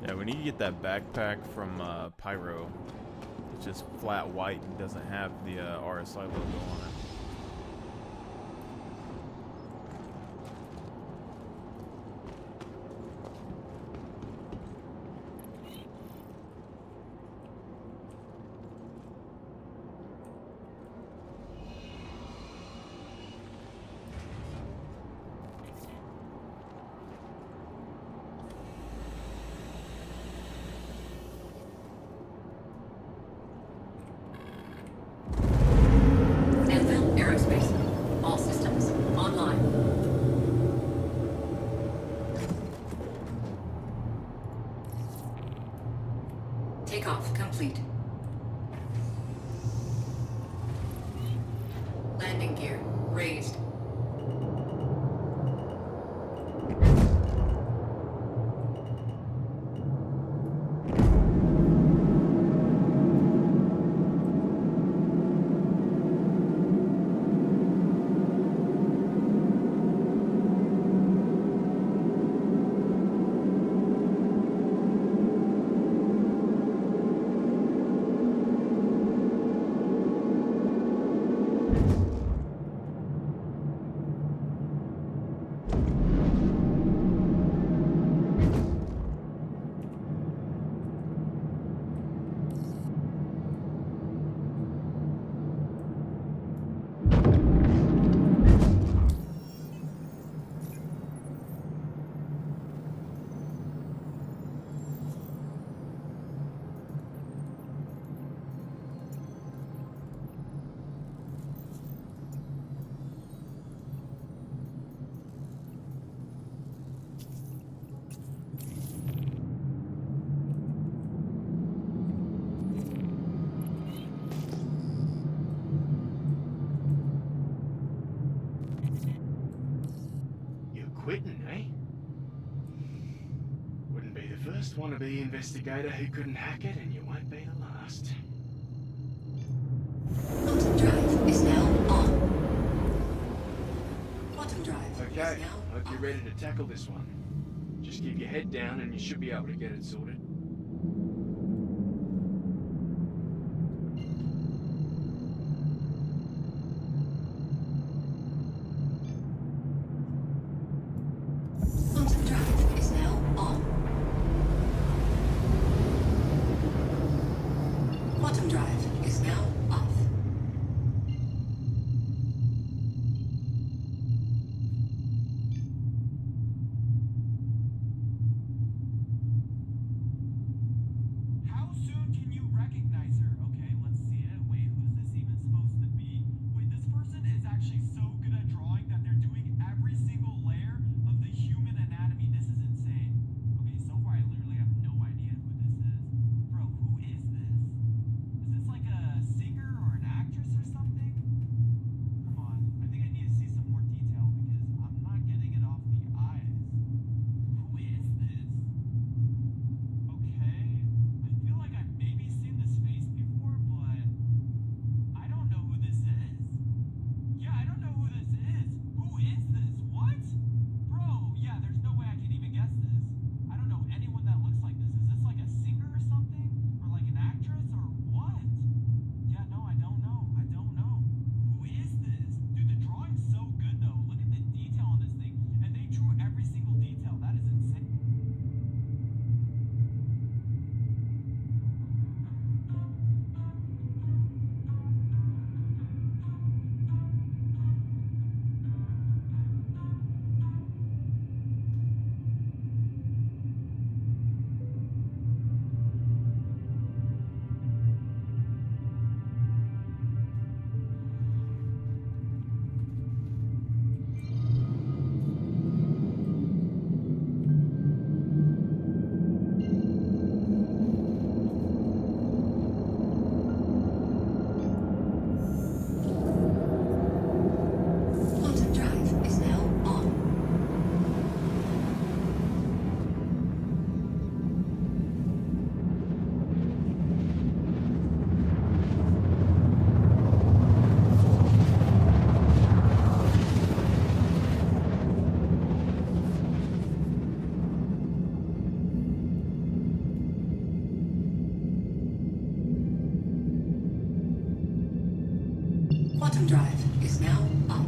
Yeah, we need to get that backpack from Pyro. It's just flat white and doesn't have the RSI logo on it. Takeoff complete. Landing gear raised. Quitting, eh? Wouldn't be the first wannabe investigator who couldn't hack it, and you won't be the last. Quantum drive is now on. Quantum drive Okay, is now hope you're ready to tackle this one. Just keep your head down and you should be able to get it sorted. Quantum drive is now on. Quantum drive is now off. How soon can you recognize her? Okay, let's see it. Wait, who's this even supposed to be? Wait, this person is actually so good at drawing that they're doing every single layer of the human anatomy. This is insane. Okay, so far I literally have no idea who this is. Bro, who is this? Is this like a singer or an actress or something? Come on, I think I need to see some more detail because I'm not getting it off the eyes. Who is this? Okay, I feel like I've maybe seen this face before, but I don't know who this is. Yeah, I don't know who this is. Who is this? What? Bro, yeah, there's no way I can even guess this. I don't know anyone that looks like this. Is this like a singer or something? Or like an actress or what? Yeah, no, I don't know. I don't know. Who is this? Dude, the drawing's so good though. Look at the detail on this thing. And they drew every single detail. That is insane. Quantum drive is now on. Quantum drive is now off.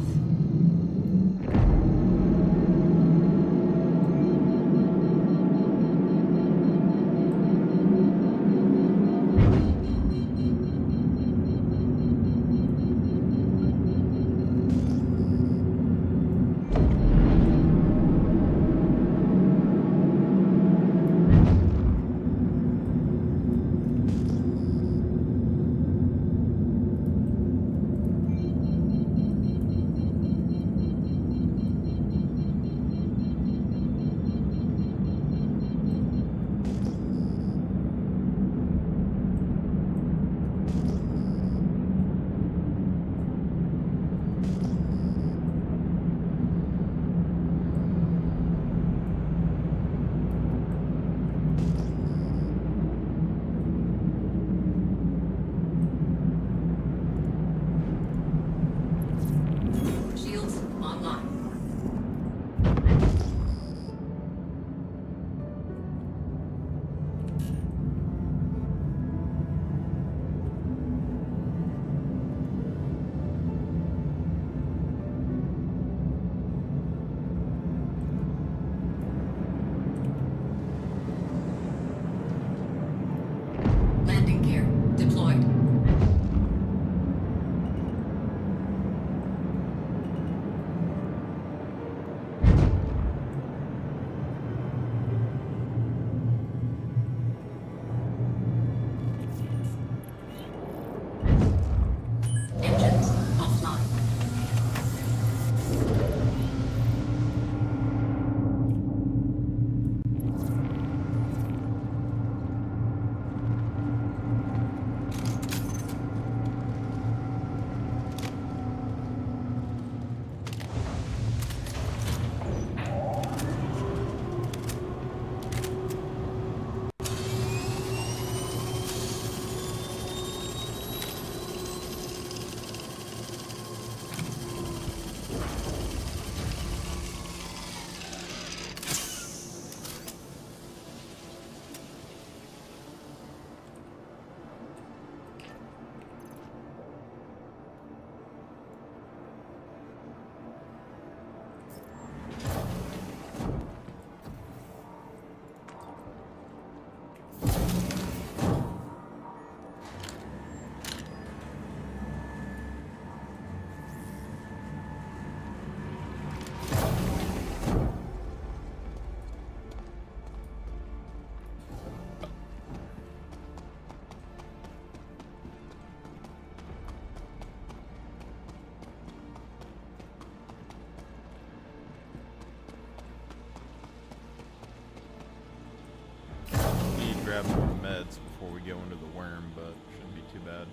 beds before we go into the worm, but shouldn't be too bad.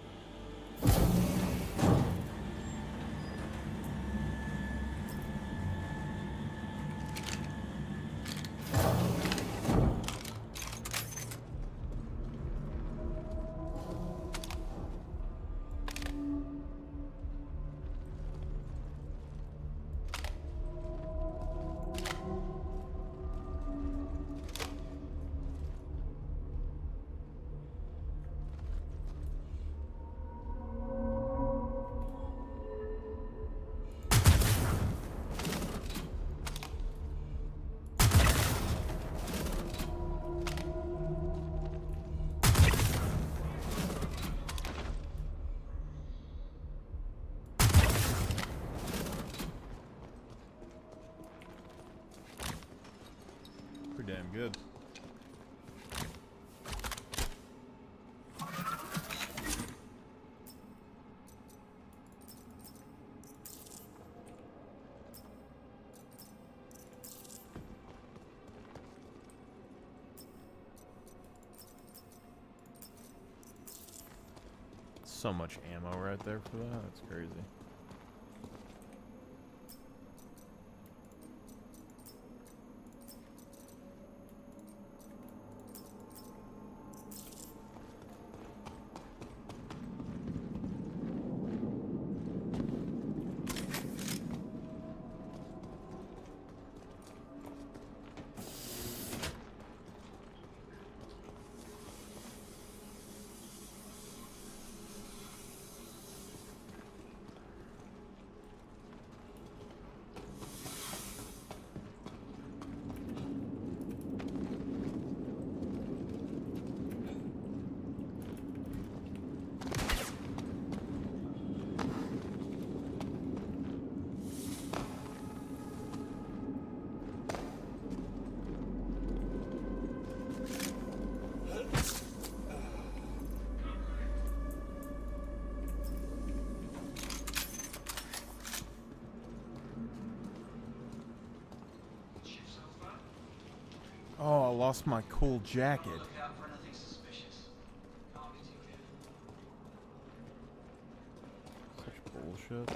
Pretty damn good. So much ammo right there for that. That's crazy. Oh, I lost my cool jacket. Such bullshit.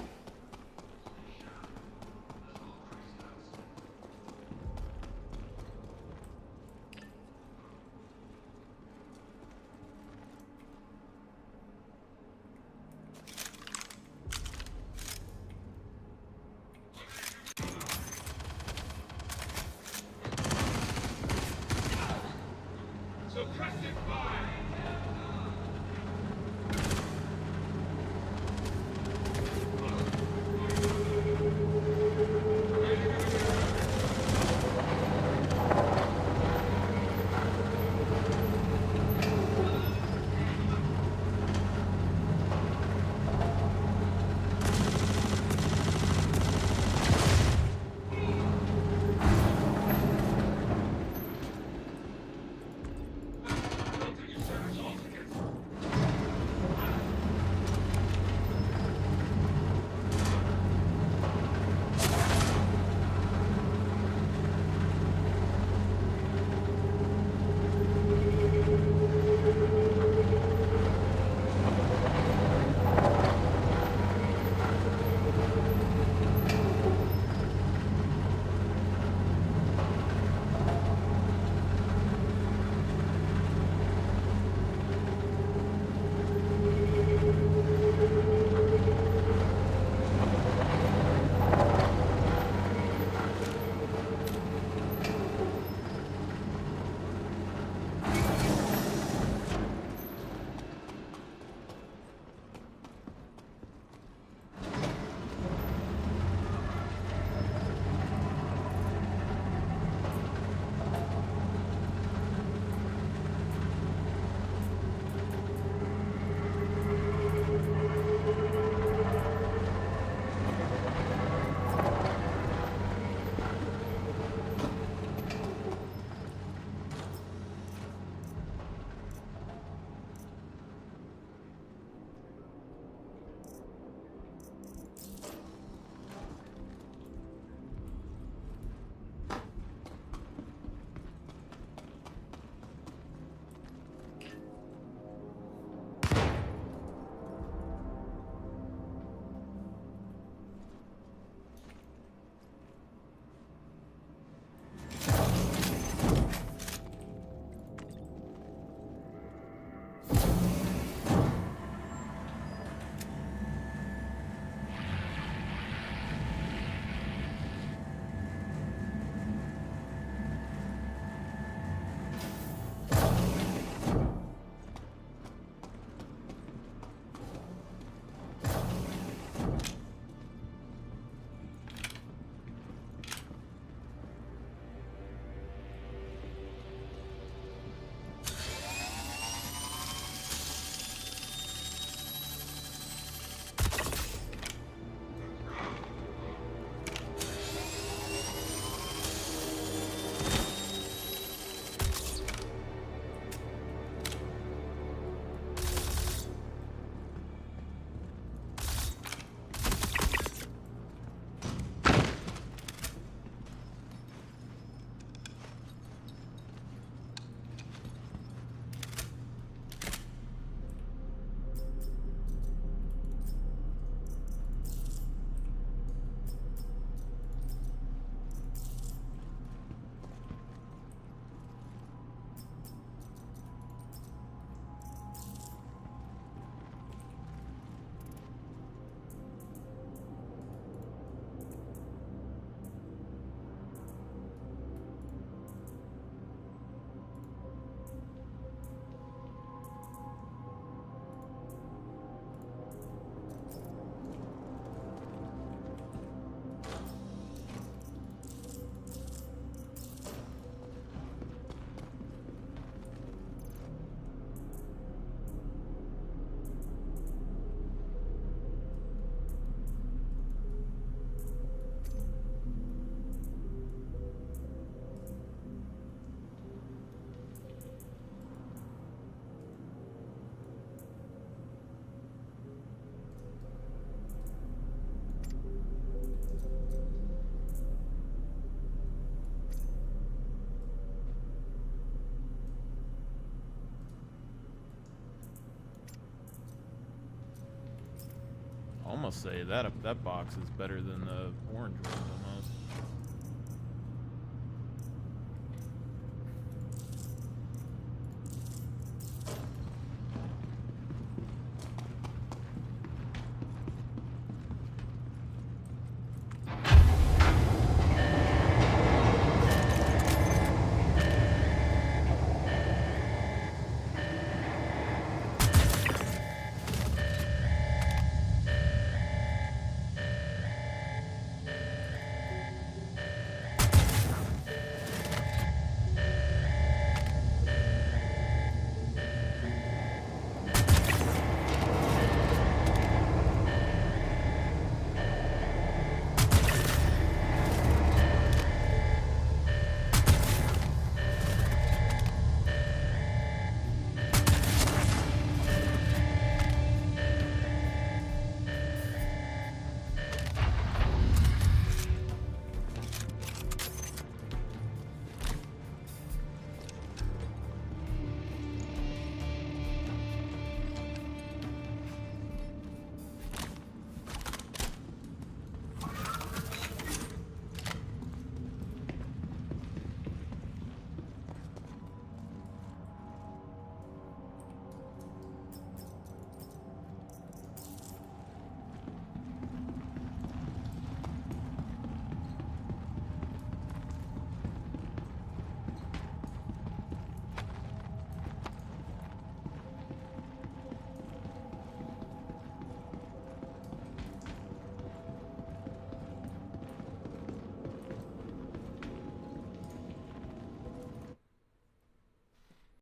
say that box is better than the orange one.